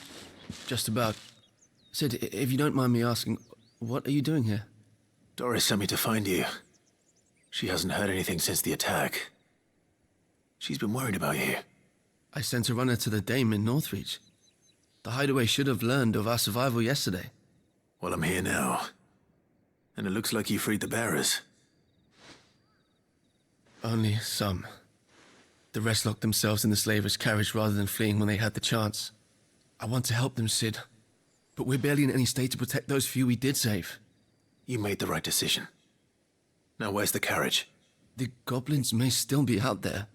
Just about. Sid, if you don't mind me asking, what are you doing here? Doris sent me to find you. She hasn't heard anything since the attack. She's been worried about you. I sent a runner to the Dame in Northreach. The Hideaway should have learned of our survival yesterday. Well, I'm here now. And it looks like you freed the bearers. Only some. The rest locked themselves in the slavers' carriage rather than fleeing when they had the chance. I want to help them, Sid. But we're barely in any state to protect those few we did save. You made the right decision. Now where's the carriage? The goblins may still be out there.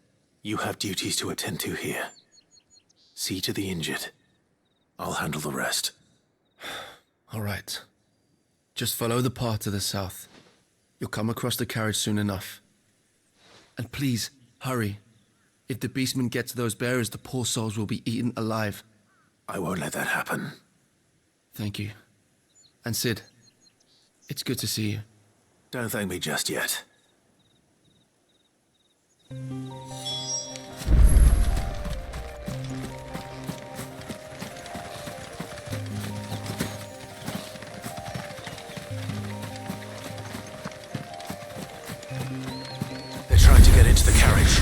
You have duties to attend to here. See to the injured. I'll handle the rest. All right. Just follow the path to the south. You'll come across the carriage soon enough. And please, hurry. If the beastmen get to those bearers, the poor souls will be eaten alive. I won't let that happen. Thank you. And Sid, it's good to see you. Don't thank me just yet. They're trying to get into the carriage.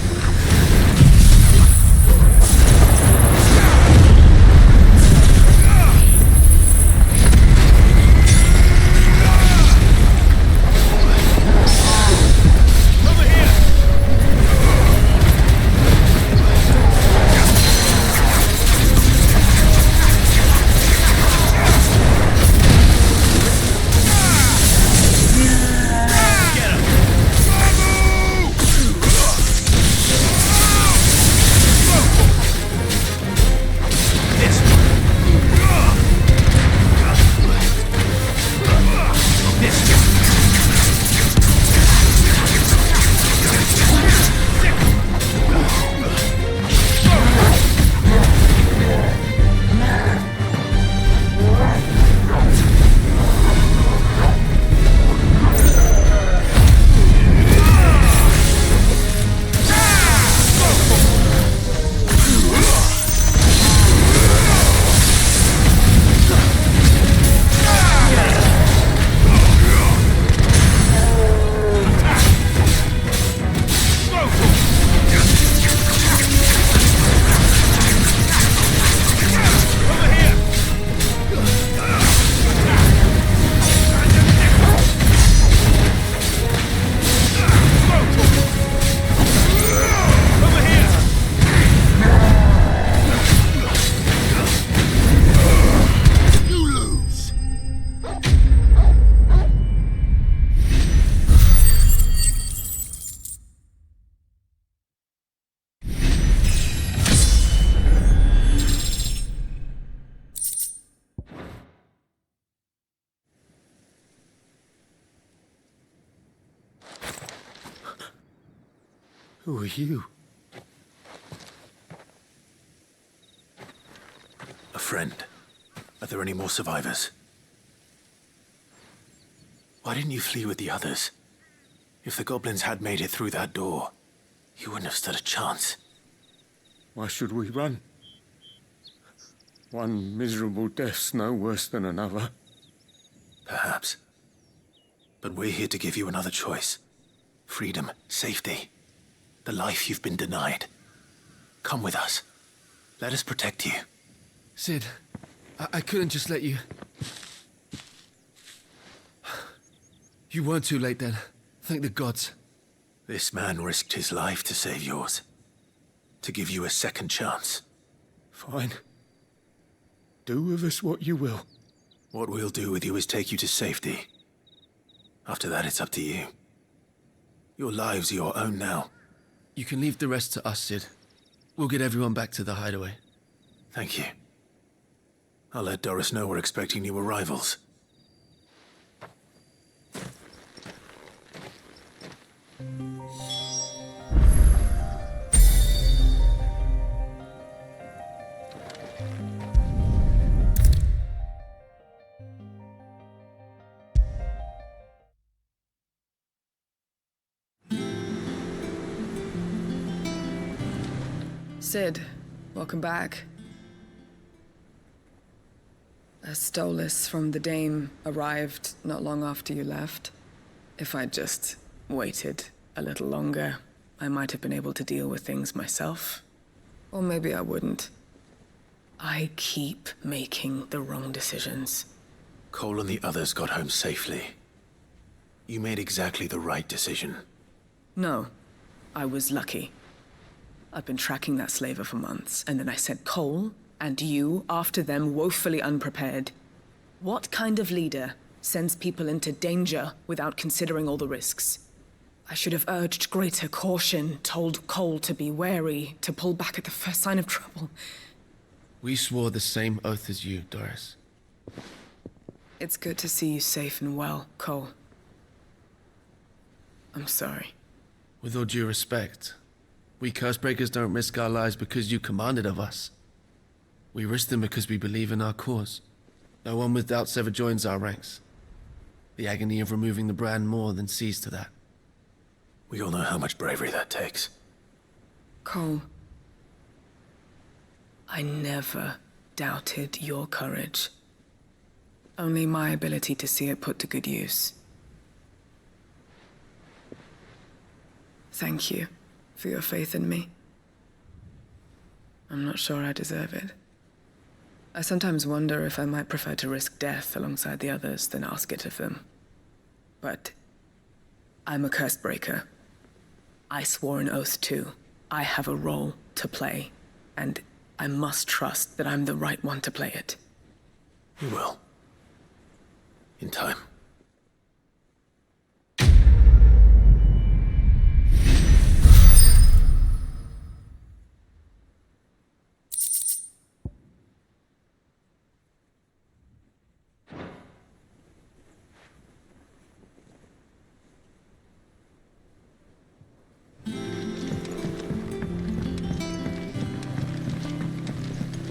Who are you? A friend. Are there any more survivors? Why didn't you flee with the others? If the goblins had made it through that door, you wouldn't have stood a chance. Why should we run? One miserable death's no worse than another. Perhaps. But we're here to give you another choice. Freedom, safety. The life you've been denied. Come with us. Let us protect you. Sid, I couldn't just let you... You weren't too late then. Thank the gods. This man risked his life to save yours. To give you a second chance. Fine. Do with us what you will. What we'll do with you is take you to safety. After that, it's up to you. Your lives are your own now. You can leave the rest to us, Sid. We'll get everyone back to the hideaway. Thank you. I'll let Doris know we're expecting new arrivals. Sid, welcome back. A stolus from the Dame arrived not long after you left. If I'd just waited a little longer, I might have been able to deal with things myself. Or maybe I wouldn't. I keep making the wrong decisions. Cole and the others got home safely. You made exactly the right decision. No, I was lucky. I've been tracking that slaver for months, and then I sent Cole and you after them, woefully unprepared. What kind of leader sends people into danger without considering all the risks? I should have urged greater caution, told Cole to be wary, to pull back at the first sign of trouble. We swore the same oath as you, Doris. It's good to see you safe and well, Cole. I'm sorry. With all due respect, we Cursebreakers don't risk our lives because you commanded of us. We risk them because we believe in our cause. No one with doubts ever joins our ranks. The agony of removing the brand more than sees to that. We all know how much bravery that takes. Cole, I never doubted your courage. Only my ability to see it put to good use. Thank you for your faith in me. I'm not sure I deserve it. I sometimes wonder if I might prefer to risk death alongside the others than ask it of them. But I'm a Cursebreaker. I swore an oath too. I have a role to play, and I must trust that I'm the right one to play it. You will. In time.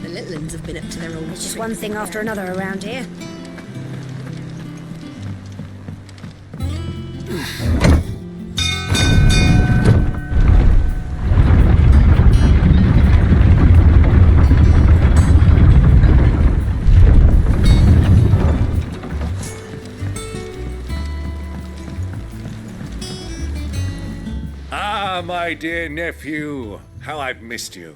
The Litlands have been up to their old It's just one thing after another around here. Ah, my dear nephew, how I've missed you.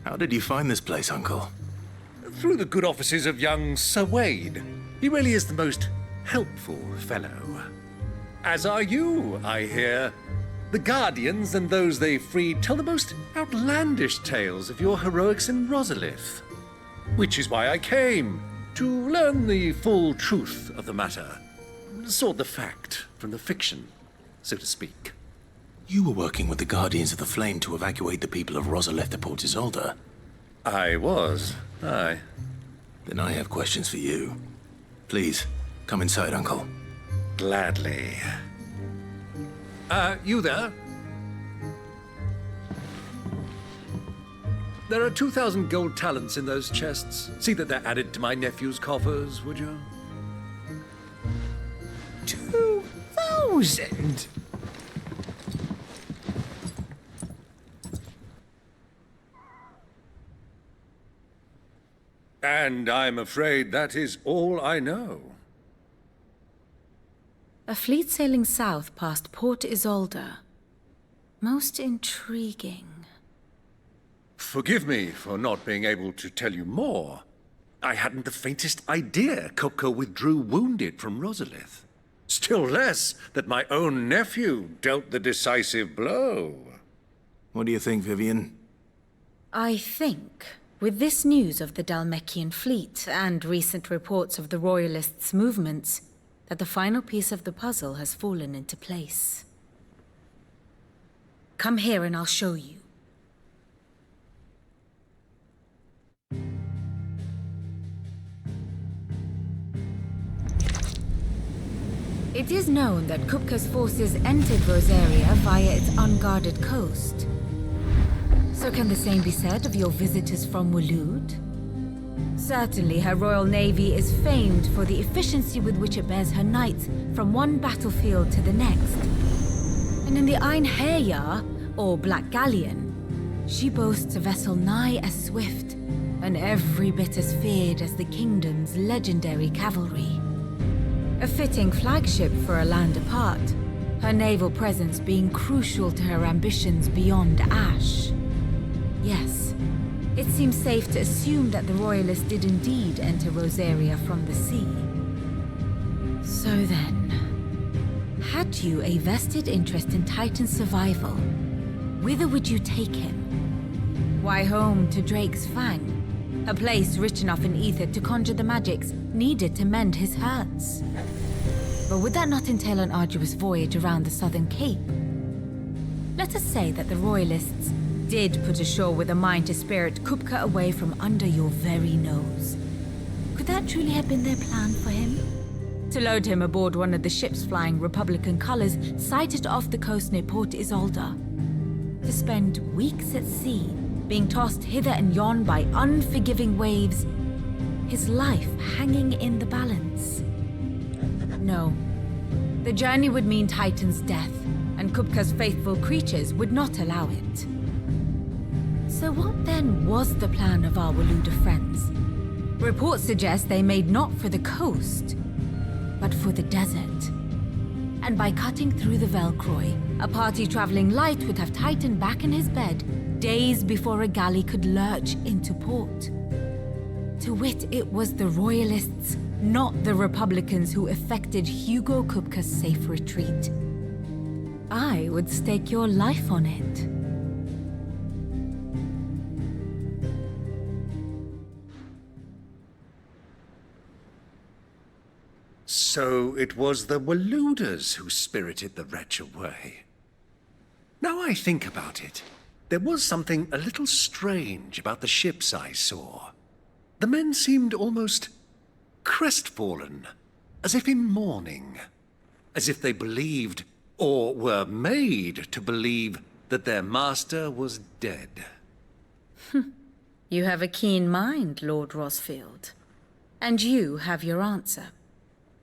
How did you find this place, Uncle? Through the good offices of young Sir Wade. He really is the most helpful fellow. As are you, I hear. The Guardians and those they freed tell the most outlandish tales of your heroics in Rosalith. Which is why I came, to learn the full truth of the matter. Sort the fact from the fiction, so to speak. You were working with the Guardians of the Flame to evacuate the people of Rosalith to Port Isolde. I was, aye. Then I have questions for you. Please, come inside, Uncle. Gladly. You there? There are 2,000 gold talents in those chests. See that they're added to my nephew's coffers, would you? 2,000? And I'm afraid that is all I know. A fleet sailing south past Port Isolde. Most intriguing. Forgive me for not being able to tell you more. I hadn't the faintest idea Kupka withdrew wounded from Rosalith. Still less that my own nephew dealt the decisive blow. What do you think, Vivian? I think, with this news of the Dhalmekian fleet and recent reports of the Royalists' movements, that the final piece of the puzzle has fallen into place. Come here and I'll show you. It is known that Kupka's forces entered Rosaria via its unguarded coast. So can the same be said of your visitors from Waloed? Certainly her Royal Navy is famed for the efficiency with which it bears her knights from one battlefield to the next. And in the Einherjar, or Black Galleon, she boasts a vessel nigh as swift and every bit as feared as the kingdom's legendary cavalry. A fitting flagship for a land apart, her naval presence being crucial to her ambitions beyond Ash. Yes, it seems safe to assume that the Royalists did indeed enter Rosaria from the sea. So then, had you a vested interest in Titan's survival, whither would you take him? Why, home to Drake's Fang, a place rich enough in ether to conjure the magics needed to mend his hurts. But would that not entail an arduous voyage around the southern cape? Let us say that the Royalists did put ashore with a mind to spirit Kupka away from under your very nose. Could that truly have been their plan for him? To load him aboard one of the ships flying Republican colors sighted off the coast near Port Isolde? To spend weeks at sea, being tossed hither and yon by unforgiving waves, his life hanging in the balance? No. The journey would mean Titan's death, and Kupka's faithful creatures would not allow it. So what then was the plan of our Waluda friends? Reports suggest they made not for the coast, but for the desert. And by cutting through the Velcroy, a party traveling light would have Titan back in his bed days before a galley could lurch into port. To wit, it was the Royalists, not the Republicans, who effected Hugo Kupka's safe retreat. I would stake your life on it. So it was the Waludas who spirited the wretch away. Now I think about it, there was something a little strange about the ships I saw. The men seemed almost crestfallen, as if in mourning, as if they believed, or were made to believe, that their master was dead. You have a keen mind, Lord Rosfield. And you have your answer.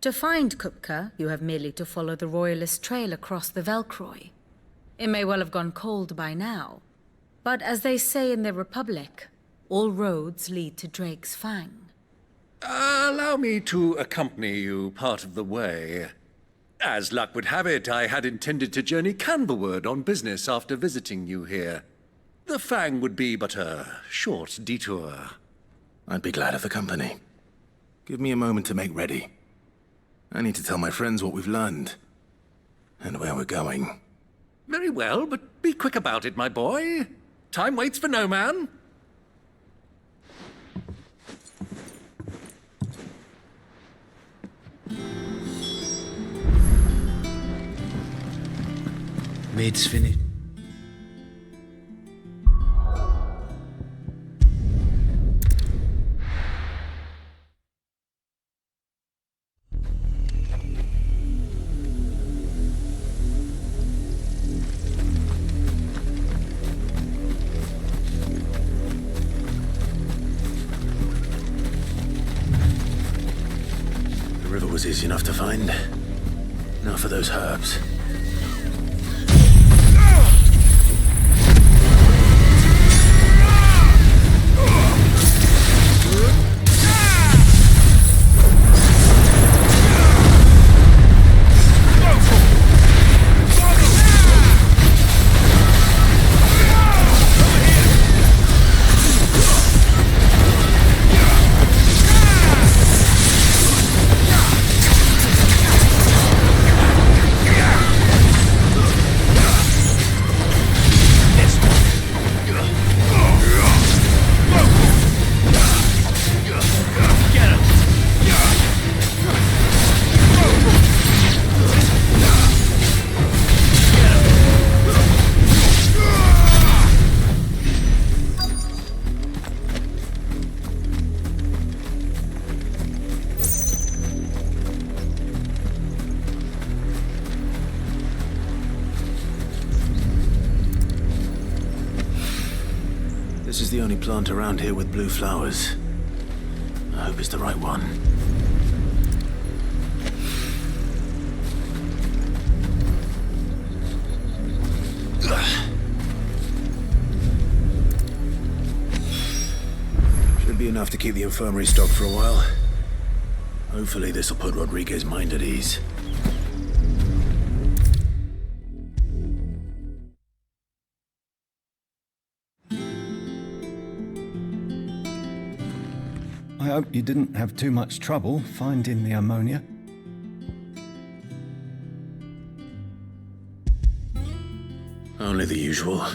To find Kupka, you have merely to follow the Royalist trail across the Velcroy. It may well have gone cold by now, but as they say in the Republic, all roads lead to Drake's Fang. Allow me to accompany you part of the way. As luck would have it, I had intended to journey Canberward on business after visiting you here. The Fang would be but a short detour. I'd be glad of the company. Give me a moment to make ready. I need to tell my friends what we've learned, and where we're going. Very well, but be quick about it, my boy. Time waits for no man. Maid's finished. The river was easy enough to find. Now for those herbs. This is the only plant around here with blue flowers. I hope it's the right one. Should be enough to keep the infirmary stocked for a while. Hopefully this'll put Rodriguez's mind at ease. I hope you didn't have too much trouble finding the ammonia. Only the usual.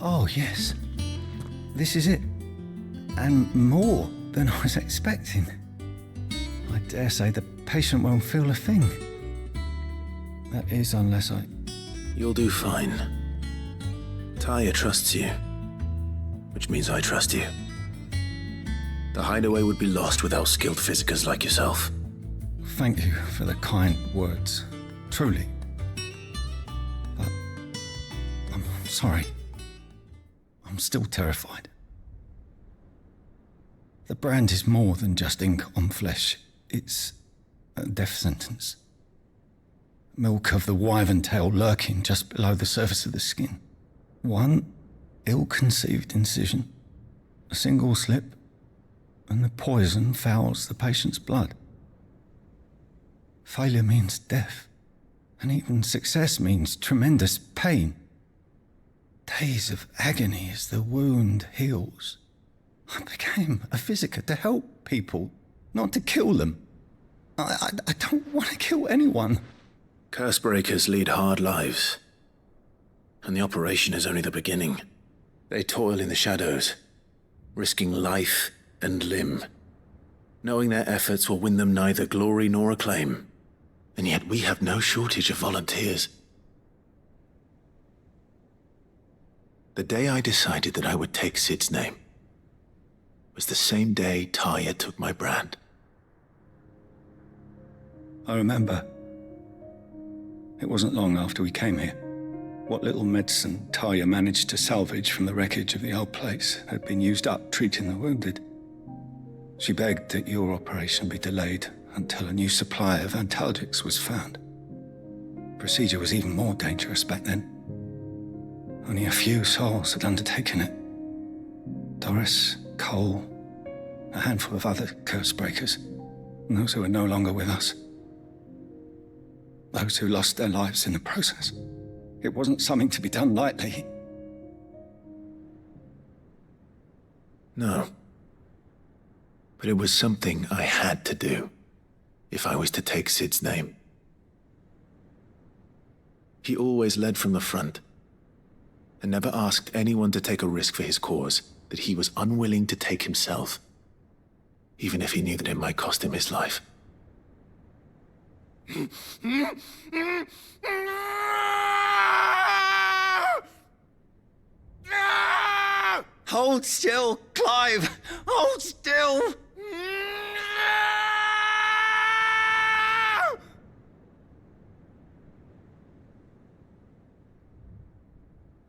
Oh, yes. This is it. And more than I was expecting. I dare say the patient won't feel a thing. That is, unless I... You'll do fine. Talia trusts you, which means I trust you. The hideaway would be lost without skilled physicers like yourself. Thank you for the kind words. Truly. But I'm sorry. I'm still terrified. The brand is more than just ink on flesh. It's a death sentence. Milk of the wyvern tail lurking just below the surface of the skin. One ill-conceived incision, a single slip, and the poison fouls the patient's blood. Failure means death, and even success means tremendous pain. Days of agony as the wound heals. I became a physiker to help people, not to kill them. I don't want to kill anyone. Cursebreakers lead hard lives, and the operation is only the beginning. They toil in the shadows, risking life and limb, knowing their efforts will win them neither glory nor acclaim. And yet we have no shortage of volunteers. The day I decided that I would take Sid's name was the same day Talia took my brand. I remember. It wasn't long after we came here. What little medicine Talia managed to salvage from the wreckage of the old place had been used up treating the wounded. She begged that your operation be delayed until a new supply of antalgics was found. Procedure was even more dangerous back then. Only a few souls had undertaken it. Doris, Cole, a handful of other cursebreakers, and those who were no longer with us. Those who lost their lives in the process. It wasn't something to be done lightly. No. But it was something I had to do, if I was to take Sid's name. He always led from the front, and never asked anyone to take a risk for his cause that he was unwilling to take himself, even if he knew that it might cost him his life. Hold still, Clive! Hold still!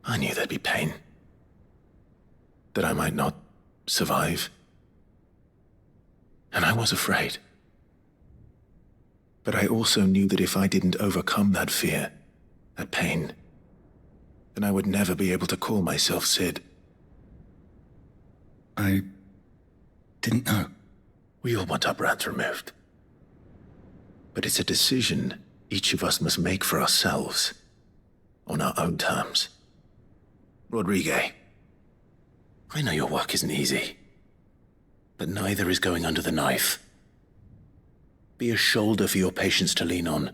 I knew there'd be pain. That I might not survive. And I was afraid. But I also knew that if I didn't overcome that fear, that pain, then I would never be able to call myself Sid. I didn't know. We all want our brands removed. But it's a decision each of us must make for ourselves, on our own terms. Rodriguez, I know your work isn't easy, but neither is going under the knife. Be a shoulder for your patients to lean on.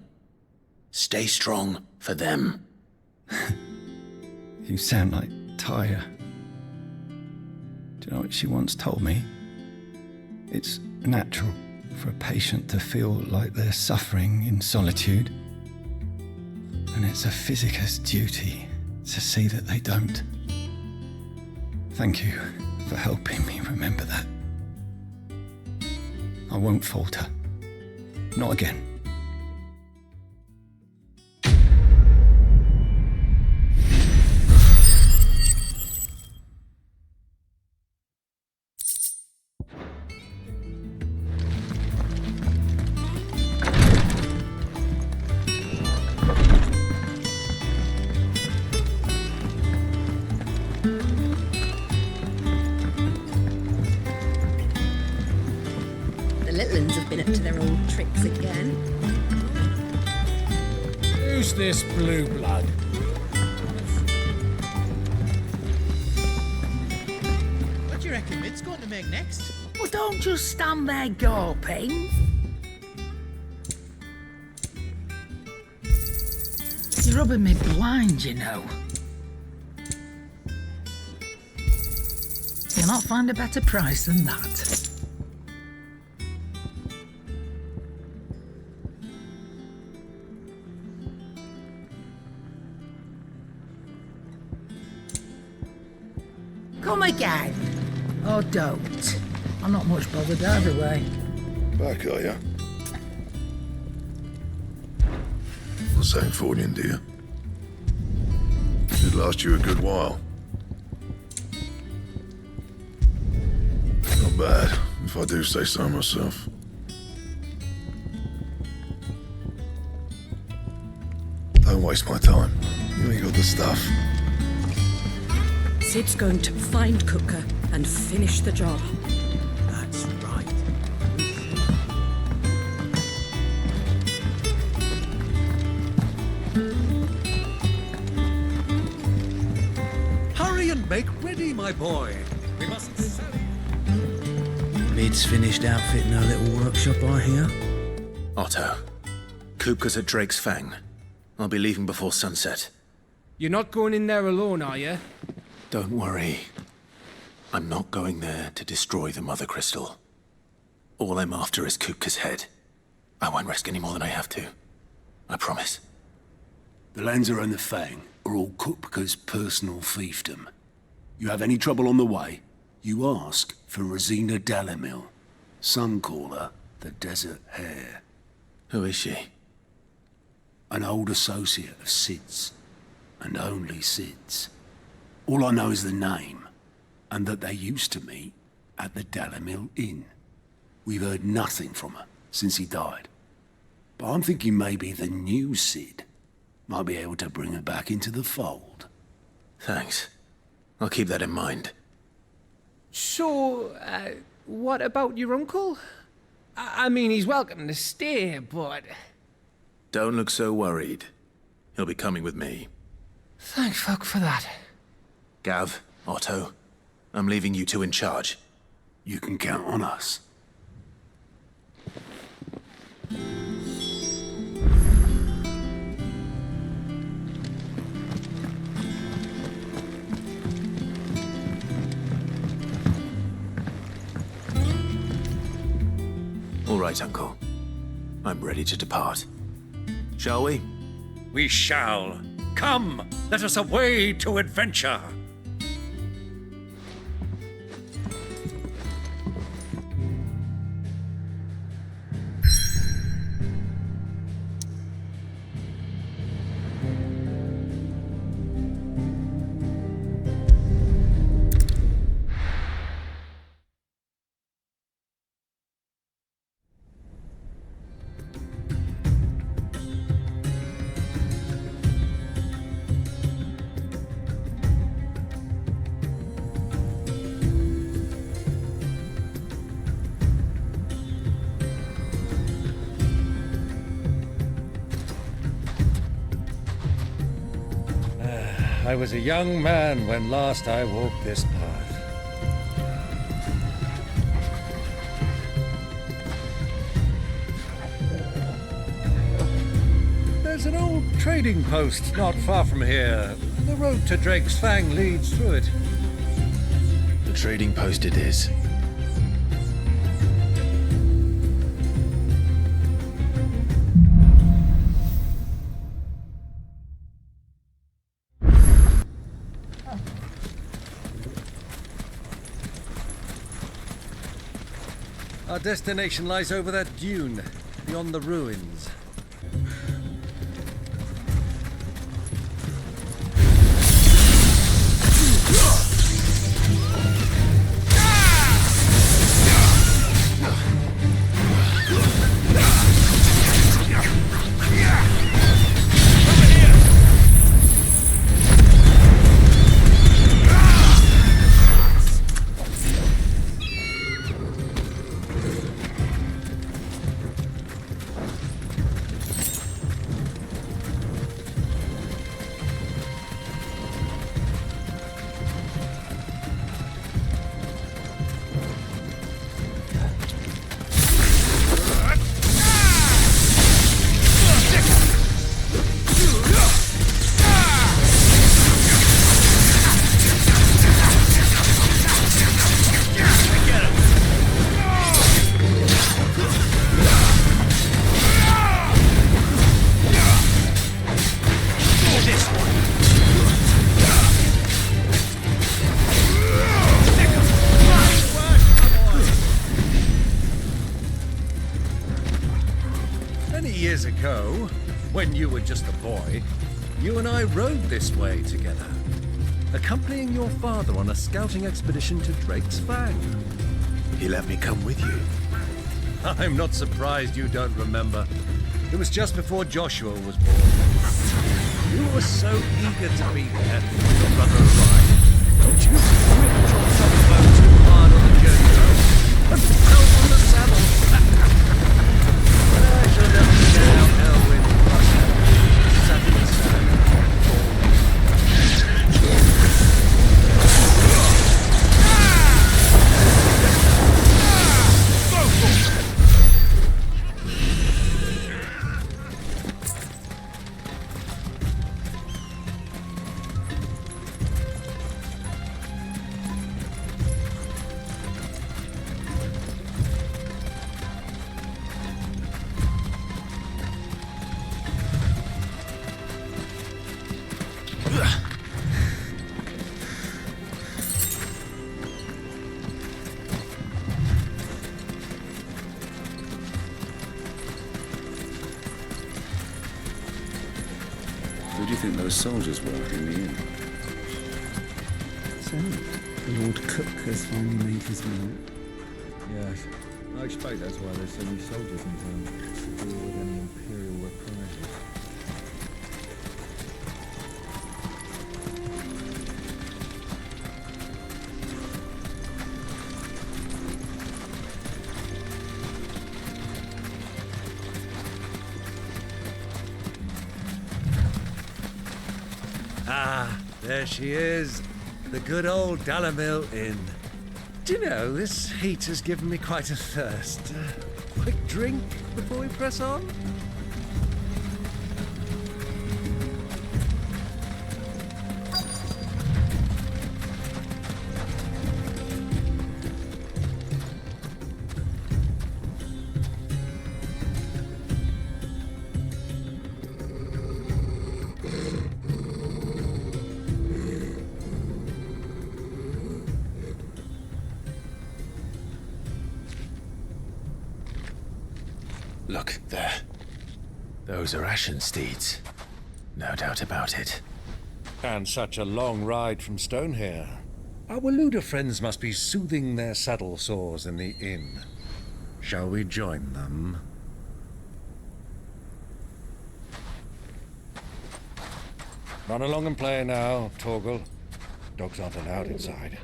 Stay strong for them. You sound like Talia. Do you know what she once told me? It's natural for a patient to feel like they're suffering in solitude. And it's a physiker's duty to see that they don't. Thank you for helping me remember that. I won't falter. Not again. Litlins have been up to their old tricks again. Who's this blue blood? What do you reckon Mid's going to make next? Well, don't just stand there gawping. You're rubbing me blind, you know. You'll not find a better price than that. Come again. Or don't. I'm not much bothered either way. Back, are ya? What's that for you, dear? Should last you a good while. Not bad, if I do say so myself. Don't waste my time. You ain't got the stuff. Sid's going to find Kupka and finish the job. That's right. Hurry and make ready, my boy. We mustn't sell. Mid's finished outfitting our little workshop, I hear. Otto, Kupka's at Drake's Fang. I'll be leaving before sunset. You're not going in there alone, are you? Don't worry. I'm not going there to destroy the Mother Crystal. All I'm after is Kupka's head. I won't risk any more than I have to. I promise. The Lancer and the Fang are all Kupka's personal fiefdom. You have any trouble on the way, you ask for Rosina Dalamil. Some call her the Desert Hare. Who is she? An old associate of Sid's, and only Sid's. All I know is the name, and that they used to meet at the Dalamil Inn. We've heard nothing from her since he died. But I'm thinking maybe the new Sid might be able to bring her back into the fold. Thanks. I'll keep that in mind. So, what about your uncle? I mean, he's welcome to stay, but... Don't look so worried. He'll be coming with me. Thank fuck for that. Gav, Otto, I'm leaving you two in charge. You can count on us. All right, Uncle. I'm ready to depart. Shall we? We shall. Come, let us away to adventure. I was a young man when last I walked this path. There's an old trading post not far from here. The road to Drake's Fang leads through it. The trading post it is. Our destination lies over that dune, beyond the ruins. years ago, when you were just a boy, you and I rode this way together, accompanying your father on a scouting expedition to Drake's Fang. He let me come with you. I'm not surprised you don't remember. It was just before Joshua was born. You were so eager to be there when your brother arrived. Don't you switch on some boat too hard on the journey home and fell from the saddle. But I shall never forget how Elwyn sat in the sand. Who do you think those soldiers were in the inn? So, the Lord Cook has finally made his will. Yes. I expect that's why there's so many soldiers in town, to deal with any imperial reprisals. Ah, there she is. The good old Dalamil Inn. Do you know, this heat has given me quite a thirst. Quick drink before we press on? Look, there. Those are Ashen steeds. No doubt about it. And such a long ride from Stonehere. Our Waluda friends must be soothing their saddle sores in the inn. Shall we join them? Run along and play now, Torgal. Dogs aren't allowed inside.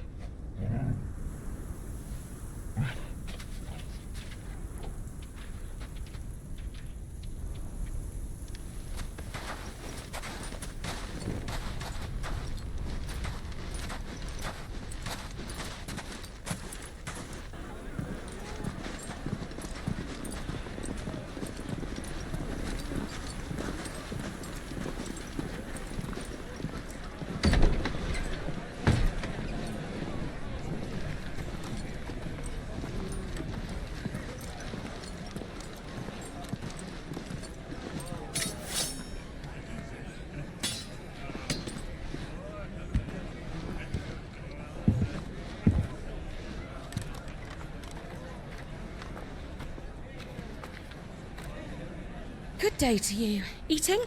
Good day to you. Eating?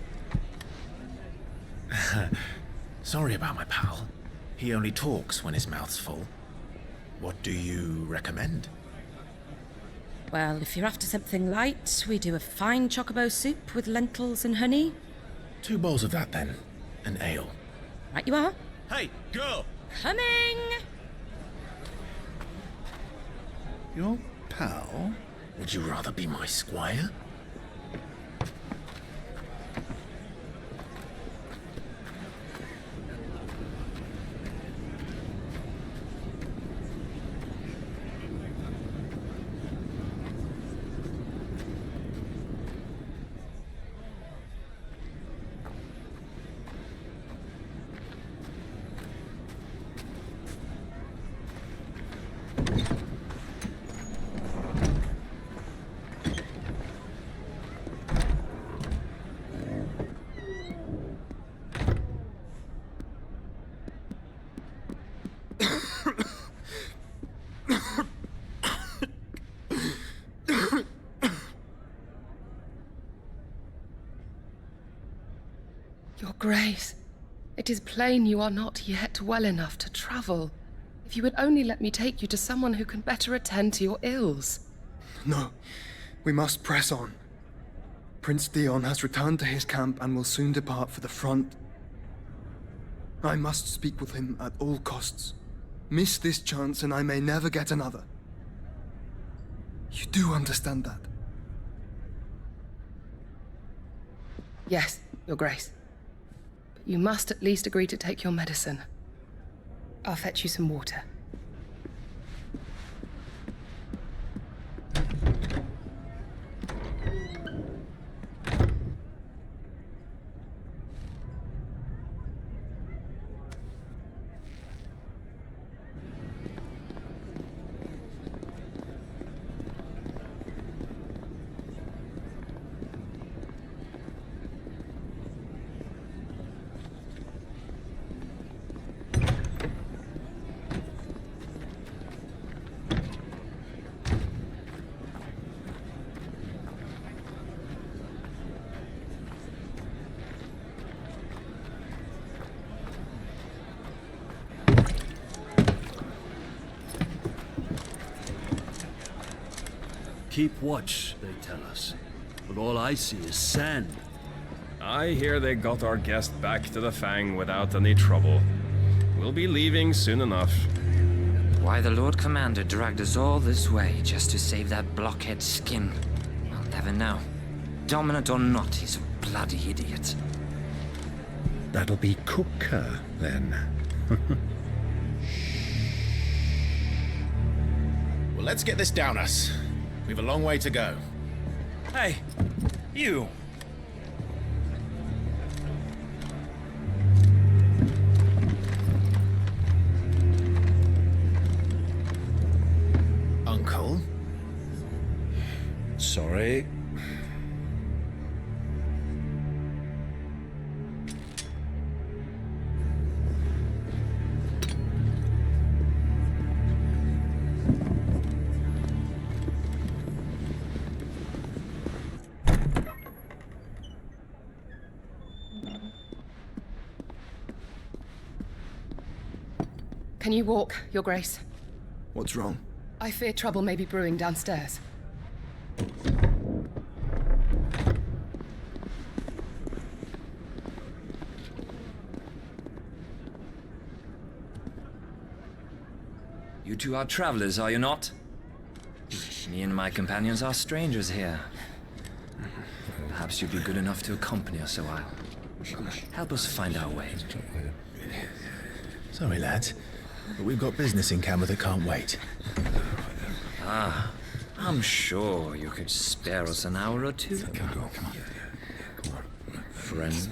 Sorry about my pal. He only talks when his mouth's full. What do you recommend? Well, if you're after something light, we do a fine chocobo soup with lentils and honey. 2 bowls of that, then. An ale. Right you are. Hey, girl! Coming! Your pal? Would you rather be my squire? Grace, it is plain you are not yet well enough to travel. If you would only let me take you to someone who can better attend to your ills. No, we must press on. Prince Theon has returned to his camp and will soon depart for the front. I must speak with him at all costs. Miss this chance and I may never get another. You do understand that? Yes, Your Grace. But you must at least agree to take your medicine. I'll fetch you some water. Keep watch, they tell us. But all I see is sand. I hear they got our guest back to the Fang without any trouble. We'll be leaving soon enough. Why the Lord Commander dragged us all this way just to save that blockhead skin, I'll never know. Dominant or not, he's a bloody idiot. That'll be Kupka, then. Well, let's get this down us. We've a long way to go. Hey, you! Uncle? Sorry. Can you walk, Your Grace? What's wrong? I fear trouble may be brewing downstairs. You two are travelers, are you not? Me and my companions are strangers here. Perhaps you'd be good enough to accompany us a while. Help us find our way. Sorry, lads, but we've got business in camera that can't wait. Ah, I'm sure you could spare us an hour or two. Come on. Friend.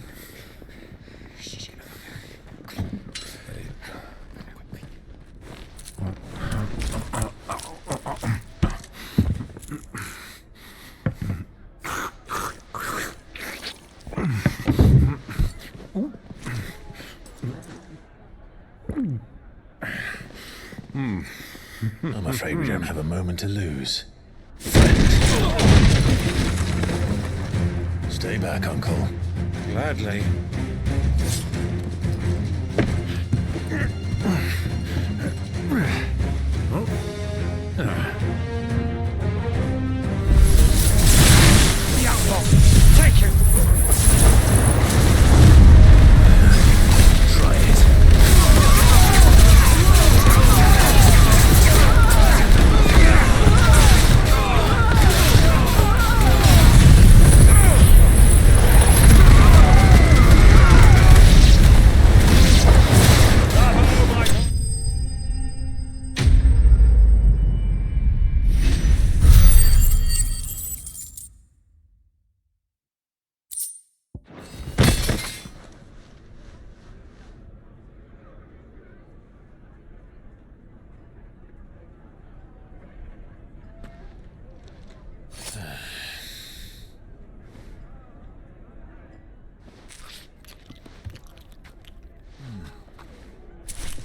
I'm afraid we don't have a moment to lose. Stay back, Uncle. Gladly. The outlaw! Take him! Try it.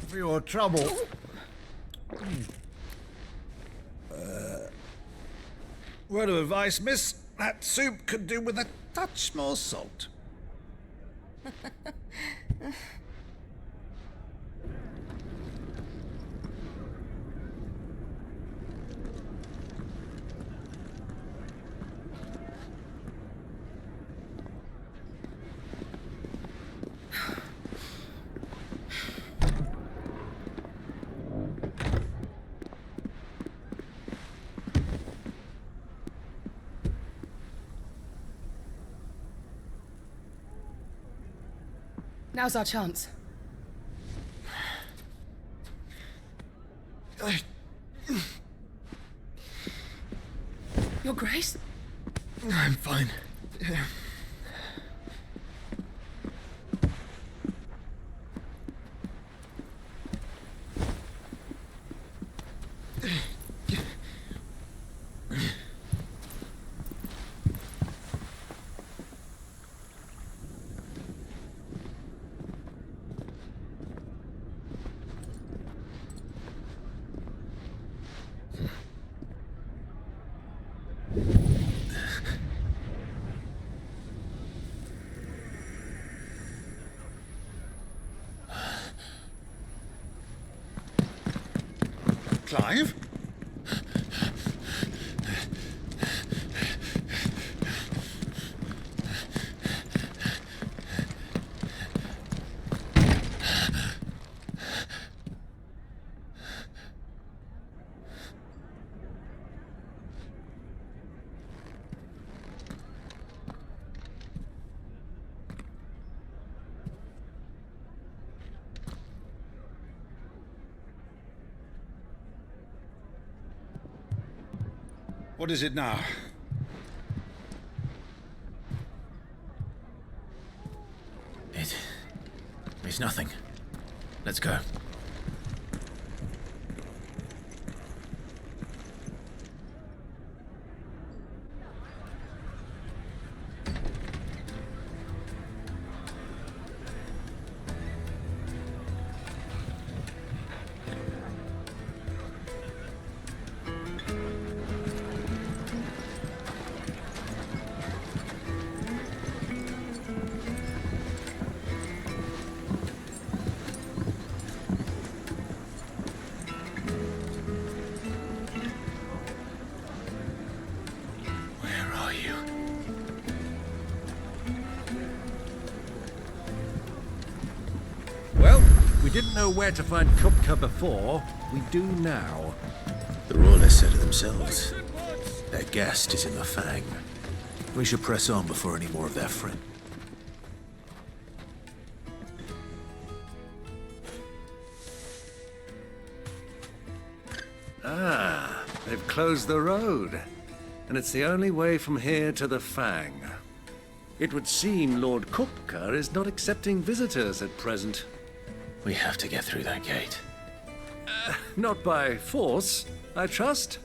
For your trouble. Word of advice, miss. That soup could do with a touch more salt. Now's our chance. Your Grace? I'm fine. Clive? What is it now? It's nothing. Let's go. Didn't know where to find Kupka before. We do now. The Royalists said it themselves. Their guest is in the Fang. We should press on before any more of their friends. Ah, they've closed the road. And it's the only way from here to the Fang. It would seem Lord Kupka is not accepting visitors at present. We have to get through that gate. Not by force, I trust.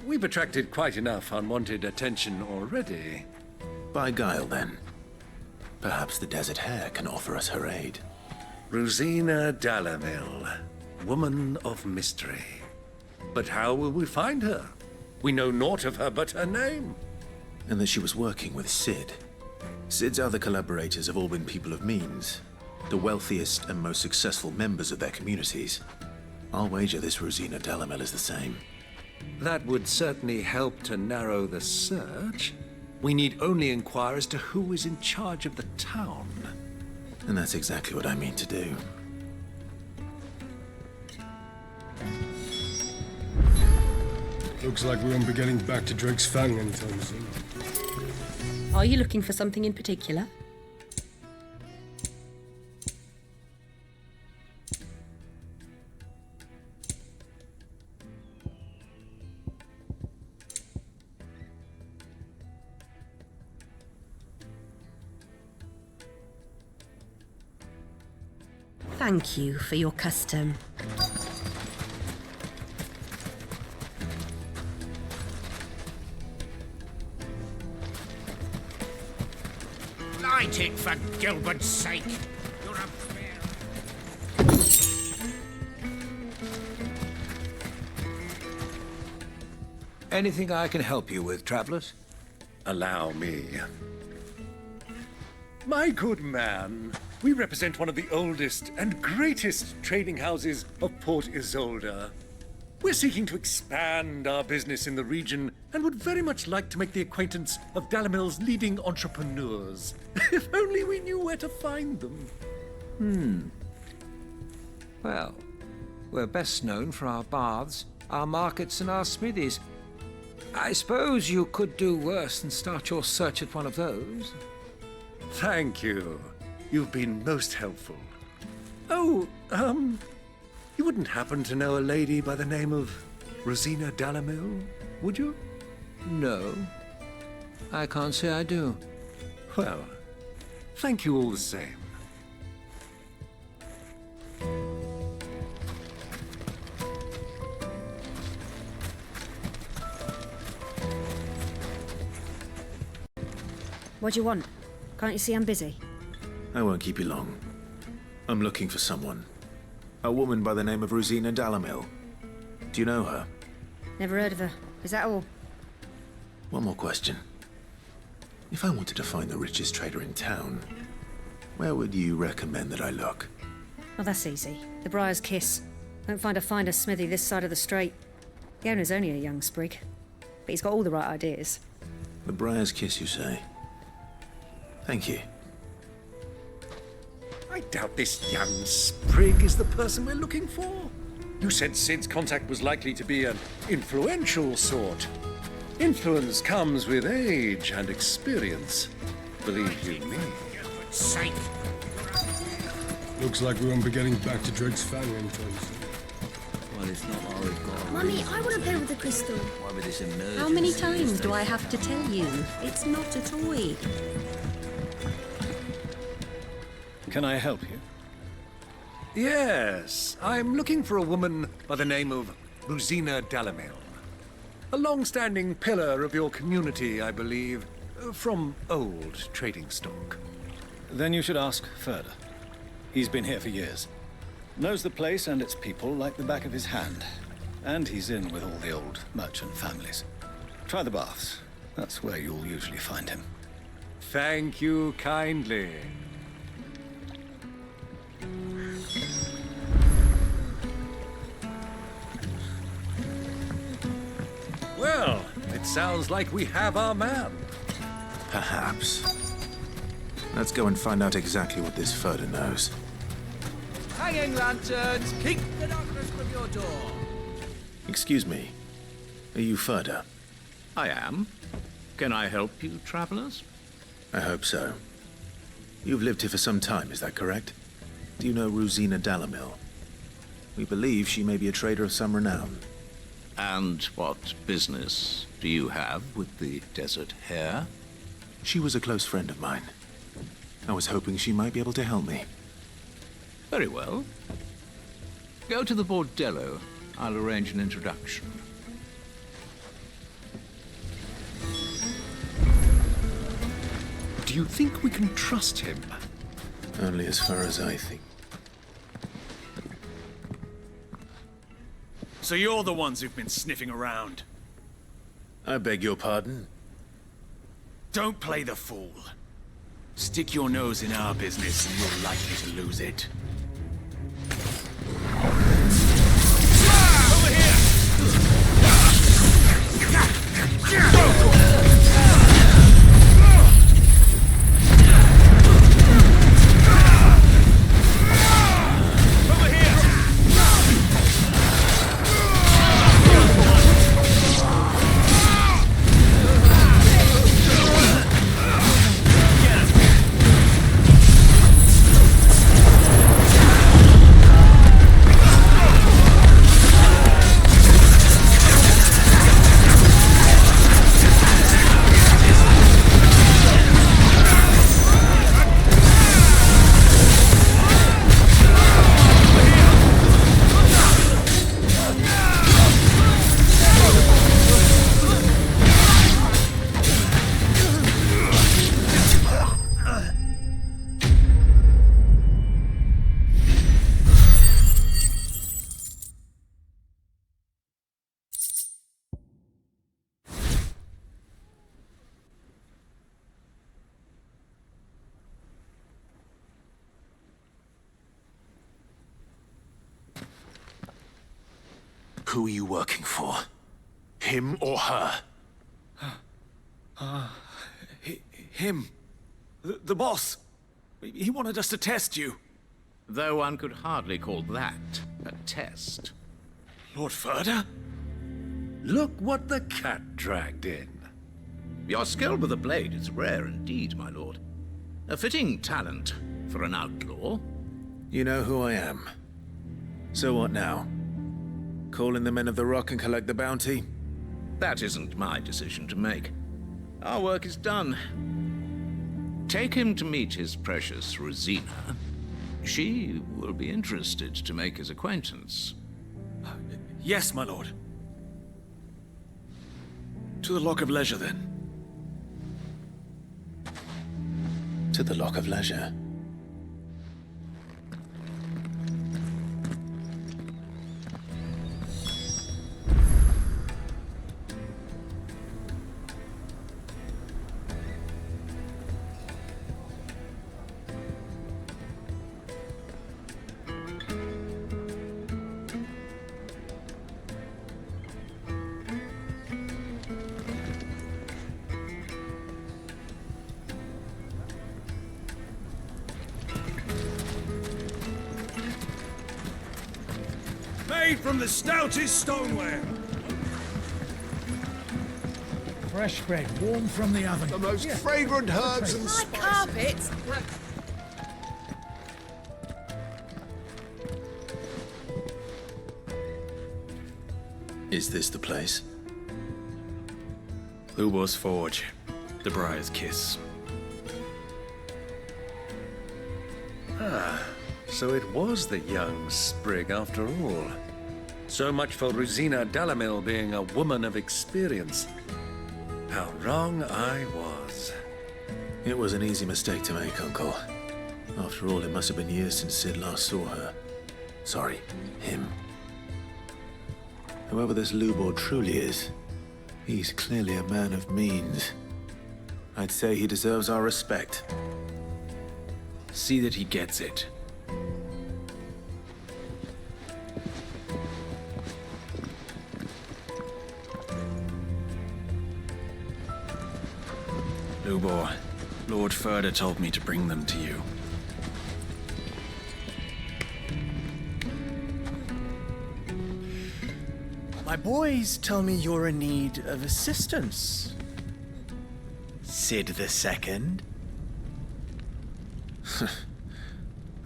We've attracted quite enough unwanted attention already. By guile, then. Perhaps the Desert Hare can offer us her aid. Rosina Dalamil, woman of mystery. But how will we find her? We know naught of her but her name. And that she was working with Sid. Sid's other collaborators have all been people of means. The wealthiest and most successful members of their communities. I'll wager this Rosina Dalamil is the same. That would certainly help to narrow the search. We need only inquire as to who is in charge of the town. And that's exactly what I mean to do. Looks like we won't be getting back to Drake's Fang anytime soon. Are you looking for something in particular? Thank you for your custom. Light it, for Gilbert's sake. You're a bear. Anything I can help you with, travelers? Allow me. My good man, we represent one of the oldest and greatest trading houses of Port Isolde. We're seeking to expand our business in the region and would very much like to make the acquaintance of Dalamil's leading entrepreneurs. If only we knew where to find them. Well, we're best known for our baths, our markets, and our smithies. I suppose you could do worse than start your search at one of those. Thank you. You've been most helpful. Oh, you wouldn't happen to know a lady by the name of Rosina Dalamil, would you? No. I can't say I do. Well, thank you all the same. What do you want? Can't you see I'm busy? I won't keep you long. I'm looking for someone. A woman by the name of Rosina Dalamil. Do you know her? Never heard of her. Is that all? One more question. If I wanted to find the richest trader in town, where would you recommend that I look? Well, that's easy. The Briar's Kiss. Won't find a finer smithy this side of the strait. The owner's only a young sprig, but he's got all the right ideas. The Briar's Kiss, you say? Thank you. I doubt this young sprig is the person we're looking for. You said Sid's contact was likely to be an influential sort. Influence comes with age and experience. Believe you me. Looks like we won't be getting back to Drake's Fang anytime soon. Well, it's not all we've got. Mummy, I want to play with the crystal. Why with this emergency? How many times do I have to tell you? It's not a toy. Can I help you? Yes, I'm looking for a woman by the name of Rosina Dalamil. A long-standing pillar of your community, I believe, from old trading stock. Then you should ask further. He's been here for years. Knows the place and its people like the back of his hand. And he's in with all the old merchant families. Try the baths. That's where you'll usually find him. Thank you kindly. Well, it sounds like we have our man. Perhaps. Let's go and find out exactly what this Furder knows. Hanging lanterns, keep the darkness from your door. Excuse me. Are you Furder? I am. Can I help you, travelers? I hope so. You've lived here for some time, is that correct? Do you know Rosina Dalamil? We believe she may be a trader of some renown. And what business do you have with the desert hare? She was a close friend of mine. I was hoping she might be able to help me. Very well. Go to the bordello. I'll arrange an introduction. Do you think we can trust him? Only as far as I think. So you're the ones who've been sniffing around? I beg your pardon? Don't play the fool. Stick your nose in our business and you're likely to lose it. Over here! Who are you working for? Him or her? Him. The boss. He wanted us to test you. Though one could hardly call that a test. Lord Furder? Look what the cat dragged in. Your skill with the blade is rare indeed, my lord. A fitting talent for an outlaw. You know who I am. So what now? Call in the Men of the Rock and collect the bounty? That isn't my decision to make. Our work is done. Take him to meet his precious Rosina. She will be interested to make his acquaintance. Yes, my lord. To the Lock of Leisure, then. To the Lock of Leisure. Made from the stoutest stoneware. Fresh bread, warm from the oven. The most fragrant herbs and My carpets. Is this the place? Lubor's Forge. The Briar's Kiss. So it was the young sprig after all. So much for Rosina Dalamil being a woman of experience. How wrong I was. It was an easy mistake to make, Uncle. After all, it must have been years since Sid last saw her. Sorry, him. Whoever this Lubor truly is, he's clearly a man of means. I'd say he deserves our respect. See that he gets it. Lubor, Lord Furder told me to bring them to you. My boys tell me you're in need of assistance. Sid the Second?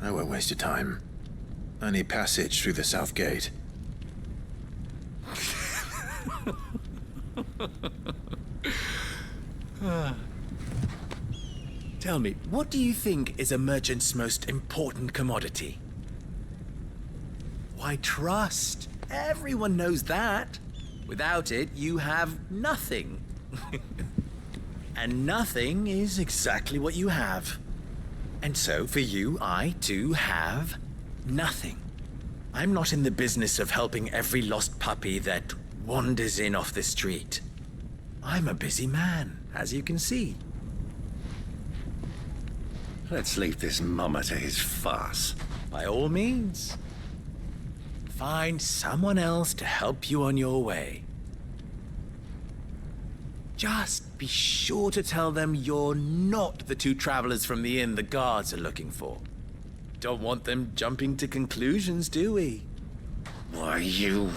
I won't waste your time. I need passage through the south gate. Tell me, what do you think is a merchant's most important commodity? Why, trust. Everyone knows that. Without it, you have nothing. And nothing is exactly what you have. And so, for you, I, too, have nothing. I'm not in the business of helping every lost puppy that wanders in off the street. I'm a busy man, as you can see. Let's leave this mummer to his farce. By all means. Find someone else to help you on your way. Just be sure to tell them you're not the two travelers from the inn the guards are looking for. Don't want them jumping to conclusions, do we? Why, you...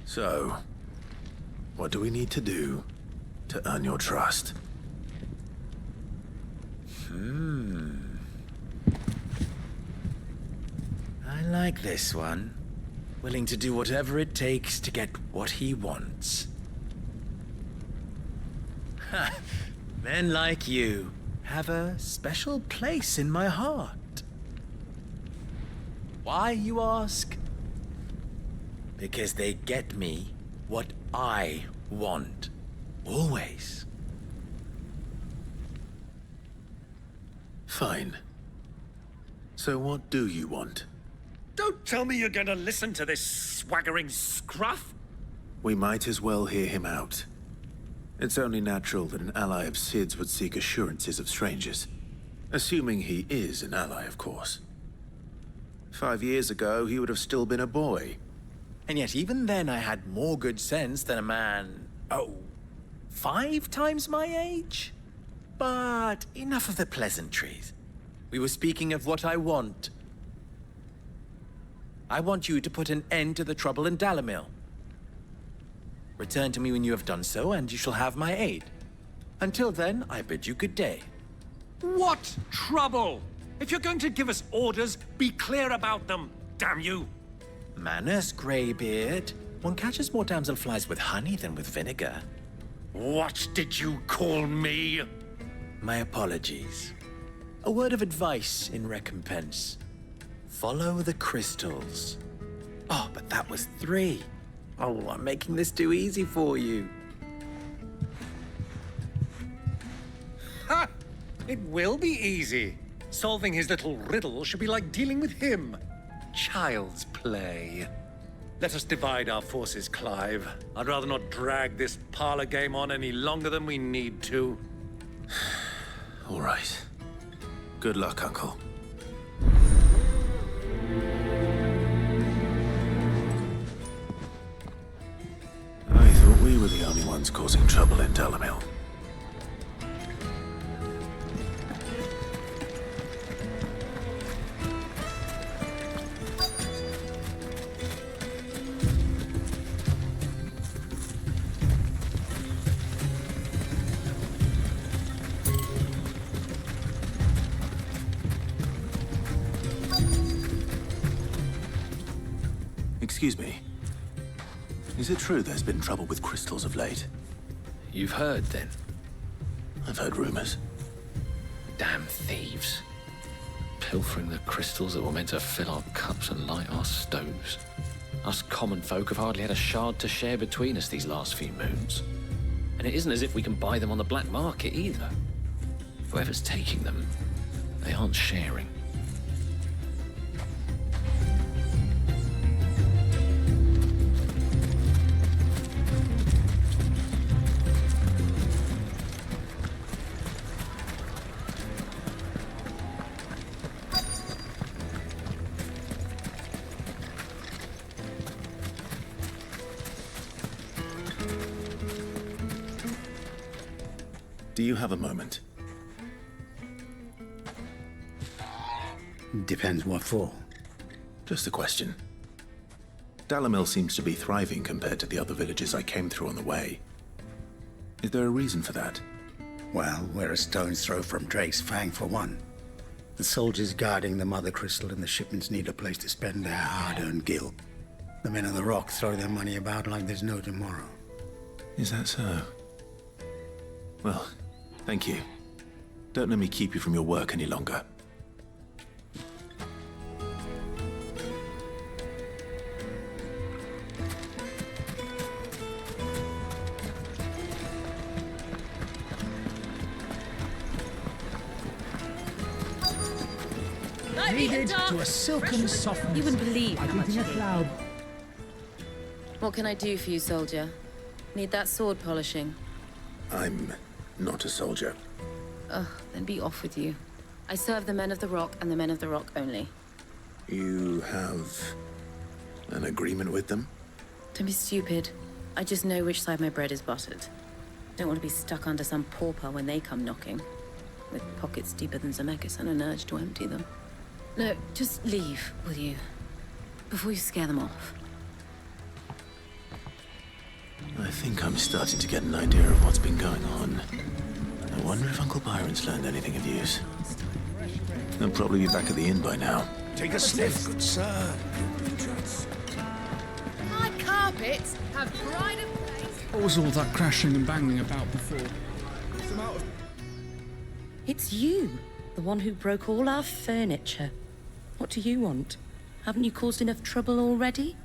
So, what do we need to do to earn your trust? I like this one. Willing to do whatever it takes to get what he wants. Ha! Men like you have a special place in my heart. Why, you ask? Because they get me what I want. Always. Fine. So what do you want? Don't tell me you're going to listen to this swaggering scruff. We might as well hear him out. It's only natural that an ally of Sid's would seek assurances of strangers. Assuming he is an ally, of course. 5 years ago, he would have still been a boy. And yet even then I had more good sense than a man, 5 times my age? But enough of the pleasantries. We were speaking of what I want. I want you to put an end to the trouble in Dalimil. Return to me when you have done so, and you shall have my aid. Until then, I bid you good day. What trouble? If you're going to give us orders, be clear about them, damn you! Manners, Greybeard. One catches more damselflies with honey than with vinegar. What did you call me? My apologies. A word of advice in recompense. Follow the crystals. Oh, but that was 3. Oh, I'm making this too easy for you. Ha! It will be easy. Solving his little riddle should be like dealing with him. Child's play. Let us divide our forces, Clive. I'd rather not drag this parlor game on any longer than we need to. All right. Good luck, Uncle. I thought we were the only ones causing trouble in Dalimil. Excuse me. Is it true there's been trouble with crystals of late? You've heard, then? I've heard rumors. Damn thieves. Pilfering the crystals that were meant to fill our cups and light our stoves. Us common folk have hardly had a shard to share between us these last few moons. And it isn't as if we can buy them on the black market either. Whoever's taking them, they aren't sharing. Do you have a moment? Depends what for. Just a question. Dalimil seems to be thriving compared to the other villages I came through on the way. Is there a reason for that? Well, we're a stone's throw from Drake's Fang for one. The soldiers guarding the Mother Crystal and the shipments need a place to spend their hard-earned gil. The men of the Rock throw their money about like there's no tomorrow. Is that so? Well, thank you. Don't let me keep you from your work any longer. Kneaded to a silken softness. You wouldn't believe how much a cloud. What can I do for you, soldier? Need that sword polishing? I'm not a soldier. Ugh, then be off with you. I serve the men of the Rock and the men of the Rock only. You have an agreement with them? Don't be stupid. I just know which side my bread is buttered. Don't want to be stuck under some pauper when they come knocking. With pockets deeper than Zemeckis and an urge to empty them. No, just leave, will you? Before you scare them off. I think I'm starting to get an idea of what's been going on. I wonder if Uncle Byron's learned anything of use. They'll probably be back at the inn by now. Take a sniff, good sir. My carpets have pride of place. What was all that crashing and banging about before? It's you, the one who broke all our furniture. What do you want? Haven't you caused enough trouble already?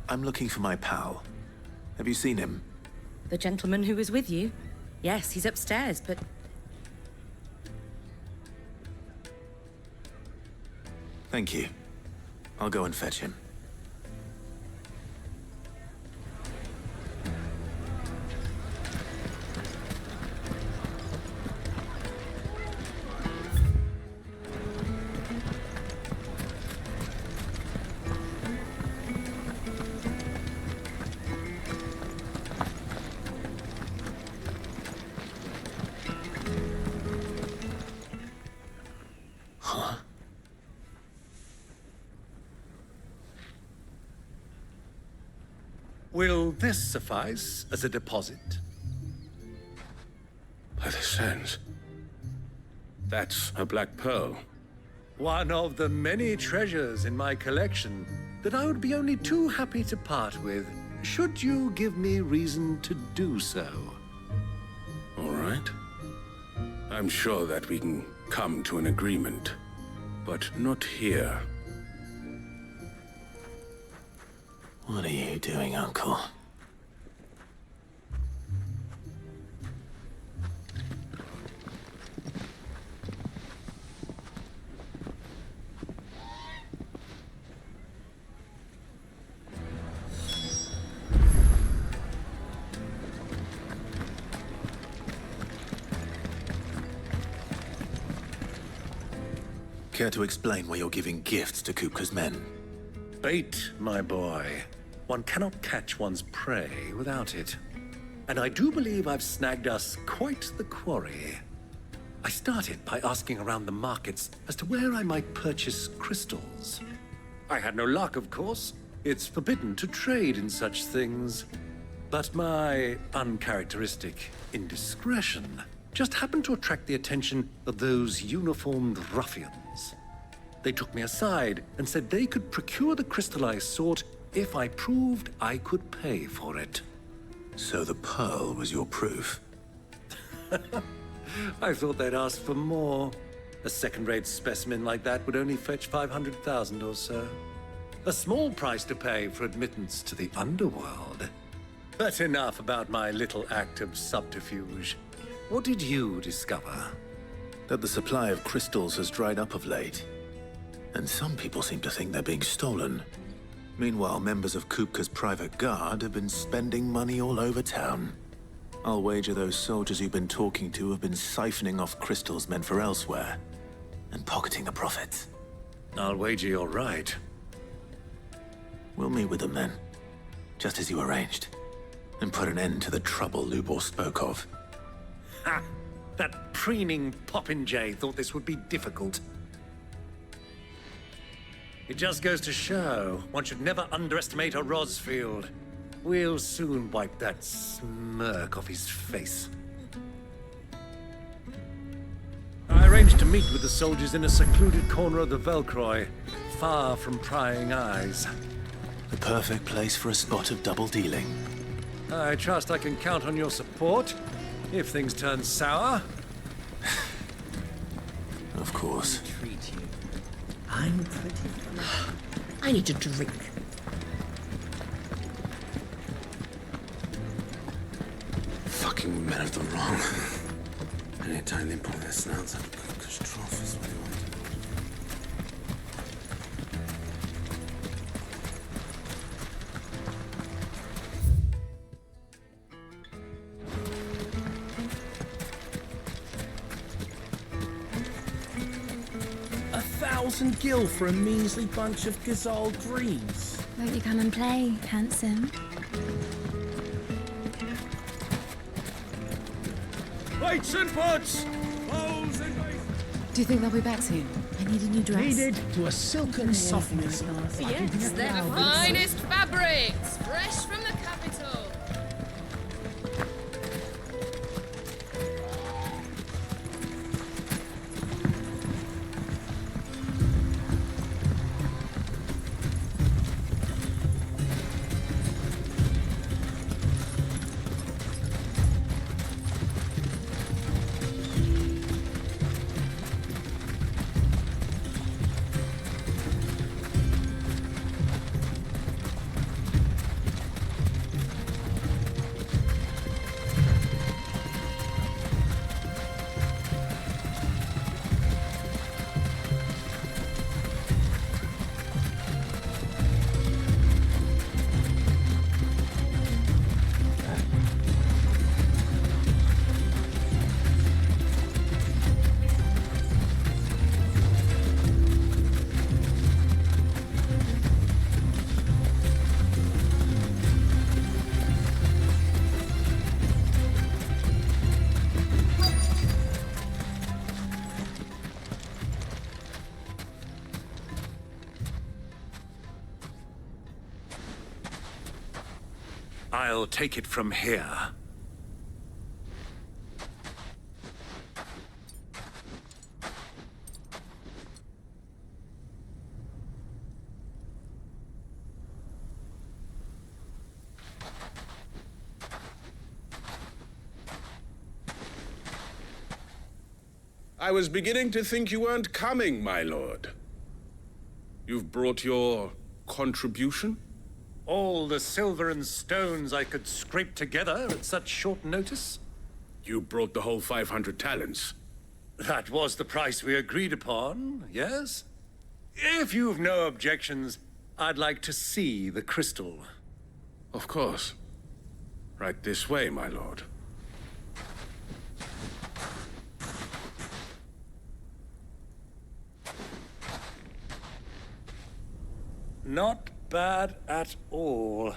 I'm looking for my pal. Have you seen him? The gentleman who was with you? Yes, he's upstairs, but... Thank you. I'll go and fetch him. Will this suffice as a deposit? By the sands. That's a black pearl. One of the many treasures in my collection that I would be only too happy to part with, should you give me reason to do so. All right. I'm sure that we can come to an agreement, but not here. What are you doing, Uncle? Care to explain why you're giving gifts to Kupka's men? Bait, my boy. One cannot catch one's prey without it. And I do believe I've snagged us quite the quarry. I started by asking around the markets as to where I might purchase crystals. I had no luck, of course. It's forbidden to trade in such things. But my uncharacteristic indiscretion just happened to attract the attention of those uniformed ruffians. They took me aside and said they could procure the crystal I sought if I proved I could pay for it. So the pearl was your proof? I thought they'd ask for more. A second-rate specimen like that would only fetch 500,000 or so. A small price to pay for admittance to the underworld. But enough about my little act of subterfuge. What did you discover? That the supply of crystals has dried up of late. And some people seem to think they're being stolen. Meanwhile, members of Kupka's private guard have been spending money all over town. I'll wager those soldiers you've been talking to have been siphoning off crystals meant for elsewhere, and pocketing the profits. I'll wager you're right. We'll meet with them then, just as you arranged, and put an end to the trouble Lubor spoke of. Ha! That preening popinjay thought this would be difficult. It just goes to show, one should never underestimate a Rosfield. We'll soon wipe that smirk off his face. I arranged to meet with the soldiers in a secluded corner of the Velcroy, far from prying eyes. The perfect place for a spot of double dealing. I trust I can count on your support, if things turn sour. Of course. Treat you. I'm pretty. I need a drink. Fucking men of the wrong. Anytime they pull their snouts out of Kupka's trough is what they want to do. $1,000 for a measly bunch of Gazal dreams. Won't you come and play, handsome? Weights and pots! Do you think they'll be back soon? I need a new dress. Needed to a silken softness. Yes, they're the finest fabrics, fresh from the capital. I'll take it from here. I was beginning to think you weren't coming, my lord. You've brought your contribution? All the silver and stones I could scrape together at such short notice? You brought the whole 500 talents. That was the price we agreed upon, yes? If you've no objections, I'd like to see the crystal. Of course. Right this way, my lord. Not bad at all.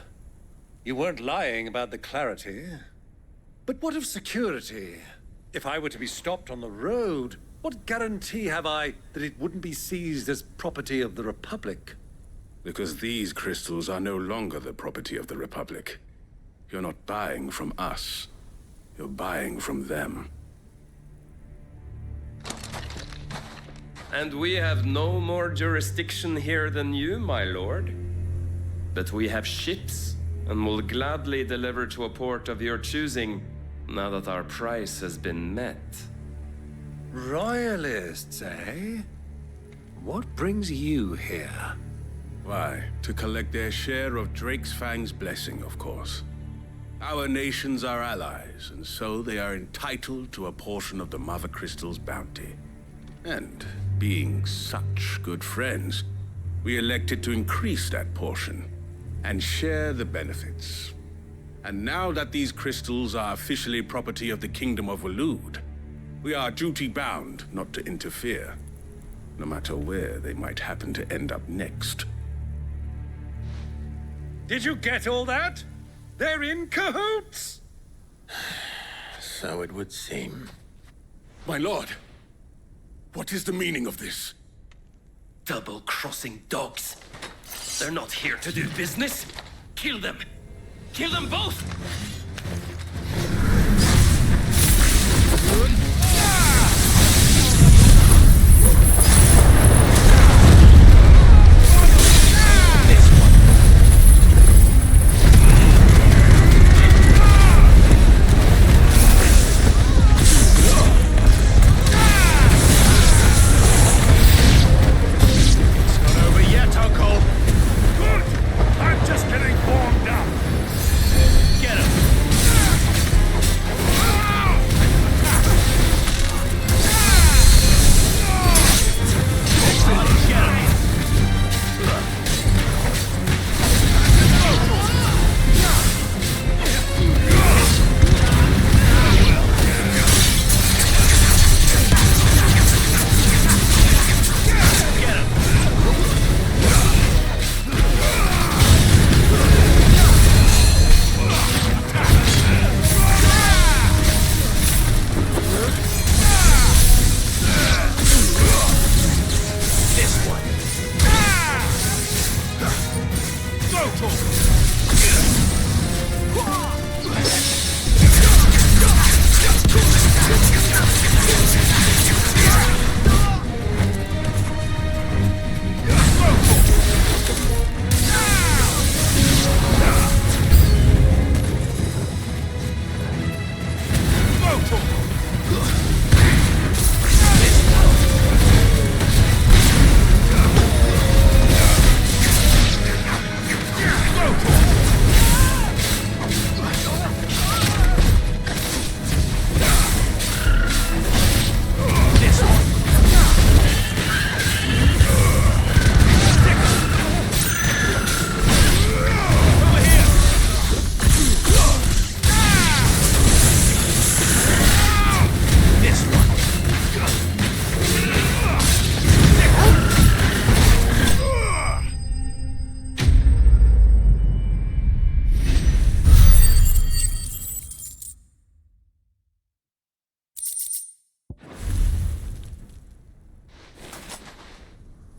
You weren't lying about the clarity. But what of security? If I were to be stopped on the road, what guarantee have I that it wouldn't be seized as property of the Republic? Because these crystals are no longer the property of the Republic. You're not buying from us. You're buying from them. And we have no more jurisdiction here than you, my lord. But we have ships, and will gladly deliver to a port of your choosing, now that our price has been met. Royalists, eh? What brings you here? Why, to collect their share of Drake's Fang's blessing, of course. Our nations are allies, and so they are entitled to a portion of the Mother Crystal's bounty. And, being such good friends, we elected to increase that portion and share the benefits. And now that these crystals are officially property of the Kingdom of Waloed, we are duty-bound not to interfere, no matter where they might happen to end up next. Did you get all that? They're in cahoots! So it would seem. My lord! What is the meaning of this? Double-crossing dogs. They're not here to do business. Kill them. Kill them both!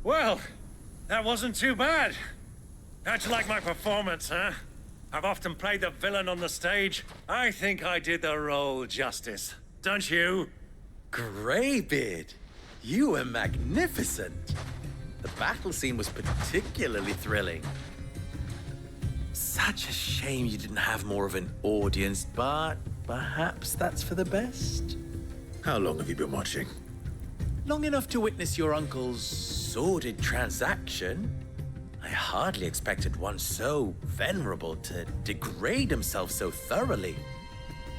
Well, that wasn't too bad. How'd you like my performance, huh? I've often played the villain on the stage. I think I did the role justice. Don't you? Greybeard, you were magnificent. The battle scene was particularly thrilling. Such a shame you didn't have more of an audience, but perhaps that's for the best. How long have you been watching? Long enough to witness your uncle's sordid transaction. I hardly expected one so venerable to degrade himself so thoroughly,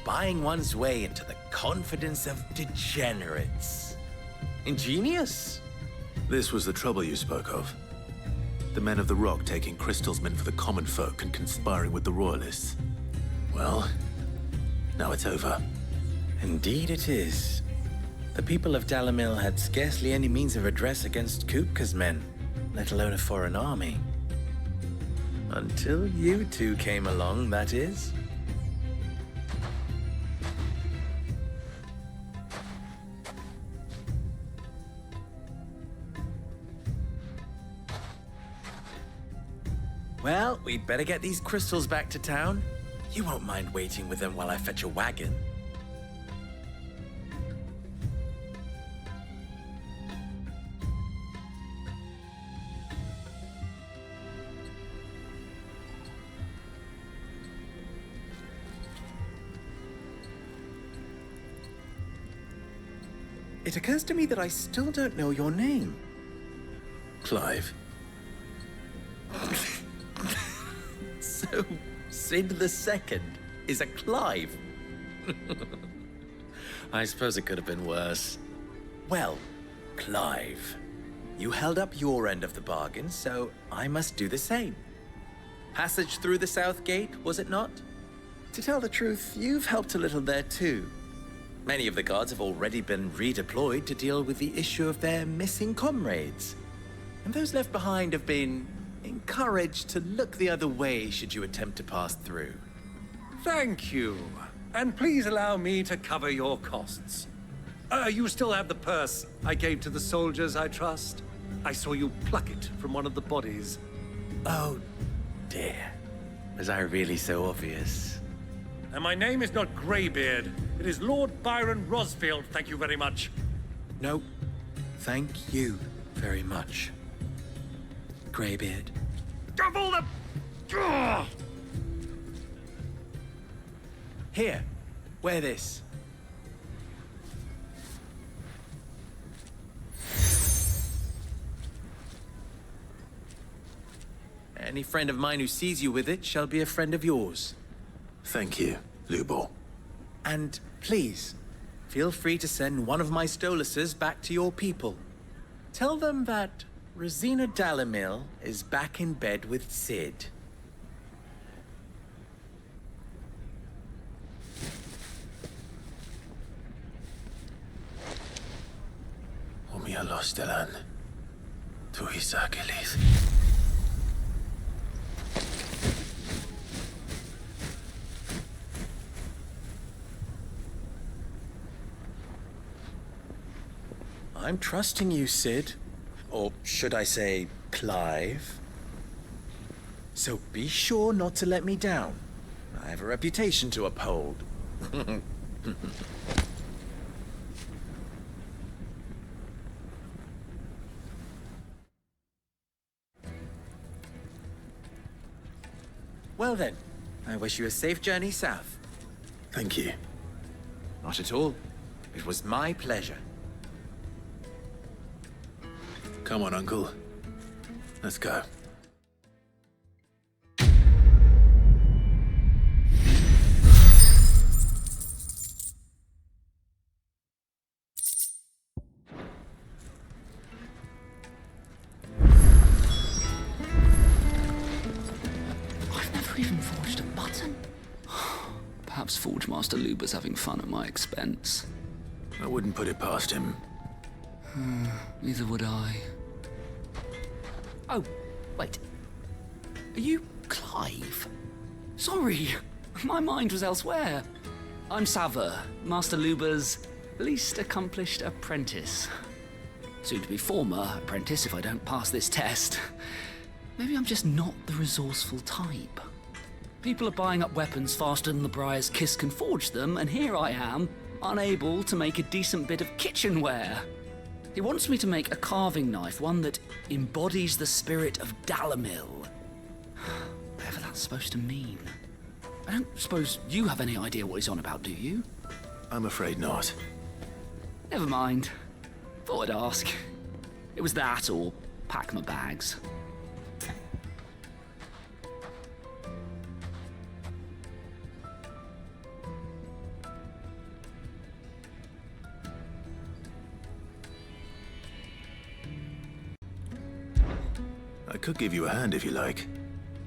buying one's way into the confidence of degenerates. Ingenious. This was the trouble you spoke of. The men of the Rock taking crystals meant for the common folk and conspiring with the Royalists. Well, now it's over. Indeed it is. The people of Dalimil had scarcely any means of redress against Kupka's men, let alone a foreign army. Until you two came along, that is. Well, we'd better get these crystals back to town. You won't mind waiting with them while I fetch a wagon. It occurs to me that I still don't know your name. Clive. So, Sid the Second is a Clive. I suppose it could have been worse. Well, Clive, you held up your end of the bargain, so I must do the same. Passage through the South Gate, was it not? To tell the truth, you've helped a little there too. Many of the guards have already been redeployed to deal with the issue of their missing comrades. And those left behind have been encouraged to look the other way should you attempt to pass through. Thank you. And please allow me to cover your costs. You still have the purse I gave to the soldiers, I trust? I saw you pluck it from one of the bodies. Oh, dear. Was I really so obvious? And my name is not Greybeard. It is Lord Byron Rosfield, thank you very much. No, thank you very much, Greybeard. Double the... Ugh! Here, wear this. Any friend of mine who sees you with it shall be a friend of yours. Thank you, Lubor. And please, feel free to send one of my Stoluses back to your people. Tell them that Rosina Dalimil is back in bed with Sid. Omia Lostelan. Tuhisakelis. I'm trusting you, Sid. Or should I say, Clive? So be sure not to let me down. I have a reputation to uphold. Well then, I wish you a safe journey south. Thank you. Not at all. It was my pleasure. Come on, Uncle. Let's go. I've never even forged a button. Perhaps Forge Master Luber's having fun at my expense. I wouldn't put it past him. Neither would I. Oh, wait. Are you Clive? Sorry, my mind was elsewhere. I'm Sava, Master Luber's least accomplished apprentice. Soon to be former apprentice if I don't pass this test. Maybe I'm just not the resourceful type. People are buying up weapons faster than the Briar's Kiss can forge them, and here I am, unable to make a decent bit of kitchenware. He wants me to make a carving knife, one that embodies the spirit of Dalamil. Whatever that's supposed to mean. I don't suppose you have any idea what he's on about, do you? I'm afraid not. Never mind. Thought I'd ask. It was that or pack my bags. I could give you a hand if you like.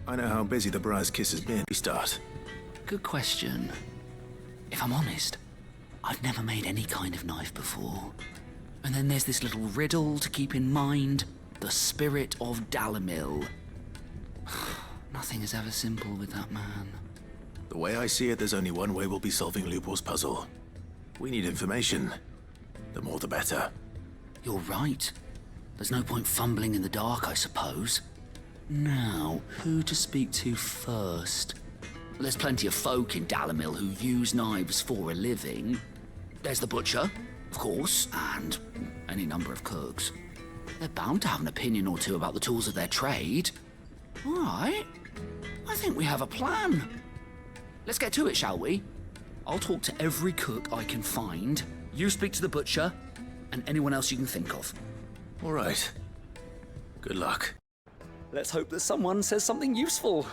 I know how busy the Briar's Kiss has been. We start. Good question. If I'm honest, I've never made any kind of knife before. And then there's this little riddle to keep in mind. The spirit of Dalamil. Nothing is ever simple with that man. The way I see it, there's only one way we'll be solving Lubor's puzzle. We need information. The more the better. You're right. There's no point fumbling in the dark, I suppose. Now, who to speak to first? There's plenty of folk in Dalamil who use knives for a living. There's the butcher, of course, and any number of cooks. They're bound to have an opinion or two about the tools of their trade. All right. I think we have a plan. Let's get to it, shall we? I'll talk to every cook I can find. You speak to the butcher, and anyone else you can think of. All right. Good luck. Let's hope that someone says something useful.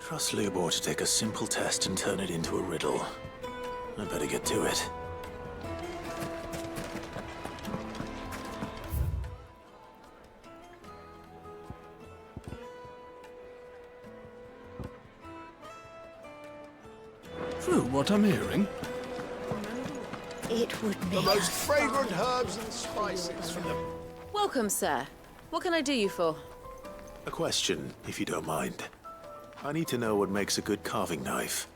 Trust Lubor to take a simple test and turn it into a riddle. I better get to it. True, what I'm hearing. It would The most fragrant herbs and spices from the... Welcome, sir. What can I do you for? A question, if you don't mind. I need to know what makes a good carving knife.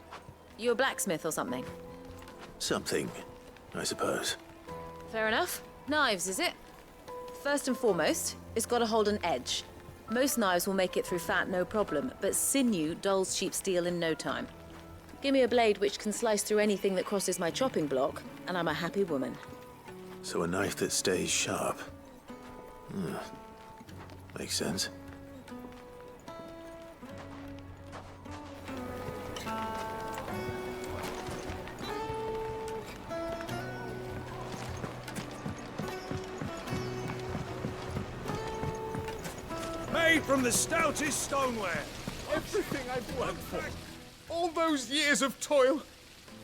You a blacksmith or something? Something, I suppose. Fair enough. Knives, is it? First and foremost, it's got to hold an edge. Most knives will make it through fat, no problem, but sinew dulls cheap steel in no time. Give me a blade which can slice through anything that crosses my chopping block, and I'm a happy woman. So a knife that stays sharp. Makes sense. Made from the stoutest stoneware. Everything I've worked for. All those years of toil.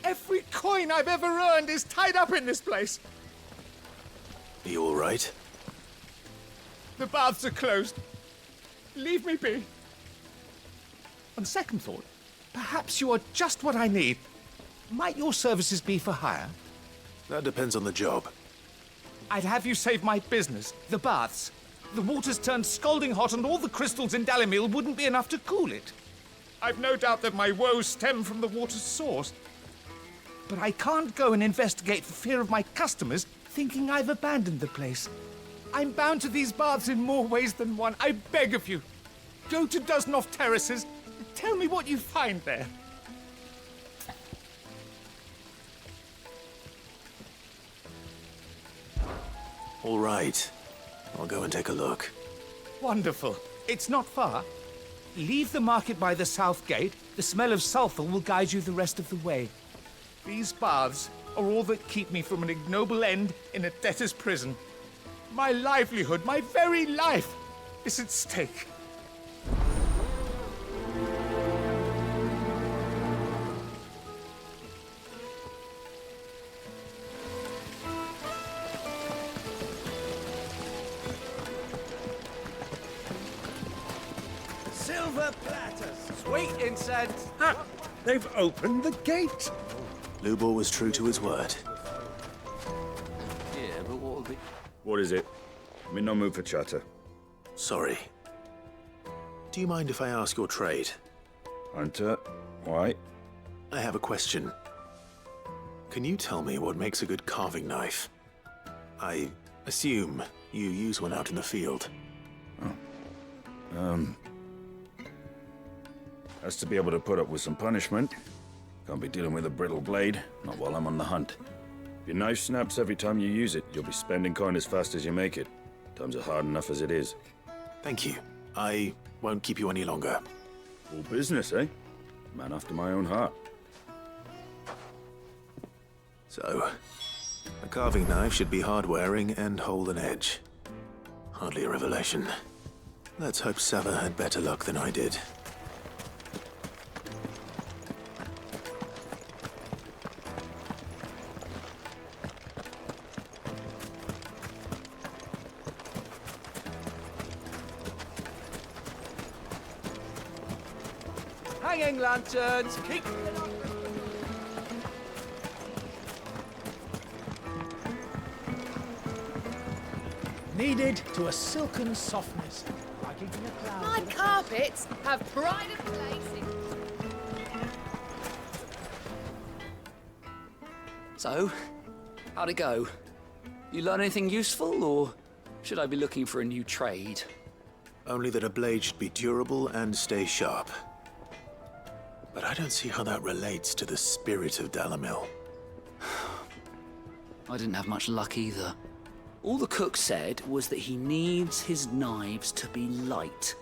Every coin I've ever earned is tied up in this place. Are you all right? The baths are closed. Leave me be. On second thought, perhaps you are just what I need. Might your services be for hire? That depends on the job. I'd have you save my business, the baths. The water's turned scalding hot and all the crystals in Dalamil wouldn't be enough to cool it. I've no doubt that my woes stem from the water's source. But I can't go and investigate for fear of my customers thinking I've abandoned the place. I'm bound to these baths in more ways than one. I beg of you. Go to Dusnoff Terraces. Tell me what you find there. All right. I'll go and take a look. Wonderful. It's not far. Leave the market by the south gate. The smell of sulphur will guide you the rest of the way. These baths are all that keep me from an ignoble end in a debtor's prison. My livelihood, my very life, is at stake. Silver platters, sweet incense. They've opened the gate. Lubor was true to his word. Yeah, but what will be... What is it? I'm in no mood for chatter. Sorry. Do you mind if I ask your trade? Hunter, why? I have a question. Can you tell me what makes a good carving knife? I assume you use one out in the field. Has to be able to put up with some punishment. Can't be dealing with a brittle blade, not while I'm on the hunt. If your knife snaps every time you use it, you'll be spending coin as fast as you make it. Times are hard enough as it is. Thank you. I won't keep you any longer. All business, eh? Man after my own heart. So, a carving knife should be hard-wearing and hold an edge. Hardly a revelation. Let's hope Sava had better luck than I did. Hanging lanterns, keep... Kneaded to a silken softness, like eating a cloud. My carpets have pride of place. So, how'd it go? You learn anything useful, or should I be looking for a new trade? Only that a blade should be durable and stay sharp. But I don't see how that relates to the spirit of Dalimil. I didn't have much luck either. All the cook said was that he needs his knives to be light.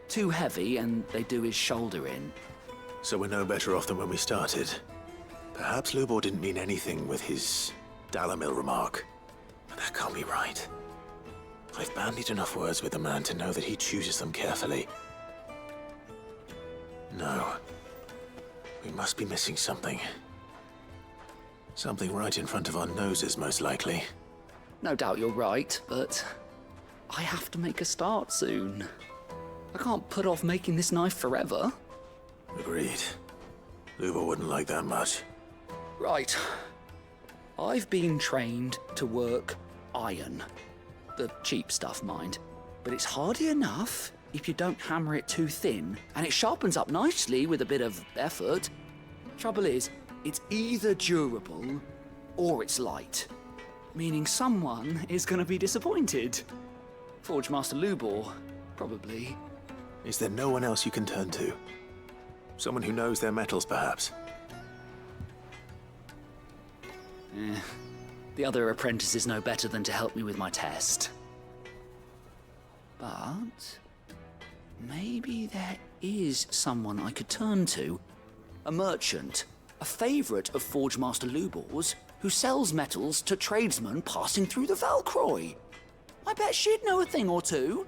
Too heavy and they do his shoulder in. So we're no better off than when we started. Perhaps Lubor didn't mean anything with his Dalimil remark. But that can't be right. I've bandied enough words with the man to know that he chooses them carefully. No. We must be missing something. Something right in front of our noses, most likely. No doubt you're right, but I have to make a start soon. I can't put off making this knife forever. Agreed. Lubor wouldn't like that much. Right. I've been trained to work iron. The cheap stuff, mind. But it's hardy enough if you don't hammer it too thin, and it sharpens up nicely with a bit of effort. Trouble is, it's either durable or it's light. Meaning someone is going to be disappointed. Forge Master Lubor, probably. Is there no one else you can turn to? Someone who knows their metals, perhaps? The other apprentices know better than to help me with my test. But maybe there is someone I could turn to. A merchant, a favorite of Forge Master Lubor's, who sells metals to tradesmen passing through the Valcroy. I bet she'd know a thing or two.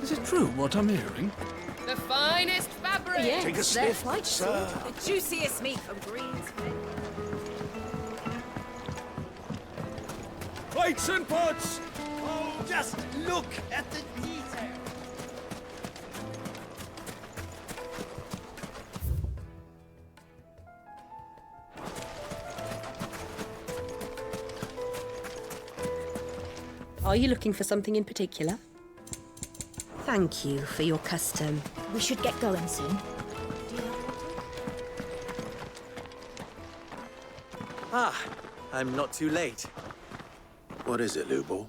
Is it true what I'm hearing? The finest fabric! Yes, Take a they're sniff, quite sir. sure. The juiciest meat from Greens. Plates and pots! Oh, just look at the detail. Are you looking for something in particular? Thank you for your custom. We should get going soon. Ah, I'm not too late. What is it, Lubor?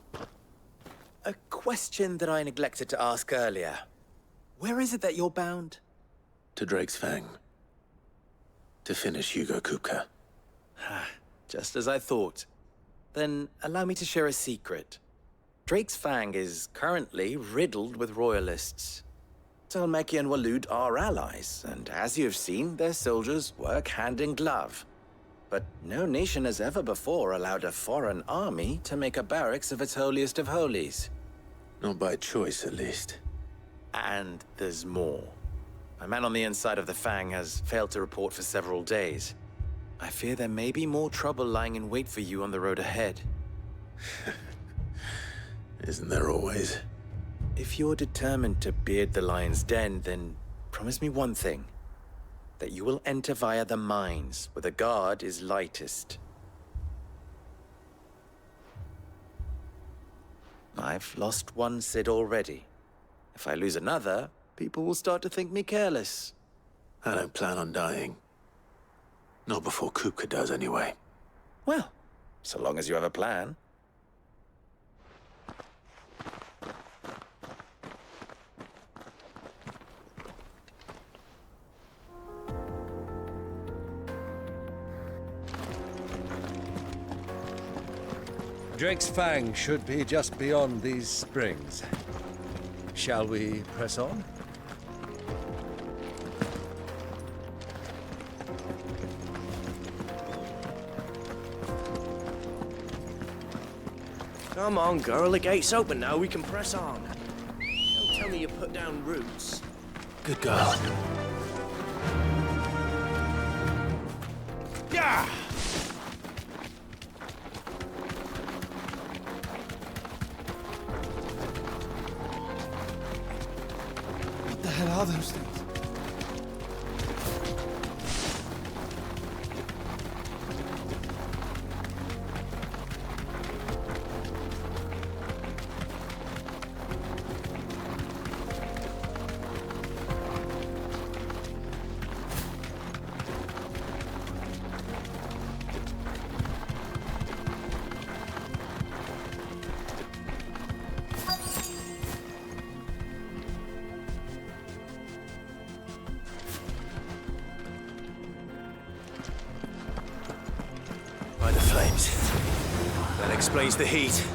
A question that I neglected to ask earlier. Where is it that you're bound? To Drake's Fang. To finish Hugo Kupka. Just as I thought. Then allow me to share a secret. Drake's Fang is currently riddled with royalists. Talmeki and Waloed are allies, and as you have seen, their soldiers work hand in glove. But no nation has ever before allowed a foreign army to make a barracks of its holiest of holies. Not by choice, at least. And there's more. A man on the inside of the Fang has failed to report for several days. I fear there may be more trouble lying in wait for you on the road ahead. Isn't there always? If you're determined to beard the lion's den, then promise me one thing. that you will enter via the mines, where the guard is lightest. I've lost one Cid already. If I lose another, people will start to think me careless. I don't plan on dying. Not before Kupka does, anyway. Well, so long as you have a plan. Drake's Fang should be just beyond these springs. Shall we press on? Come on, girl, the gate's open now, we can press on. Don't tell me you put down roots. Good girl. Yeah! What the hell are those things? By the flames. That explains the heat.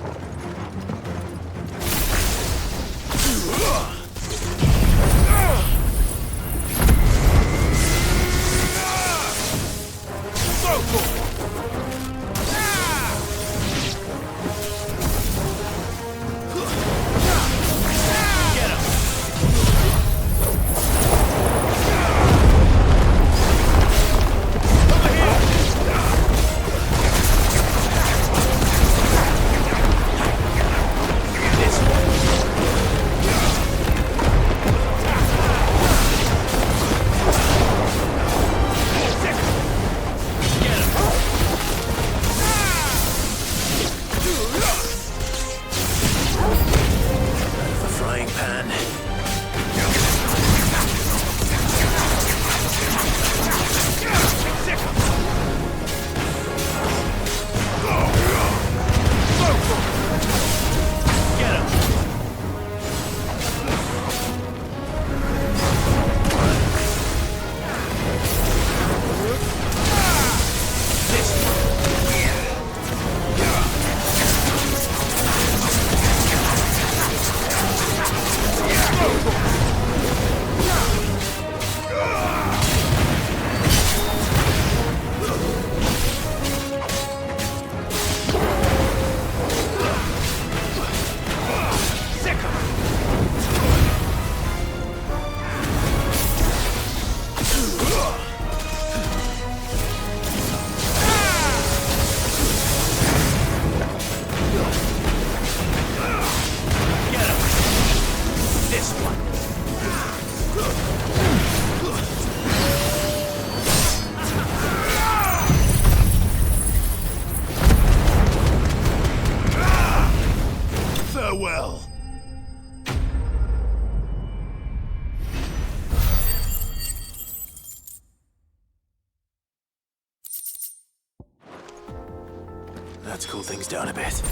Let's cool things down a bit.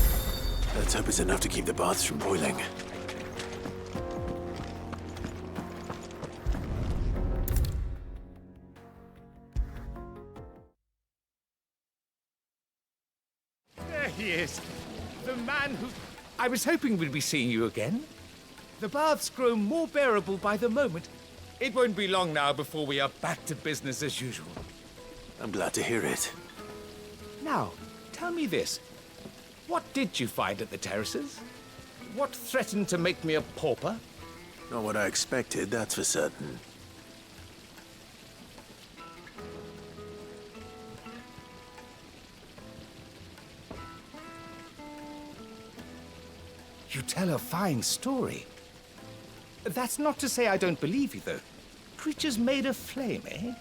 Let's hope it's enough to keep the baths from boiling. There he is. The man who... I was hoping we'd be seeing you again. The baths grow more bearable by the moment. It won't be long now before we are back to business as usual. I'm glad to hear it. Now, tell me this. What did you find at the terraces? What threatened to make me a pauper? Not what I expected, that's for certain. You tell a fine story. That's not to say I don't believe you, though. Creatures made of flame, eh?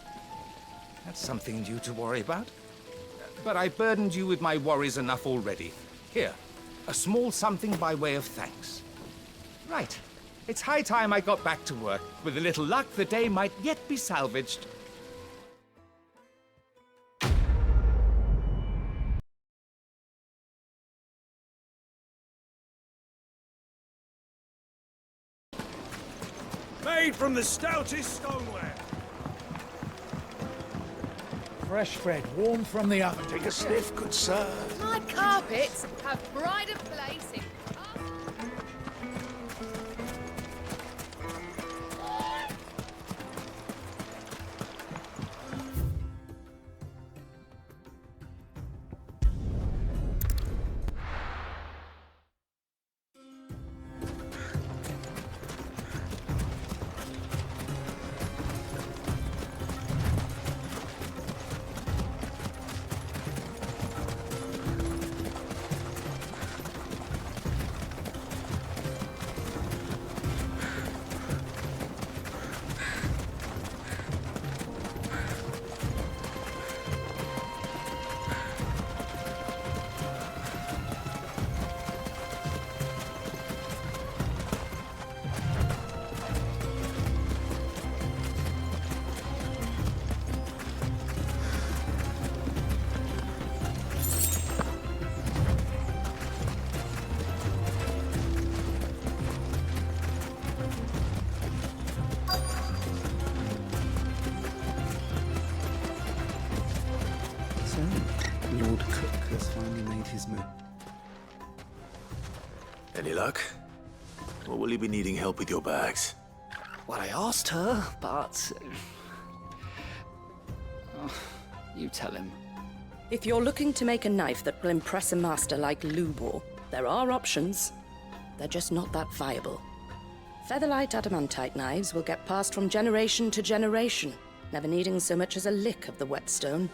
That's something new to worry about. But I burdened you with my worries enough already. Here, a small something by way of thanks. Right. It's high time I got back to work. With a little luck, the day might yet be salvaged. Made from the stoutest stoneware. Fresh bread, warm from the oven. Take a sniff, good sir. My carpets have pride of place in... Lord Cook has finally made his move. Any luck? Or will you be needing help with your bags? Well, I asked her, but... you tell him. If you're looking to make a knife that will impress a master like Lubor, there are options. They're just not that viable. Featherlight adamantite knives will get passed from generation to generation, never needing so much as a lick of the whetstone.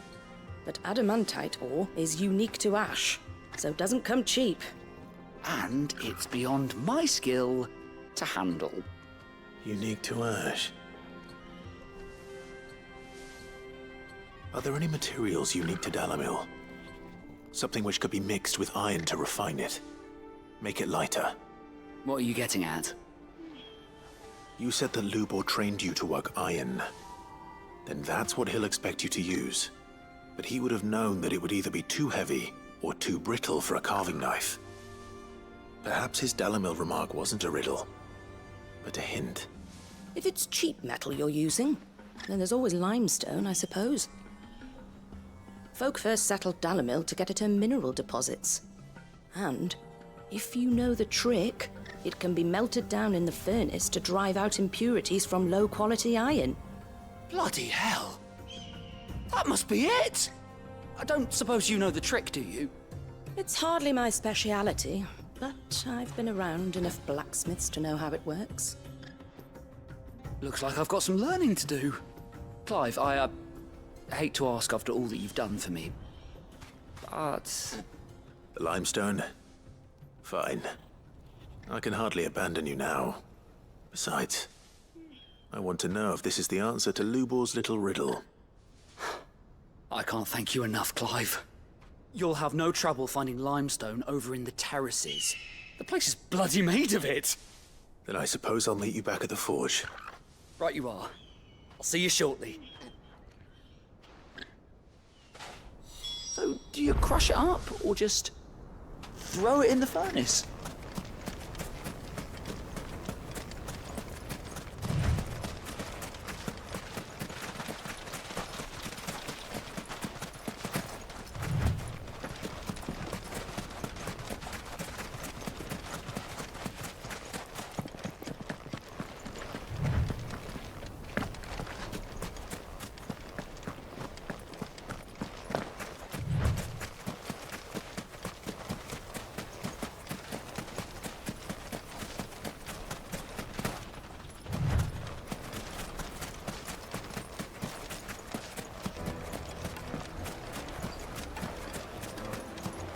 But adamantite ore is unique to ash, so it doesn't come cheap. And it's beyond my skill to handle. Unique to ash. Are there any materials unique to Dalimil? Something which could be mixed with iron to refine it. Make it lighter. What are you getting at? You said that Lubor trained you to work iron. Then that's what he'll expect you to use. But he would have known that it would either be too heavy or too brittle for a carving knife. Perhaps his Dalimil remark wasn't a riddle, but a hint. If it's cheap metal you're using, then there's always limestone, I suppose. Folk first settled Dalimil to get at her mineral deposits. And, if you know the trick, it can be melted down in the furnace to drive out impurities from low-quality iron. Bloody hell! That must be it! I don't suppose you know the trick, do you? It's hardly my speciality, but I've been around enough blacksmiths to know how it works. Looks like I've got some learning to do. Clive, I hate to ask after all that you've done for me, but... The limestone? Fine. I can hardly abandon you now. Besides, I want to know if this is the answer to Lubor's little riddle. I can't thank you enough, Clive. You'll have no trouble finding limestone over in the terraces. The place is bloody made of it. Then I suppose I'll meet you back at the forge. Right you are. I'll see you shortly. So, do you crush it up, or just throw it in the furnace?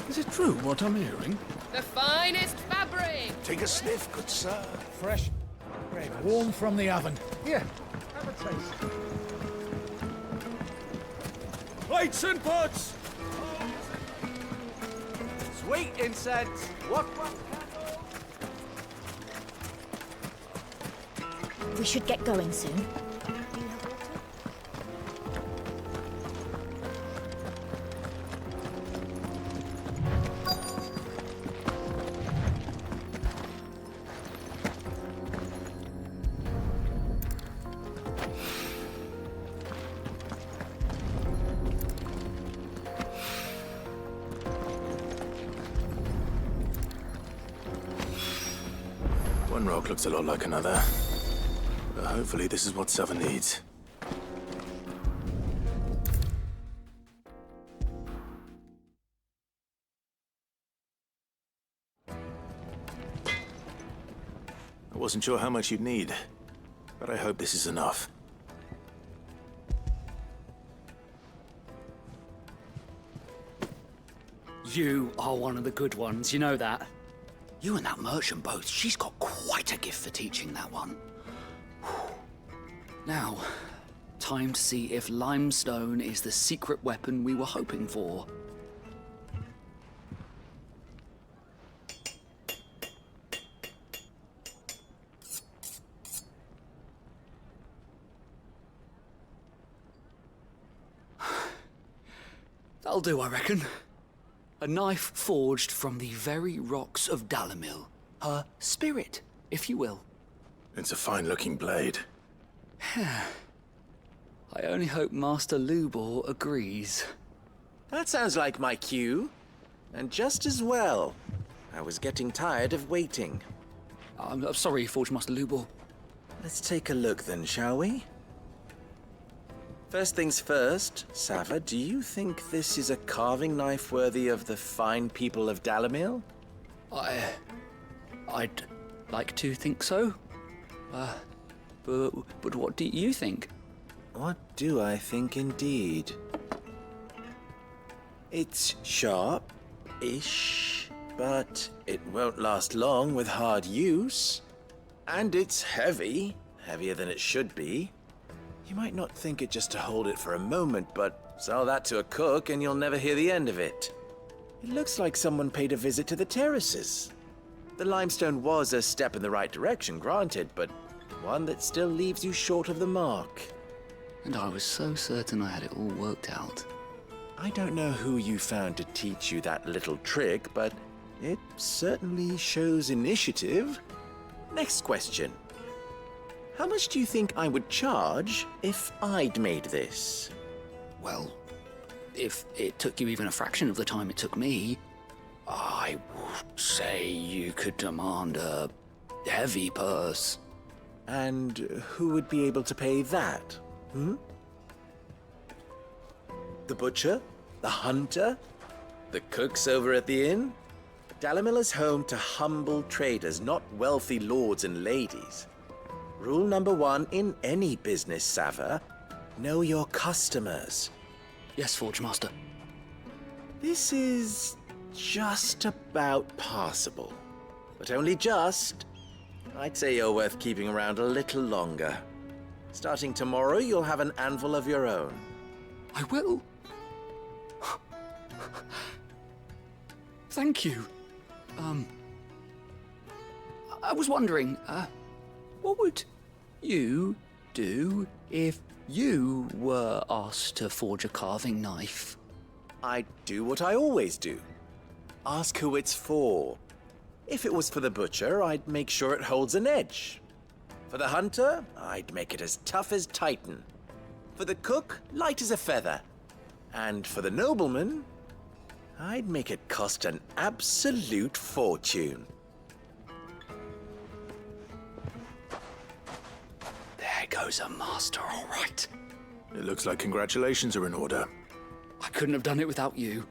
Is it true what I'm hearing? The finest fabric! Take a sniff, good sir. Fresh bread, warm from the oven. Here, have a taste. Plates and pots! Sweet incense! What? We should get going soon. One rock looks a lot like another. But hopefully this is what Sava needs. I wasn't sure how much you'd need, but I hope this is enough. You are one of the good ones, you know that? You and that merchant both, she's got quite a gift for teaching that one. Now, time to see if limestone is the secret weapon we were hoping for. That'll do, I reckon. A knife forged from the very rocks of Dalimil. Her spirit, if you will. It's a fine-looking blade. I only hope Master Lubor agrees. That sounds like my cue. And just as well. I was getting tired of waiting. I'm sorry, Forge Master Lubor. Let's take a look then, shall we? First things first, Sava, do you think this is a carving knife worthy of the fine people of Dalimil? I'd like to think so. But what do you think? What do I think indeed? It's sharp-ish, but it won't last long with hard use. And it's heavy, heavier than it should be. You might not think it just to hold it for a moment, but sell that to a cook and you'll never hear the end of it. It looks like someone paid a visit to the terraces. The limestone was a step in the right direction, granted, but one that still leaves you short of the mark. And I was so certain I had it all worked out. I don't know who you found to teach you that little trick, but it certainly shows initiative. Next question. How much do you think I would charge if I'd made this? Well, if it took you even a fraction of the time it took me, I would say you could demand a heavy purse. And who would be able to pay that? The butcher? The hunter? The cooks over at the inn? Dalimil is home to humble traders, not wealthy lords and ladies. Rule number 1 in any business, Sava, know your customers. Yes, Forge Master. This is just about passable. But only just. I'd say you're worth keeping around a little longer. Starting tomorrow, you'll have an anvil of your own. I will. Thank you. I was wondering, what would you do if you were asked to forge a carving knife? I'd do what I always do. Ask who it's for. If it was for the butcher, I'd make sure it holds an edge. For the hunter, I'd make it as tough as Titan. For the cook, light as a feather. And for the nobleman, I'd make it cost an absolute fortune. There goes a master, all right. It looks like congratulations are in order. I couldn't have done it without you.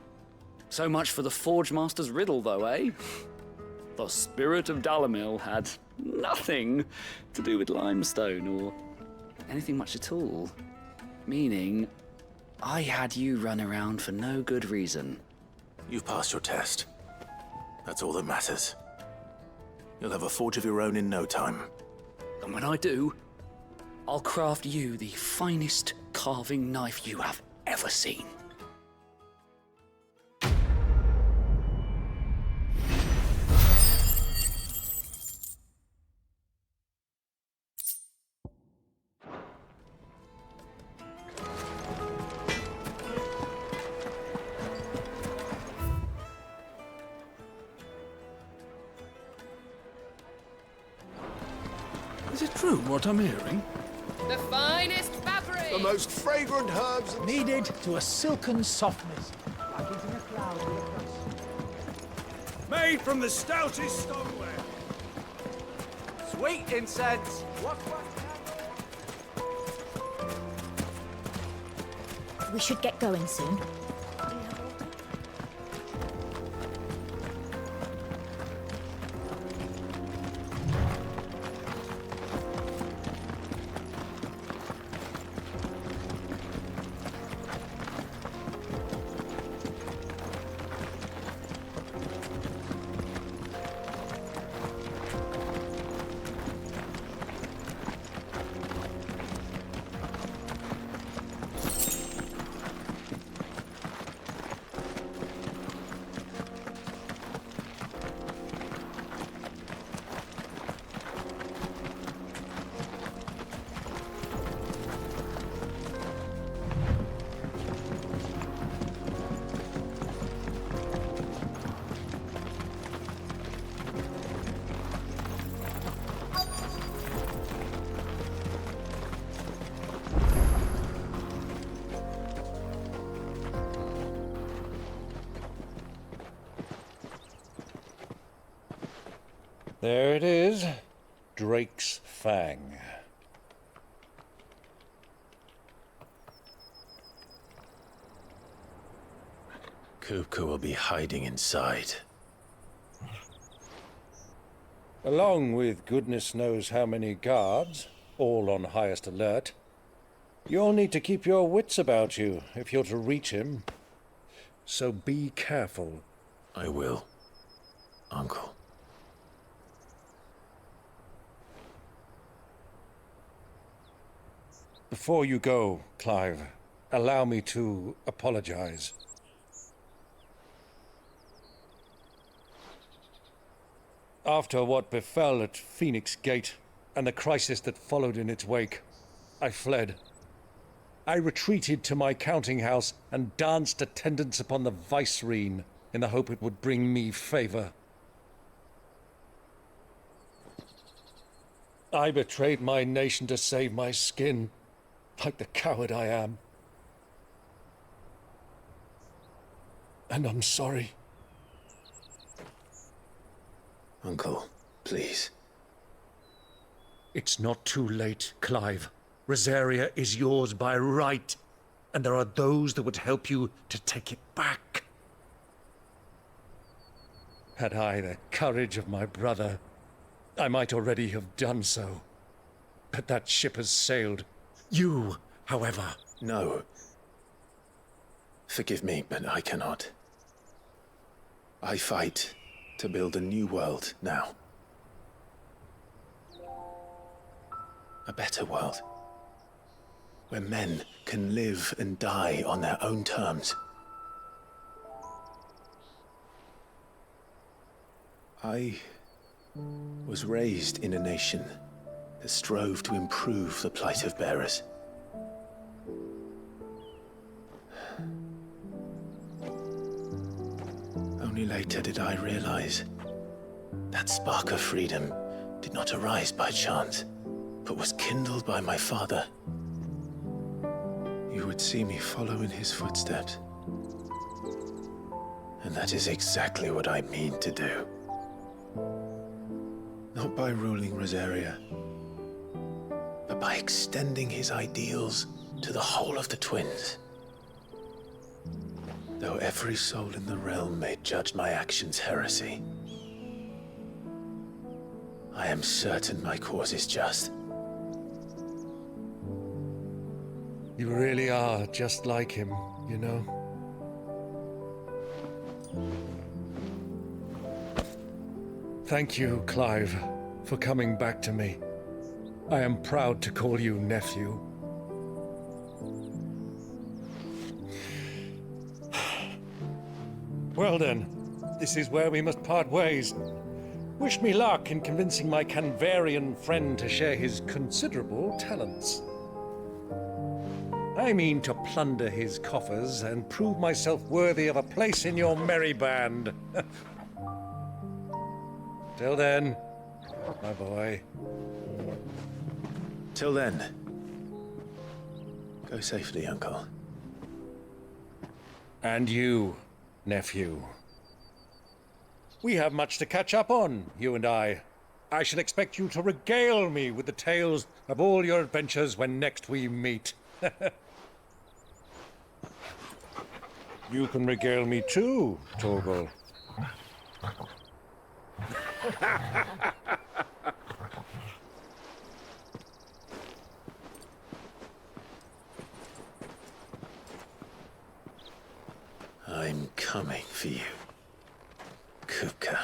So much for the Forge Master's riddle, though, eh? The spirit of Dalimil had nothing to do with limestone or anything much at all. Meaning, I had you run around for no good reason. You've passed your test. That's all that matters. You'll have a forge of your own in no time. And when I do, I'll craft you the finest carving knife you have ever seen. true what I'm hearing? The finest fabric! The most fragrant herbs Kneaded to a silken softness, like eating a cloud with a crust. made from the stoutest stoneware. Sweet incense. We should get going soon. There it is. Drake's Fang. Kupka will be hiding inside. Along with goodness knows how many guards, all on highest alert. You'll need to keep your wits about you if you're to reach him. So be careful. I will, Uncle. Before you go, Clive, allow me to apologize. After what befell at Phoenix Gate and the crisis that followed in its wake, I fled. I retreated to my counting house and danced attendance upon the vicereine in the hope it would bring me favor. I betrayed my nation to save my skin, like the coward I am. And I'm sorry. Uncle, please. It's not too late, Clive. Rosaria is yours by right, and there are those that would help you to take it back. Had I the courage of my brother, I might already have done so. But that ship has sailed. You, however... No. Forgive me, but I cannot. I fight to build a new world now. A better world. Where men can live and die on their own terms. I was raised in a nation that strove to improve the plight of bearers. Only later did I realize that spark of freedom did not arise by chance, but was kindled by my father. You would see me follow in his footsteps. And that is exactly what I mean to do. Not by ruling Rosaria, but by extending his ideals to the whole of the twins. Though every soul in the realm may judge my actions heresy, I am certain my cause is just. You really are just like him, you know? Thank you, Clive, for coming back to me. I am proud to call you nephew. Well then, this is where we must part ways. Wish me luck in convincing my Canvarian friend to share his considerable talents. I mean to plunder his coffers and prove myself worthy of a place in your merry band. Till then, my boy. Till then, go safely, Uncle. And you, nephew. We have much to catch up on, you and I. I shall expect you to regale me with the tales of all your adventures when next we meet. You can regale me too, Torgal. I'm coming for you, Kupka.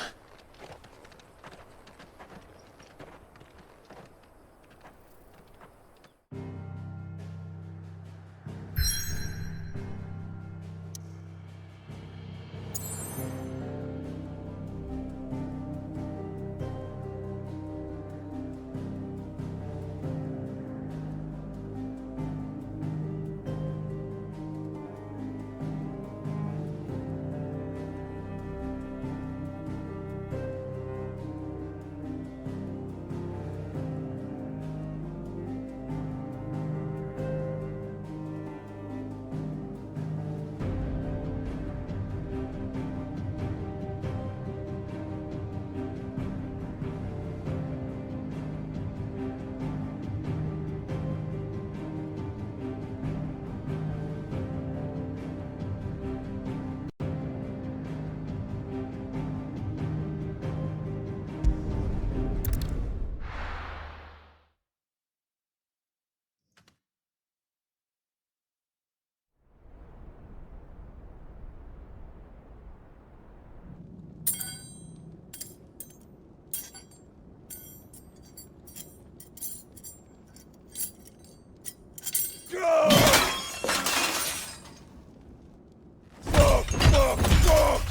Fuck!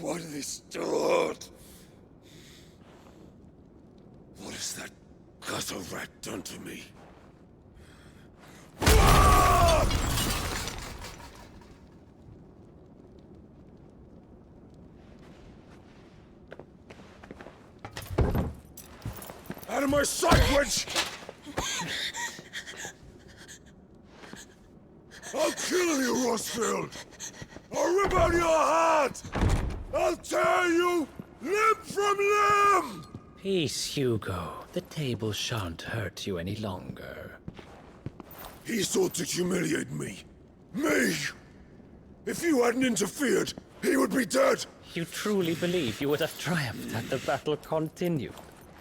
What have they start? What has that gutter rat done to me? Out of my sight, wench! I'll kill you, Rosfield! I'll rip out your heart! I'll tear you limb from limb! Peace, Hugo. The table shan't hurt you any longer. He sought to humiliate me. Me! If you hadn't interfered, he would be dead! You truly believe you would have triumphed had the battle continued?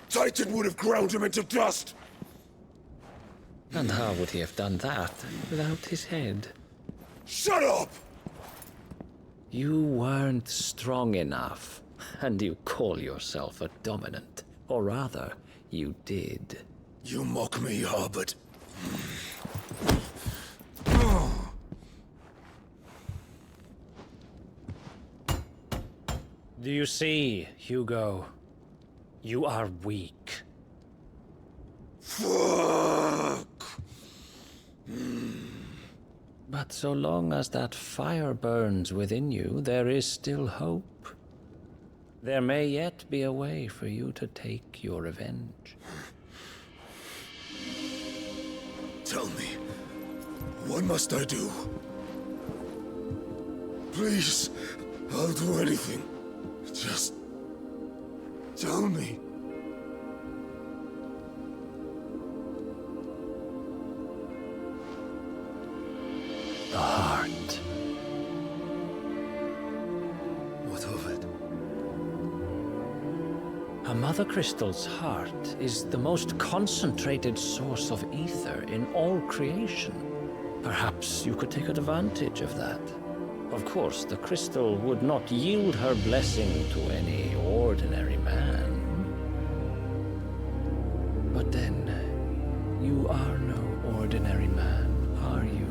Titan would have ground him into dust! And how would he have done that without his head? Shut up! You weren't strong enough, and you call yourself a dominant. Or rather, you did. You mock me, Harbert. Do you see, Hugo? You are weak. Fuck! But so long as that fire burns within you, there is still hope. There may yet be a way for you to take your revenge. Tell me, what must I do? Please, I'll do anything. Just tell me. The heart. What of it? A mother crystal's heart is the most concentrated source of ether in all creation. Perhaps you could take advantage of that. Of course, the crystal would not yield her blessing to any ordinary man. But then, you are no ordinary man, are you,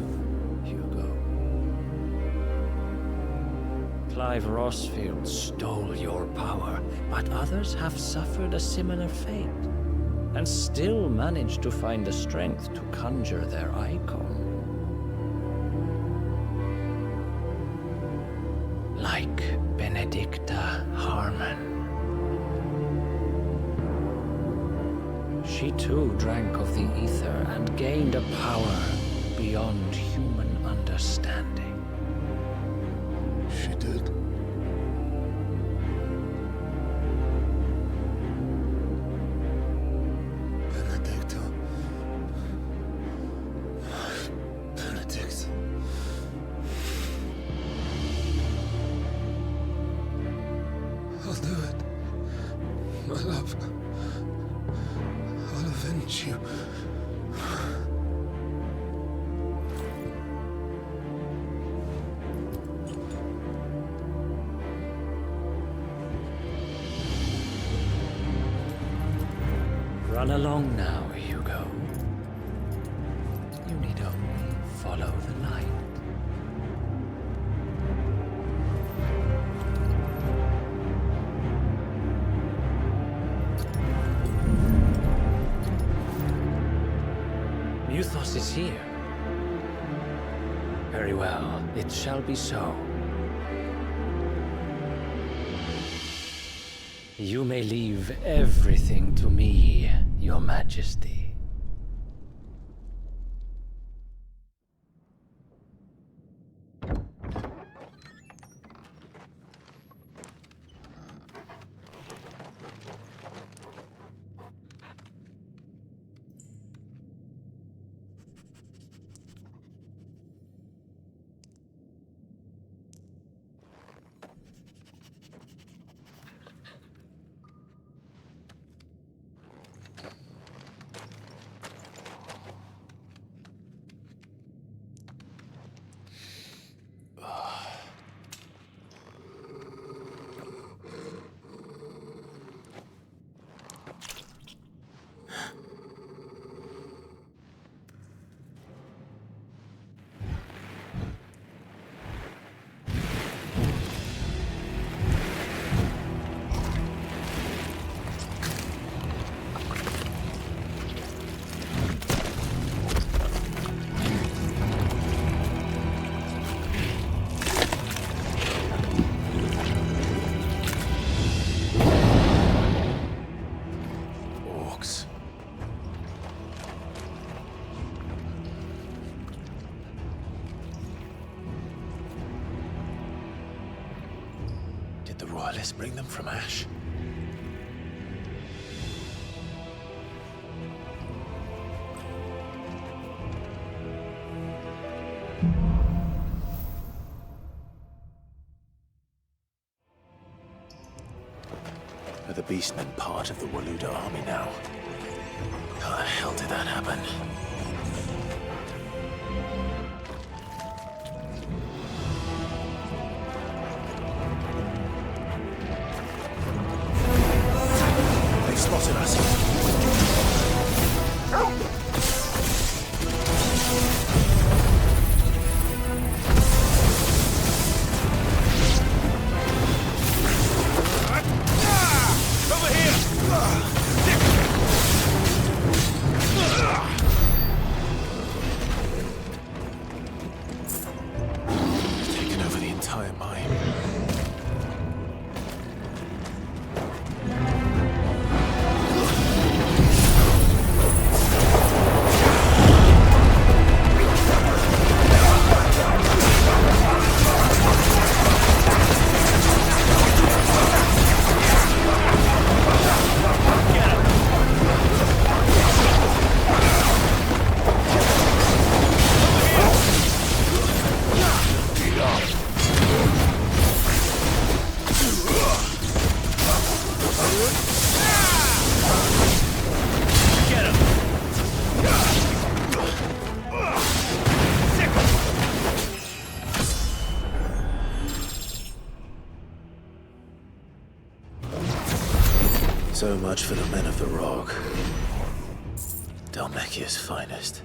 Hugo? Clive Rosfield stole your power, but others have suffered a similar fate, and still managed to find the strength to conjure their Eikon. Like Benedikta Harman. She too drank of the ether and gained a power beyond human understanding. She did. Benedikta. Benedict. I'll do it. My love. I'll avenge you. Run along now, Hugo. You need only follow the light. Muthos is here. Very well, it shall be so. You may leave everything to me, Your Majesty. Royalists bring them from Ash? Are the Beastmen part of the Waluda army now? How the hell did that happen? They've spotted us. So much for the men of the Rock. Dhalmekia's finest.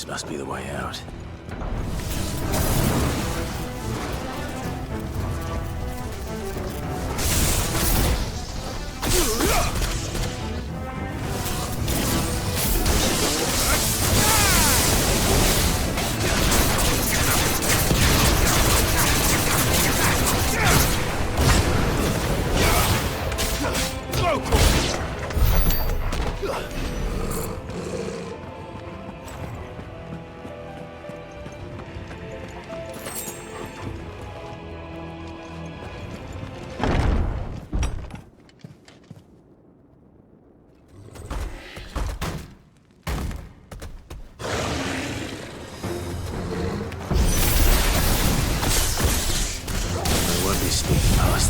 This must be the way out.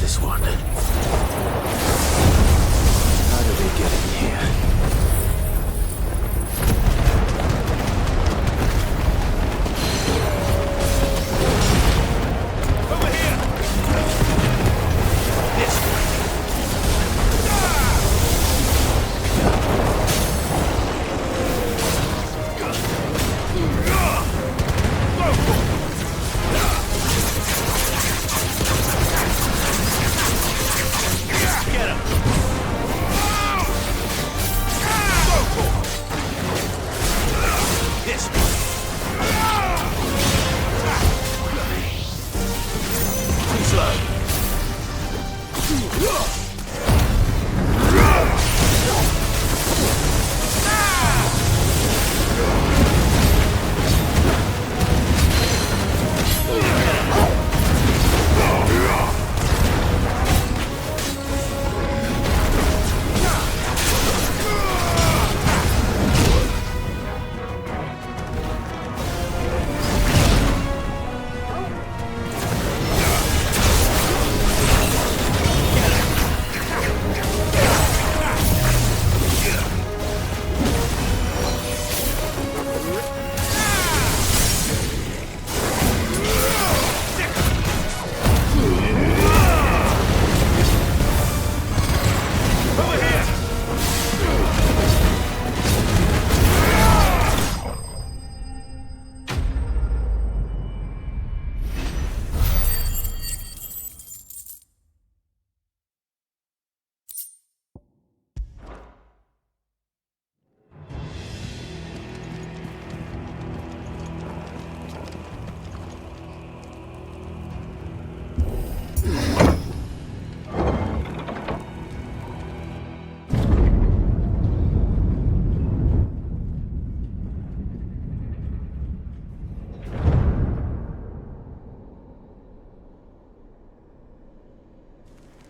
This one. How did they get in here? Over here! This way! Get him! This way! Too slow.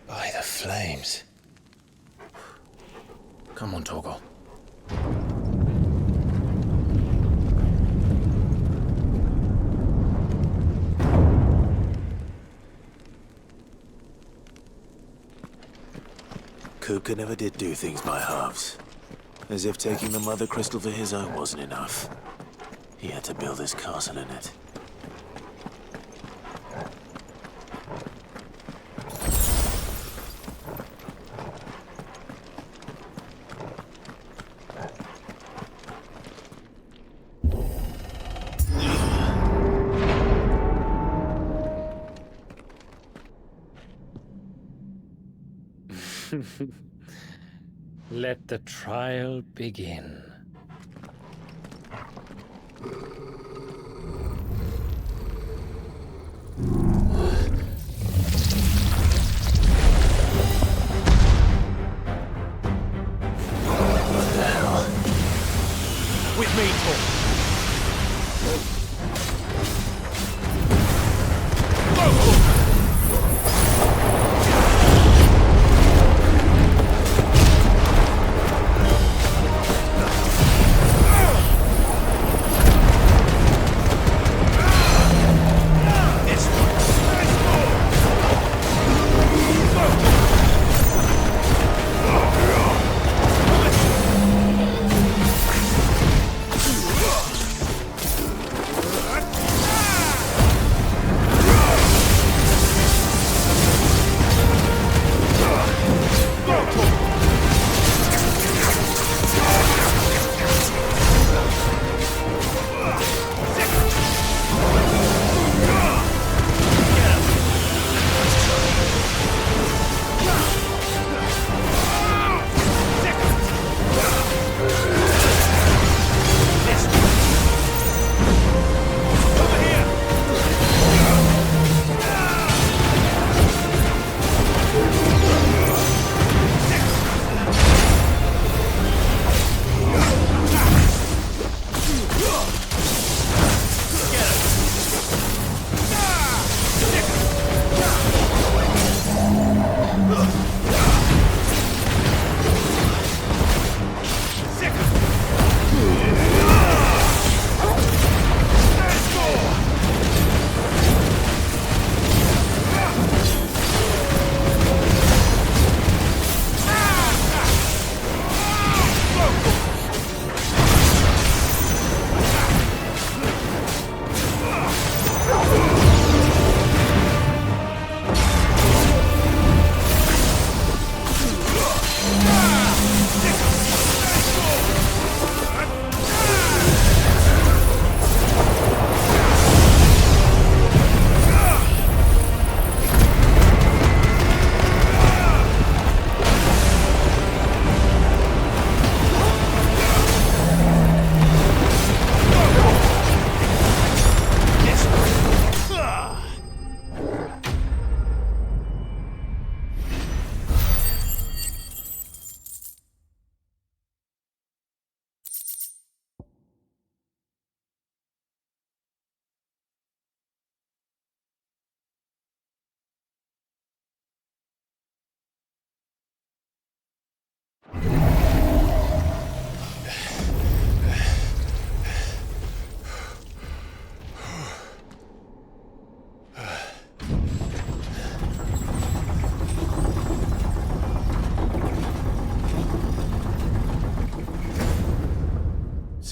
By the flames. Come on, Torgal. Kupka never did do things by halves. As if taking the Mother Crystal for his own wasn't enough. He had to build his castle in it. Let the trial begin. What the hell? With me, Torgal.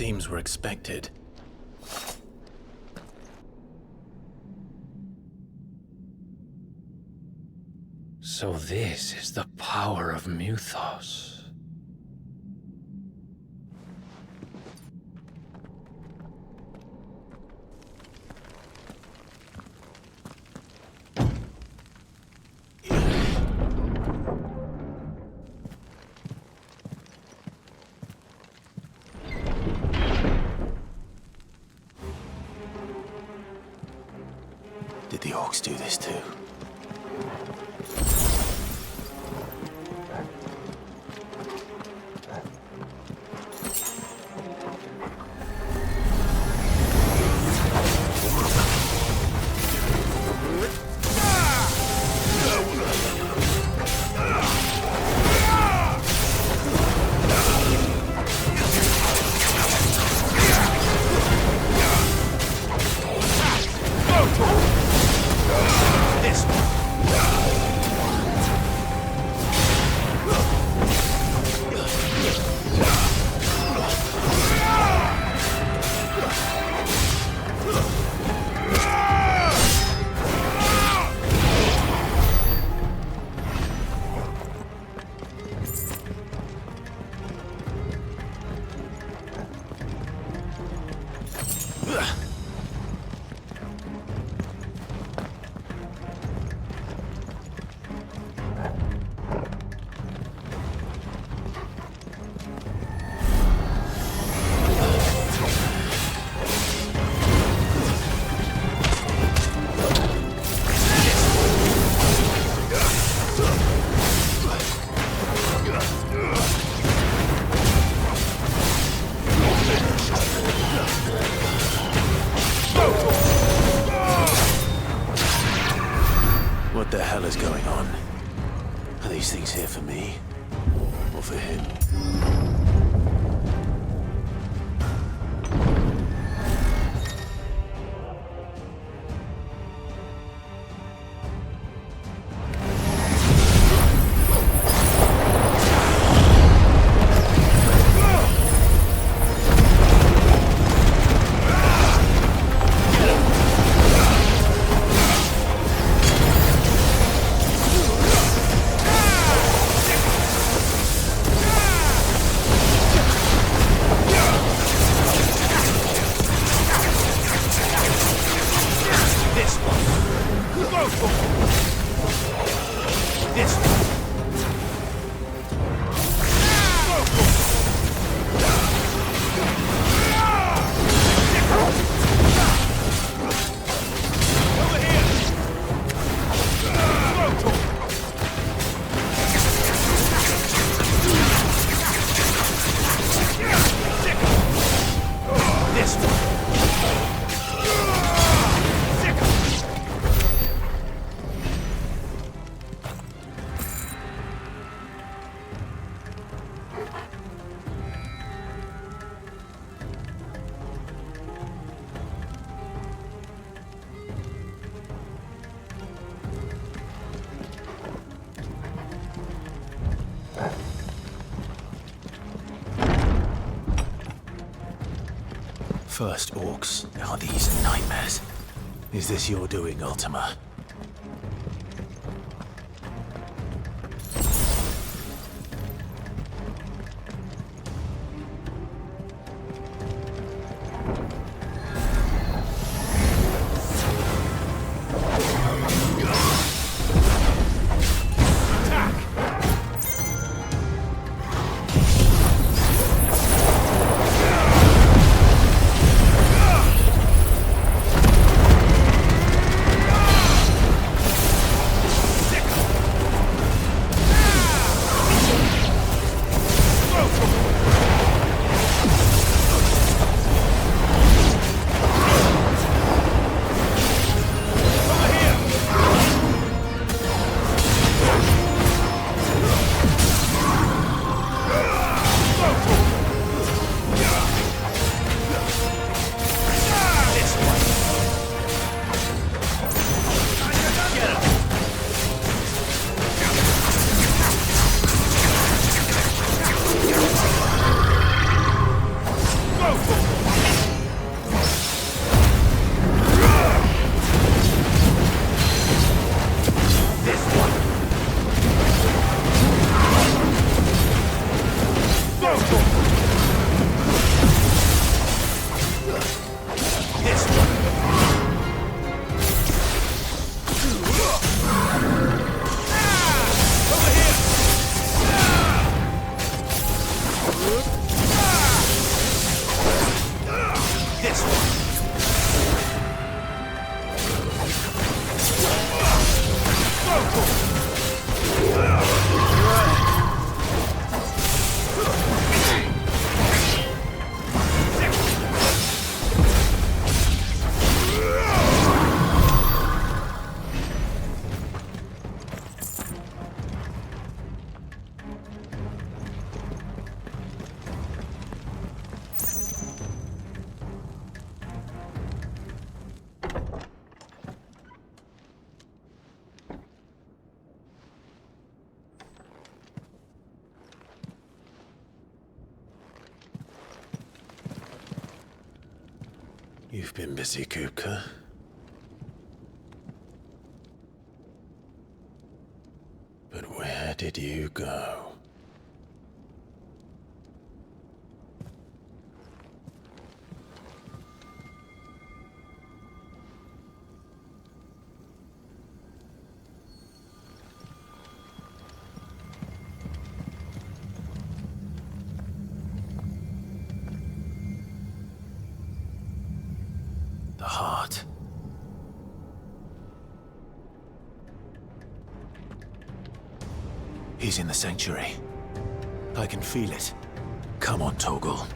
seems were expected. So this is the power of Mythos. Did the orcs do this too? What the hell is going on? Are these things here for me? Or for him? First orcs, are these nightmares? Is this your doing, Ultima? You've been busy, Kupka. But where did you go? The heart. He's in the sanctuary. I can feel it. Come on, Toggle.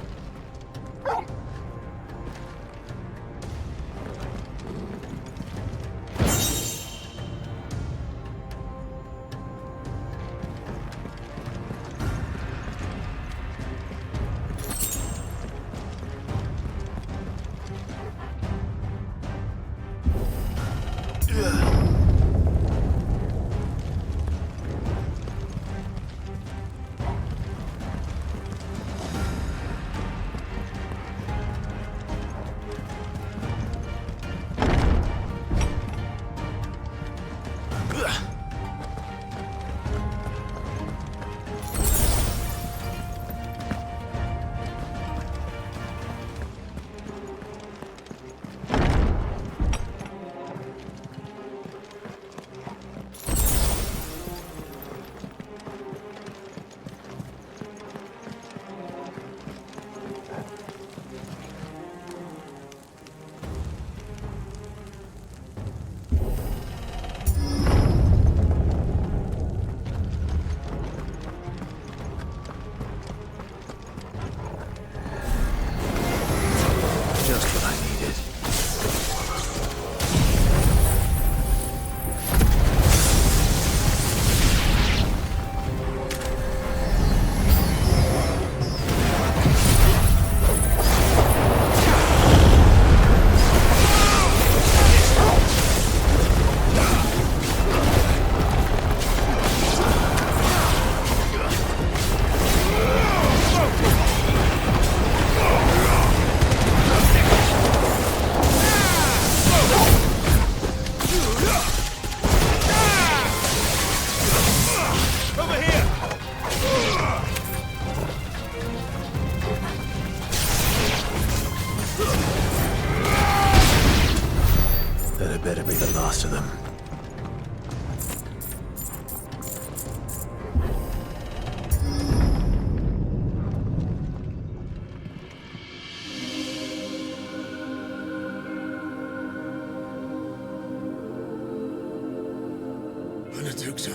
Benedikta,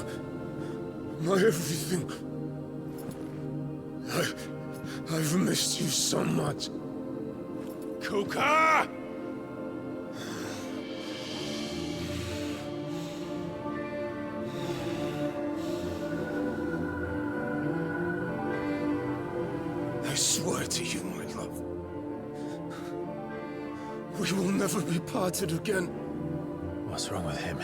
my everything. I've missed you so much. Kupka! I swear to you, my love, we will never be parted again. What's wrong with him?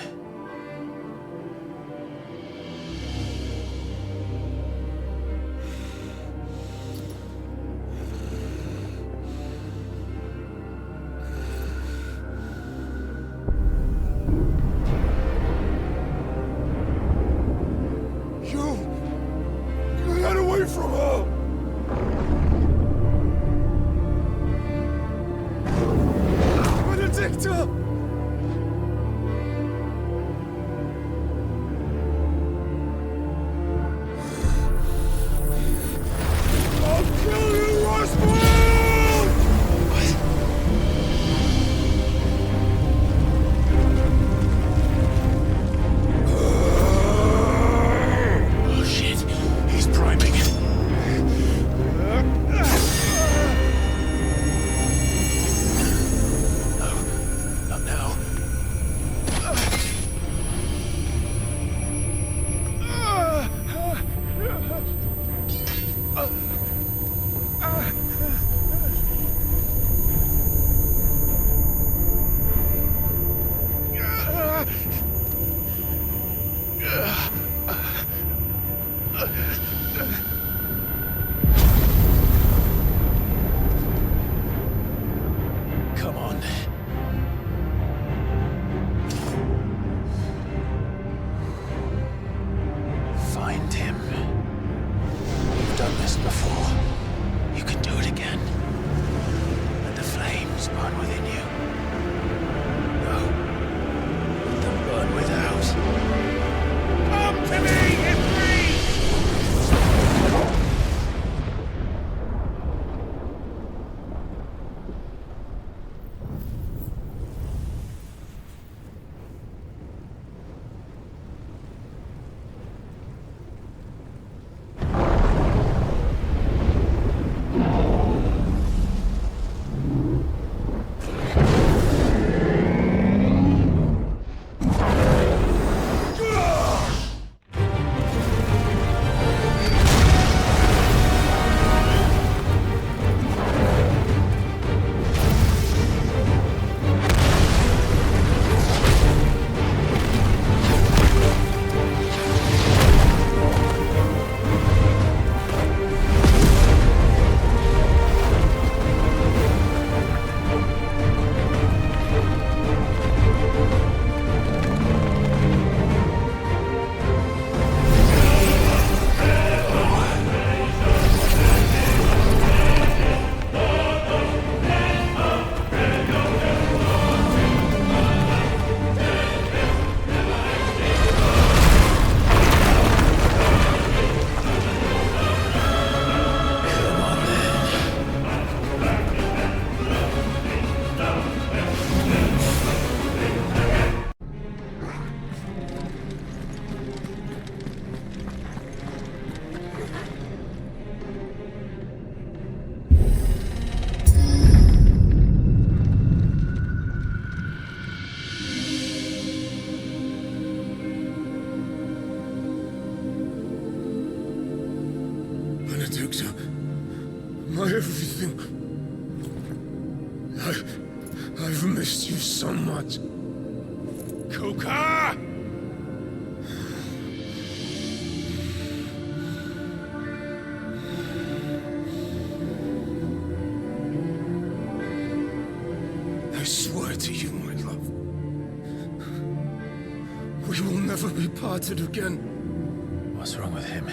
this before. You can do it again. Let the flames burn within you. No. Let them burn without. Come to me, Ifrit! Benedikta, my everything. I've missed you so much. Kupka! I swear to you, my love, we will never be parted again. What's wrong with him?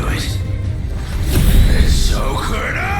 do it. And so could I!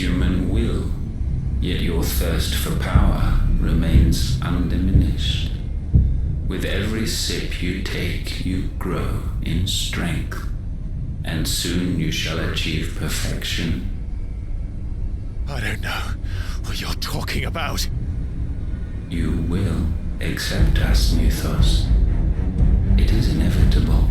human will, yet your thirst for power remains undiminished. With every sip you take, you grow in strength, and soon you shall achieve perfection. I don't know what you're talking about. You will accept us, Mythos. It is inevitable.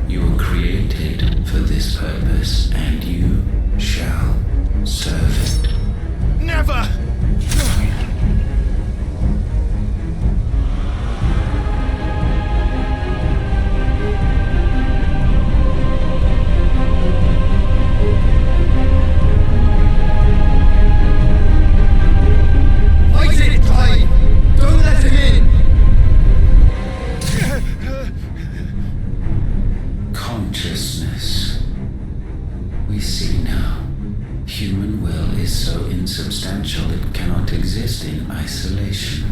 You were created for this purpose, and you shall serve it. Never! Fight it, Clive! Don't let him in! Consciousness. We see now. Human will is so insubstantial it cannot exist in isolation.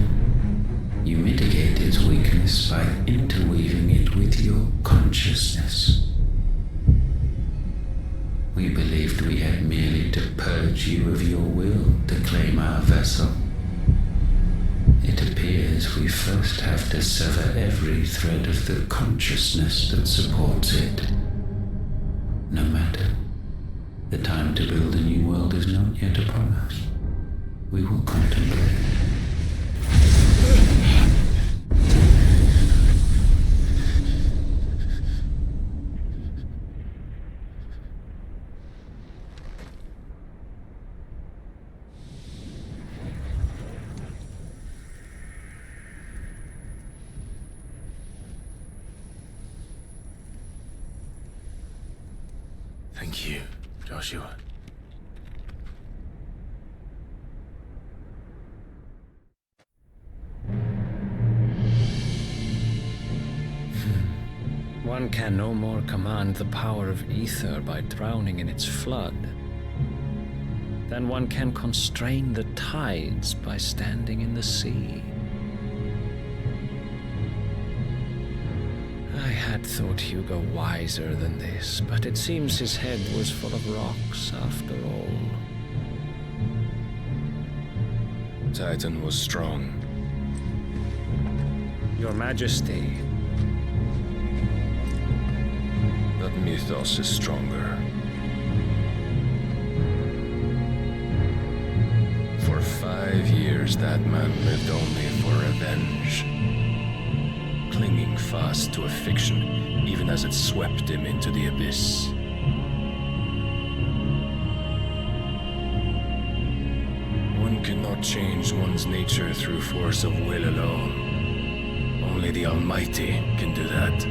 You mitigate its weakness by interweaving it with your consciousness. We believed we had merely to purge you of your will to claim our vessel. It appears we first have to sever every thread of the consciousness that supports it. No matter. The time to build a new world is not yet upon us. We will contemplate. Thank you, Joshua. One can no more command the power of ether by drowning in its flood than one can constrain the tides by standing in the sea. I had thought Hugo wiser than this, but it seems his head was full of rocks after all. Titan was strong. Your Majesty. But Mythos is stronger. For 5 years, that man lived only for revenge. Clinging fast to a fiction, even as it swept him into the abyss. One cannot change one's nature through force of will alone. Only the Almighty can do that.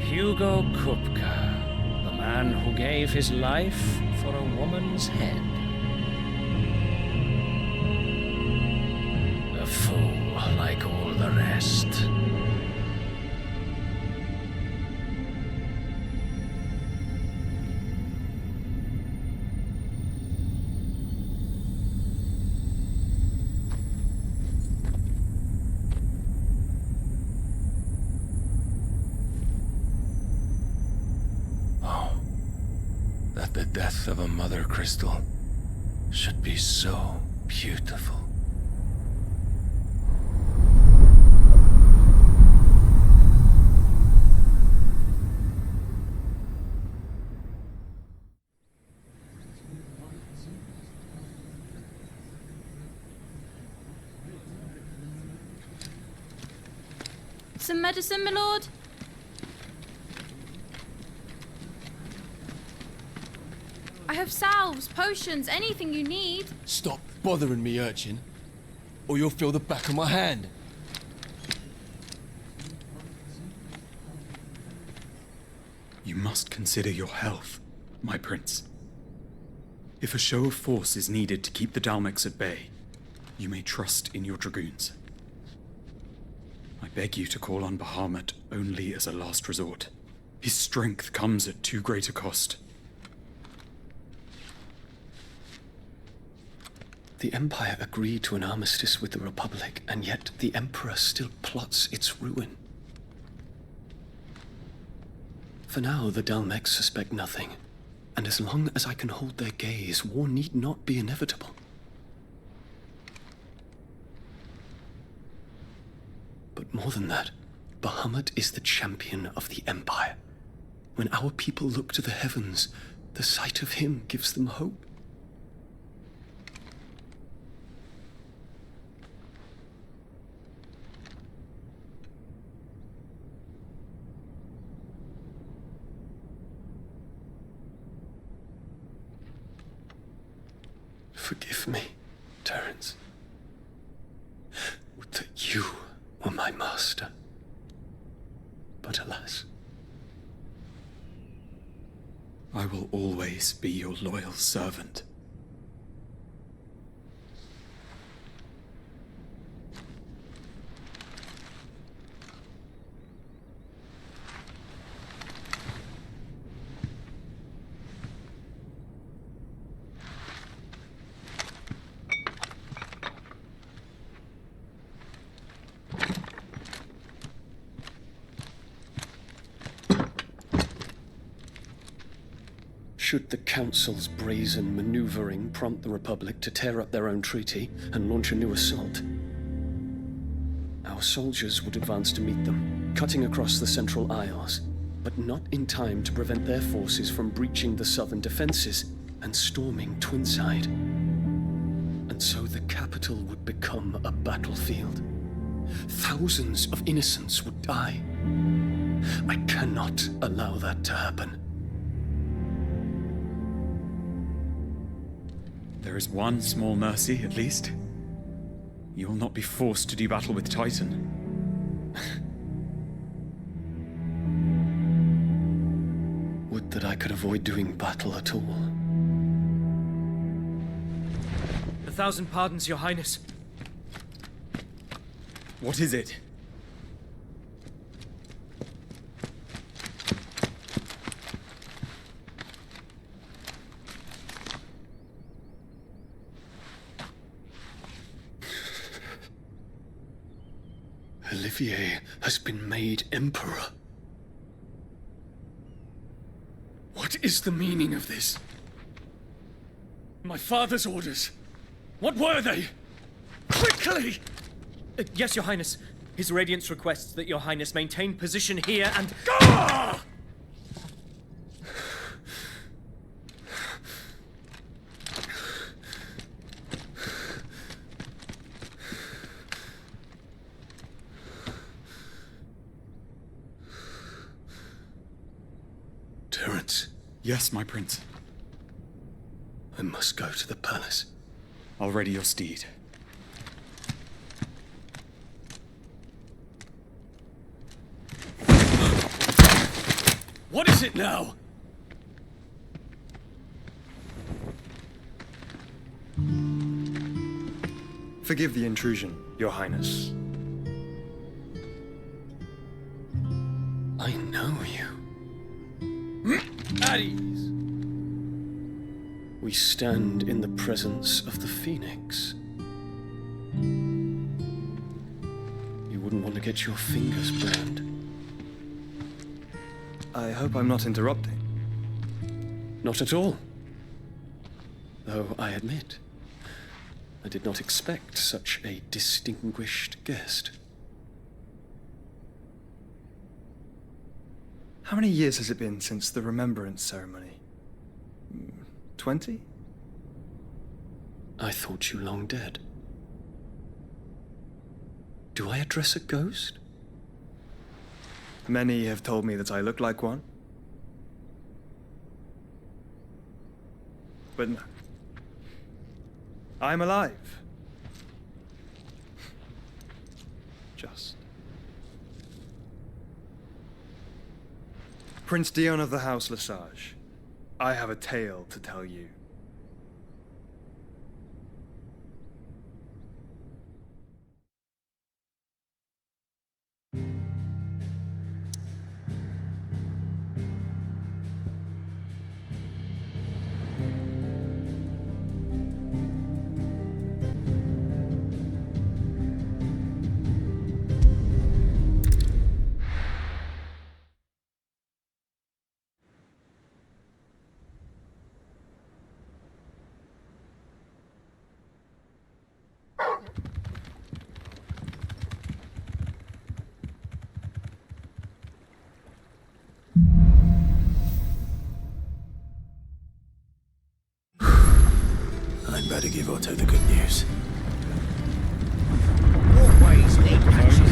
Hugo Kupka. The man who gave his life for a woman's head. A fool like all the rest. The death of a mother crystal should be so beautiful. Some medicine, my lord? I have salves, potions, anything you need. Stop bothering me, urchin, or you'll feel the back of my hand. You must consider your health, my prince. If a show of force is needed to keep the Dalmex at bay, you may trust in your dragoons. I beg you to call on Bahamut only as a last resort. His strength comes at too great a cost. The Empire agreed to an armistice with the Republic, and yet the Emperor still plots its ruin. For now, the Dalmex suspect nothing, and as long as I can hold their gaze, war need not be inevitable. But more than that, Bahamut is the champion of the Empire. When our people look to the heavens, the sight of him gives them hope. Forgive me, Terence. Would that you were my master. But alas. I will always be your loyal servant. Should the Council's brazen maneuvering prompt the Republic to tear up their own treaty and launch a new assault, our soldiers would advance to meet them, cutting across the Central Isles, but not in time to prevent their forces from breaching the southern defenses and storming Twinside. And so the capital would become a battlefield. Thousands of innocents would die. I cannot allow that to happen. There is one small mercy, at least. You will not be forced to do battle with Titan. Would that I could avoid doing battle at all. 1,000 pardons, Your Highness. What is it? Olivier has been made Emperor. What is the meaning of this? My father's orders. What were they? Quickly! Yes, Your Highness. His Radiance requests that Your Highness maintain position here and... Ah! Terence. Yes, my prince. I must go to the palace. I'll ready your steed. What is it now? Forgive the intrusion, Your Highness. I know you. At ease. We stand in the presence of the Phoenix. You wouldn't want to get your fingers burned. I hope I'm not interrupting. Not at all. Though I admit, I did not expect such a distinguished guest. How many years has it been since the Remembrance ceremony? 20? I thought you long dead. Do I address a ghost? Many have told me that I look like one. But no. I'm alive. Just. Prince Dion of the House Lesage, I have a tale to tell you. give Otto the good news. Always need patches.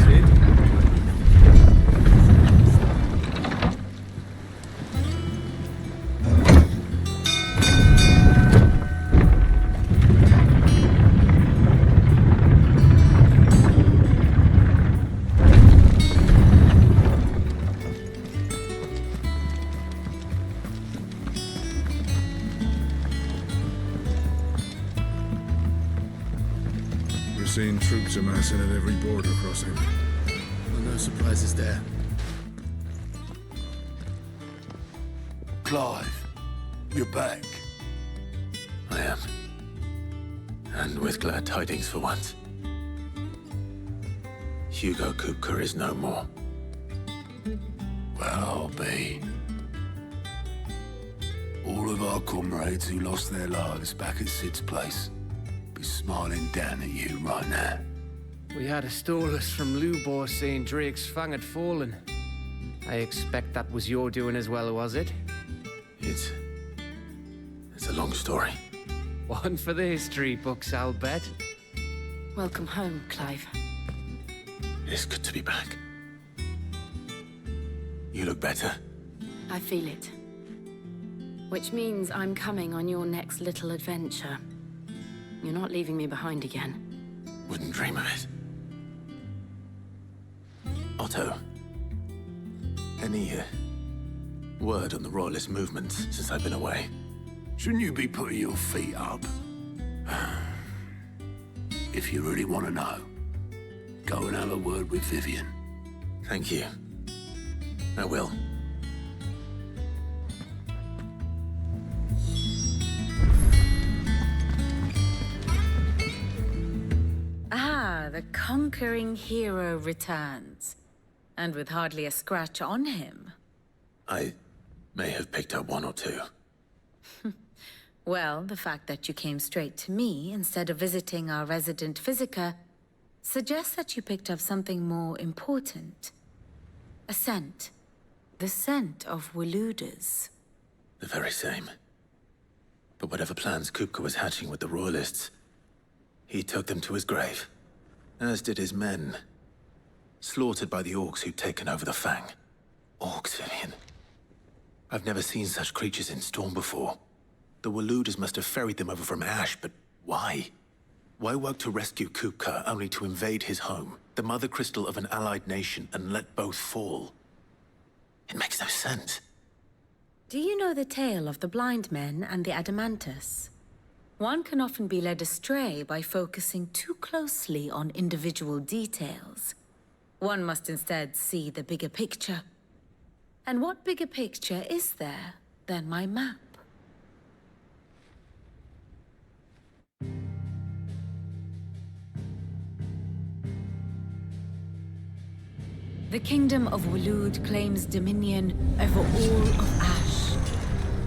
Seeing troops amassing at every border crossing. Well, no surprises there. Clive, you're back. I am. And with glad tidings for once. Hugo Kupka is no more. Well, I'll be. All of our comrades who lost their lives back at Sid's place be smiling down at you right now. We had a stolus from Lubor saying Drake's fang had fallen. I expect that was your doing as well, was it? It's a long story. One for the history books, I'll bet. Welcome home, Clive. It's good to be back. You look better. I feel it. Which means I'm coming on your next little adventure. You're not leaving me behind again. Wouldn't dream of it. Otto, any word on the Royalist movement since I've been away? Shouldn't you be putting your feet up? If you really want to know, go and have a word with Vivian. Thank you. I will. The conquering hero returns. And with hardly a scratch on him. I may have picked up one or two. Well, the fact that you came straight to me instead of visiting our resident physiker suggests that you picked up something more important. A scent. The scent of Waludas. The very same. But whatever plans Kupka was hatching with the Royalists, he took them to his grave. As did his men. Slaughtered by the orcs who'd taken over the Fang. Orcs, Vivian. I've never seen such creatures in Storm before. The Waludas must have ferried them over from Ash, but why? Why work to rescue Kupka only to invade his home, the mother crystal of an allied nation, and let both fall? It makes no sense. Do you know the tale of the blind men and the Adamantus? One can often be led astray by focusing too closely on individual details. One must instead see the bigger picture. And what bigger picture is there than my map? The Kingdom of Waloed claims dominion over all of Ash.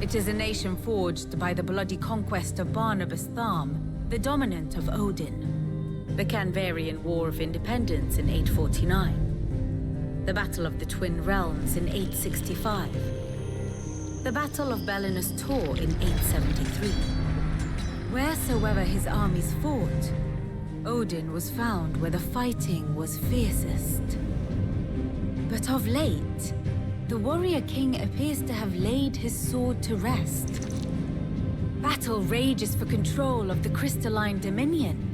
It is a nation forged by the bloody conquest of Barnabas Tharm, the dominant of Odin. The Canvarian War of Independence in 849. The Battle of the Twin Realms in 865. The Battle of Belinus Tor in 873. Wheresoever his armies fought, Odin was found where the fighting was fiercest. But of late, the warrior king appears to have laid his sword to rest. Battle rages for control of the crystalline dominion.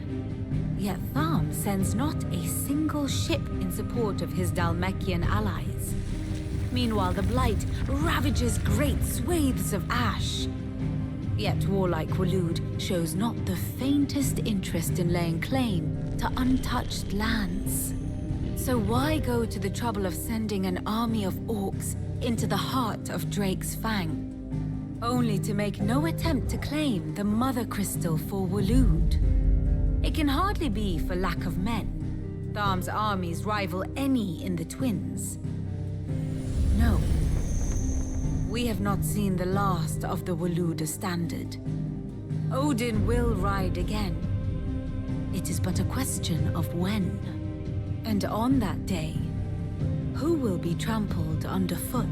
Yet Tharm sends not a single ship in support of his Dhalmekian allies. Meanwhile, the Blight ravages great swathes of Ash. Yet warlike Waloed shows not the faintest interest in laying claim to untouched lands. So why go to the trouble of sending an army of orcs into the heart of Drake's Fang, only to make no attempt to claim the Mother Crystal for Waloed? It can hardly be for lack of men. Tharm's armies rival any in the Twins. No. We have not seen the last of the Waluda standard. Odin will ride again. It is but a question of when. And on that day, who will be trampled underfoot?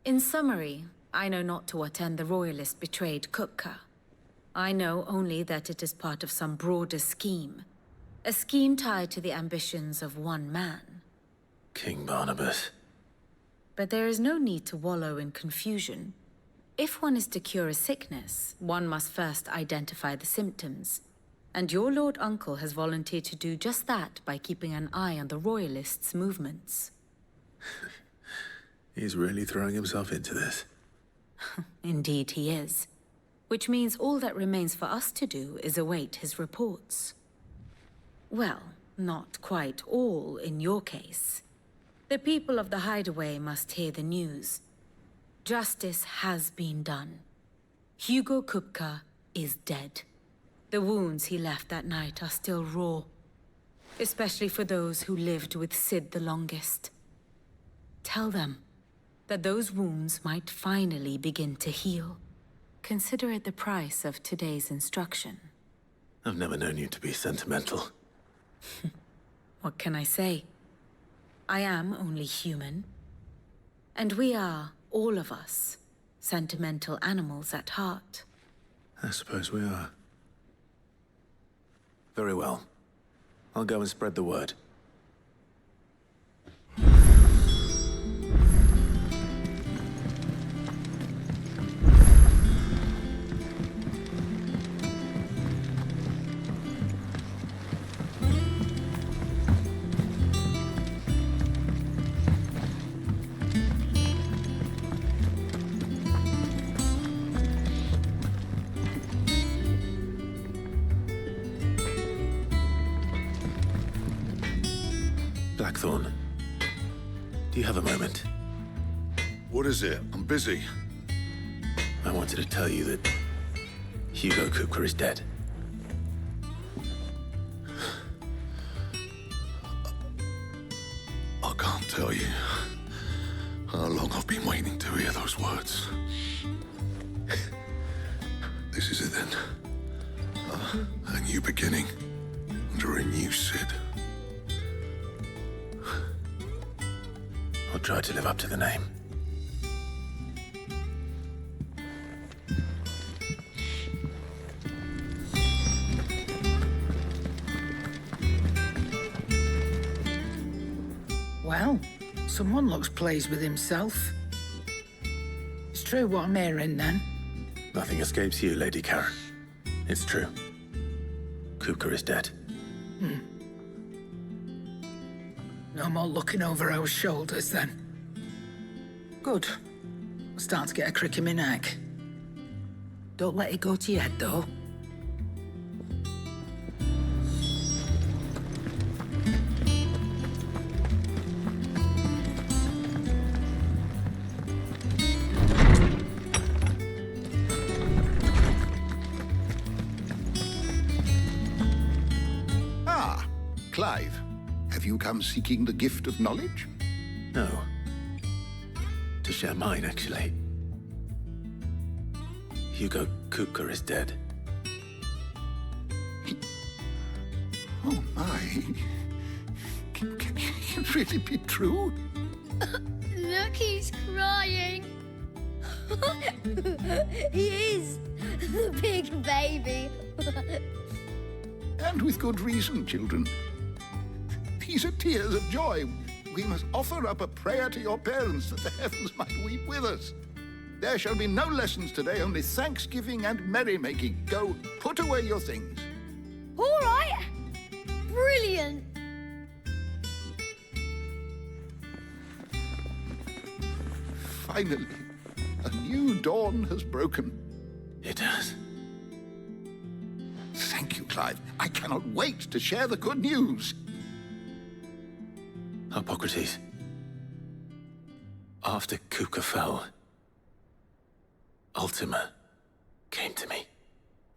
In summary, I know not to what end the royalist betrayed Kupka. I know only that it is part of some broader scheme. A scheme tied to the ambitions of one man. King Barnabas. But there is no need to wallow in confusion. If one is to cure a sickness, one must first identify the symptoms. And your Lord Uncle has volunteered to do just that by keeping an eye on the royalists' movements. He's really throwing himself into this. Indeed he is. Which means all that remains for us to do is await his reports. Well, not quite all in your case. The people of the Hideaway must hear the news. Justice has been done. Hugo Kupka is dead. The wounds he left that night are still raw. Especially for those who lived with Sid the longest. Tell them that those wounds might finally begin to heal. Consider it the price of today's instruction. I've never known you to be sentimental. What can I say? I am only human. And we are, all of us, sentimental animals at heart. I suppose we are. Very well. I'll go and spread the word. Blackthorn, do you have a moment? What is it? I'm busy. I wanted to tell you that Hugo Kupka is dead. I can't tell you how long I've been waiting to hear those words. This is it then. A new beginning under a new Sid. I'll try to live up to the name. Well, someone looks pleased with himself. It's true what I'm hearing, then. Nothing escapes you, Lady Karen. It's true. Kupka is dead. No more looking over our shoulders, then. Good. I'm starting to get a crick in my neck. Don't let it go to your head, though. Ah, Clive. Have you come seeking the gift of knowledge? No. To share mine, actually. Hugo Kupka is dead. Oh my. Can it really be true? Look, he's crying. He is. The big baby. And with good reason, children. These are tears of joy. We must offer up a prayer to your parents that the heavens might weep with us. There shall be no lessons today, only thanksgiving and merrymaking. Go, put away your things. All right. Brilliant. Finally, a new dawn has broken. It has. Thank you, Clive. I cannot wait to share the good news. Hippocrates. After Kupka fell, Ultima came to me.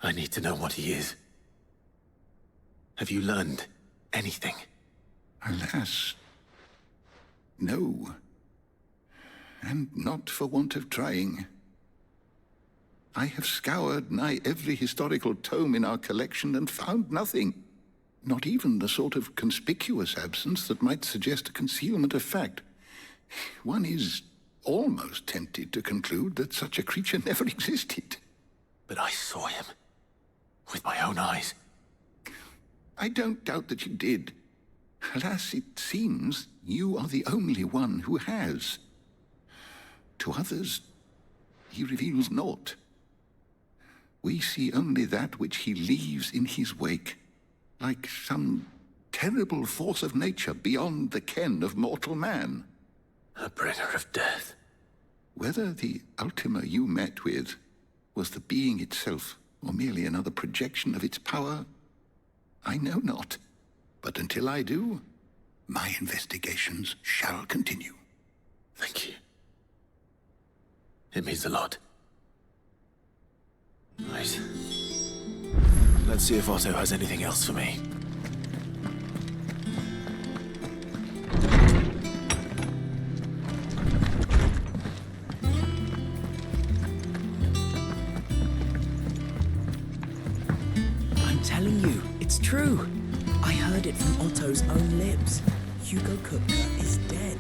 I need to know what he is. Have you learned anything? Alas, no. And not for want of trying. I have scoured nigh every historical tome in our collection and found nothing. Not even the sort of conspicuous absence that might suggest a concealment of fact. One is almost tempted to conclude that such a creature never existed. But I saw him. With my own eyes. I don't doubt that you did. Alas, it seems you are the only one who has. To others, he reveals naught. We see only that which he leaves in his wake, like some terrible force of nature beyond the ken of mortal man. A bringer of death. Whether the Ultima you met with was the being itself, or merely another projection of its power, I know not. But until I do, my investigations shall continue. Thank you. It means a lot. Right. Let's see if Otto has anything else for me. I'm telling you, it's true. I heard it from Otto's own lips. Hugo Kupka is dead.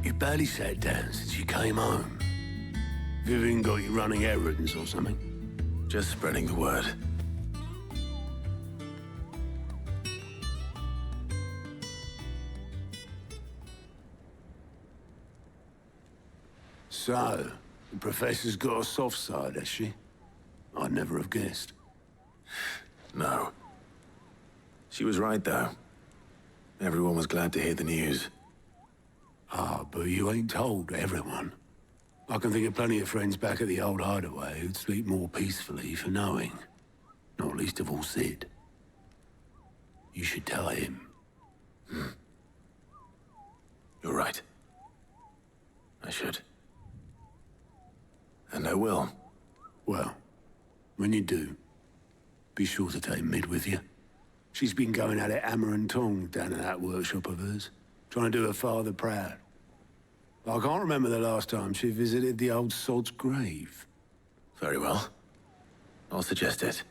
You barely sat down since you came home. Vivian got you running errands or something? Just spreading the word. So, the Professor's got a soft side, has she? I'd never have guessed. No. She was right, though. Everyone was glad to hear the news. Ah, but you ain't told everyone. I can think of plenty of friends back at the old hideaway who'd sleep more peacefully for knowing. Not least of all Sid. You should tell him. You're right. I should. And I will. Well, when you do, be sure to take Mid with you. She's been going at it hammer and tong down in that workshop of hers, trying to do her father proud. I can't remember the last time she visited the old sod's grave. Very well. I'll suggest it.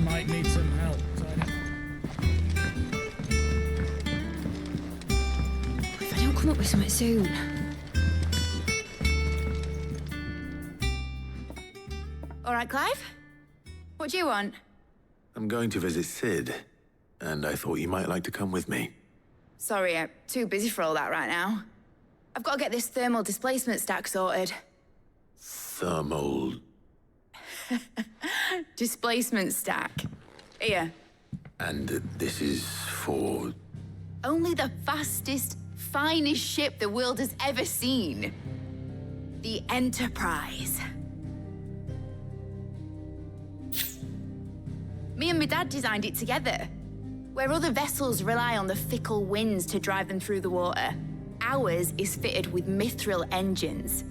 Might need some help. If I don't come up with something soon. All right, Clive? What do you want? I'm going to visit Sid, and I thought you might like to come with me. Sorry, I'm too busy for all that right now. I've got to get this thermal displacement stack sorted. Thermal... Displacement stack. Here. And this is for... Only the fastest, finest ship the world has ever seen. The Enterprise. Me and my dad designed it together. Where other vessels rely on the fickle winds to drive them through the water, ours is fitted with mithril engines.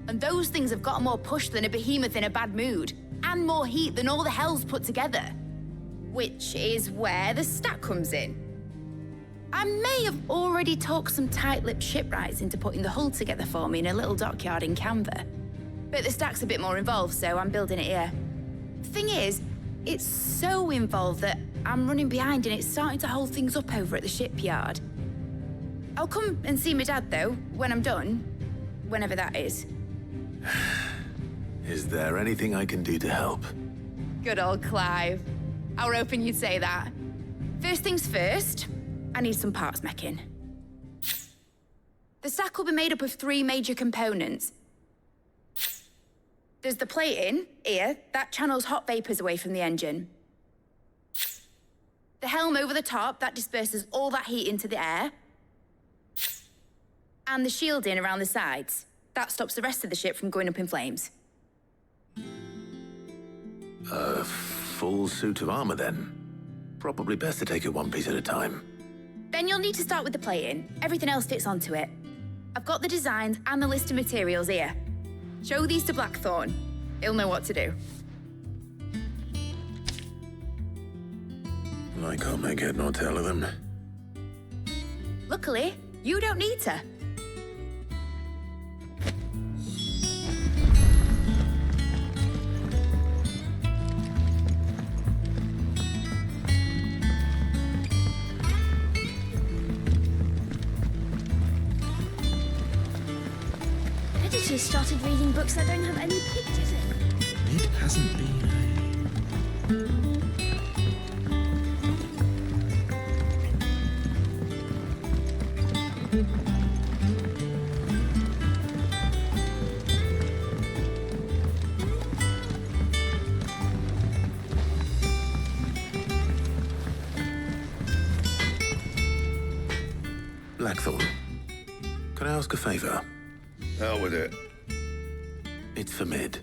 And those things have got more push than a behemoth in a bad mood, and more heat than all the hells put together. Which is where the stack comes in. I may have already talked some tight-lipped shipwrights into putting the hull together for me in a little dockyard in Canva. But the stack's a bit more involved, so I'm building it here. Thing is, it's so involved that I'm running behind and it's starting to hold things up over at the shipyard. I'll come and see my dad, though, when I'm done. Whenever that is. Is there anything I can do to help? Good old Clive. I were hoping you'd say that. First things first, I need some parts meching. The stack will be made up of 3 major components. There's the plating, here, that channels hot vapors away from the engine. The helm over the top, that disperses all that heat into the air. And the shielding around the sides. That stops the rest of the ship from going up in flames. A full suit of armor, then. Probably best to take it one piece at a time. Then you'll need to start with the plating. Everything else fits onto it. I've got the designs and the list of materials here. Show these to Blackthorn. He'll know what to do. I can't make head nor tail of them. Luckily, you don't need to. Editors started reading books that don't have any pictures in. It hasn't been Blackthorn, can I ask a favor? Hell with it. It's for Mid.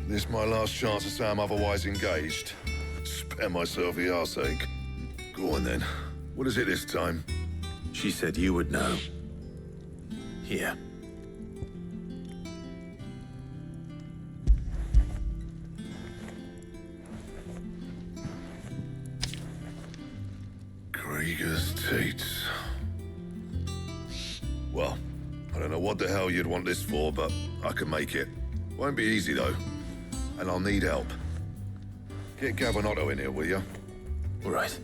This my last chance to say I'm otherwise engaged. Spare myself the arseache. Go on then. What is it this time? She said you would know. Here. Krieger's teats. Well, I don't know what the hell you'd want this for, but I can make it. Won't be easy, though. And I'll need help. Get Gavin in here, will you? All right.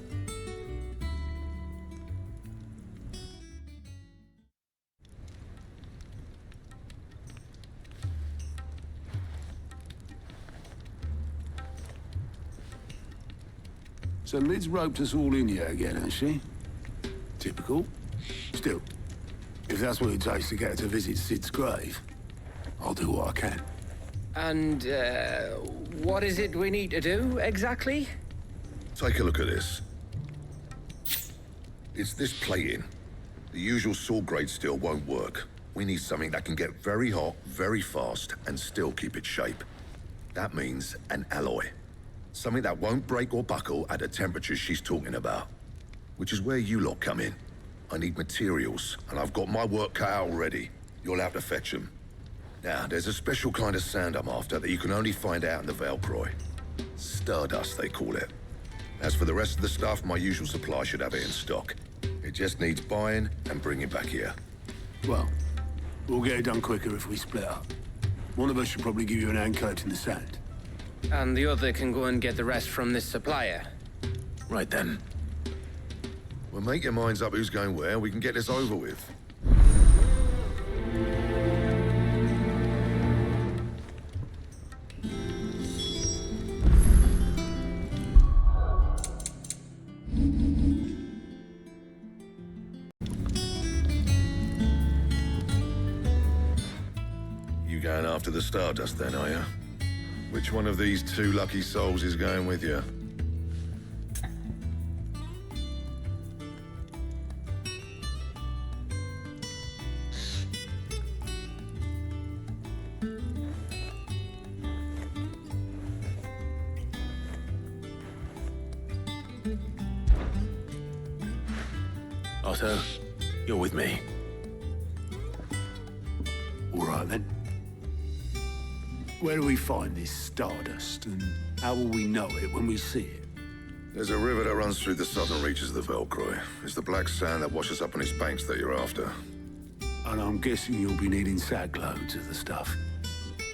So Mid's roped us all in here again, hasn't she? Typical. Still, if that's what it takes to get her to visit Sid's grave, I'll do what I can. And, what is it we need to do, exactly? Take a look at this. It's this plating. The usual sword grade steel won't work. We need something that can get very hot, very fast, and still keep its shape. That means an alloy. Something that won't break or buckle at the temperatures she's talking about. Which is where you lot come in. I need materials, and I've got my work cut out already. You'll have to fetch them. Now, there's a special kind of sand I'm after that you can only find out in the Velcroy. Stardust, they call it. As for the rest of the stuff, my usual supply should have it in stock. It just needs buying and bringing back here. Well, we'll get it done quicker if we split up. One of us should probably give you an hand collecting the sand. And the other can go and get the rest from this supplier. Right then. Well, make your minds up who's going where, we can get this over with. You going after the Stardust then, are you? Which one of these two lucky souls is going with you? Otto, you're with me. All right, then. Where do we find this Stardust, and how will we know it when we see it? There's a river that runs through the southern reaches of the Velcroy. It's the black sand that washes up on its banks that you're after. And I'm guessing you'll be needing sack loads of the stuff.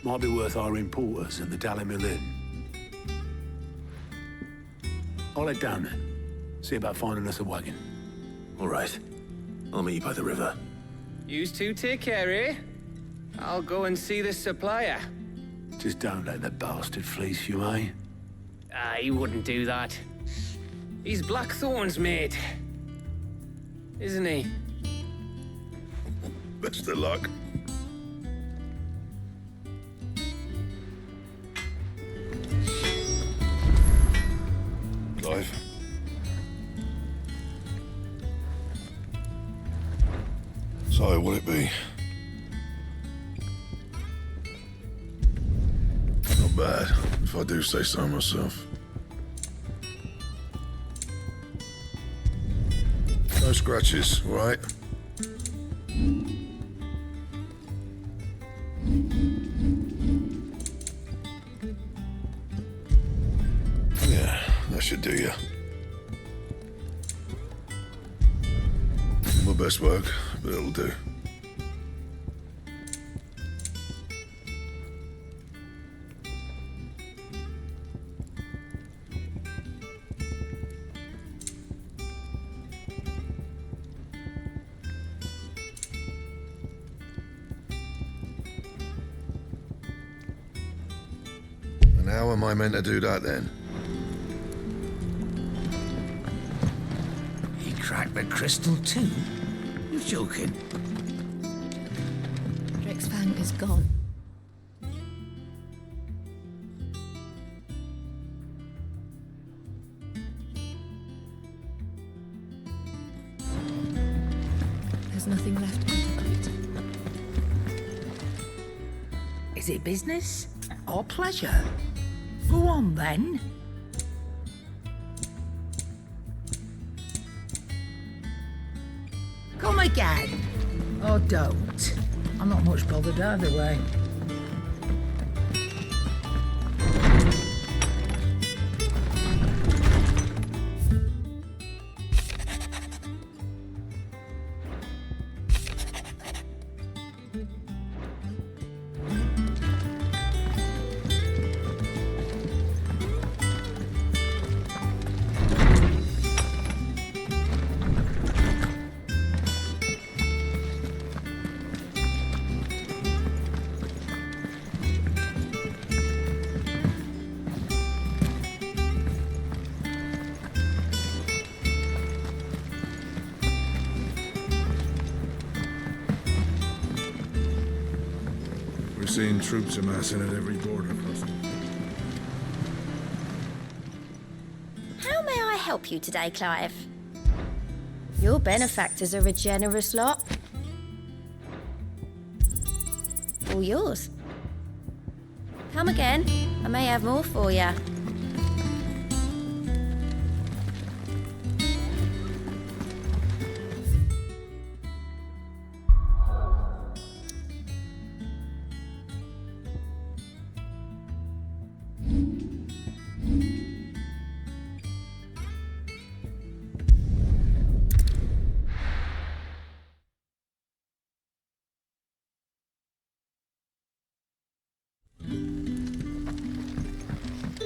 Might be worth our importers at the Dalimil Inn. I'll head down there. See about finding us a wagon. All right. I'll meet you by the river. Yous two take care, eh? I'll go and see this supplier. Just don't let the bastard fleece you, eh? He wouldn't do that. He's Blackthorn's mate. Isn't he? Best of luck. Clive. So, will it be? Not bad, if I do say so myself. No scratches, all right? That should do you. My best work, but it'll do. And how am I meant to do that then? He cracked the crystal too? You're joking. Drix's fang is gone. There's nothing left of it. Is it business or pleasure? Go on then. Come again. Or don't. I'm not much bothered either way. We're seeing troops amassing at every border crossing. How may I help you today, Clive? Your benefactors are a generous lot. All yours. Come again. I may have more for you.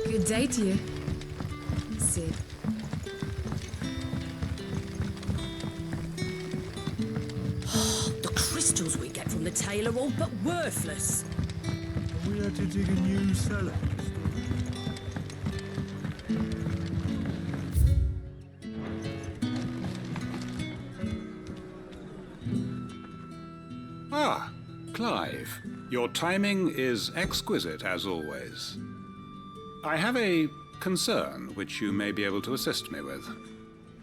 Good day to you. Sid. The crystals we get from the tail are all but worthless. We had to dig a new cellar. Ah, Clive. Your timing is exquisite, as always. I have a concern which you may be able to assist me with.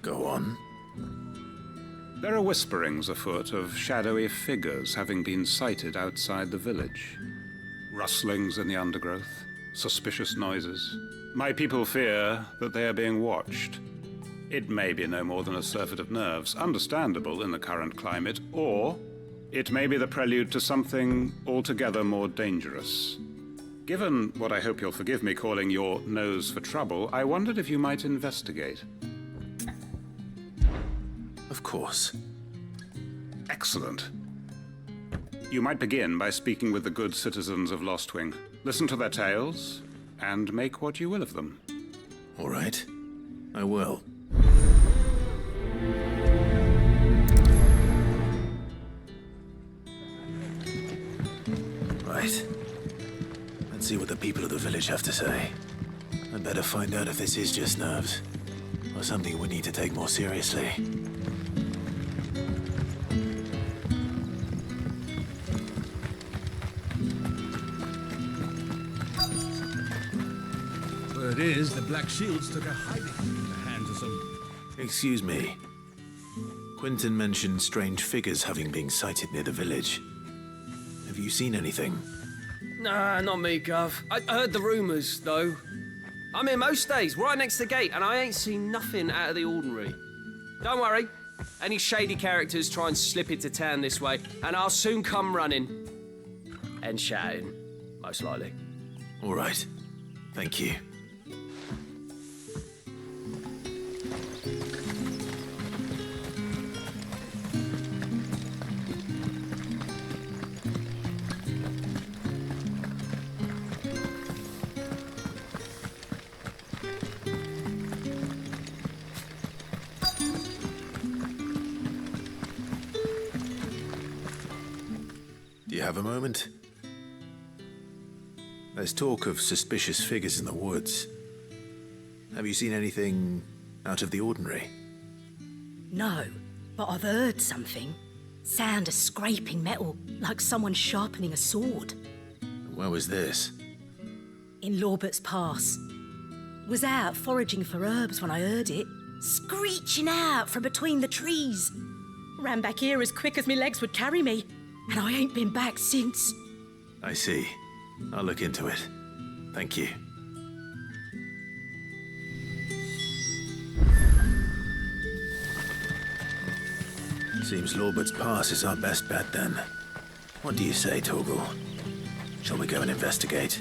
Go on. There are whisperings afoot of shadowy figures having been sighted outside the village. Rustlings in the undergrowth, suspicious noises. My people fear that they are being watched. It may be no more than a surfeit of nerves, understandable in the current climate, or it may be the prelude to something altogether more dangerous. Given what I hope you'll forgive me calling your nose for trouble, I wondered if you might investigate. Of course. Excellent. You might begin by speaking with the good citizens of Lostwing. Listen to their tales, and make what you will of them. All right. I will. Right. Let's see what the people of the village have to say. I'd better find out if this is just nerves, or something we need to take more seriously. Word is, the Black Shields took a hiding in the hands of some... Excuse me. Quentin mentioned strange figures having been sighted near the village. Have you seen anything? Nah, not me, Gov. I heard the rumours, though. I'm here most days, right next to the gate, and I ain't seen nothing out of the ordinary. Don't worry. Any shady characters try and slip into town this way, and I'll soon come running. And shouting, most likely. All right. Thank you. have a moment? There's talk of suspicious figures in the woods. Have you seen anything out of the ordinary? No, but I've heard something. Sound of scraping metal, like someone sharpening a sword. Where was this? In Lorbert's Pass. Was out foraging for herbs when I heard it, screeching out from between the trees. Ran back here as quick as my legs would carry me, and I ain't been back since. I see. I'll look into it. Thank you. Seems Lorbert's Pass is our best bet then. What do you say, Torgal? Shall we go and investigate?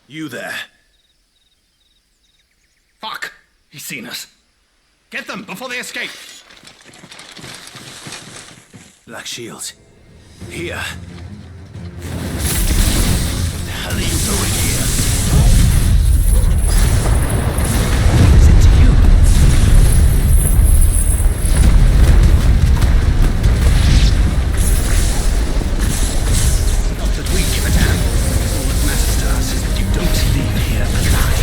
You there. Fuck! He's seen us. Get them before they escape! Black Shields. Here. What the hell are you doing here? Is it you? Not that we give a damn. All that matters to us is that you don't leave here alive.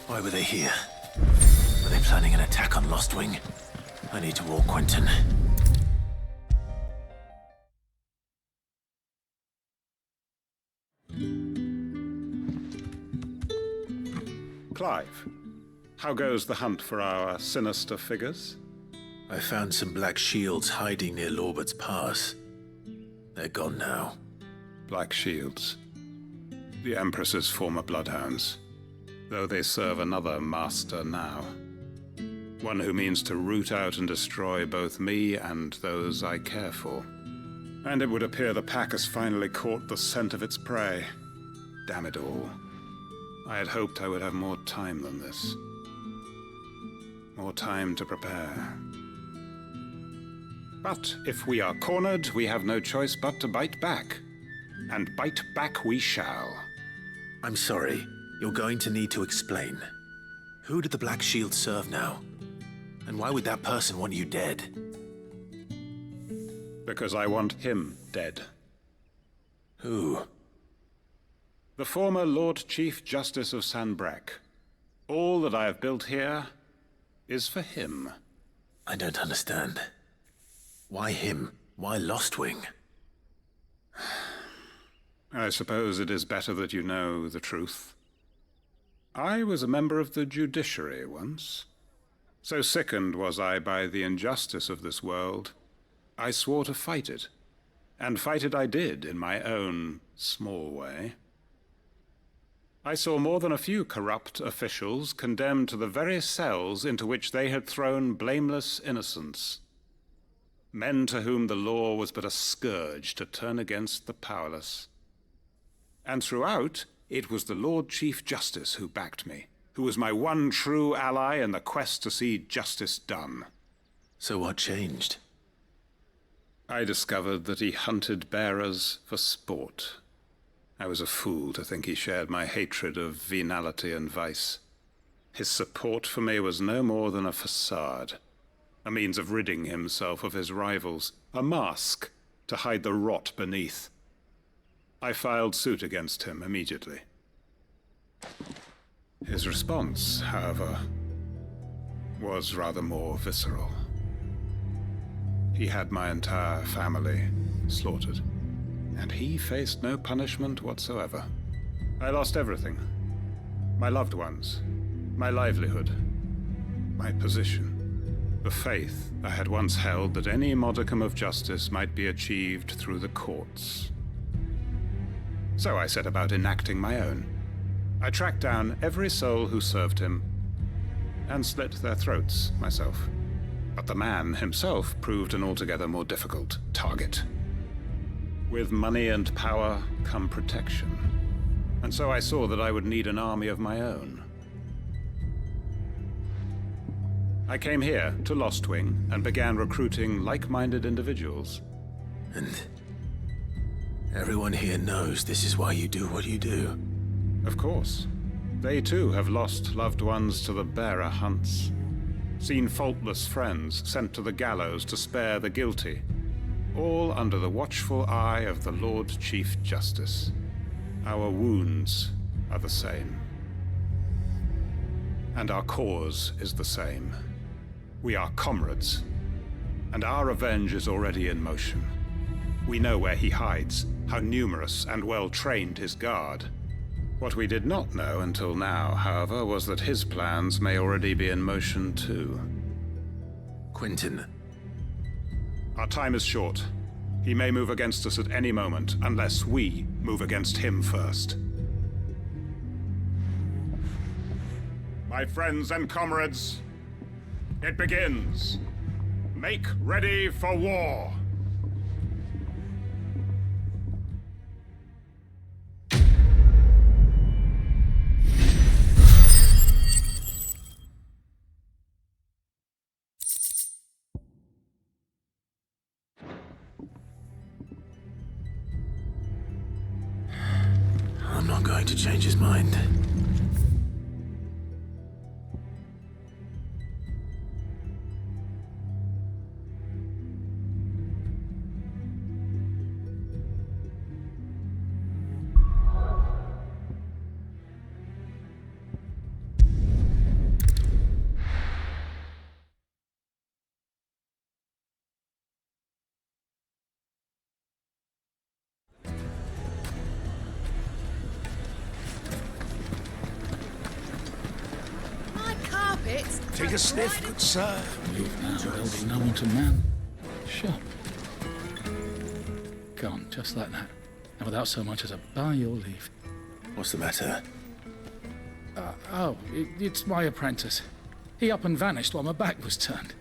Why were they here? Were they planning an attack on Lostwing? I need to warn Quentin. Clive, how goes the hunt for our sinister figures? I found some Black Shields hiding near Lorbert's Pass. They're gone now. Black Shields. The Empress's former bloodhounds. Though they serve another master now. One who means to root out and destroy both me and those I care for. And it would appear the pack has finally caught the scent of its prey. Damn it all. I had hoped I would have more time than this. More time to prepare. But if we are cornered, we have no choice but to bite back. And bite back we shall. I'm sorry. You're going to need to explain. Who did the Black Shield serve now? And why would that person want you dead? Because I want him dead. Who? The former Lord Chief Justice of Sanbreque. All that I have built here is for him. I don't understand. Why him? Why Lostwing? I suppose it is better that you know the truth. I was a member of the judiciary once. So sickened was I by the injustice of this world, I swore to fight it And fight it I did in my own small way. I saw more than a few corrupt officials condemned to the very cells into which they had thrown blameless innocents. Men to whom the law was but a scourge to turn against the powerless. And throughout, it was the Lord Chief Justice who backed me, who was my one true ally in the quest to see justice done. So what changed? I discovered that he hunted bearers for sport. I was a fool to think he shared my hatred of venality and vice. His support for me was no more than a facade, a means of ridding himself of his rivals, a mask to hide the rot beneath. I filed suit against him immediately. His response, however, was rather more visceral. He had my entire family slaughtered, and he faced no punishment whatsoever. I lost everything. My loved ones, my livelihood, my position, the faith I had once held that any modicum of justice might be achieved through the courts. So I set about enacting my own. I tracked down every soul who served him, and slit their throats myself. But the man himself proved an altogether more difficult target. With money and power come protection, and so I saw that I would need an army of my own. I came here to Lostwing and began recruiting like-minded individuals. And everyone here knows this is why you do what you do. Of course. They too have lost loved ones to the bearer hunts. Seen faultless friends sent to the gallows to spare the guilty. All under the watchful eye of the Lord Chief Justice. Our wounds are the same. And our cause is the same. We are comrades. And our revenge is already in motion. We know where he hides, how numerous and well-trained his guard. What we did not know until now, however, was that his plans may already be in motion too. Quentin. Our time is short. He may move against us at any moment, unless we move against him first. My friends and comrades, it begins. Make ready for war. I'm not going to change his mind. Take a sniff, good sir. Leave now, building no one to man. Sure. Gone, just like that. And without so much as a by your leave. What's the matter? It's my apprentice. He up and vanished while my back was turned.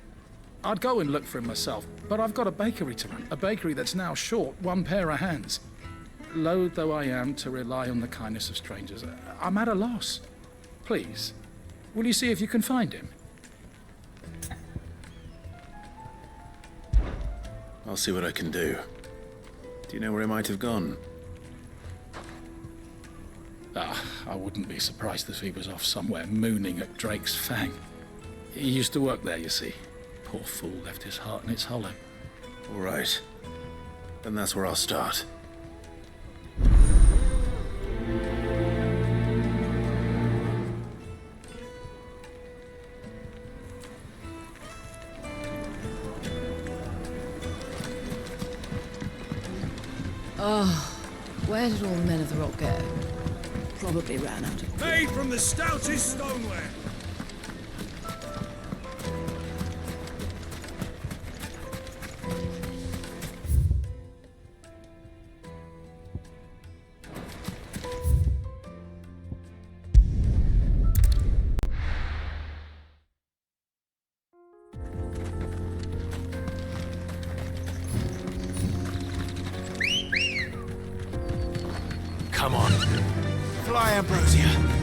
I'd go and look for him myself, but I've got a bakery to run. A bakery that's now short one pair of hands. Loath though I am to rely on the kindness of strangers, I'm at a loss. Please, will you see if you can find him? I'll see what I can do. Do you know where he might have gone? I wouldn't be surprised if he was off somewhere mooning at Drake's Fang. He used to work there, you see. Poor fool left his heart in its hollow. All right. Then that's where I'll start. Oh, where did all the men of the rock go? Probably ran out of... Made from the stoutest stoneware. Come on. Fly, Ambrosia.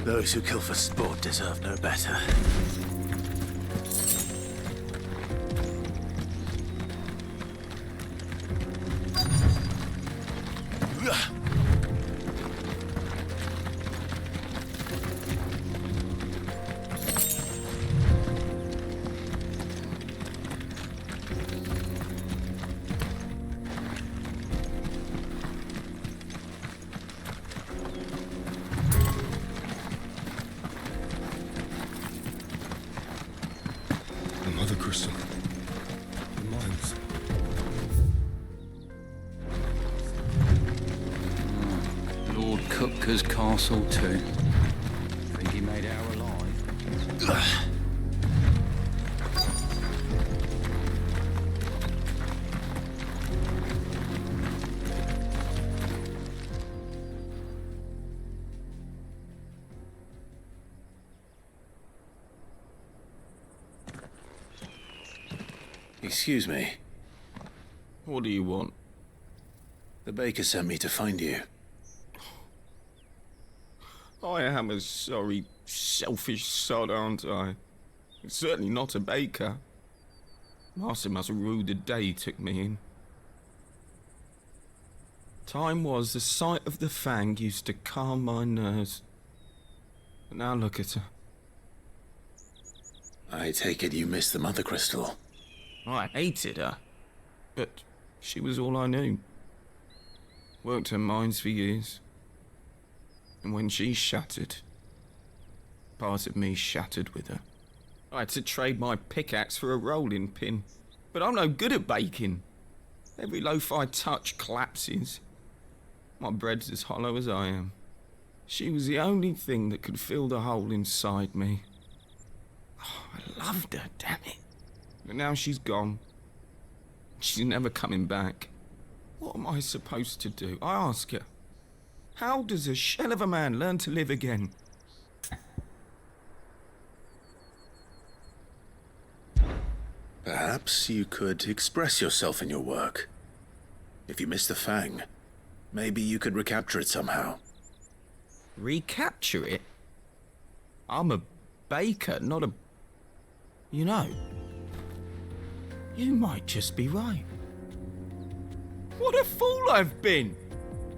Those who kill for sport deserve no better. Another crystal. The mines. Kupka's castle too. Think he made our alive? Excuse me. What do you want? The baker sent me to find you. I am a sorry, selfish sod, aren't I? Certainly not a baker. Master must have ruled the day he took me in. Time was the sight of the fang used to calm my nerves. But now look at her. I take it you missed the mother crystal. I hated her, but she was all I knew. Worked her mines for years. And when she shattered, part of me shattered with her. I had to trade my pickaxe for a rolling pin, but I'm no good at baking. Every loaf I touch collapses. My bread's as hollow as I am. She was the only thing that could fill the hole inside me. Oh, I loved her, damn it. But now she's gone. She's never coming back. What am I supposed to do? I ask her. How does a shell of a man learn to live again? Perhaps you could express yourself in your work. If you miss the fang, maybe you could recapture it somehow. Recapture it? I'm a baker, not a... You know, you might just be right. What a fool I've been!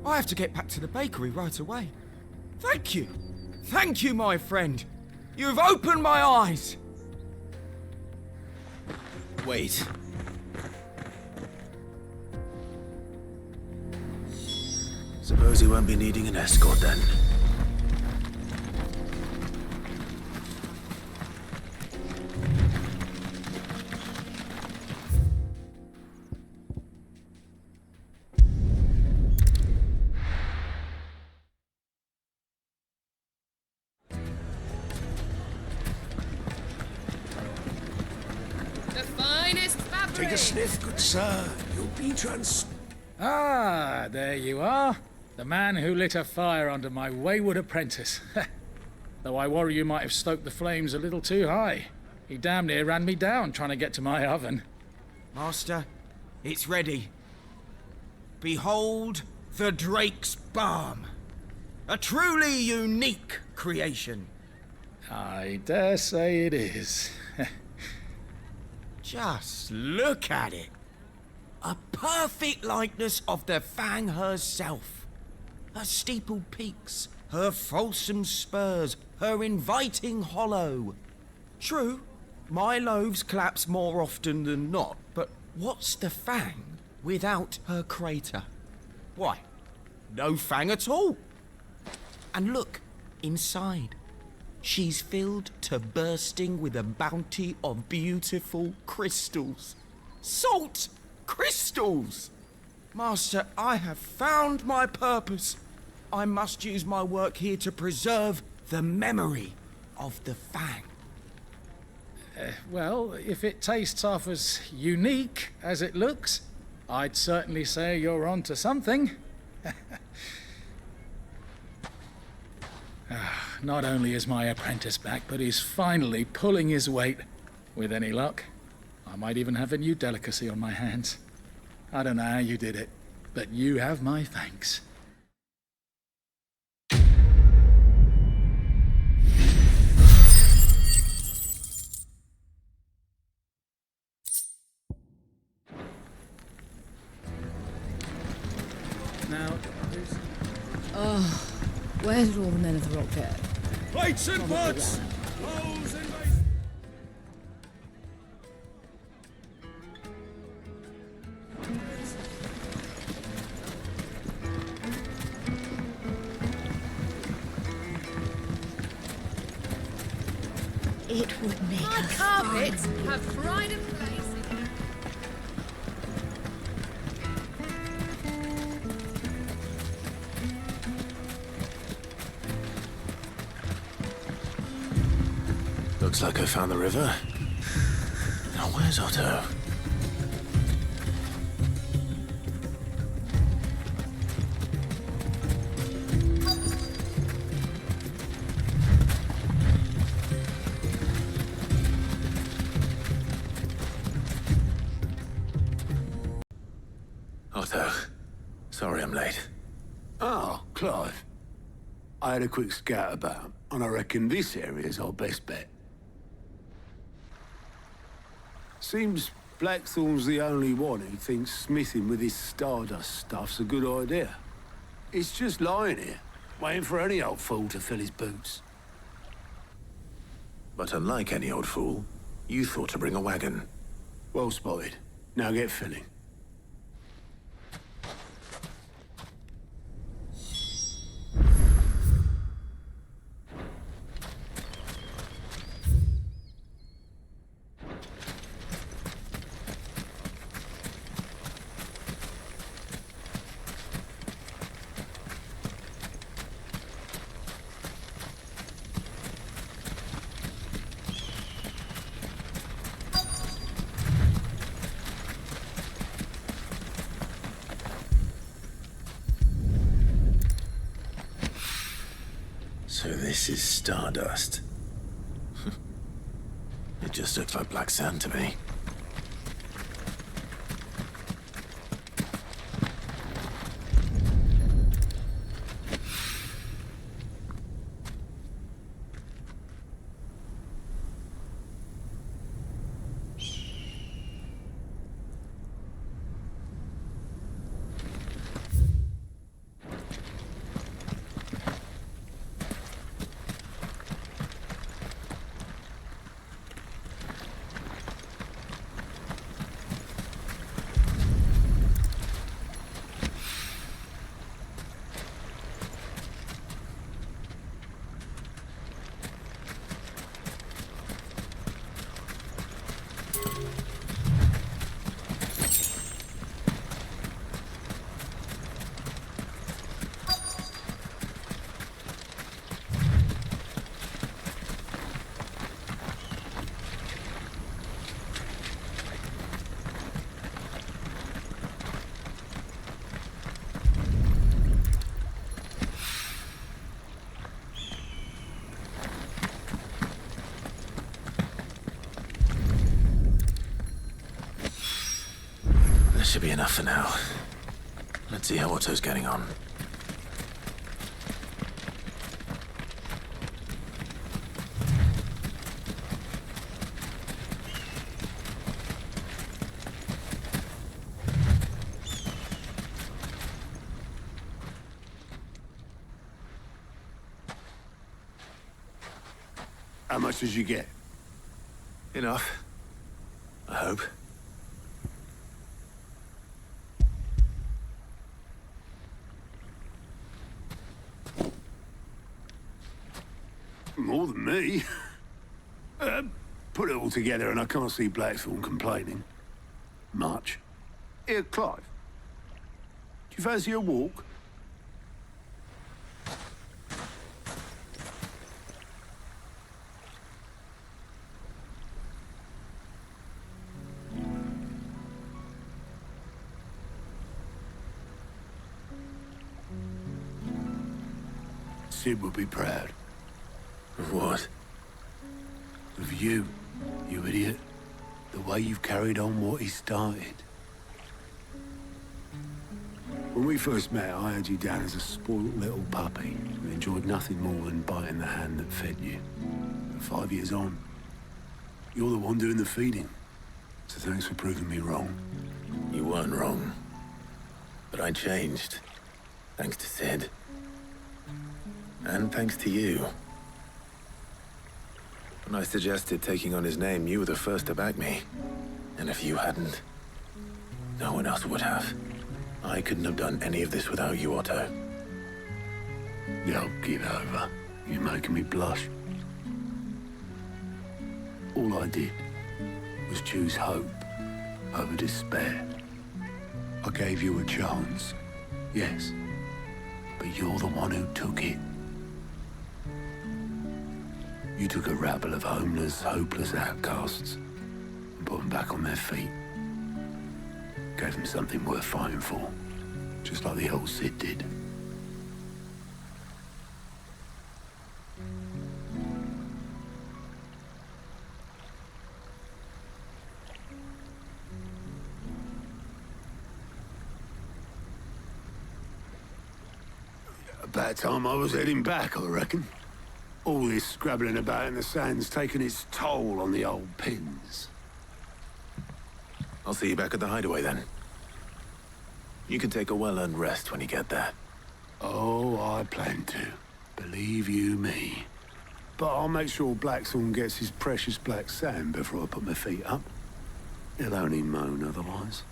I have to get back to the bakery right away. Thank you. Thank you, my friend. You've opened my eyes. Wait. Suppose you won't be needing an escort then. Take a sniff, good sir. You'll be Ah, there you are. The man who lit a fire under my wayward apprentice. Though I worry you might have stoked the flames a little too high. He damn near ran me down trying to get to my oven. Master, it's ready. Behold the Drake's Balm. A truly unique creation. I dare say it is. Just look at it. A perfect likeness of the Fang herself. Her steepled peaks, her fulsome spurs, her inviting hollow. True, my loaves collapse more often than not, but what's the Fang without her crater? Why, no Fang at all. And look, inside. She's filled to bursting with a bounty of beautiful crystals. Salt crystals! Master, I have found my purpose. I must use my work here to preserve the memory of the Fang. Well, if it tastes half as unique as it looks, I'd certainly say you're onto something. Not only is my apprentice back, but he's finally pulling his weight. With any luck, I might even have a new delicacy on my hands. I don't know how you did it, but you have my thanks. Now, Oh, where did all the men of the rock go? Plates and pots! Bowls and basins! It would make My us carpets fun. have pride of place. Looks like I found the river. Now where's Otto? Otto, sorry I'm late. Oh, Clive. I had a quick scout about, and I reckon this area's our best bet. Seems Blackthorn's the only one who thinks smithing with his stardust stuff's a good idea. It's just lying here, waiting for any old fool to fill his boots. But unlike any old fool, you thought to bring a wagon. Well spotted. Now get filling. So this is stardust. It just looks like black sand to me. Should be enough for now. Let's see how Otto's getting on. How much did you get? Enough. I hope. More than me. Put it all together and I can't see Blackthorn complaining. Much. Here, Clive. Do you fancy a walk? Sid would be proud. Of what? Of you, you idiot. The way you've carried on what he started. When we first met, I had you down as a spoiled little puppy who enjoyed nothing more than biting the hand that fed you. But 5 years on, you're the one doing the feeding. So thanks for proving me wrong. You weren't wrong. But I changed. Thanks to Sid. And thanks to you. When I suggested taking on his name, you were the first to back me. And if you hadn't, no one else would have. I couldn't have done any of this without you, Otto. Yo, give over. You're making me blush. All I did was choose hope over despair. I gave you a chance, yes, but you're the one who took it. You took a rabble of homeless, hopeless outcasts and put them back on their feet. Gave them something worth fighting for, just like the old Cid did. About time I was heading back, I reckon. All this scrabbling about in the sand's taken its toll on the old pins. I'll see you back at the hideaway then. You can take a well-earned rest when you get there. Oh, I plan to. Believe you me. But I'll make sure Blackthorn gets his precious black sand before I put my feet up. He'll only moan otherwise.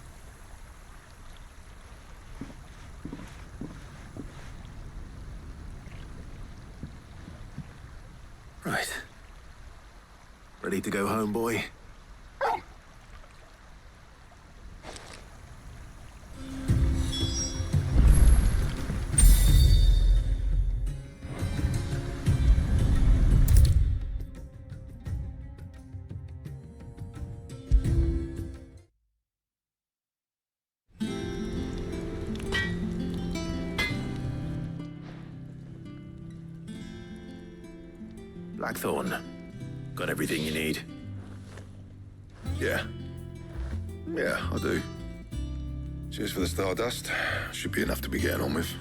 Right. Ready to go home, boy? Blackthorn, got everything you need? Yeah. Yeah, I do. Cheers for the stardust. Should be enough to be getting on with.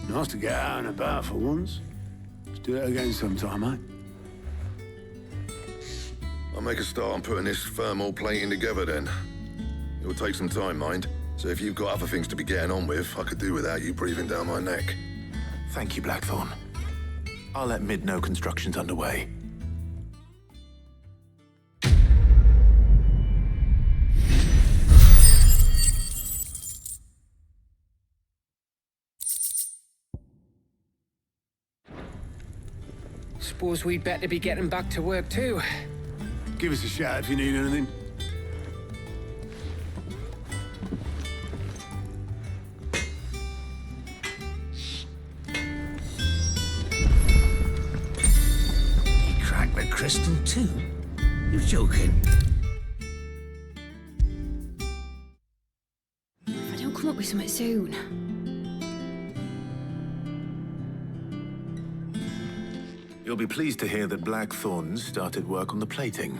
Nice to get out and about for once. Let's do it again sometime, eh? I'll make a start on putting this thermal plating together then. It will take some time, mind. So if you've got other things to be getting on with, I could do without you breathing down my neck. Thank you, Blackthorn. I'll let Mid know construction's underway. Suppose we'd better be getting back to work too. Give us a shout if you need anything. Crystal too? You're joking. If I don't come up with something soon. You'll be pleased to hear that Blackthorn started work on the plating.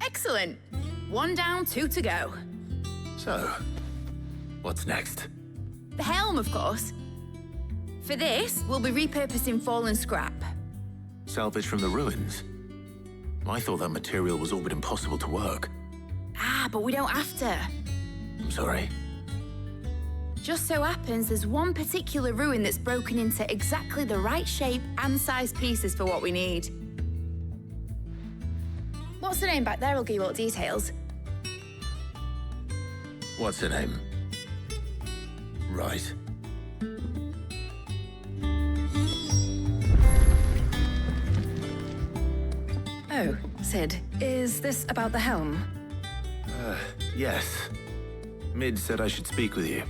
Excellent. 1 down, 2 to go. So, what's next? The helm, of course. For this, we'll be repurposing fallen scrap. Salvage from the ruins? I thought that material was all but impossible to work. Ah, but we don't have to. I'm sorry. Just so happens there's one particular ruin that's broken into exactly the right shape and size pieces for what we need. What's the name back there? I'll give you all the details. What's her name? Right. Oh, Sid, is this about the helm? Yes. Mid said I should speak with you.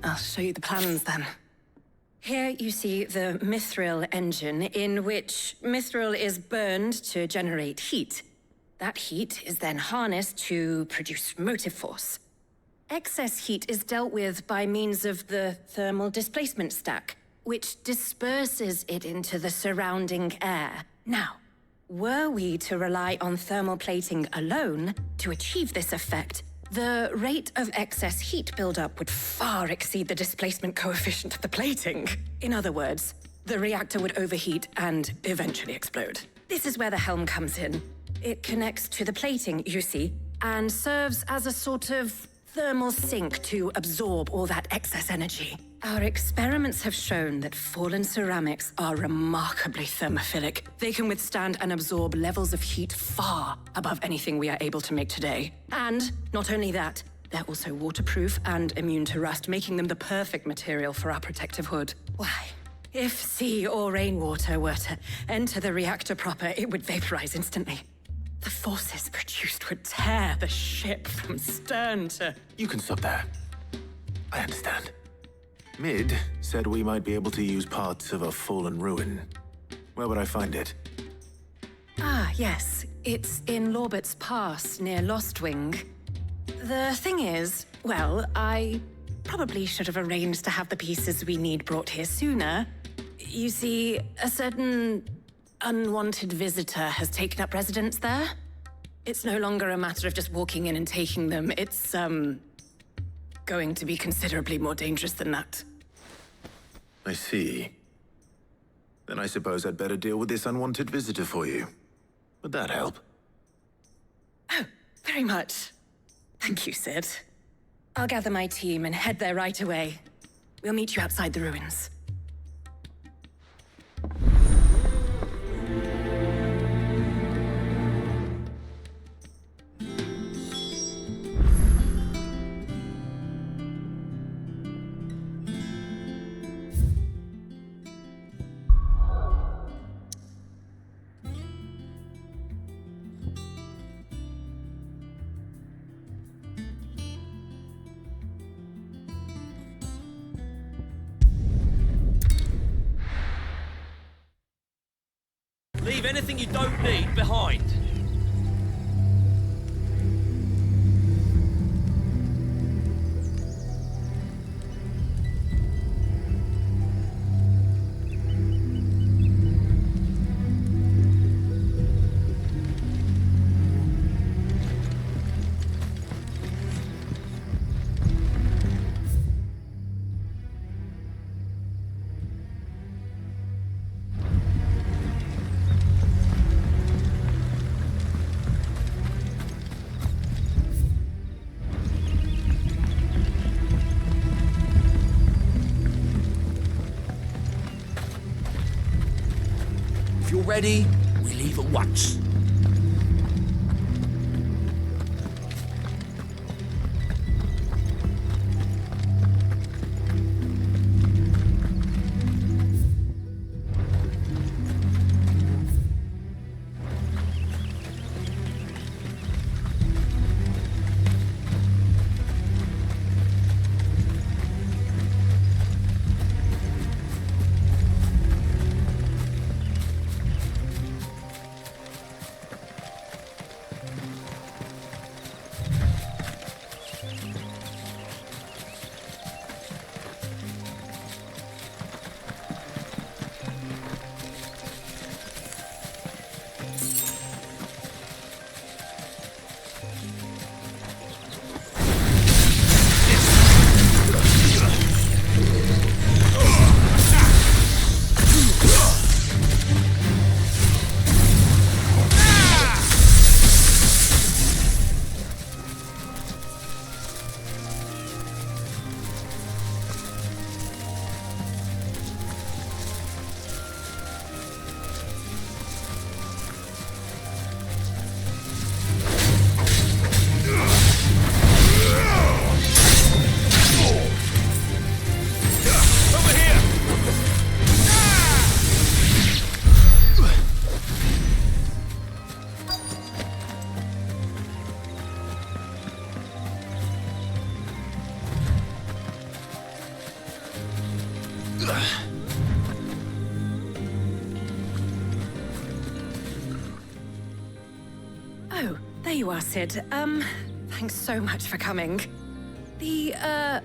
I'll show you the plans then. Here you see the mithril engine, in which mithril is burned to generate heat. That heat is then harnessed to produce motive force. Excess heat is dealt with by means of the thermal displacement stack, which disperses it into the surrounding air. Now, were we to rely on thermal plating alone to achieve this effect, the rate of excess heat buildup would far exceed the displacement coefficient of the plating. In other words, the reactor would overheat and eventually explode. This is where the helm comes in. It connects to the plating, you see, and serves as a sort of thermal sink to absorb all that excess energy. Our experiments have shown that fallen ceramics are remarkably thermophilic. They can withstand and absorb levels of heat far above anything we are able to make today. And not only that, they're also waterproof and immune to rust, making them the perfect material for our protective hood. Why? If sea or rainwater were to enter the reactor proper, it would vaporize instantly. The forces produced would tear the ship from stern to... You can stop there. I understand. Mid said we might be able to use parts of a fallen ruin. Where would I find it? Ah, yes. It's in Lorbert's Pass, near Lostwing. The thing is, well, I probably should have arranged to have the pieces we need brought here sooner. You see, a certain unwanted visitor has taken up residence there. It's no longer a matter of just walking in and taking them. It's, going to be considerably more dangerous than that. I see. Then I suppose I'd better deal with this unwanted visitor for you. Would that help? Oh, very much. Thank you, Sid. I'll gather my team and head there right away. We'll meet you outside the ruins. Leave anything you don't need behind. If you're ready, we leave at once. Oh, there you are, Sid. Thanks so much for coming. The,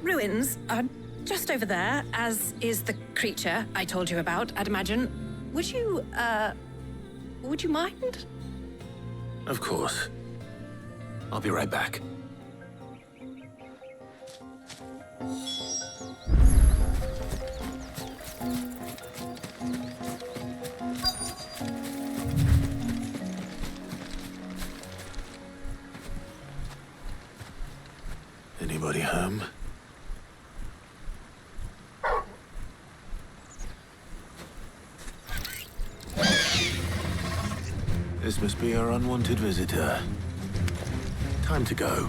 ruins are just over there, as is the creature I told you about, I'd imagine. Would you mind? Of course. I'll be right back. Anybody home? This must be our unwanted visitor. Time to go.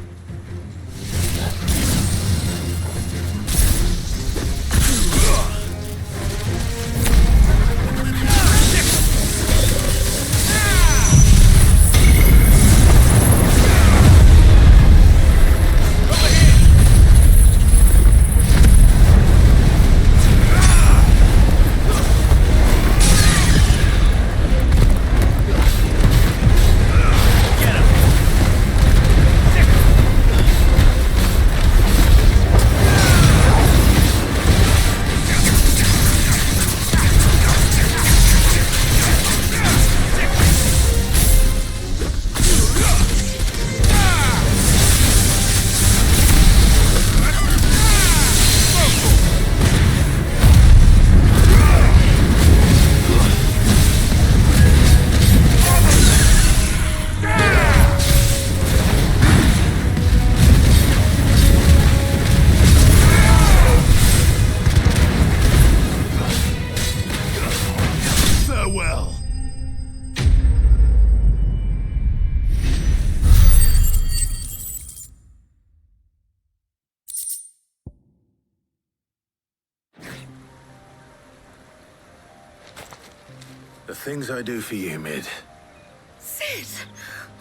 The things I do for you, Mid. Sid!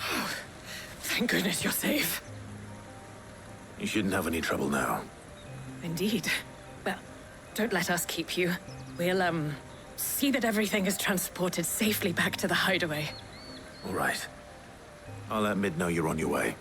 Oh, thank goodness you're safe. You shouldn't have any trouble now. Indeed. Well, don't let us keep you. We'll, see that everything is transported safely back to the hideaway. All right. I'll let Mid know you're on your way.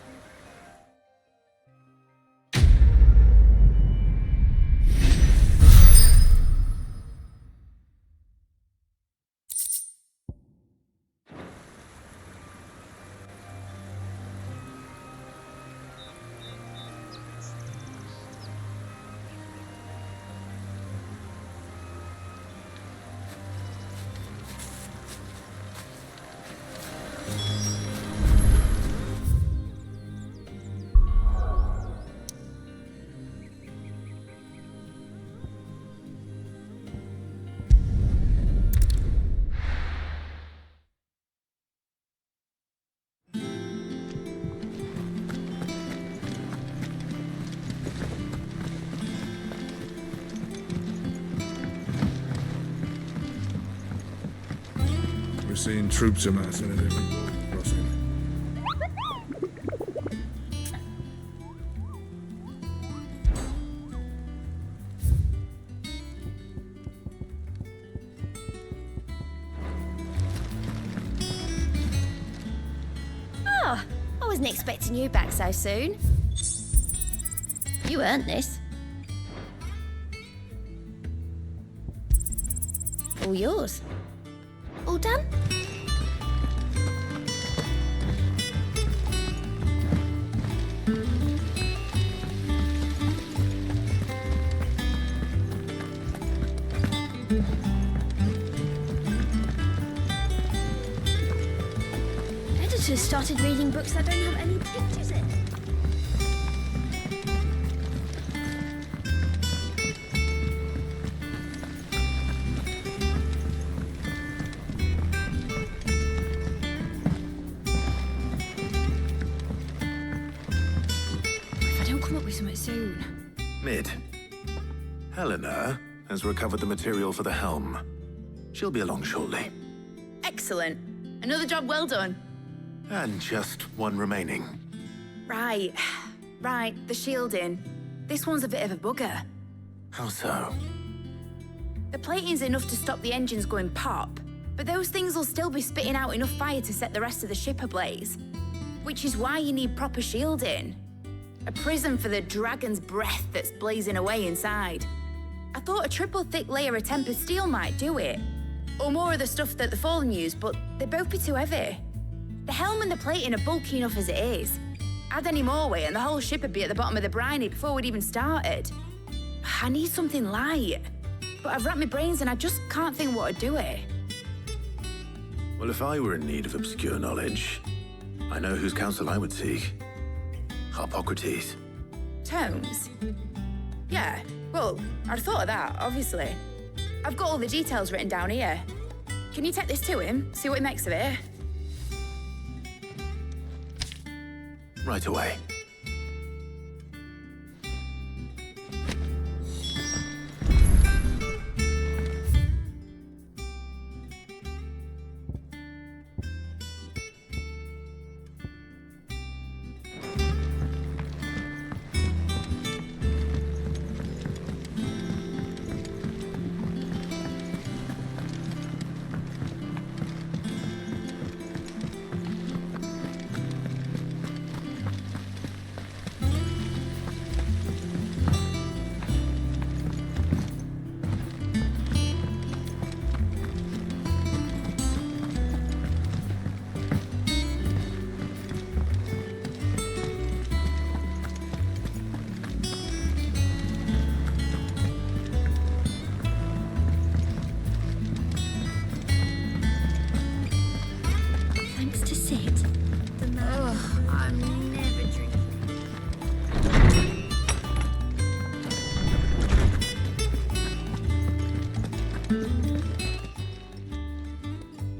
We're seeing troops amassing at every crossing. Oh, I wasn't expecting you back so soon. You earned this. All yours. All done? Editors started reading books that don't have any pictures in. Soon. Mid. Helena has recovered the material for the helm. She'll be along shortly. Excellent. Another job well done. And just one remaining. Right. Right, the shielding. This one's a bit of a bugger. How so? The plating's enough to stop the engines going pop, but those things will still be spitting out enough fire to set the rest of the ship ablaze. Which is why you need proper shielding. A prison for the dragon's breath that's blazing away inside. I thought a triple thick layer of tempered steel might do it. Or more of the stuff that the Fallen use, but they'd both be too heavy. The helm and the plating are bulky enough as it is. Add any more weight and the whole ship would be at the bottom of the briny before we'd even started. I need something light. But I've wrapped my brains and I just can't think what to do it. Well, if I were in need of obscure knowledge, I know whose counsel I would seek. Hippocrates. Tomes? Yeah, well, I'd thought of that, obviously. I've got all the details written down here. Can you take this to him, see what he makes of it? Right away.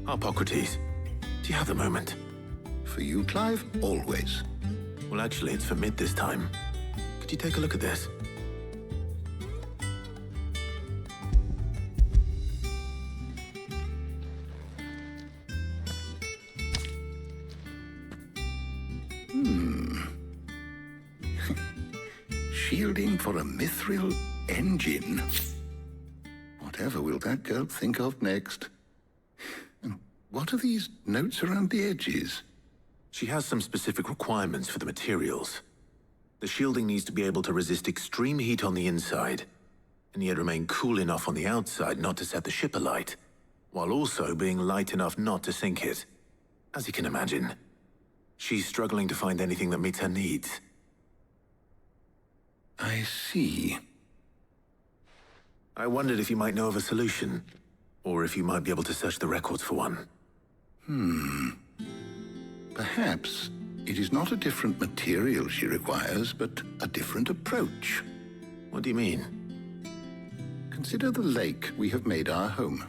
Hippocrates, do you have a moment? For you, Clive? Always. Well, actually, it's for Mid this time. Could you take a look at this? shielding for a mithril engine. Whatever will that girl think of next? And what are these notes around the edges? She has some specific requirements for the materials. The shielding needs to be able to resist extreme heat on the inside, and yet remain cool enough on the outside not to set the ship alight, while also being light enough not to sink it. As you can imagine, she's struggling to find anything that meets her needs. I see. I wondered if you might know of a solution, or if you might be able to search the records for one. Perhaps it is not a different material she requires, but a different approach. What do you mean? Consider the lake we have made our home.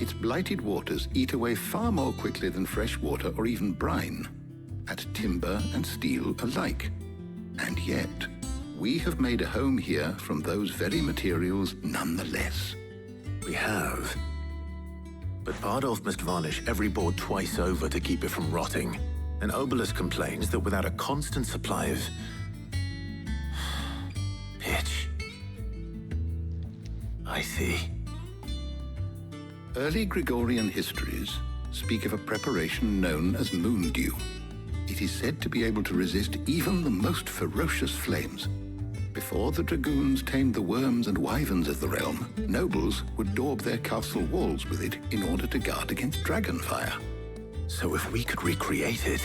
Its blighted waters eat away far more quickly than fresh water or even brine, at timber and steel alike. And yet, we have made a home here from those very materials nonetheless. We have. But Bardolph must varnish every board twice over to keep it from rotting. And Obelus complains that without a constant supply of pitch. I see. Early Gregorian histories speak of a preparation known as moon dew. It is said to be able to resist even the most ferocious flames. Before the dragoons tamed the worms and wyverns of the realm, nobles would daub their castle walls with it in order to guard against dragon fire. So if we could recreate it...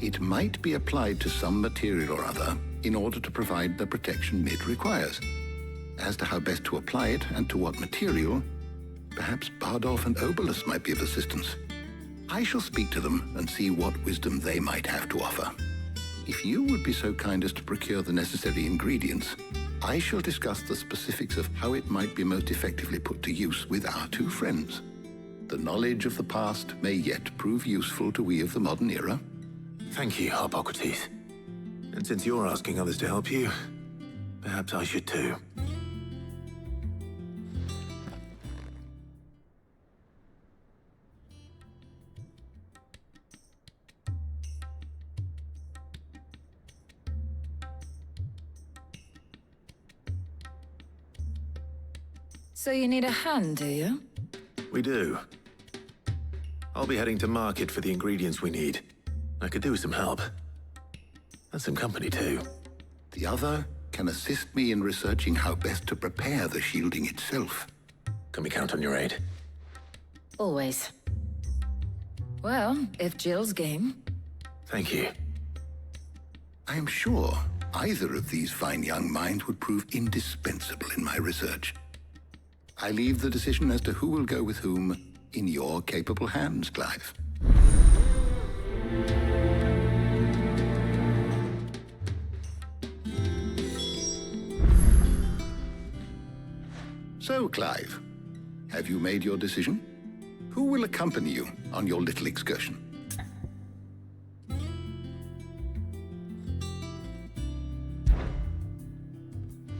It might be applied to some material or other in order to provide the protection Mid requires. As to how best to apply it and to what material, perhaps Bardolph and Obelus might be of assistance. I shall speak to them and see what wisdom they might have to offer. If you would be so kind as to procure the necessary ingredients, I shall discuss the specifics of how it might be most effectively put to use with our two friends. The knowledge of the past may yet prove useful to we of the modern era. Thank you, Harpocrates. And since you're asking others to help you, perhaps I should too. So you need a hand, do you? We do. I'll be heading to market for the ingredients we need. I could do with some help. And some company, too. The other can assist me in researching how best to prepare the shielding itself. Can we count on your aid? Always. Well, if Jill's game. Thank you. I am sure either of these fine young minds would prove indispensable in my research. I leave the decision as to who will go with whom in your capable hands, Clive. So, Clive, have you made your decision? Who will accompany you on your little excursion?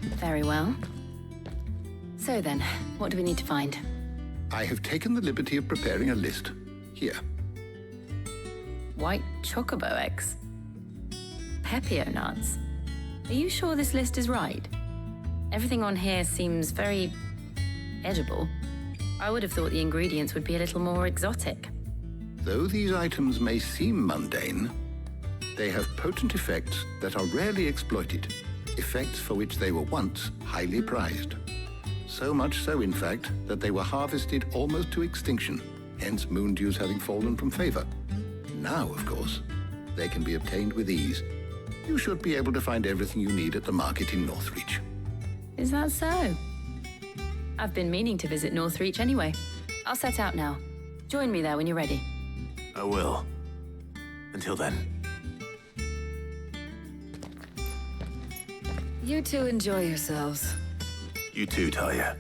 Very well. So then, what do we need to find? I have taken the liberty of preparing a list. Here. White chocobo eggs. Pepio nuts. Are you sure this list is right? Everything on here seems very edible. I would have thought the ingredients would be a little more exotic. Though these items may seem mundane, they have potent effects that are rarely exploited, effects for which they were once highly prized. So much so, in fact, that they were harvested almost to extinction, hence moon dews having fallen from favor. Now, of course, they can be obtained with ease. You should be able to find everything you need at the market in Northreach. Is that so? I've been meaning to visit Northreach anyway. I'll set out now. Join me there when you're ready. I will. Until then. You two enjoy yourselves. You too, Talia.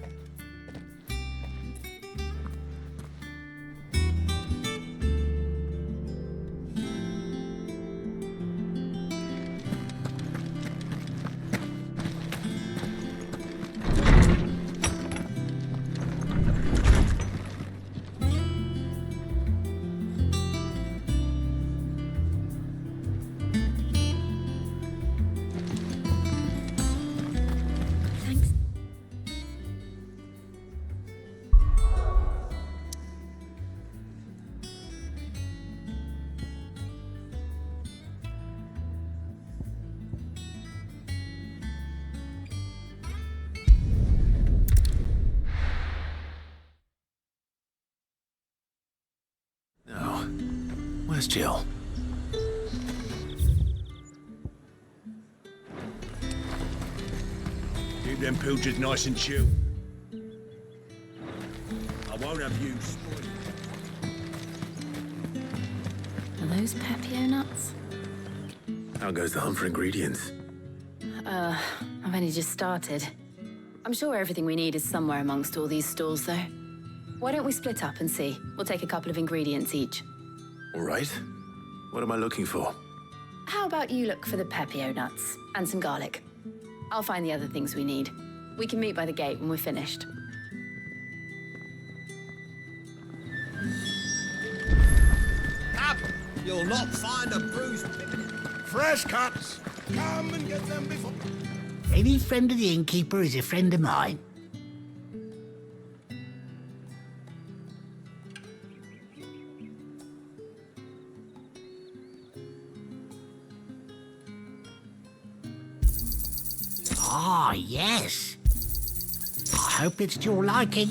Where's Jill? Keep them pilchards nice and chill. I won't have you spoiled. Are those Pepio nuts? How goes the hunt for ingredients? I've only just started. I'm sure everything we need is somewhere amongst all these stalls, though. Why don't we split up and see? We'll take a couple of ingredients each. All right. What am I looking for? How about you look for the Pepio nuts and some garlic? I'll find the other things we need. We can meet by the gate when we're finished. Up! You'll not find a bruised pippin. Fresh cuts! Come and get them before... Any friend of the innkeeper is a friend of mine. Ah, yes. I hope it's to your liking.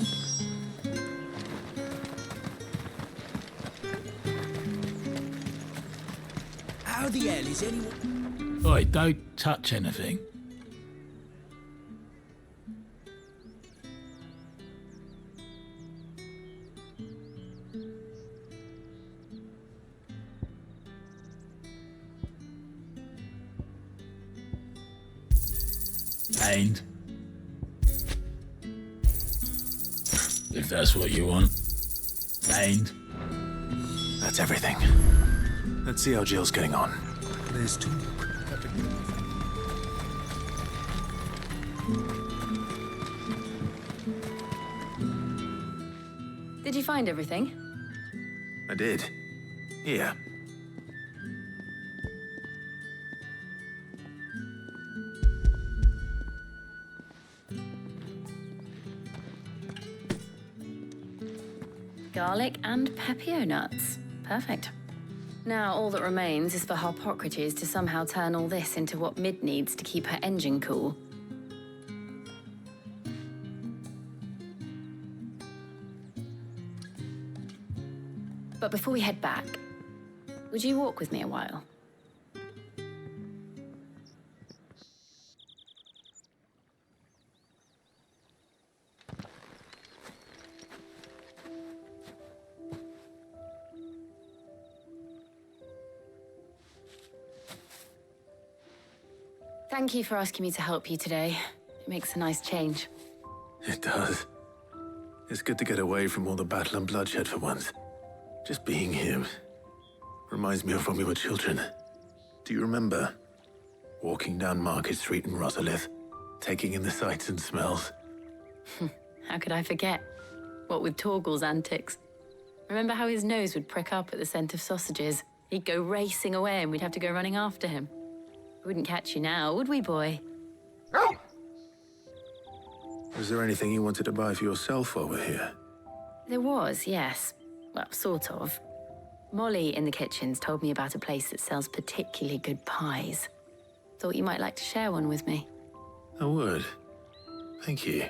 How the hell is anyone... Oi, don't touch anything. Ained. If that's what you want. Ained. That's everything. Let's see how Jill's getting on. There's two. Did you find everything? I did. Here. Garlic and Pepio nuts. Perfect. Now all that remains is for Harpocrates to somehow turn all this into what Mid needs to keep her engine cool. But before we head back, would you walk with me a while? Thank you for asking me to help you today. It makes a nice change. It does. It's good to get away from all the battle and bloodshed for once. Just being here reminds me of when we were children. Do you remember? Walking down Market Street in Rosalith, taking in the sights and smells. How could I forget? What with Torgal's antics. Remember how his nose would prick up at the scent of sausages? He'd go racing away and we'd have to go running after him. We wouldn't catch you now, would we, boy? Was there anything you wanted to buy for yourself while we're here? There was, yes. Well, sort of. Molly in the kitchens told me about a place that sells particularly good pies. Thought you might like to share one with me. I would. Thank you.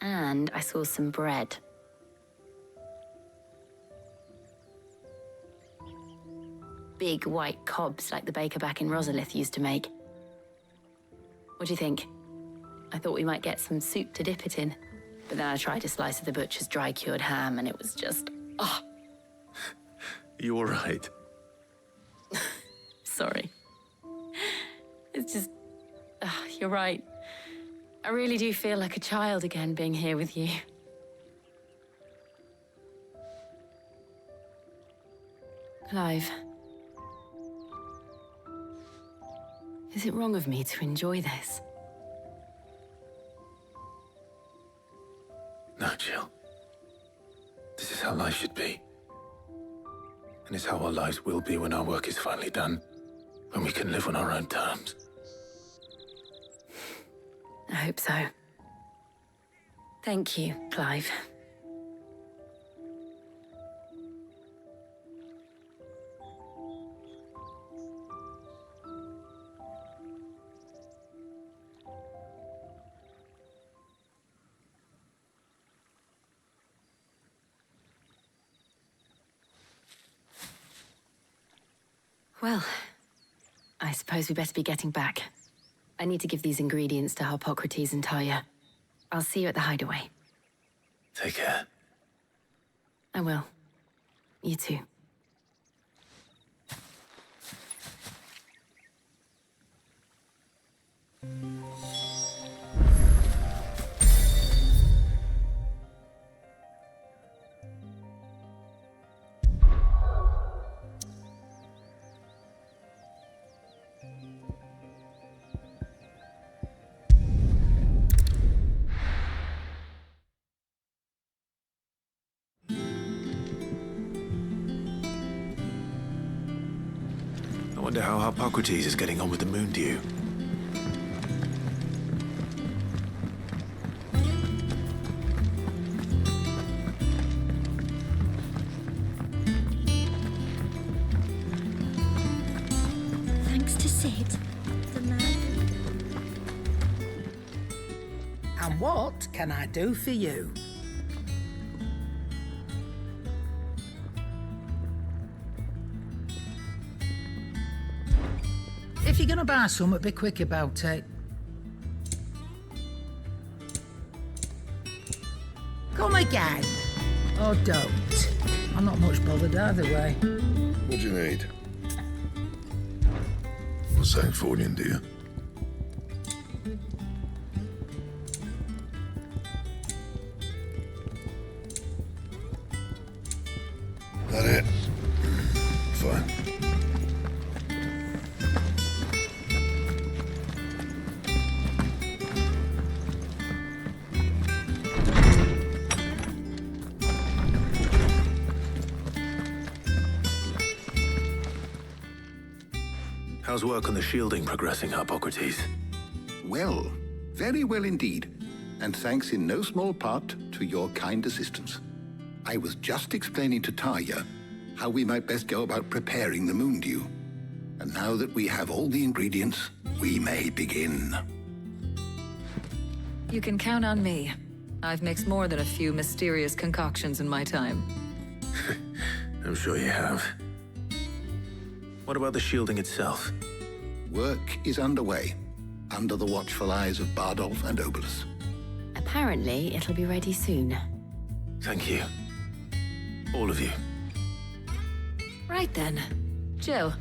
And I saw some bread. Big white cobs like the baker back in Rosalith used to make. What do you think? I thought we might get some soup to dip it in. But then I tried a slice of the butcher's dry-cured ham and it was just... oh. You all right? Sorry. It's just... you're right. I really do feel like a child again being here with you. Clive. Is it wrong of me to enjoy this? No, Jill. This is how life should be. And it's how our lives will be when our work is finally done. When we can live on our own terms. I hope so. Thank you, Clive. Well, I suppose we better be getting back. I need to give these ingredients to Harpocrates and Talia. I'll see you at the hideaway. Take care. I will. You too. I wonder how Harpocrates is getting on with the moon dew. Thanks to Sid, the man. And what can I do for you? If you're gonna buy some, be quick about it. Come again. Or don't. I'm not much bothered either way. What do you need? For St. Fornian, do you? That it? Fine. How's work on the shielding progressing, Harpocrates? Well, very well indeed. And thanks in no small part to your kind assistance. I was just explaining to Talia how we might best go about preparing the moon dew. And now that we have all the ingredients, we may begin. You can count on me. I've mixed more than a few mysterious concoctions in my time. I'm sure you have. What about the shielding itself? Work is underway, under the watchful eyes of Bardolph and Obolus. Apparently, it'll be ready soon. Thank you. All of you. Right then. Jill,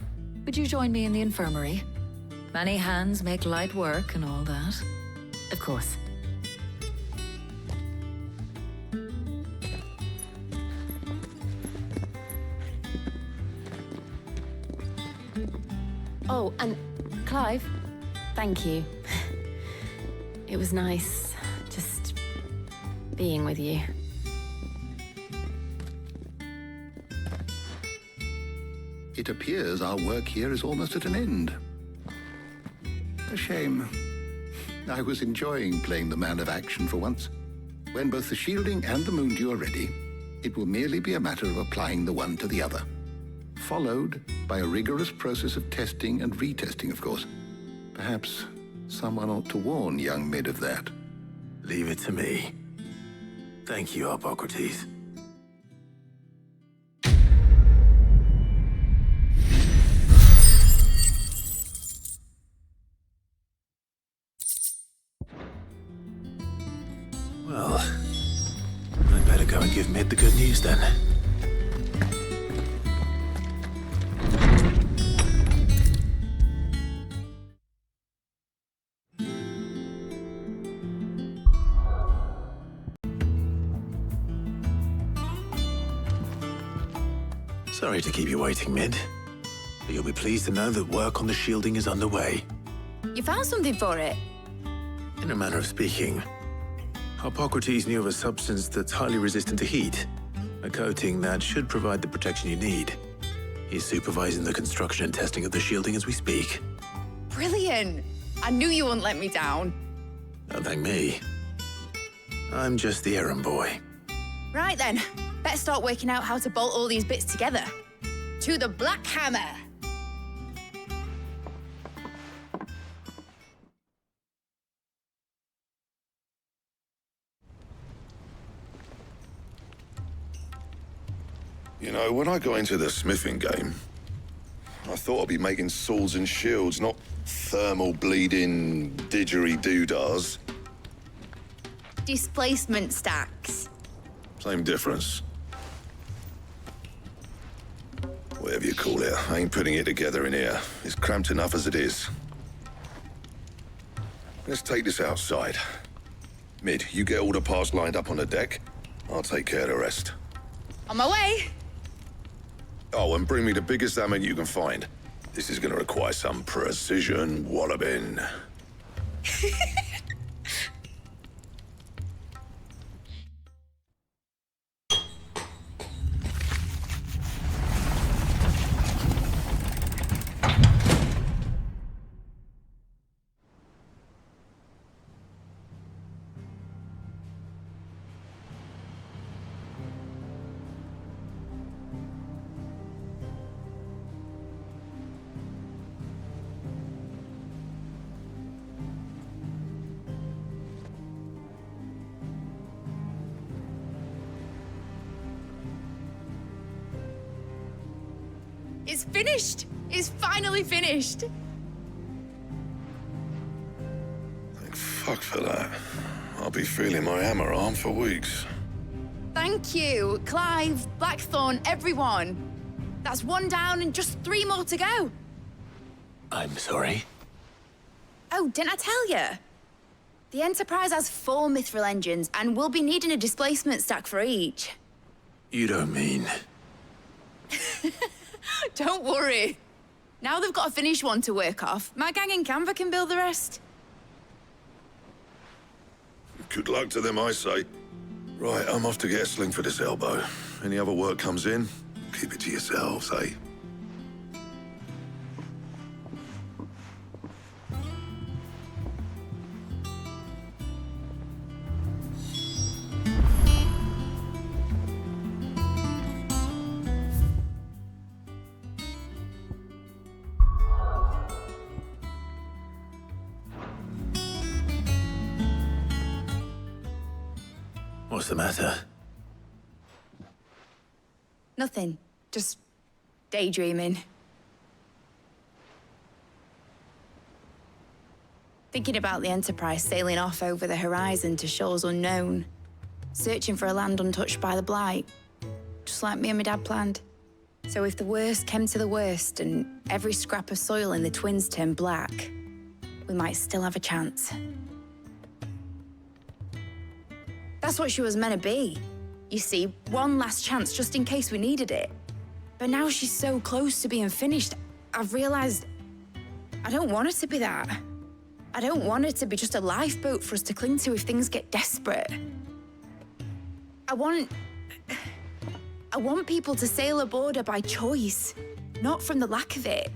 would you join me in the infirmary? Many hands make light work and all that. Of course. Oh, and Clive, thank you. It was nice just being with you. It appears our work here is almost at an end. A shame. I was enjoying playing the man of action for once. When both the shielding and the moon dew are ready, it will merely be a matter of applying the one to the other. Followed by a rigorous process of testing and retesting, of course. Perhaps someone ought to warn young Mid of that. Leave it to me. Thank you, Harpocrates. Well, I'd better go and give Mid the good news then. Sorry to keep you waiting, Mid, but you'll be pleased to know that work on the shielding is underway. You found something for it? In a manner of speaking, Harpocrates knew of a substance that's highly resistant to heat, a coating that should provide the protection you need. He's supervising the construction and testing of the shielding as we speak. Brilliant! I knew you wouldn't let me down. Don't thank me. I'm just the errand boy. Right then, let's start working out how to bolt all these bits together. To the Black Hammer! You know, when I got into the smithing game, I thought I'd be making swords and shields, not thermal bleeding didgeridoo-dahs. Displacement stacks. Same difference. Whatever you call it, I ain't putting it together in here. It's cramped enough as it is. Let's take this outside. Mid, you get all the parts lined up on the deck. I'll take care of the rest. On my way. Oh, and bring me the biggest hammer you can find. This is gonna require some precision walloping. It's finished! It's finally finished! Thank fuck for that. I'll be feeling my hammer arm for weeks. Thank you, Clive, Blackthorn, everyone. That's one down and just 3 more to go. I'm sorry. Oh, didn't I tell you? The Enterprise has 4 mithril engines, and we'll be needing a displacement stack for each. You don't mean... Don't worry. Now they've got a finished one to work off, my gang in Canva can build the rest. Good luck to them, I say. Right, I'm off to get a sling for this elbow. Any other work comes in, keep it to yourselves, eh? What's the matter? Nothing. Just daydreaming. Thinking about the Enterprise sailing off over the horizon to shores unknown. Searching for a land untouched by the Blight. Just like me and my dad planned. So if the worst came to the worst and every scrap of soil in the Twins turned black, we might still have a chance. That's what she was meant to be. You see, one last chance just in case we needed it. But now she's so close to being finished, I've realized I don't want her to be that. I don't want her to be just a lifeboat for us to cling to if things get desperate. I want people to sail aboard her by choice, not from the lack of it.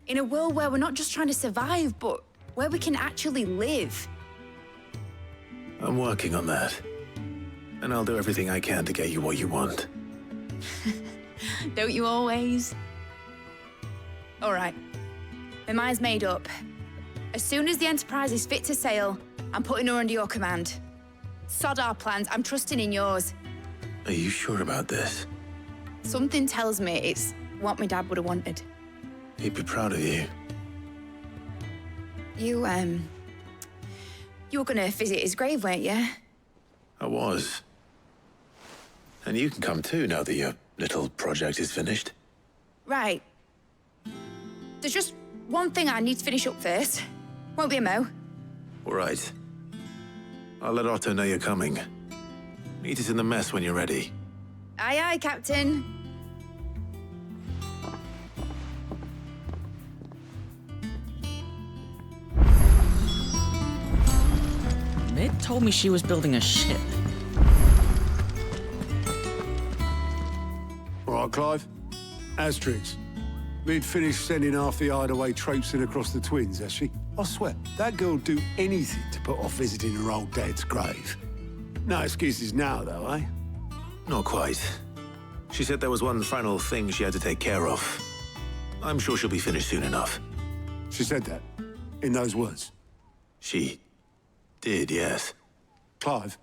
In a world where we're not just trying to survive, but where we can actually live. I'm working on that. And I'll do everything I can to get you what you want. Don't you always? All right. My mind's made up. As soon as the Enterprise is fit to sail, I'm putting her under your command. Sod our plans, I'm trusting in yours. Are you sure about this? Something tells me it's what my dad would have wanted. He'd be proud of you. You were gonna visit his grave, weren't you? I was. And you can come too now that your little project is finished. Right. There's just one thing I need to finish up first. Won't be a mo. All right. I'll let Otto know you're coming. Meet us in the mess when you're ready. Aye, aye, Captain. Mid told me she was building a ship. All right, Clive. Asterix. Mid finished sending half the hideaway traipsing across the Twins, has she? I swear, that girl'd do anything to put off visiting her old dad's grave. No excuses now, though, eh? Not quite. She said there was one final thing she had to take care of. I'm sure she'll be finished soon enough. She said that? In those words? She did, yes. Clive?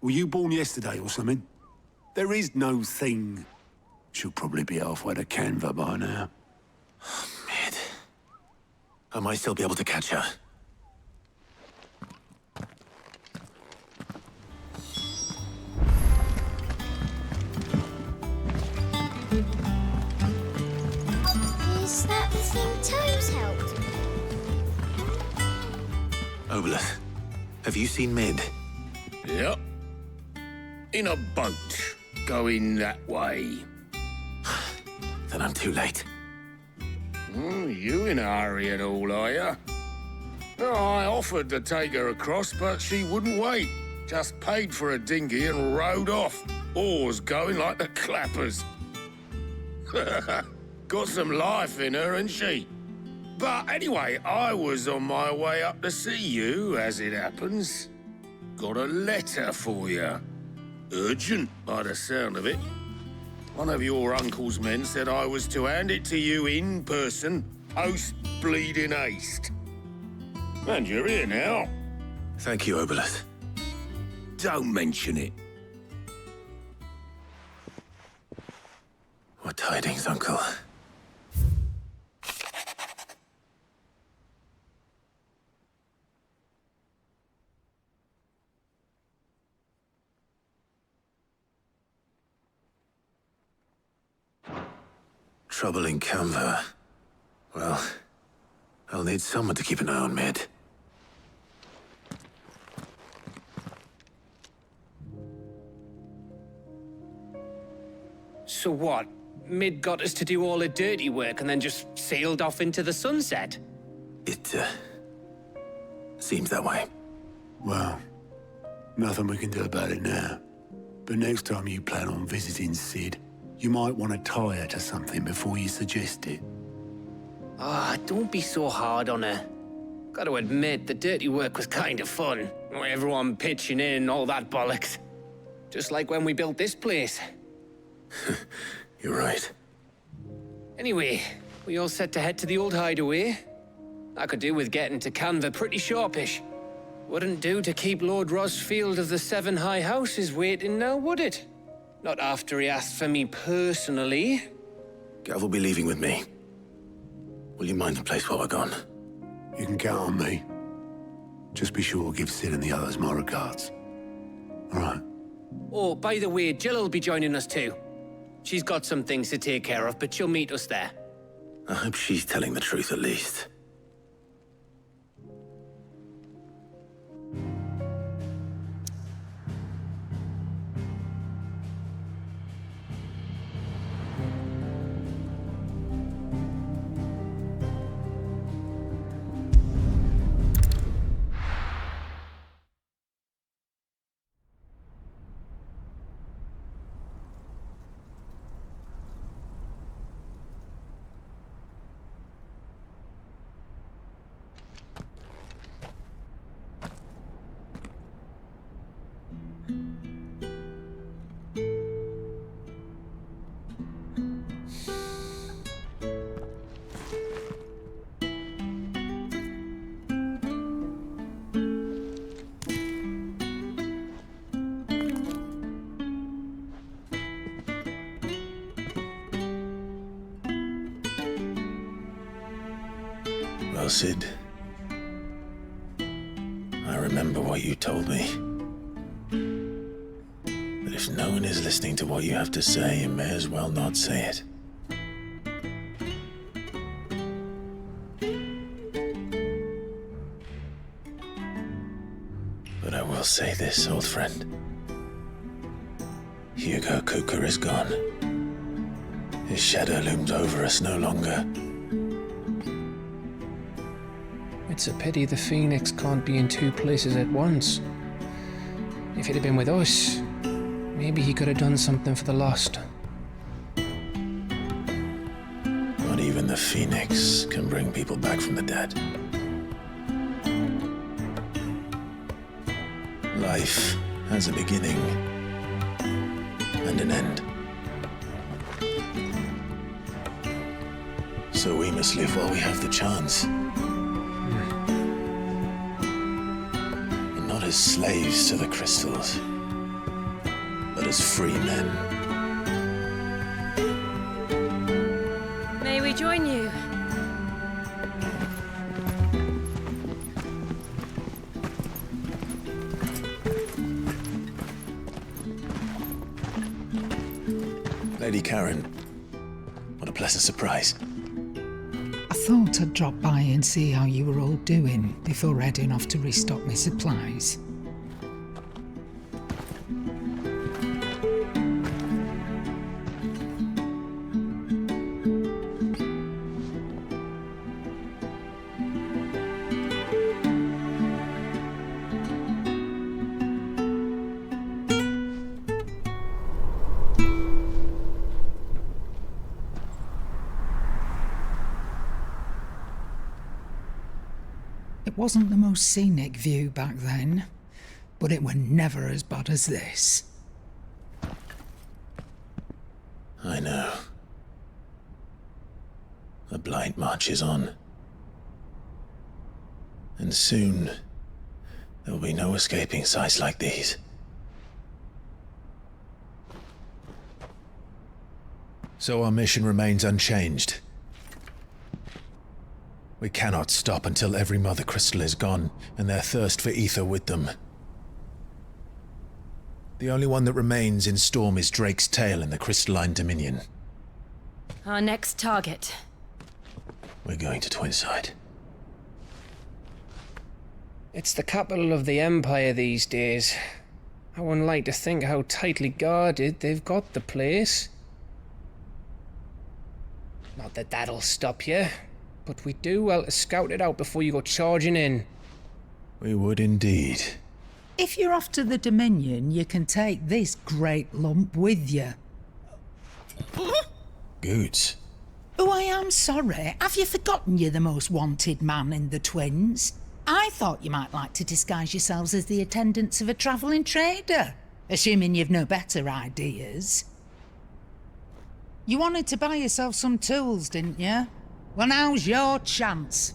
Were you born yesterday or something? There is no thing. She'll probably be halfway to Canva by now. Mid. I might still be able to catch her. Is that the thing Toes helped? Obeleth, have you seen Mid? Yep. In a boat, going that way. Then I'm too late. You in a hurry at all, are you? Oh, I offered to take her across, but she wouldn't wait. Just paid for a dinghy and rowed off. Oars going like the clappers. Got some life in her, ain't she? But anyway, I was on my way up to see you, as it happens. Got a letter for you. Urgent, by the sound of it. One of your uncle's men said I was to hand it to you in person, post bleeding haste. And you're here now. Thank you, Obeleth. Don't mention it. What tidings, Uncle? Trouble in Canva. Well, I'll need someone to keep an eye on Mid. So what? Mid got us to do all the dirty work and then just sailed off into the sunset? It, seems that way. Well, nothing we can do about it now. But next time you plan on visiting Sid, you might want to tie her to something before you suggest it. Ah, don't be so hard on her. Got to admit, the dirty work was kind of fun. Everyone pitching in, all that bollocks. Just like when we built this place. You're right. Anyway, we all set to head to the old hideaway. I could do with getting to Canva pretty sharpish. Wouldn't do to keep Lord Rosfield of the Seven High Houses waiting now, would it? Not after he asked for me personally. Gav will be leaving with me. Will you mind the place while we're gone? You can count on me. Just be sure to give Sid and the others my regards. All right. Oh, by the way, Jill will be joining us too. She's got some things to take care of, but she'll meet us there. I hope she's telling the truth at least. Well, Sid, I remember what you told me. That if no one is listening to what you have to say, you may as well not say it. But I will say this, old friend. Hugo Kupka is gone. His shadow looms over us no longer. It's a pity the Phoenix can't be in two places at once. If he'd have been with us, maybe he could have done something for the lost. Not even the Phoenix can bring people back from the dead. Life has a beginning and an end. So we must live while we have the chance. And not as slaves to the crystals, but as free men. Lady Karen, what a pleasant surprise. I thought I'd drop by and see how you were all doing before heading off to restock my supplies. It wasn't the most scenic view back then, but it were never as bad as this. I know. The blight marches on. And soon, there will be no escaping sights like these. So our mission remains unchanged. We cannot stop until every Mother Crystal is gone, and their thirst for ether with them. The only one that remains in Storm is Drake's tail in the Crystalline Dominion. Our next target. We're going to Twinside. It's the capital of the Empire these days. I wouldn't like to think how tightly guarded they've got the place. Not that that'll stop you, but we do well to scout it out before you go charging in. We would indeed. If you're off to the Dominion, you can take this great lump with you. Goods. Oh, I am sorry. Have you forgotten you're the most wanted man in the Twins? I thought you might like to disguise yourselves as the attendants of a travelling trader, assuming you've no better ideas. You wanted to buy yourself some tools, didn't you? Well, now's your chance.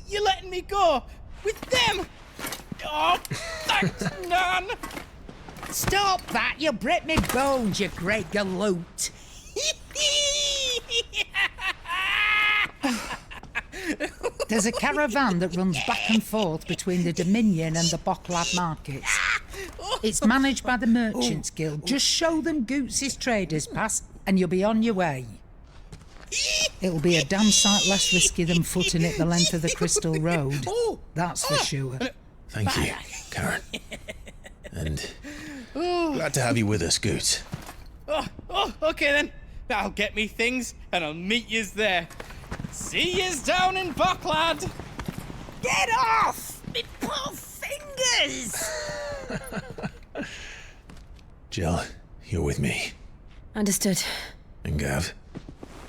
You're letting me go with them? Oh, thanks, Nan. Stop that! You'll break me bones, you great galoot. There's a caravan that runs back and forth between the Dominion and the Bocklab markets. It's managed by the Merchants Guild. Just show them Goots' traders pass and you'll be on your way. It'll be a damn sight less risky than footing it the length of the Crystal Road. That's for sure. Thank you, Karen. And glad to have you with us, Goots. Okay then. I'll get me things and I'll meet yous there. See yous down in Bocklad. Get off! Me poor fingers! Jill, you're with me. Understood. And Gav?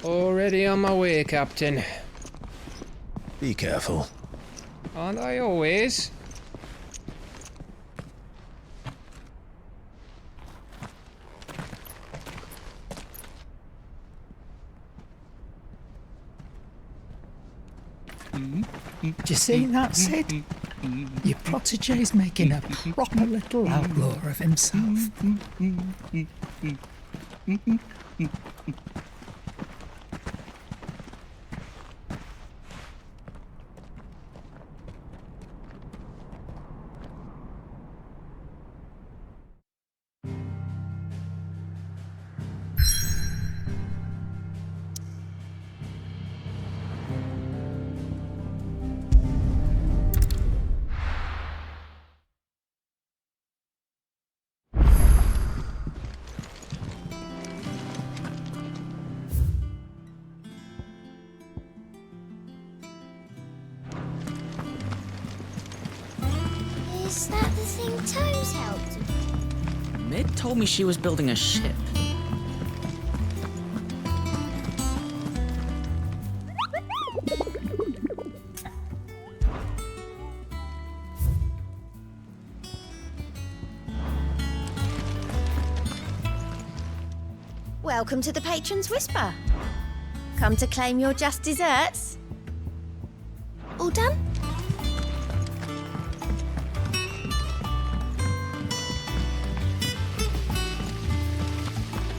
Already on my way, Captain. Be careful. Aren't I always? Do you see that, Sid? Your protege's making a proper little outlaw of himself. Is that the thing Toes helped? Mid told me she was building a ship. Welcome to the Patron's Whisper. Come to claim your just desserts. All done?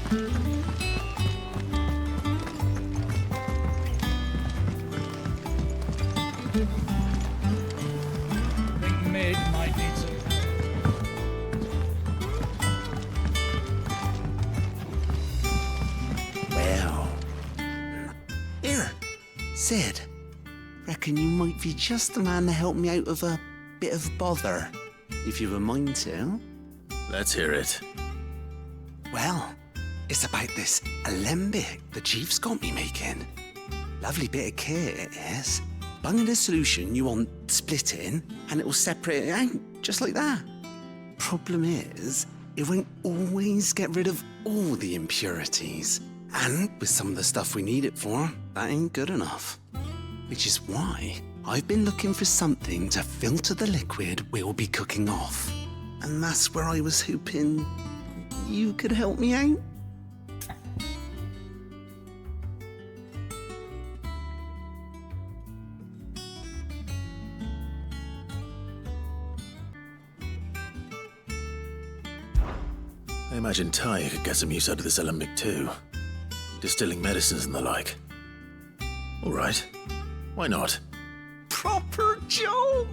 I think Mid might need some. Reckon you might be just the man to help me out of a bit of bother, if you've a mind to. Let's hear it. Well, it's about this alembic the chief's got me making. Lovely bit of kit it is. Bung in a solution you want splitting, and it'll separate it out, just like that. Problem is, it won't always get rid of all the impurities. And with some of the stuff we need it for, that ain't good enough. Which is why I've been looking for something to filter the liquid we'll be cooking off. And that's where I was hoping you could help me out. I imagine Ty could get some use out of this alembic too. Distilling medicines and the like. All right. Why not? Proper job!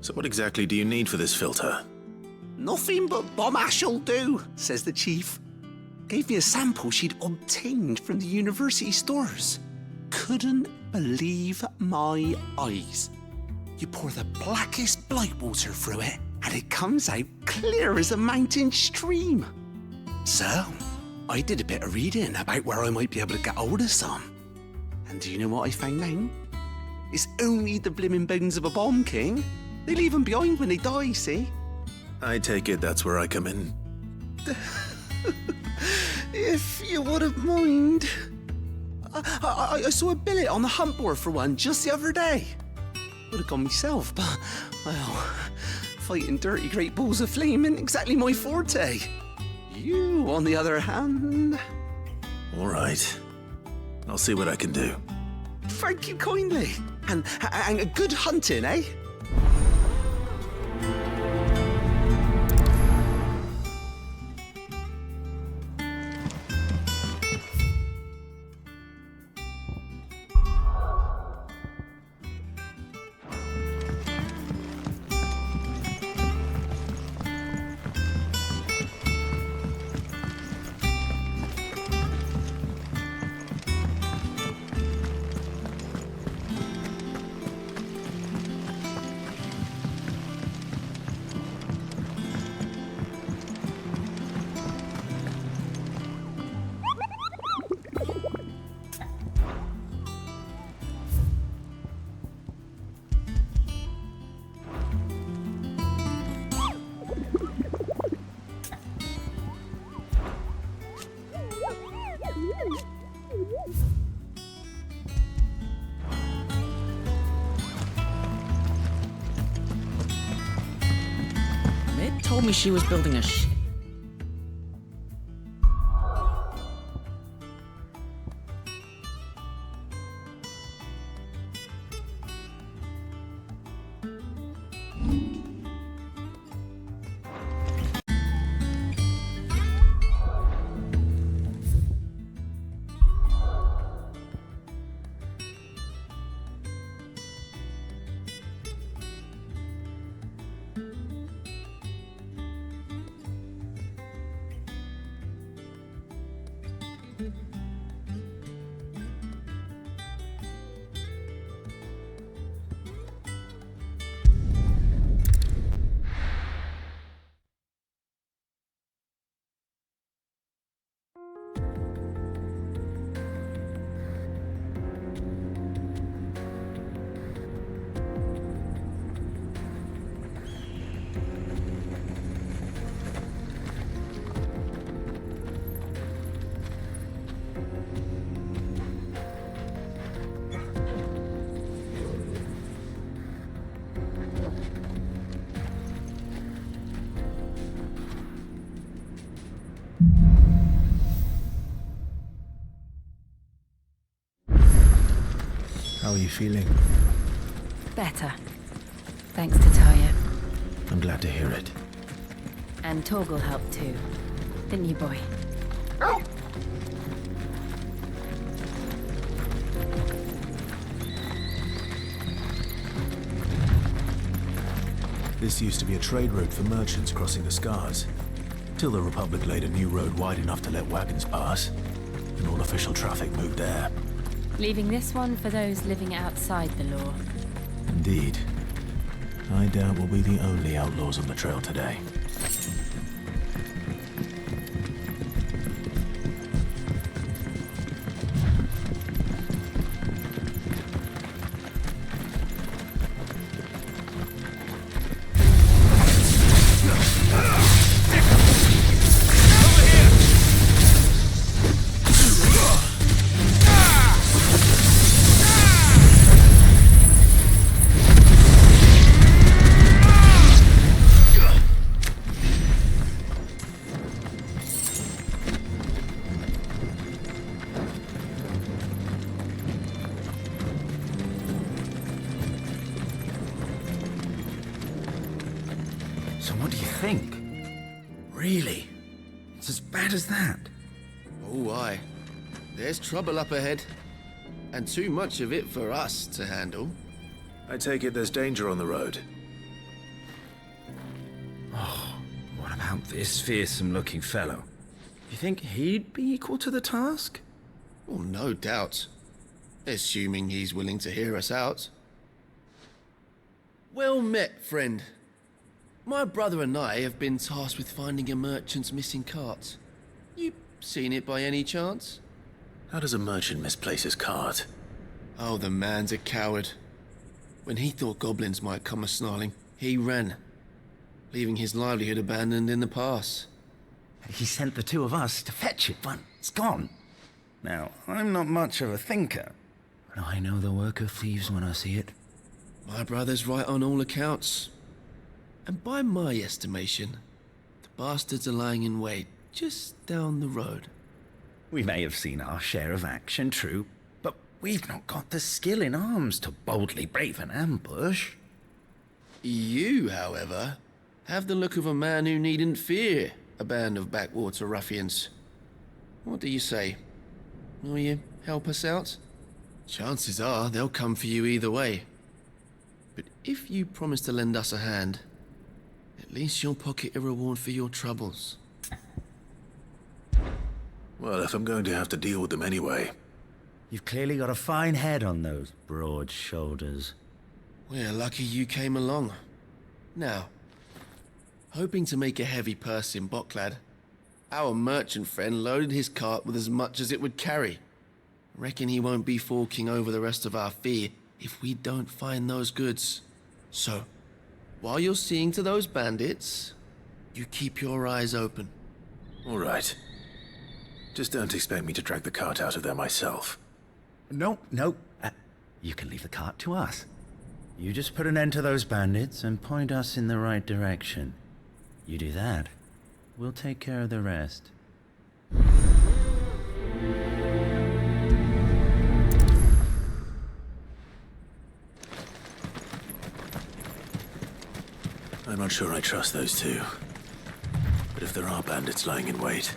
So what exactly do you need for this filter? Nothing but bomb ash'll do, says the chief. Gave me a sample she'd obtained from the university stores. Couldn't believe my eyes. You pour the blackest blight water through it, and it comes out clear as a mountain stream. So, I did a bit of reading about where I might be able to get hold of some. And do you know what I found out? It's only the blimmin' bones of a bomb king. They leave them behind when they die, see? I take it that's where I come in. If you wouldn't mind. I saw a billet on the hunt board for one just the other day. Would have gone myself, but, well, fighting dirty great balls of flame isn't exactly my forte. You, on the other hand... All right. I'll see what I can do. Thank you kindly. And good hunting, eh? Told me she was building a ship. How are you feeling? Better. Thanks to Taya. I'm glad to hear it. And Torgal helped too. Didn't you, boy? This used to be a trade route for merchants crossing the Scars, till the Republic laid a new road wide enough to let wagons pass, and all official traffic moved there. Leaving this one for those living outside the law. Indeed. I doubt we'll be the only outlaws on the trail today. So what do you think? Really? It's as bad as that? Oh, aye. There's trouble up ahead. And too much of it for us to handle. I take it there's danger on the road. Oh, what about this fearsome-looking fellow? You think he'd be equal to the task? Well, no doubt. Assuming he's willing to hear us out. Well met, friend. My brother and I have been tasked with finding a merchant's missing cart. You seen it by any chance? How does a merchant misplace his cart? Oh, the man's a coward. When he thought goblins might come a-snarling, he ran, leaving his livelihood abandoned in the pass. He sent the two of us to fetch it, but it's gone. Now, I'm not much of a thinker, but I know the work of thieves when I see it. My brother's right on all accounts. And by my estimation, the bastards are lying in wait just down the road. We may have seen our share of action, true, but we've not got the skill in arms to boldly brave an ambush. You, however, have the look of a man who needn't fear a band of backwater ruffians. What do you say? Will you help us out? Chances are they'll come for you either way. But if you promise to lend us a hand, at least you'll pocket a reward for your troubles. Well, if I'm going to have to deal with them anyway. You've clearly got a fine head on those broad shoulders. We're lucky you came along. Now, hoping to make a heavy purse in Boklad, our merchant friend loaded his cart with as much as it would carry. Reckon he won't be forking over the rest of our fee if we don't find those goods. So, while you're seeing to those bandits, you keep your eyes open. All right. Just don't expect me to drag the cart out of there myself. No. You can leave the cart to us. You just put an end to those bandits and point us in the right direction. You do that, we'll take care of the rest. I'm not sure I trust those two. But if there are bandits lying in wait,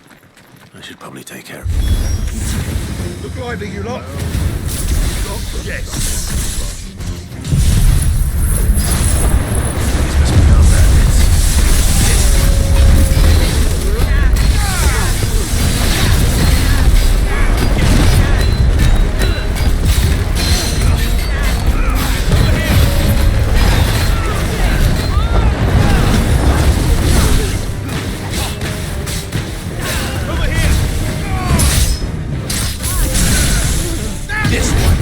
I should probably take care of them. Look lively, you lot. Yes. This one.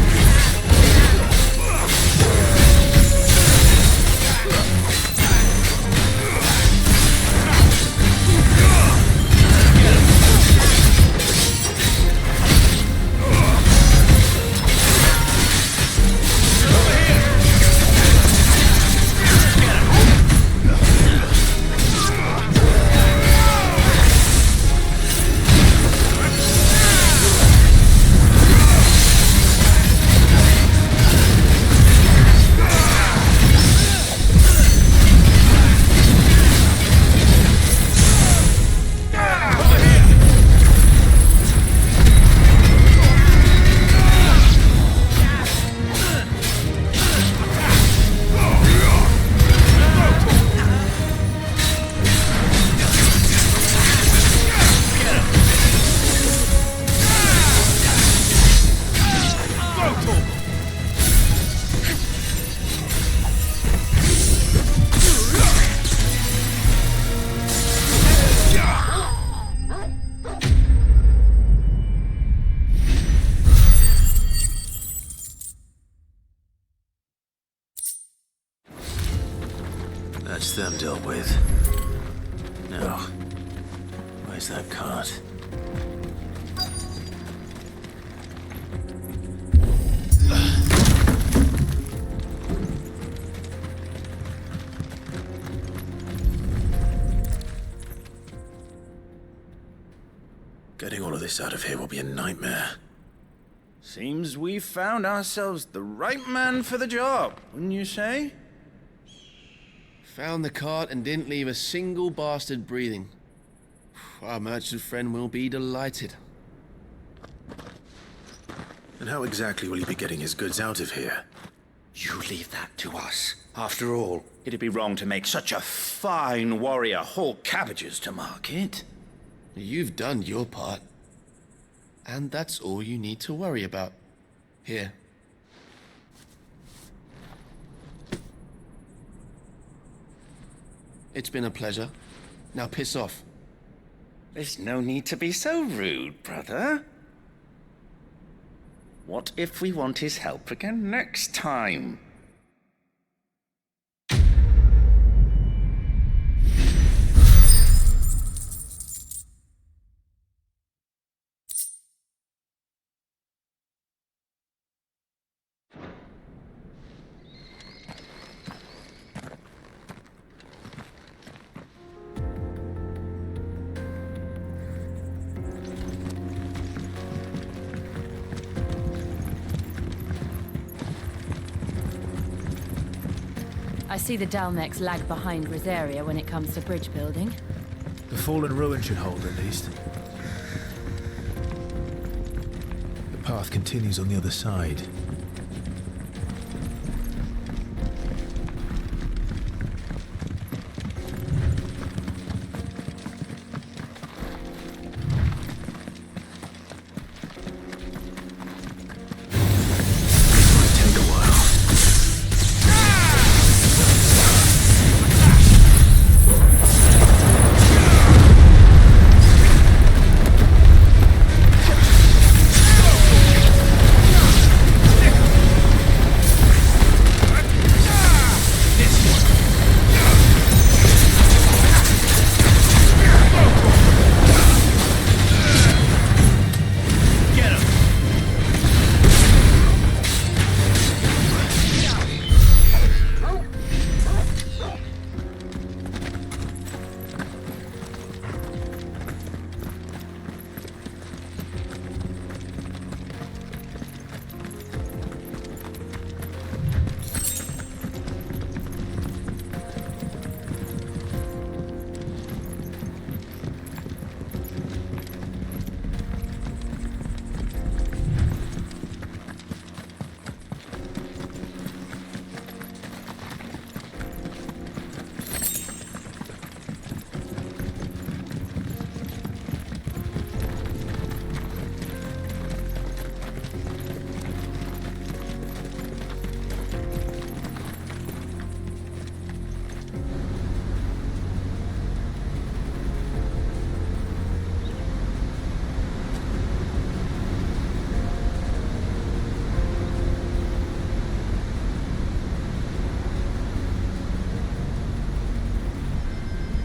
That's them dealt with. Now, where's that cart? Getting all of this out of here will be a nightmare. Seems we've found ourselves the right man for the job, wouldn't you say? Found the cart and didn't leave a single bastard breathing. Our merchant friend will be delighted. And how exactly will he be getting his goods out of here? You leave that to us. After all, it'd be wrong to make such a fine warrior haul cabbages to market. You've done your part. And that's all you need to worry about. Here. It's been a pleasure. Now piss off. There's no need to be so rude, brother. What if we want his help again next time? I see the Dalmex lag behind Rosaria when it comes to bridge building. The fallen ruin should hold, at least. The path continues on the other side.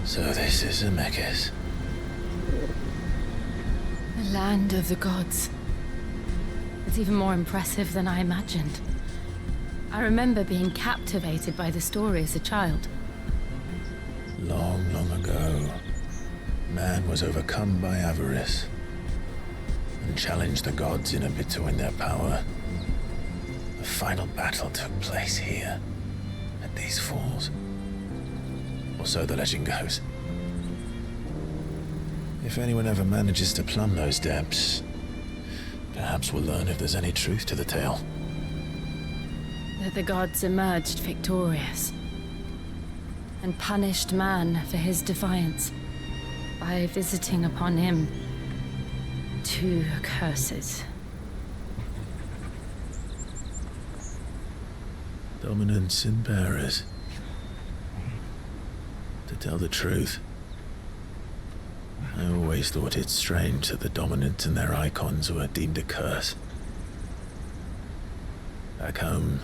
So this is Zemeckis. The land of the gods. It's even more impressive than I imagined. I remember being captivated by the story as a child. Long, long ago, man was overcome by avarice and challenged the gods in a bid to win their power. The final battle took place here, at these falls. Or so the legend goes. If anyone ever manages to plumb those depths, perhaps we'll learn if there's any truth to the tale. That the gods emerged victorious and punished man for his defiance by visiting upon him 2 curses. Dominance and bearers. To tell the truth, I always thought it strange that the dominant and their icons were deemed a curse. Back home,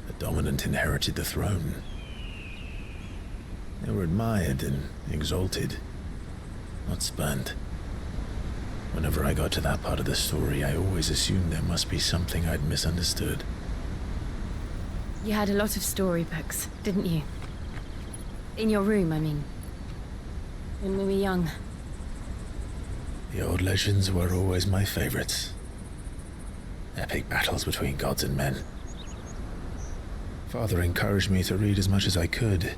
the dominant inherited the throne, They were admired and exalted, not spurned. Whenever I got to that part of the story, I always assumed there must be something I'd misunderstood. You had a lot of storybooks, didn't you? In your room, I mean. When we were young. The old legends were always my favorites. Epic battles between gods and men. Father encouraged me to read as much as I could.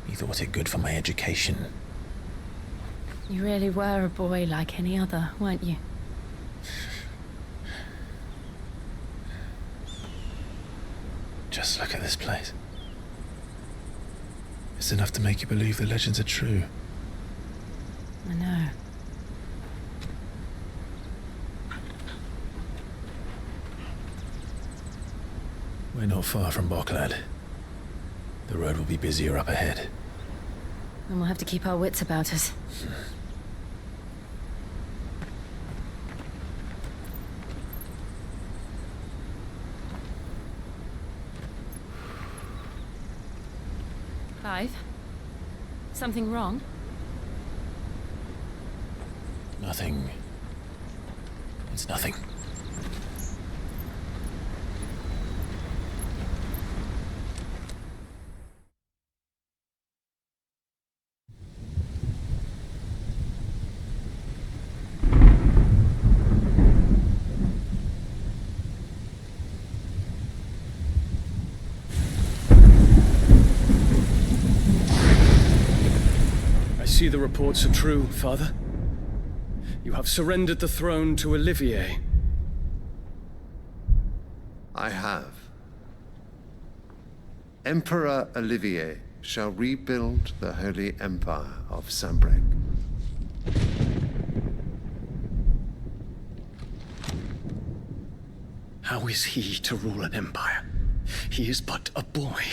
He thought it good for my education. You really were a boy like any other, weren't you? Just look at this place. It's enough to make you believe the legends are true. I know. We're not far from Boklad. The road will be busier up ahead. And we'll have to keep our wits about us. Clive? Something wrong? Nothing. It's nothing. I see the reports are true, Father. You have surrendered the throne to Olivier. I have. Emperor Olivier shall rebuild the Holy Empire of Sambrek. How is he to rule an empire? He is but a boy.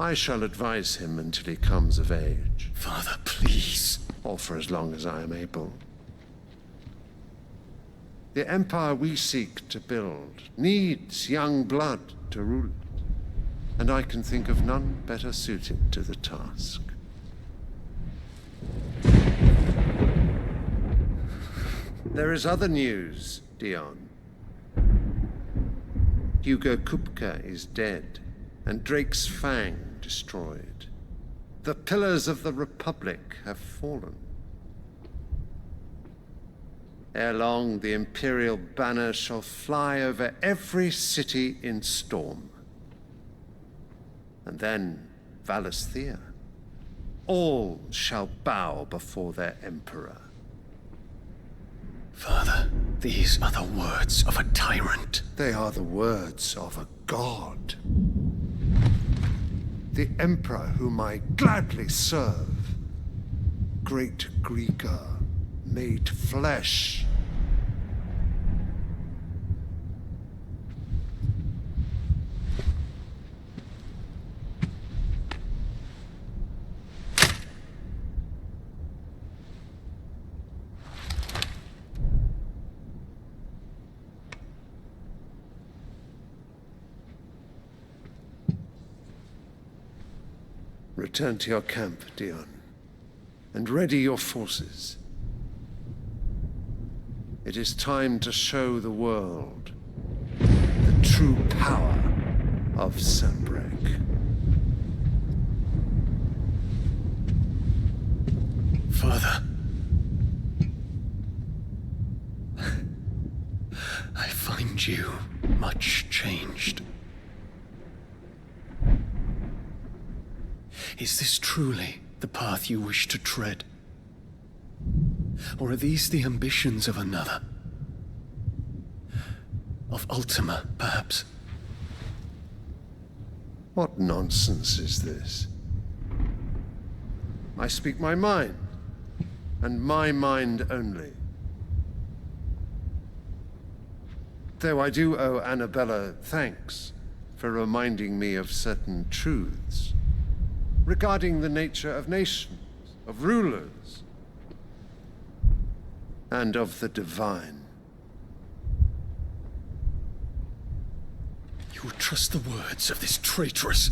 I shall advise him until he comes of age. Father, please. Or for as long as I am able. The empire we seek to build needs young blood to rule it, and I can think of none better suited to the task. There is other news, Dion. Hugo Kupka is dead, and Drake's Fang destroyed. The pillars of the Republic have fallen. Ere long, the Imperial banner shall fly over every city in Storm. And then, Valisthea. All shall bow before their Emperor. Father, these are the words of a tyrant. They are the words of a god. The Emperor whom I gladly serve. Great Greeker, made flesh. Return to your camp, Dion, and ready your forces. It is time to show the world the true power of Sambrek. Father. I find you much changed. Is this truly the path you wish to tread? Or are these the ambitions of another? Of Ultima, perhaps? What nonsense is this? I speak my mind, and my mind only. Though I do owe Annabella thanks for reminding me of certain truths regarding the nature of nations, of rulers, and of the divine. You would trust the words of this traitress?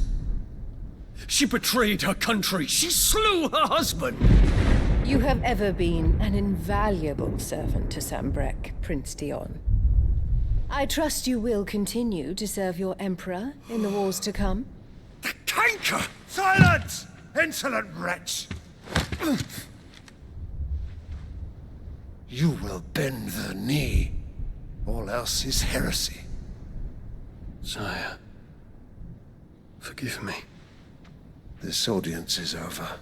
She betrayed her country. She slew her husband. You have ever been an invaluable servant to Sambrek, Prince Dion. I trust you will continue to serve your Emperor in the wars to come. The canker! Silence! Insolent wretch! You will bend the knee. All else is heresy. Sire, forgive me. This audience is over.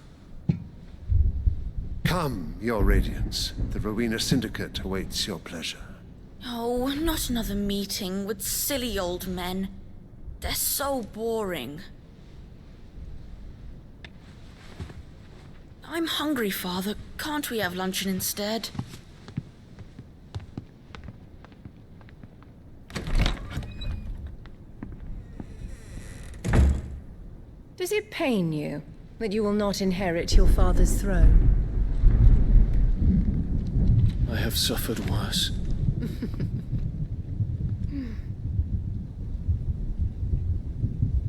Come, your Radiance. The Rowena Syndicate awaits your pleasure. Oh, not another meeting with silly old men. They're so boring. I'm hungry, Father. Can't we have luncheon instead? Does it pain you that you will not inherit your father's throne? I have suffered worse.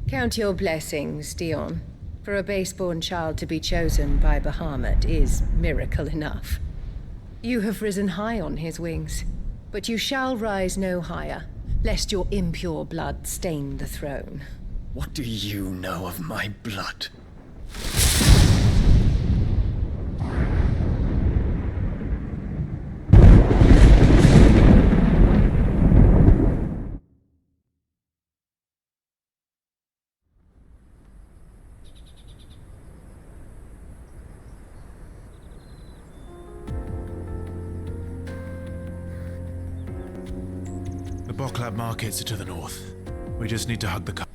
Count your blessings, Dion. For a base-born child to be chosen by Bahamut is miracle enough. You have risen high on his wings, but you shall rise no higher, lest your impure blood stain the throne. What do you know of my blood? The Boklab markets are to the north. We just need to hug the car.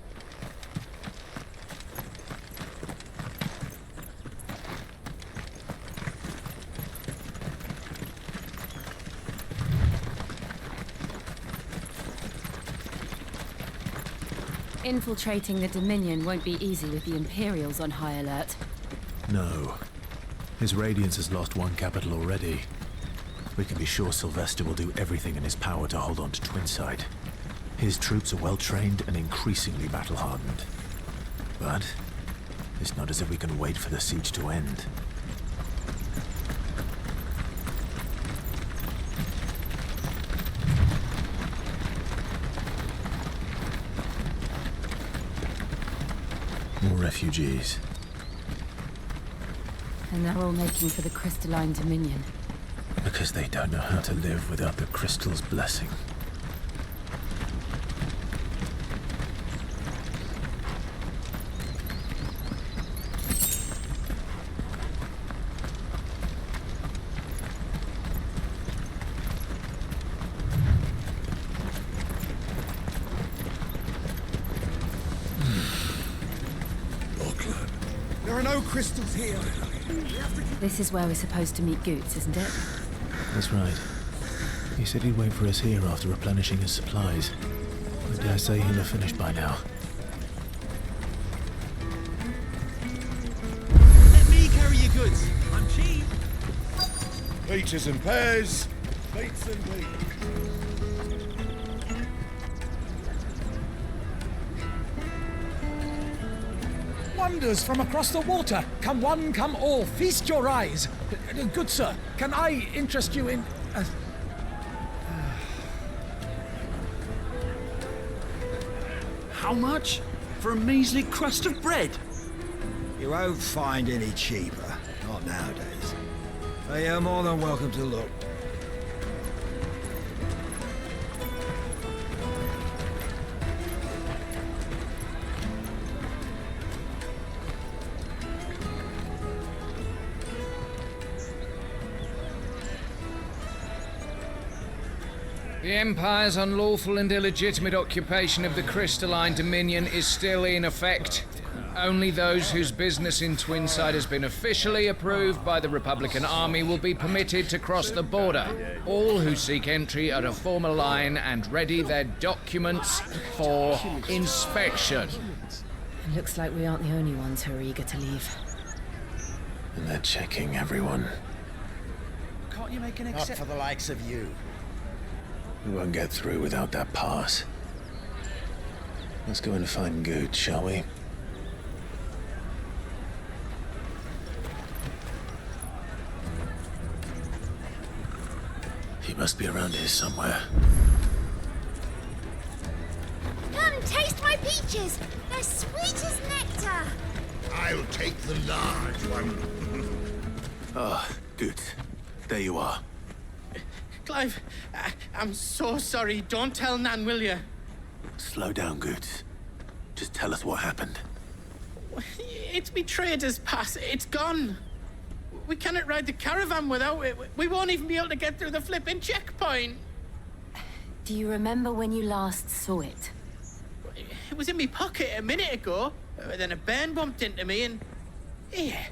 Infiltrating the Dominion won't be easy with the Imperials on high alert. No. His Radiance has lost one capital already. We can be sure Sylvester will do everything in his power to hold on to Twinside. His troops are well-trained and increasingly battle-hardened. But it's not as if we can wait for the siege to end. More refugees. And they're all making for the crystalline Dominion. Because they don't know how to live without the crystal's blessing. There are no crystals here. This is where we're supposed to meet Goots, isn't it? That's right. He said he'd wait for us here after replenishing his supplies. I dare say he'll have finished by now. Let me carry your goods. I'm cheap. Peaches and pears. Beets and wheat. Wonders from across the water. Come one, come all. Feast your eyes. Good sir, can I interest you in... How much? For a measly crust of bread? You won't find any cheaper. Not nowadays. But you're more than welcome to look. The Empire's unlawful and illegitimate occupation of the crystalline Dominion is still in effect. Only those whose business in Twinside has been officially approved by the Republican Army will be permitted to cross the border. All who seek entry are to form a line and ready their documents for inspection. It looks like we aren't the only ones who are eager to leave. And they're checking everyone. Can't you make an Not for the likes of you. We won't get through without that pass. Let's go and find Good, shall we? He must be around here somewhere. Come, taste my peaches. They're sweet as nectar. I'll take the large one. Ah, good. There you are. Clive, I'm so sorry. Don't tell Nan, will you? Slow down, Goots. Just tell us what happened. It's me trader's pass. It's gone. We cannot ride the caravan without it. We won't even be able to get through the flipping checkpoint. Do you remember when you last saw it? It was in my pocket a minute ago. Then a bairn bumped into me and... Yeah.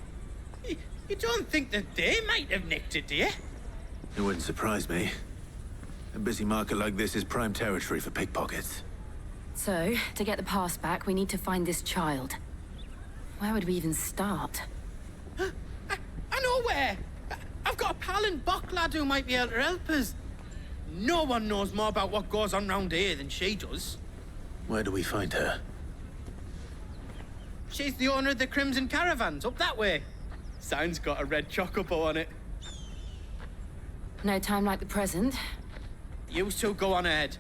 You don't think that they might have nicked it, do you? It wouldn't surprise me. A busy market like this is prime territory for pickpockets. So, to get the pass back, we need to find this child. Where would we even start? I know where! I've got a pal in Bock lad who might be able to help us. No one knows more about what goes on round here than she does. Where do we find her? She's the owner of the Crimson Caravans, up that way. Sign's got a red chocobo on it. No time like the present. You two go on ahead.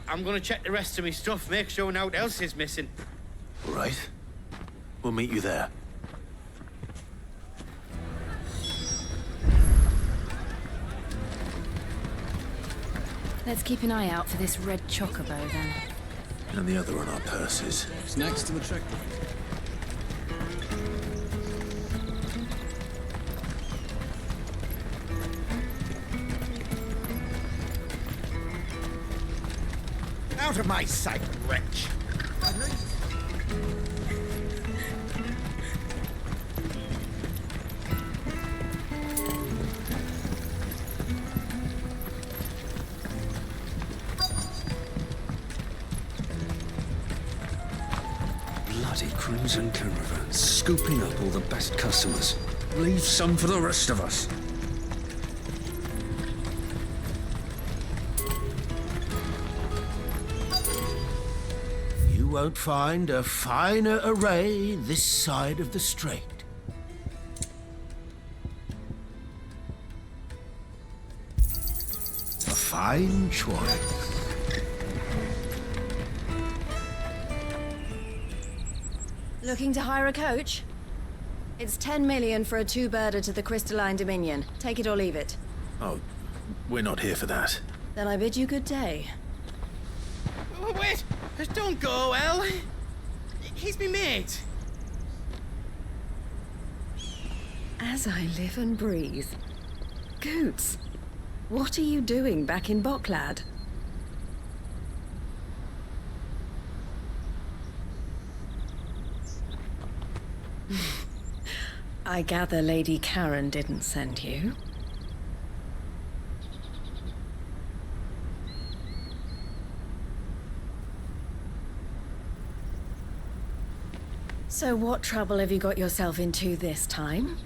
I'm gonna check the rest of my stuff, make sure nothing else is missing. All right. We'll meet you there. Let's keep an eye out for this red chocobo, then. And the other on our purses. It's next to the checkpoint. Out of my sight, wretch! Bloody Crimson Caravan, scooping up all the best customers. Leave some for the rest of us. You won't find a finer array this side of the strait. A fine choice. Looking to hire a coach? It's 10 million for a two-birder to the Crystalline Dominion. Take it or leave it. Oh, we're not here for that. Then I bid you good day. Oh, wait! Don't go, El. He's me mate. As I live and breathe. Goots, what are you doing back in Bocklad? I gather Lady Karen didn't send you. So what trouble have you got yourself into this time?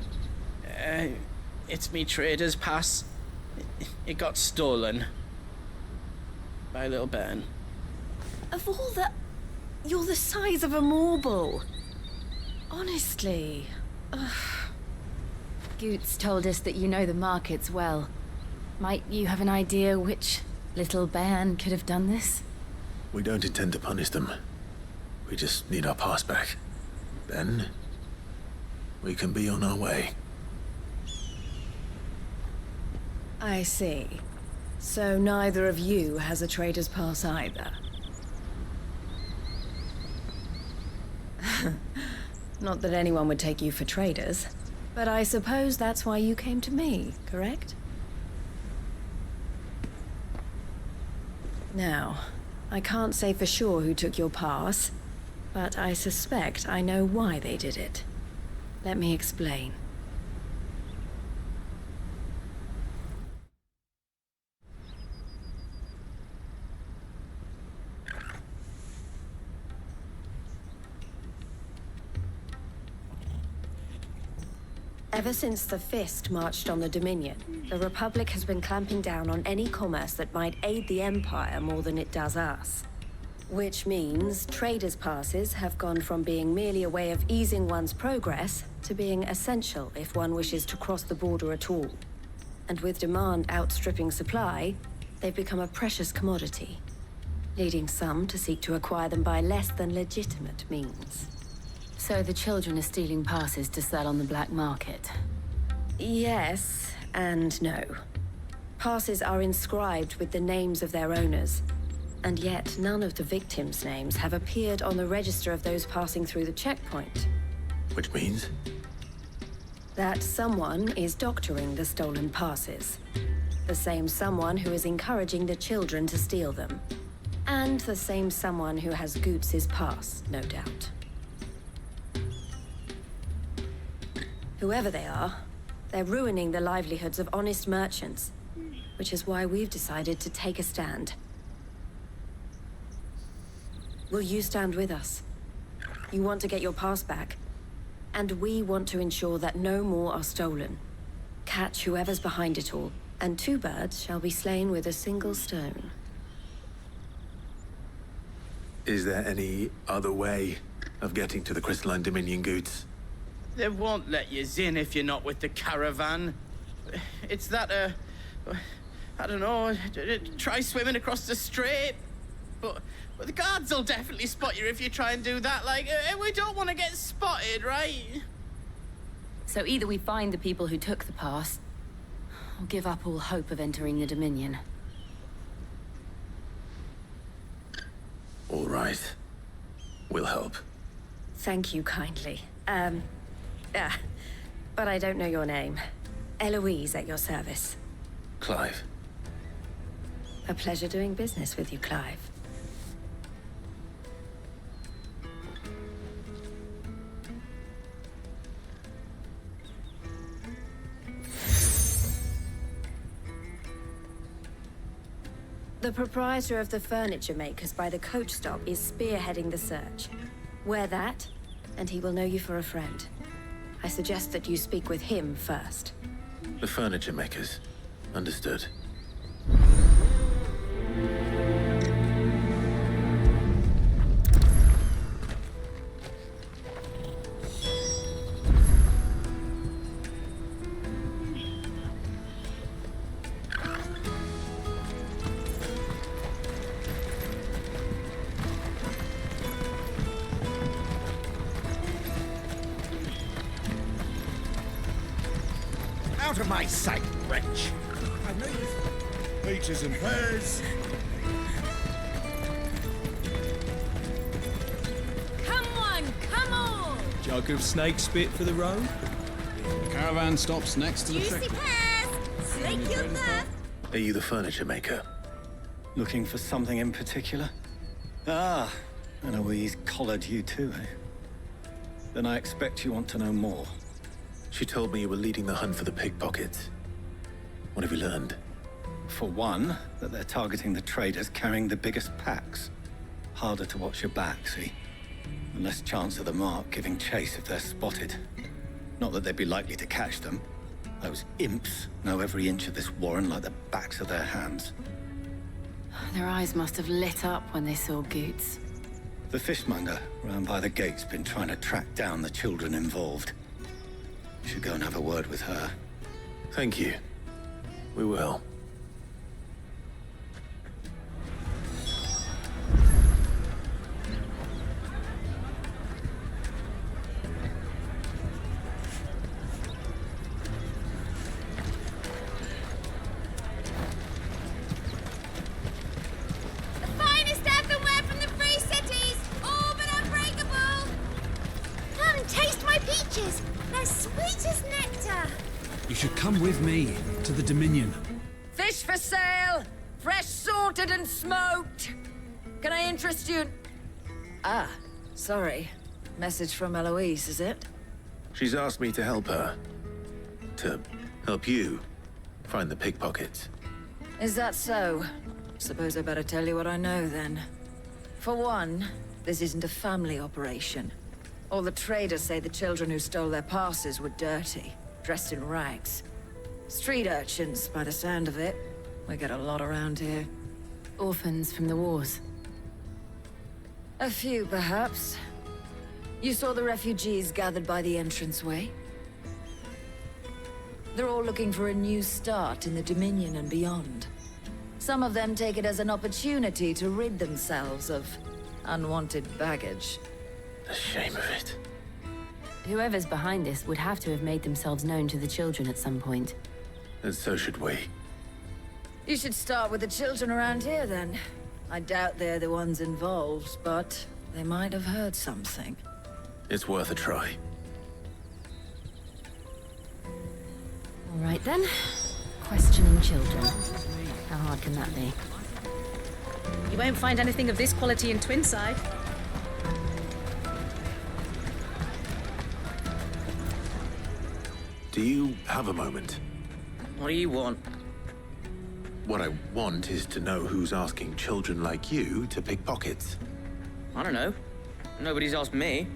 It's me trader's pass. It got stolen. By a little bairn. Of all the... You're the size of a marble. Honestly. Ugh. Goots told us that you know the markets well. Might you have an idea which little bairn could have done this? We don't intend to punish them. We just need our pass back. Then, we can be on our way. I see. So neither of you has a trader's pass either. Not that anyone would take you for traders, but I suppose that's why you came to me, correct? Now, I can't say for sure who took your pass, but I suspect I know why they did it. Let me explain. Ever since the Fist marched on the Dominion, the Republic has been clamping down on any commerce that might aid the Empire more than it does us. Which means traders' passes have gone from being merely a way of easing one's progress to being essential if one wishes to cross the border at all. And with demand outstripping supply, they've become a precious commodity, leading some to seek to acquire them by less than legitimate means. So the children are stealing passes to sell on the black market? Yes, and no. Passes are inscribed with the names of their owners, and yet none of the victims' names have appeared on the register of those passing through the checkpoint. Which means? That someone is doctoring the stolen passes. The same someone who is encouraging the children to steal them. And the same someone who has Goots' pass, no doubt. Whoever they are, they're ruining the livelihoods of honest merchants, which is why we've decided to take a stand. Will you stand with us? You want to get your pass back, and we want to ensure that no more are stolen. Catch whoever's behind it all, and 2 birds shall be slain with a single stone. Is there any other way of getting to the Crystalline Dominion Goots? They won't let you in if you're not with the caravan. It's that, I don't know, try swimming across the strait. But the guards will definitely spot you if you try and do that. Like, we don't want to get spotted, right? So either we find the people who took the pass, or give up all hope of entering the Dominion. All right. We'll help. Thank you kindly. But I don't know your name. Eloise at your service. Clive. A pleasure doing business with you, Clive. The proprietor of the furniture makers by the coach stop is spearheading the search. Wear that, and he will know you for a friend. I suggest that you speak with him first. The furniture makers. Understood. Out of my sight, wretch! I know you. Peaches and pears. Come on! Jug of snake spit for the road? The caravan stops next to the Juicy check. pears! Snake your thirst! Are you the furniture maker? Looking for something in particular? Ah, Eloise collared you too, eh? Then I expect you want to know more. She told me you were leading the hunt for the pickpockets. What have you learned? For one, that they're targeting the traders carrying the biggest packs. Harder to watch your back, see? And less chance of the mark giving chase if they're spotted. Not that they'd be likely to catch them. Those imps know every inch of this warren like the backs of their hands. Their eyes must have lit up when they saw Goots. The fishmonger round by the gate's been trying to track down the children involved. You should go and have a word with her. Thank you. We will. The finest earthenware from the Free Cities! All but unbreakable! Come, taste my peaches. They're sweet as nectar. You should come with me to the Dominion. Fish for sale! Fresh sorted and smoked! Can I interest you? Ah, sorry. Message from Eloise, is it? She's asked me to help her. To help you find the pickpockets. Is that so? Suppose I better tell you what I know then. For one, this isn't a family operation. All the traders say the children who stole their passes were dirty, dressed in rags. Street urchins, by the sound of it. We get a lot around here. Orphans from the wars. A few, perhaps. You saw the refugees gathered by the entranceway? They're all looking for a new start in the Dominion and beyond. Some of them take it as an opportunity to rid themselves of unwanted baggage. The shame of it. Whoever's behind this would have to have made themselves known to the children at some point. And so should we. You should start with the children around here, then. I doubt they're the ones involved, but they might have heard something. It's worth a try. All right, then. Questioning children. How hard can that be? You won't find anything of this quality in Twinside. Do you have a moment? What do you want? What I want is to know who's asking children like you to pick pockets. I don't know. Nobody's asked me.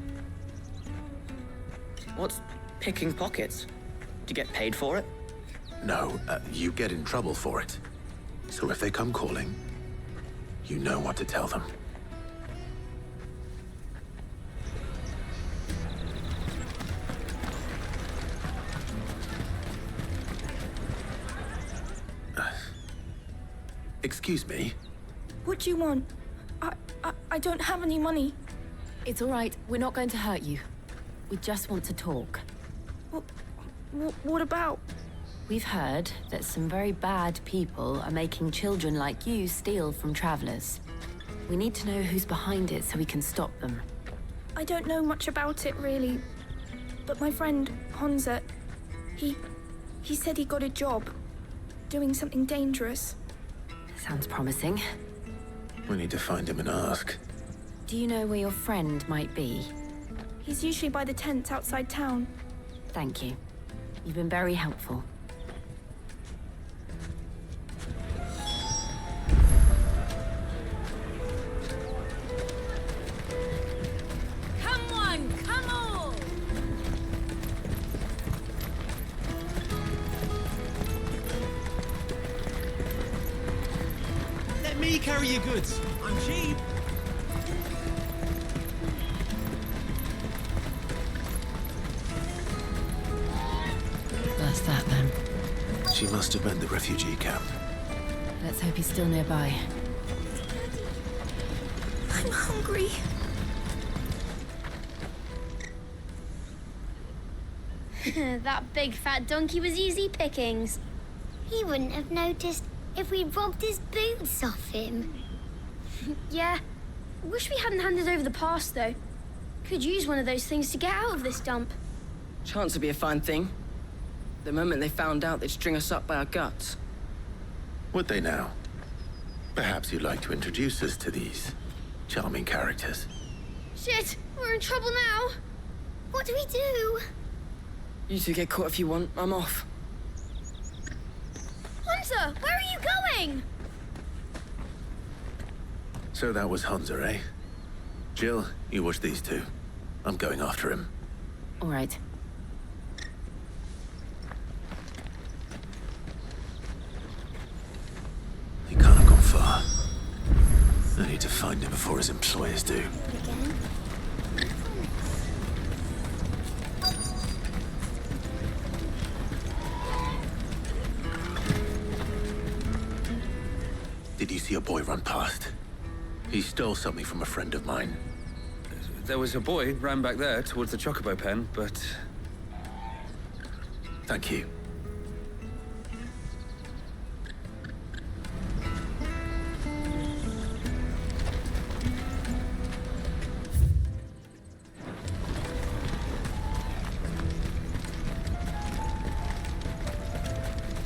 What's picking pockets? Do you get paid for it? No, you get in trouble for it. So if they come calling, you know what to tell them. Excuse me? What do you want? I don't have any money. It's all right. We're not going to hurt you. We just want to talk. What about? We've heard that some very bad people are making children like you steal from travelers. We need to know who's behind it so we can stop them. I don't know much about it, really. But my friend, Honza, he said he got a job doing something dangerous. Sounds promising. We need to find him and ask. Do you know where your friend might be? He's usually by the tents outside town. Thank you. You've been very helpful. Come on, come on! Let me carry your goods. I'm cheap. That's that then. She must have meant the refugee camp. Let's hope he's still nearby. I'm hungry. That big fat donkey was easy pickings. He wouldn't have noticed if we robbed his boots off him. Yeah. Wish we hadn't handed over the pass, though. Could use one of those things to get out of this dump. Chance would be a fine thing. The moment they found out, they'd string us up by our guts. Would they now? Perhaps you'd like to introduce us to these charming characters. Shit, we're in trouble now. What do we do? You two get caught if you want. I'm off. Hunter, where are you going? So that was Hunter, eh? Jill, you watch these two. I'm going after him. All right. He can't have gone far. I need to find him before his employers do. Did you see a boy run past? He stole something from a friend of mine. There was a boy ran back there towards the chocobo pen, but... Thank you.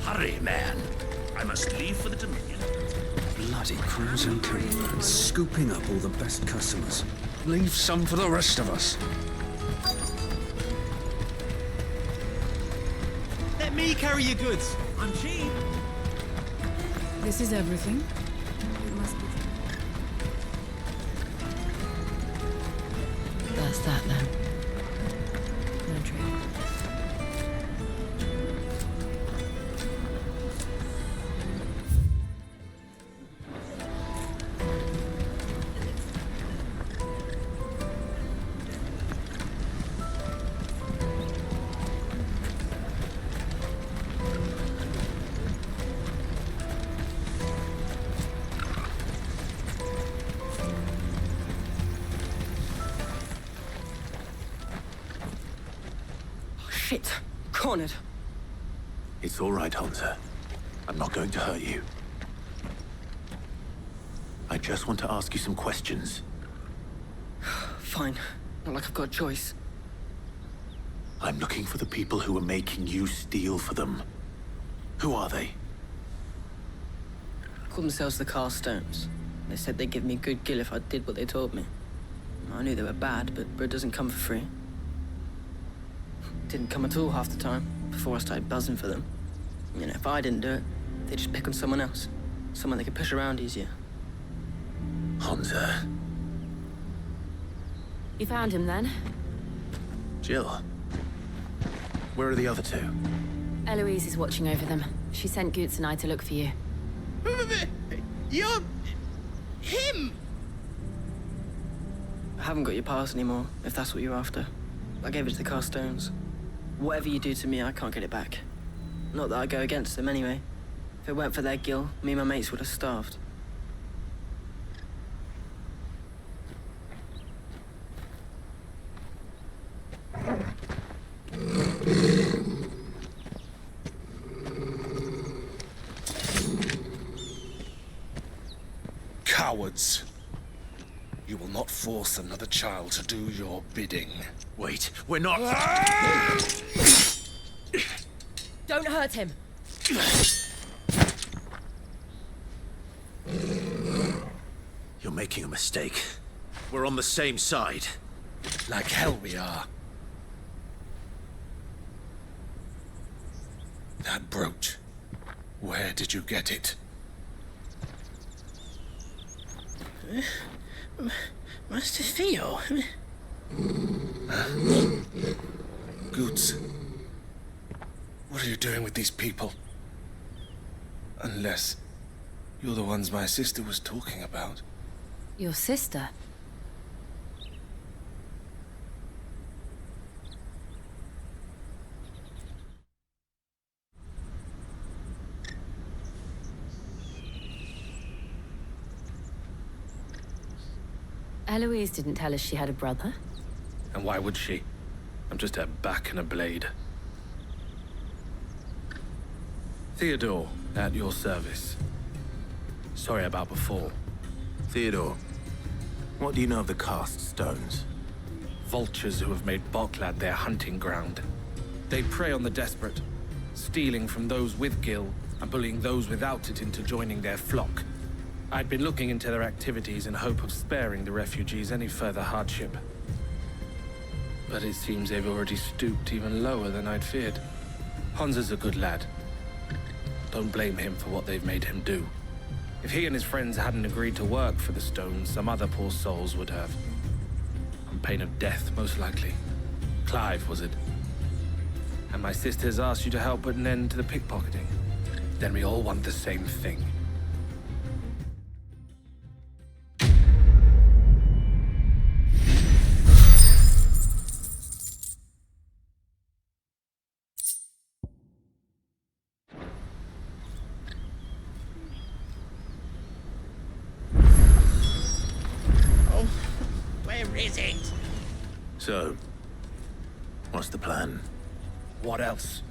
Hurry, man. I must leave for the Dominion. Bloody cruising caravan, scooping up all the best customers. Leave some for the rest of us. Let me carry your goods. I'm cheap. This is everything. It must be. That's that then. No trade. Shit. Cornered. It's all right, Hansa. I'm not going to hurt you. I just want to ask you some questions. Fine. Not like I've got a choice. I'm looking for the people who are making you steal for them. Who are they? Called themselves the Carstones. They said they'd give me good gill if I did what they told me. I knew they were bad, but bread doesn't come for free. Didn't come at all half the time, before I started buzzing for them. You know, if I didn't do it, they'd just pick on someone else. Someone they could push around easier. Hansa. You found him then? Jill. Where are the other two? Eloise is watching over them. She sent Goots and I to look for you. You're... him! I haven't got your pass anymore, if that's what you're after. I gave it to the Carstones. Whatever you do to me, I can't get it back. Not that I go against them anyway. If it weren't for their gill, me and my mates would have starved. Cowards. You will not force another child to do your bidding. Wait, we're not... Don't hurt him! You're making a mistake. We're on the same side. Like hell we are. That brooch. Where did you get it? Master Theo? Goots. What are you doing with these people? Unless you're the ones my sister was talking about. Your sister? Eloise didn't tell us she had a brother. And why would she? I'm just her back and a blade. Theodore, at your service. Sorry about before. Theodore, what do you know of the cast stones? Vultures who have made Boklad their hunting ground. They prey on the desperate, stealing from those with gill and bullying those without it into joining their flock. I'd been looking into their activities in hope of sparing the refugees any further hardship. But it seems they've already stooped even lower than I'd feared. Hansa's a good lad. Don't blame him for what they've made him do. If he and his friends hadn't agreed to work for the stones, some other poor souls would have. On pain of death, most likely. Clive, was it? And my sisters asked you to help put an end to the pickpocketing. Then we all want the same thing. So, what's the plan? What else?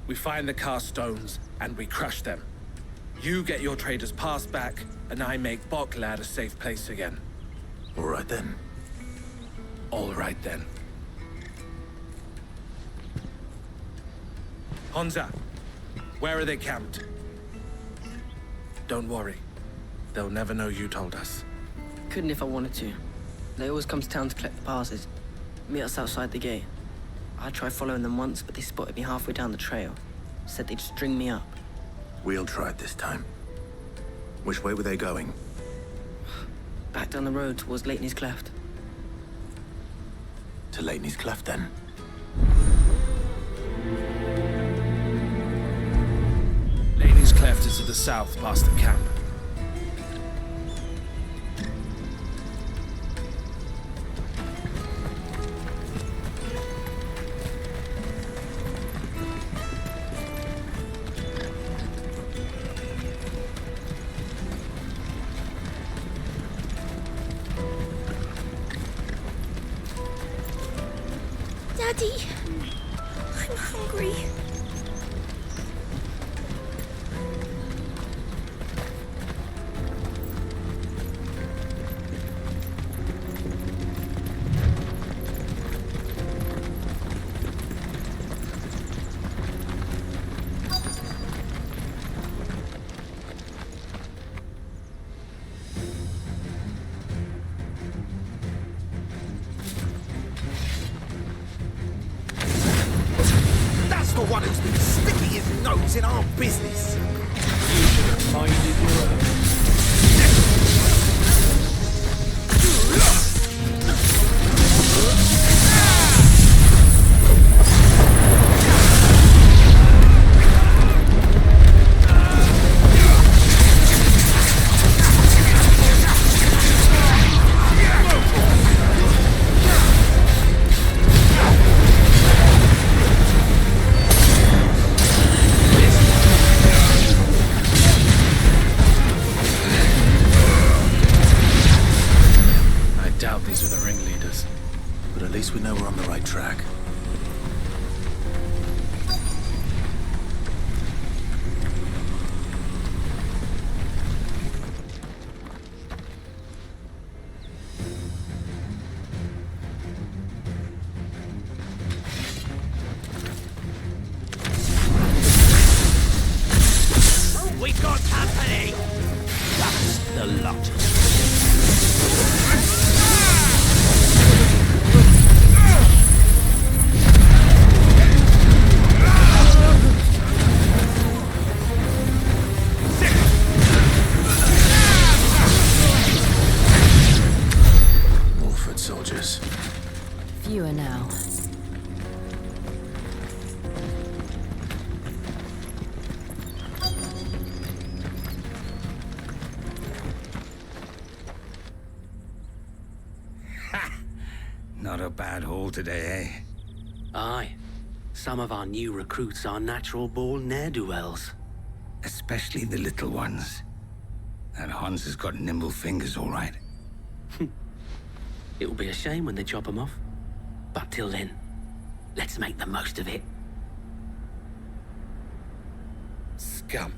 We find the cast stones, and we crush them. You get your trader's pass back, and I make Boklad a safe place again. All right then. All right then. Hansa, where are they camped? Don't worry. They'll never know you told us. Couldn't if I wanted to. They always come to town to collect the passes. Meet us outside the gate. I tried following them once, but they spotted me halfway down the trail. Said they'd string me up. We'll try it this time. Which way were they going? Back down the road towards Leighton's Cleft. To Leighton's Cleft, then? Leighton's Cleft is to the south, past the camp. Daddy! I'm hungry. That's the one who's been sticking his nose in our business. You should have minded your own. We know we're on the right track. We got company! That's the lot. Fewer now. Not a bad haul today, eh? Aye. Some of our new recruits are natural-born ne'er-do-wells. Especially the little ones. That Hans has got nimble fingers, all right. It'll be a shame when they chop them off. But till then, let's make the most of it. Scum.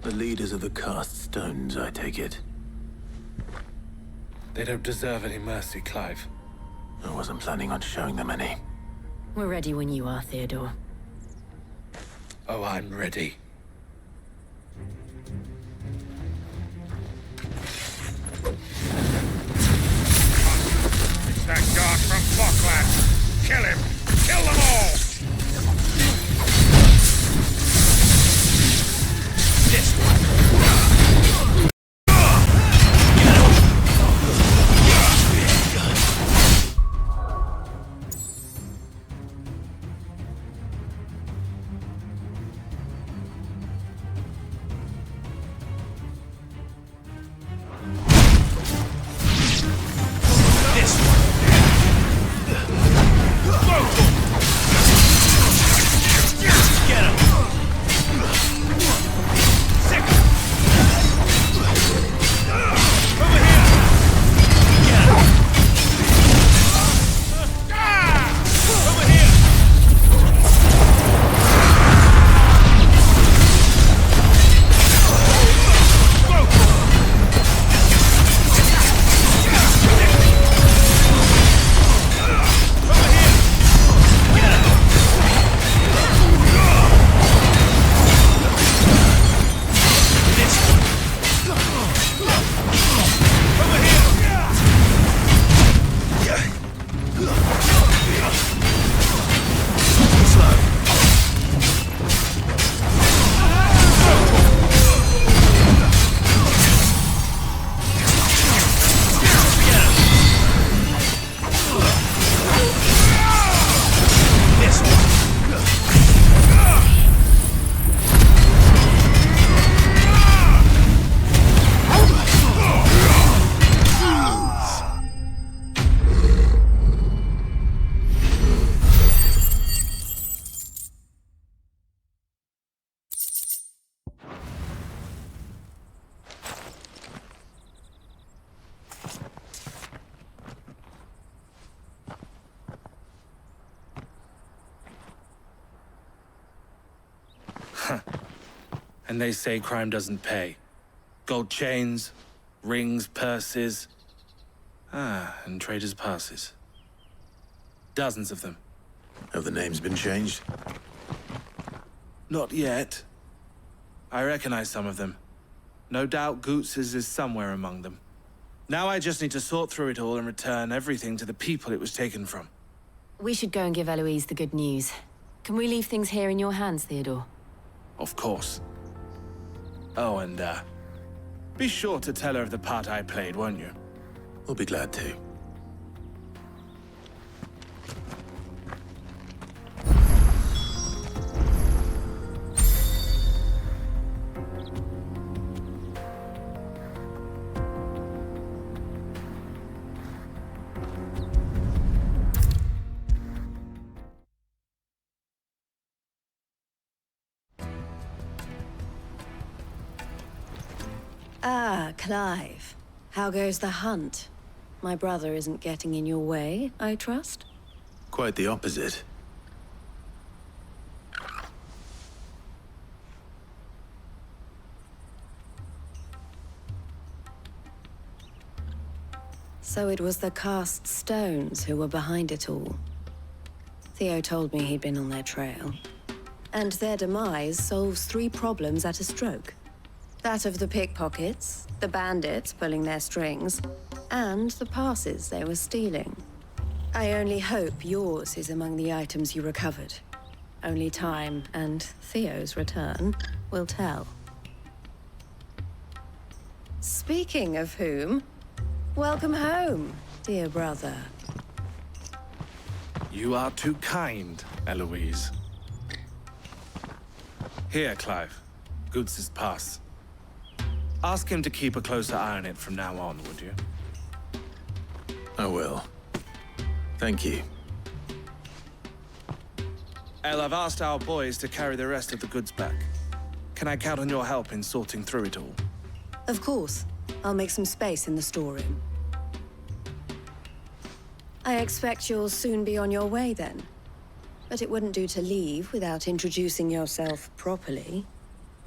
The leaders of the cast stones, I take it. They don't deserve any mercy, Clive. I wasn't planning on showing them any. We're ready when you are, Theodore. Oh, I'm ready. It's that guard from Bloodlines. Kill him! Kill them all! This one. This one. And they say crime doesn't pay. Gold chains, rings, purses. And traders' passes. Dozens of them. Have the names been changed? Not yet. I recognize some of them. No doubt Goots's is somewhere among them. Now I just need to sort through it all and return everything to the people it was taken from. We should go and give Eloise the good news. Can we leave things here in your hands, Theodore? Of course. Oh, and, be sure to tell her of the part I played, won't you? We'll be glad to. Ah, Clive. How goes the hunt? My brother isn't getting in your way, I trust? Quite the opposite. So it was the cast stones who were behind it all. Theo told me he'd been on their trail. And their demise solves 3 problems at a stroke. That of the pickpockets, the bandits pulling their strings, and the passes they were stealing. I only hope yours is among the items you recovered. Only time and Theo's return will tell. Speaking of whom, welcome home, dear brother. You are too kind, Eloise. Here, Clive. Goots's pass. Ask him to keep a closer eye on it from now on, would you? I will. Thank you. El, I've asked our boys to carry the rest of the goods back. Can I count on your help in sorting through it all? Of course. I'll make some space in the storeroom. I expect you'll soon be on your way then. But it wouldn't do to leave without introducing yourself properly.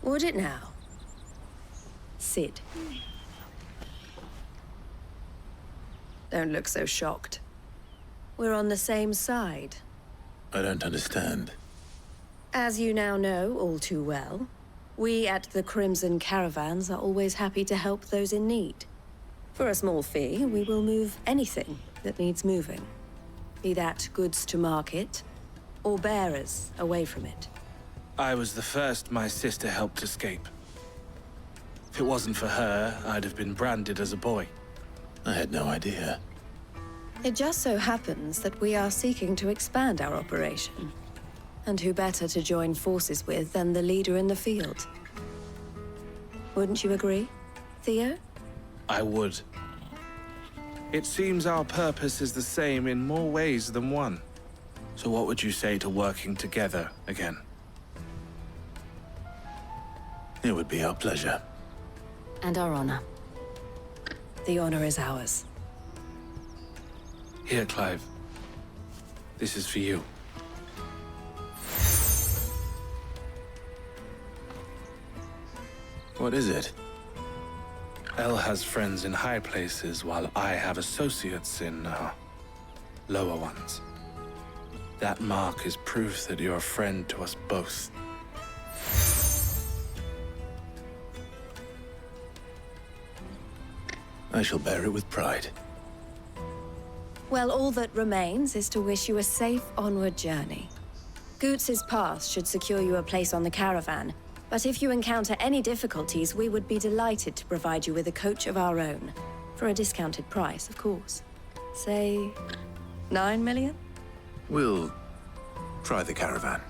Would it now? Sid. Don't look so shocked. We're on the same side. I don't understand. As you now know all too well, we at the Crimson Caravans are always happy to help those in need. For a small fee, we will move anything that needs moving. Be that goods to market, or bearers away from it. I was the first my sister helped escape. If it wasn't for her, I'd have been branded as a boy. I had no idea. It just so happens that we are seeking to expand our operation. And who better to join forces with than the leader in the field? Wouldn't you agree, Theo? I would. It seems our purpose is the same in more ways than one. So what would you say to working together again? It would be our pleasure. And our honor. The honor is ours. Here, Clive. This is for you. What is it? El has friends in high places, while I have associates in, lower ones. That mark is proof that you're a friend to us both. I shall bear it with pride. Well, all that remains is to wish you a safe onward journey. Goots's pass should secure you a place on the caravan, but if you encounter any difficulties, we would be delighted to provide you with a coach of our own. For a discounted price, of course. Say, 9 million? We'll try the caravan.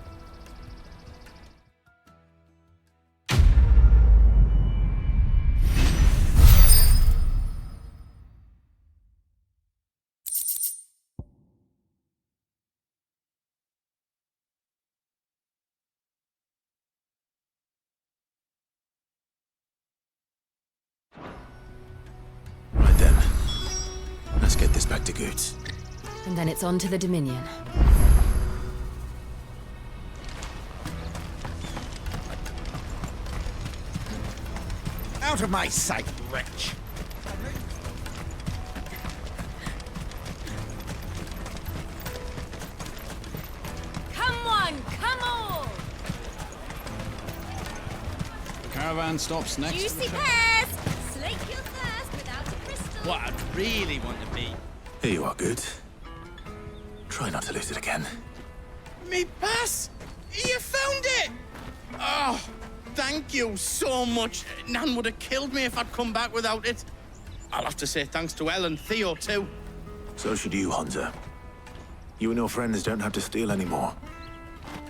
Right then. Let's get this back to Goots. And then it's on to the Dominion. Out of my sight, wretch! Come on, come on! The caravan stops next to Juicy the pears! Slake your thirst without a crystal. What I'd really want to be. Here you are, good. Try not to lose it again. Me pass! You found it! Oh, thank you so much. Nan would have killed me if I'd come back without it. I'll have to say thanks to Elle and Theo, too. So should you, Hansa. You and your friends don't have to steal anymore.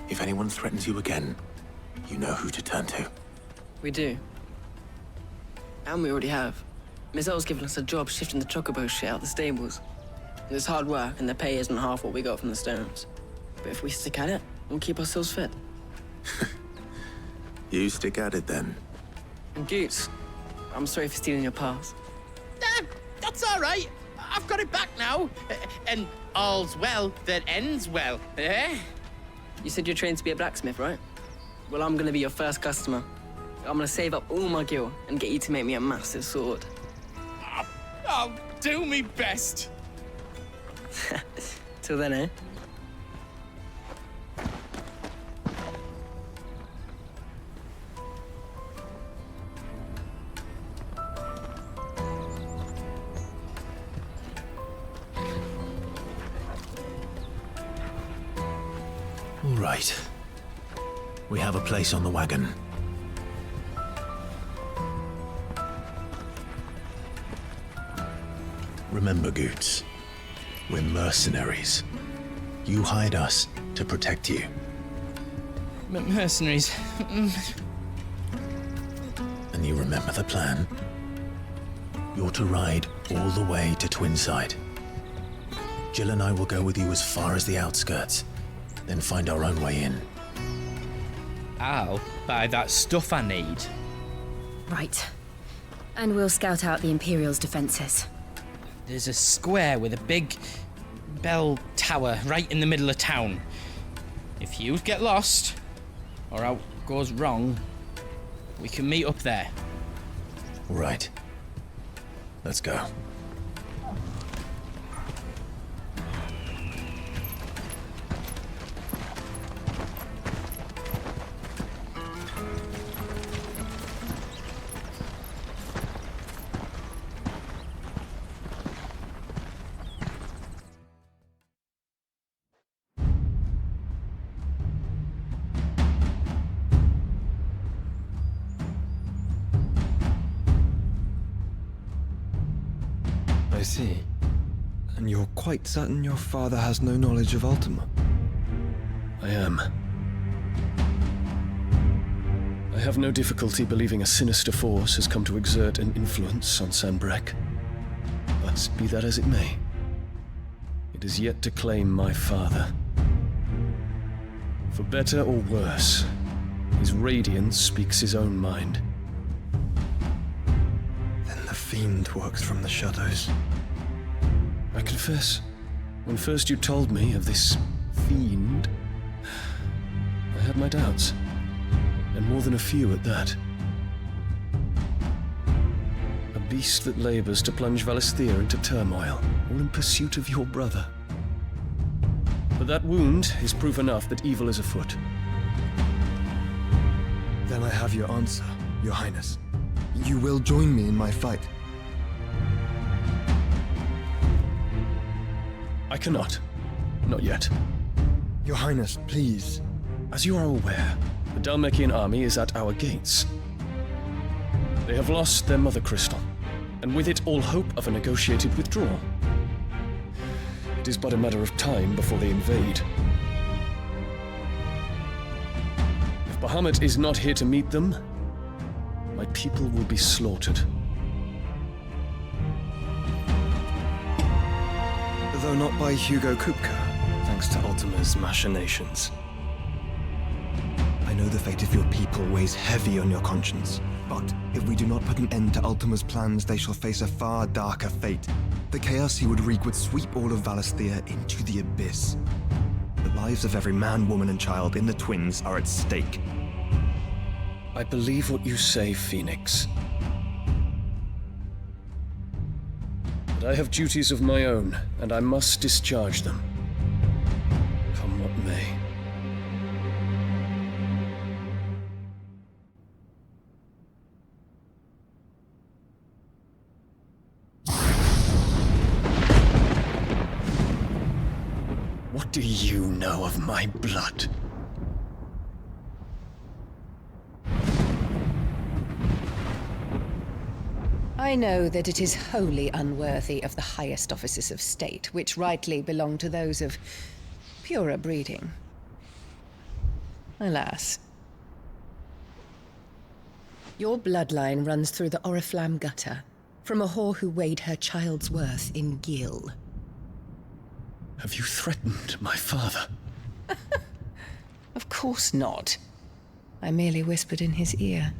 If anyone threatens you again, you know who to turn to. We do. And we already have. Miss Elle's given us a job shifting the chocobo shit out the stables. It's hard work, and the pay isn't half what we got from the stones. But if we stick at it, we'll keep ourselves fit. You stick at it, then. And Goots, I'm sorry for stealing your pass. That's all right. I've got it back now. And all's well that ends well, eh? You said you're trained to be a blacksmith, right? Well, I'm gonna be your first customer. I'm gonna save up all my gil and get you to make me a massive sword. I'll do me best. Till then, eh? All right. We have a place on the wagon. Remember, Goots, we're mercenaries. You hired us to protect you. Mercenaries. And you remember the plan? You're to ride all the way to Twinside. Jill and I will go with you as far as the outskirts, then find our own way in. I'll buy that stuff I need. Right. And we'll scout out the Imperial's defenses. There's a square with a big bell tower right in the middle of town. If you get lost, or out goes wrong, we can meet up there. All right. Let's go. I see. And you're quite certain your father has no knowledge of Ultima? I am. I have no difficulty believing a sinister force has come to exert an influence on Sanbreque. But be that as it may, it is yet to claim my father. For better or worse, his radiance speaks his own mind. Then the fiend works from the shadows. I confess, when first you told me of this fiend, I had my doubts, and more than a few at that. A beast that labors to plunge Valisthea into turmoil, all in pursuit of your brother. But that wound is proof enough that evil is afoot. Then I have your answer, Your Highness. You will join me in my fight. I cannot. Not yet. Your Highness, please. As you are aware, the Dhalmekian army is at our gates. They have lost their mother crystal, and with it all hope of a negotiated withdrawal. It is but a matter of time before they invade. If Bahamut is not here to meet them, my people will be slaughtered. Though not by Hugo Kupka, thanks to Ultima's machinations. I know the fate of your people weighs heavy on your conscience, but if we do not put an end to Ultima's plans, they shall face a far darker fate. The chaos he would wreak would sweep all of Valisthea into the abyss. The lives of every man, woman, and child in the Twins are at stake. I believe what you say, Phoenix. But I have duties of my own, and I must discharge them. Come what may. What do you know of my blood? I know that it is wholly unworthy of the highest offices of state, which rightly belong to those of purer breeding. Alas. Your bloodline runs through the Oriflamme gutter, from a whore who weighed her child's worth in gill. Have you threatened my father? Of course not. I merely whispered in his ear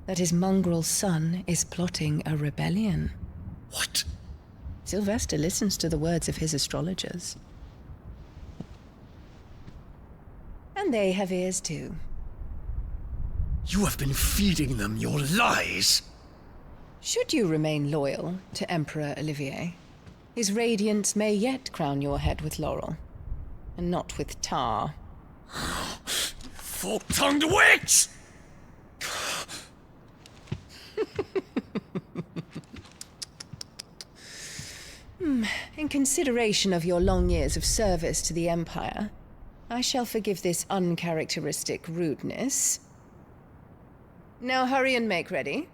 that his mongrel son is plotting a rebellion. What? Sylvester listens to the words of his astrologers. And they have ears too. You have been feeding them your lies! Should you remain loyal to Emperor Olivier, his radiance may yet crown your head with laurel, and not with tar. Fork-tongued witch! In consideration of your long years of service to the Empire, I shall forgive this uncharacteristic rudeness. Now hurry and make ready,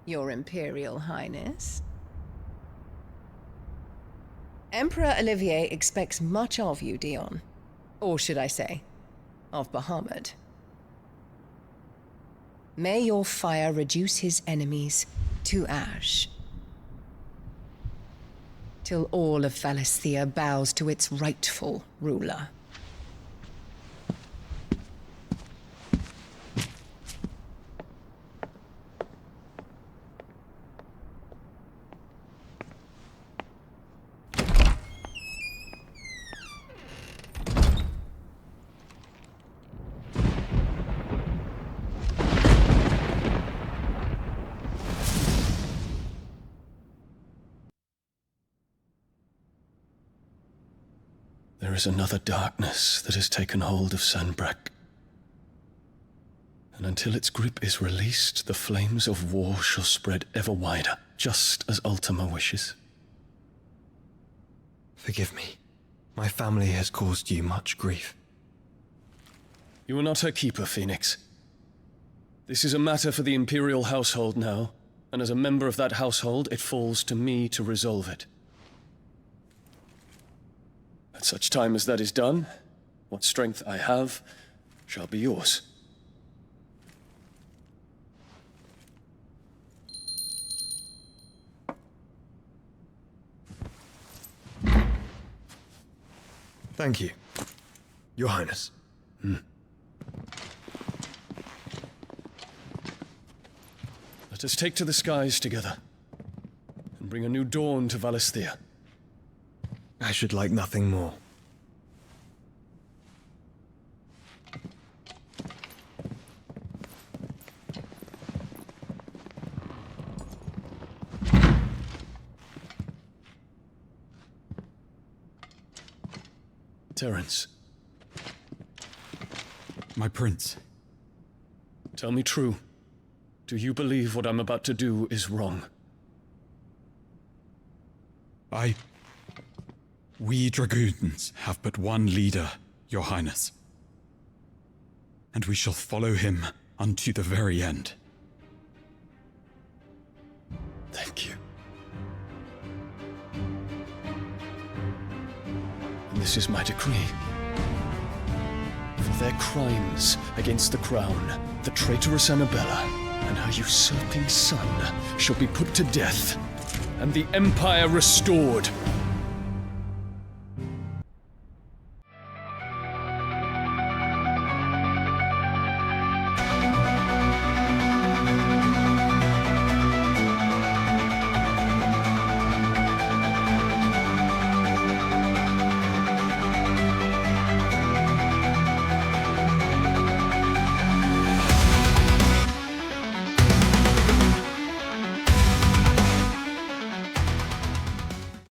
Your Imperial Highness. Emperor Olivier expects much of you, Dion. Or should I say, of Bahamut. May your fire reduce his enemies to ash, till all of Valisthea bows to its rightful ruler. There is another darkness that has taken hold of Sanbreque. And until its grip is released, the flames of war shall spread ever wider, just as Ultima wishes. Forgive me. My family has caused you much grief. You are not her keeper, Phoenix. This is a matter for the Imperial household now, and as a member of that household, it falls to me to resolve it. At such time as that is done, what strength I have shall be yours. Thank you, Your Highness. Let us take to the skies together, and bring a new dawn to Valisthea. I should like nothing more. Terence. My prince. Tell me true. Do you believe what I'm about to do is wrong? We dragoons have but one leader, Your Highness. And we shall follow him unto the very end. Thank you. And this is my decree. For their crimes against the crown, the traitoress Annabella and her usurping son shall be put to death, and the Empire restored.